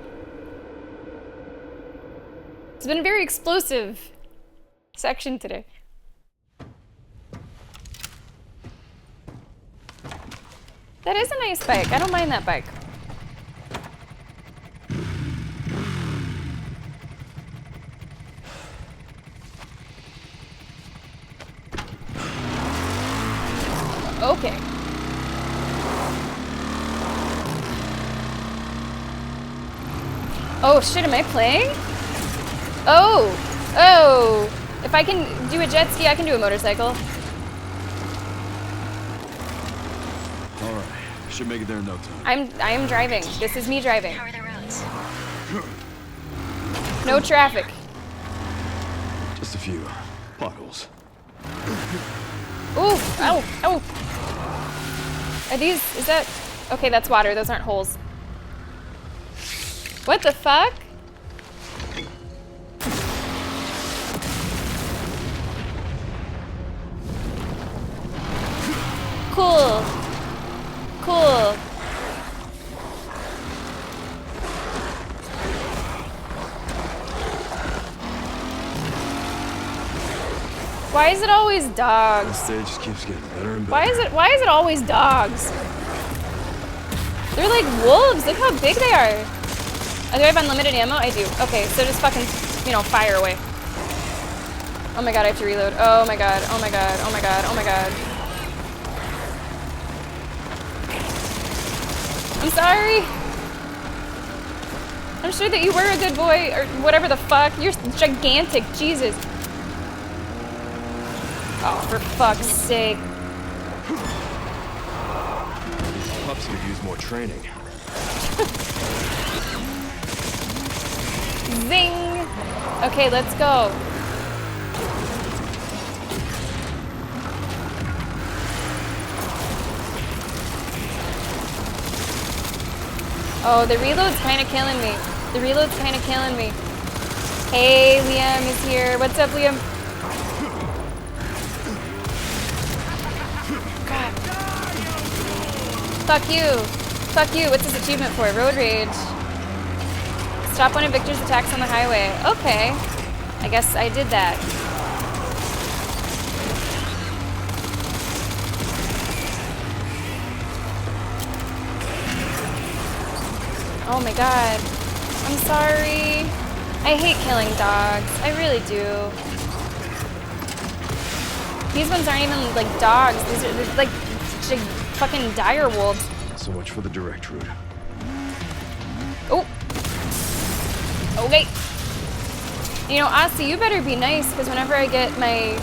It's been a very explosive section today. That is a nice bike. I don't mind that bike. Okay. Oh shit, am I playing? Oh! Oh! If I can do a jet ski, I can do a motorcycle. Alright. Should make it there in no time. I am driving. This is me driving. How are the roads? No traffic. Just a few potholes. Ooh! Ow! Ow! Are these... is that... okay, that's water. Those aren't holes. What the fuck? Cool. Cool. Why is it always dogs? This stage just keeps getting better and better. Why is it always dogs? They're like wolves. Look how big they are. Do I have unlimited ammo? I do. Okay, so just fucking, you know, fire away. Oh my god, I have to reload. Oh my god, oh my god, oh my god, oh my god. I'm sorry. I'm sure that you were a good boy, or whatever the fuck. You're gigantic, Jesus. Oh, for fuck's sake. Pups could use more training. Zing! Okay, let's go. Oh, the reload's kind of killing me. The reload's kind of killing me. Hey, Liam is here. What's up, Liam? God. Fuck you. Fuck you. What's this achievement for? Road rage. Stop one of Victor's attacks on the highway. Okay. I guess I did that. Oh my god. I'm sorry. I hate killing dogs. I really do. These ones aren't even like dogs. These are like fucking dire wolves. So much for the direct route. Oh. Okay. You know, Aussie, you better be nice, because whenever I get my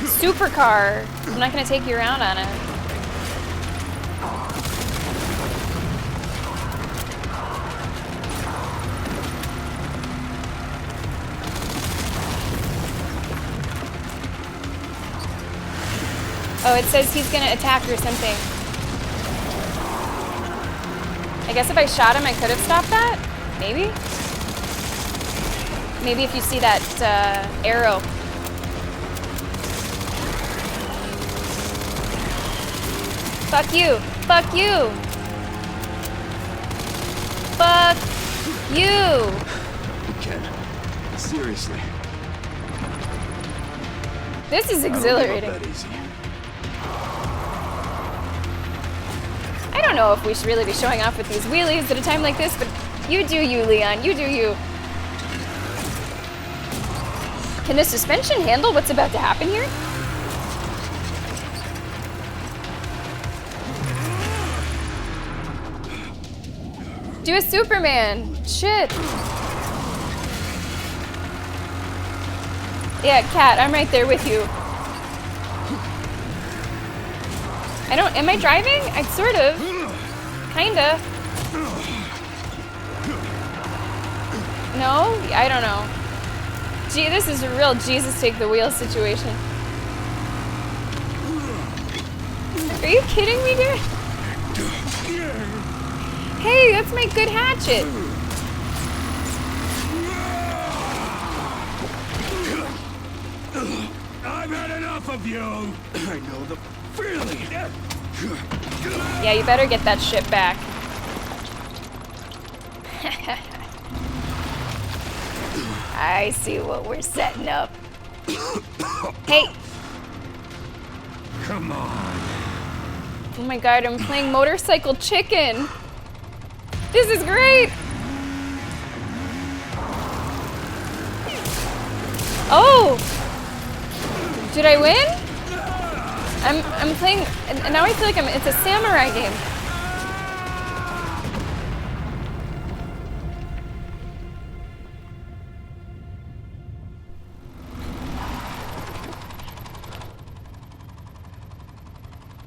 supercar, I'm not going to take you around on it. Oh, it says he's gonna attack or something. I guess if I shot him, I could have stopped that? Maybe? Maybe if you see that arrow. Fuck you! Fuck you! Fuck you! Ken, seriously. This is I don't exhilarating. give up that easy. I don't know if we should really be showing off with these wheelies at a time like this, but you do you, Leon. You do you. Can the suspension handle what's about to happen here? Do a Superman. Shit. Yeah, Cat, I'm right there with you. Am I driving? I sort of. Kinda. No? I don't know. Gee, this is a real Jesus take the wheel situation. Are you kidding me, dude? Hey, that's my good hatchet. I've had enough of you. I know the feeling. Yeah, you better get that shit back. I see what we're setting up. Hey! Come on. Oh my god, I'm playing Motorcycle Chicken! This is great! Oh! Did I win? I'm playing, and now I feel like it's a samurai game.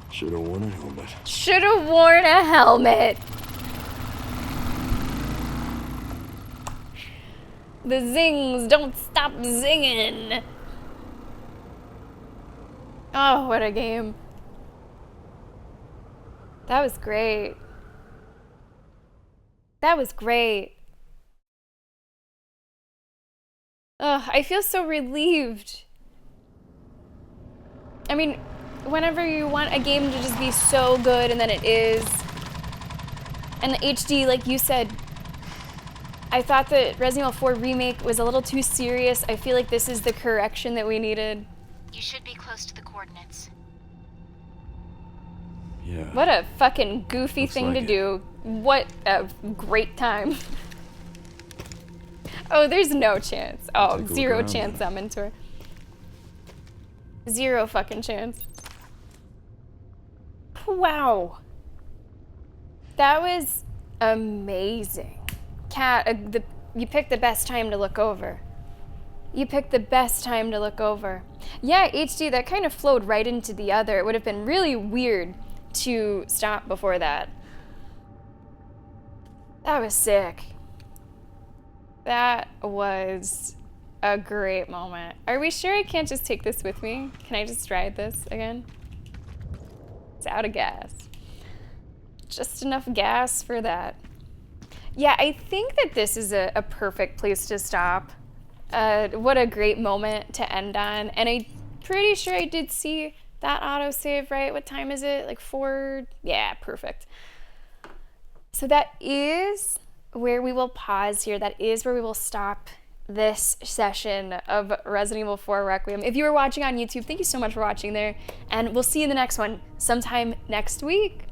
Should've worn a helmet. Should've worn a helmet. The zings don't stop zinging. Oh, what a game. That was great. That was great. Ugh, I feel so relieved. I mean, whenever you want a game to just be so good, and then it is. And the HD, like you said, I thought that Resident Evil 4 Remake was a little too serious. I feel like this is the correction that we needed. You should be close to the coordinates. Yeah. What a fucking goofy Looks thing like to it. do. What a great time. Oh, there's no chance. Oh, Take a look zero around chance then. I'm into her. Zero fucking chance. Wow. That was amazing. Cat, you picked the best time to look over. You picked the best time to look over. Yeah, HD, that kind of flowed right into the other. It would have been really weird to stop before that. That was sick. That was a great moment. Are we sure I can't just take this with me? Can I just ride this again? It's out of gas. Just enough gas for that. Yeah, I think that this is a perfect place to stop. What a great moment to end on. And I'm pretty sure I did see that autosave, right? What time is it? Like 4? Yeah, perfect. So that is where we will pause here. That is where we will stop this session of Resident Evil 4 Requiem. If you were watching on YouTube, thank you so much for watching there. And we'll see you in the next one sometime next week.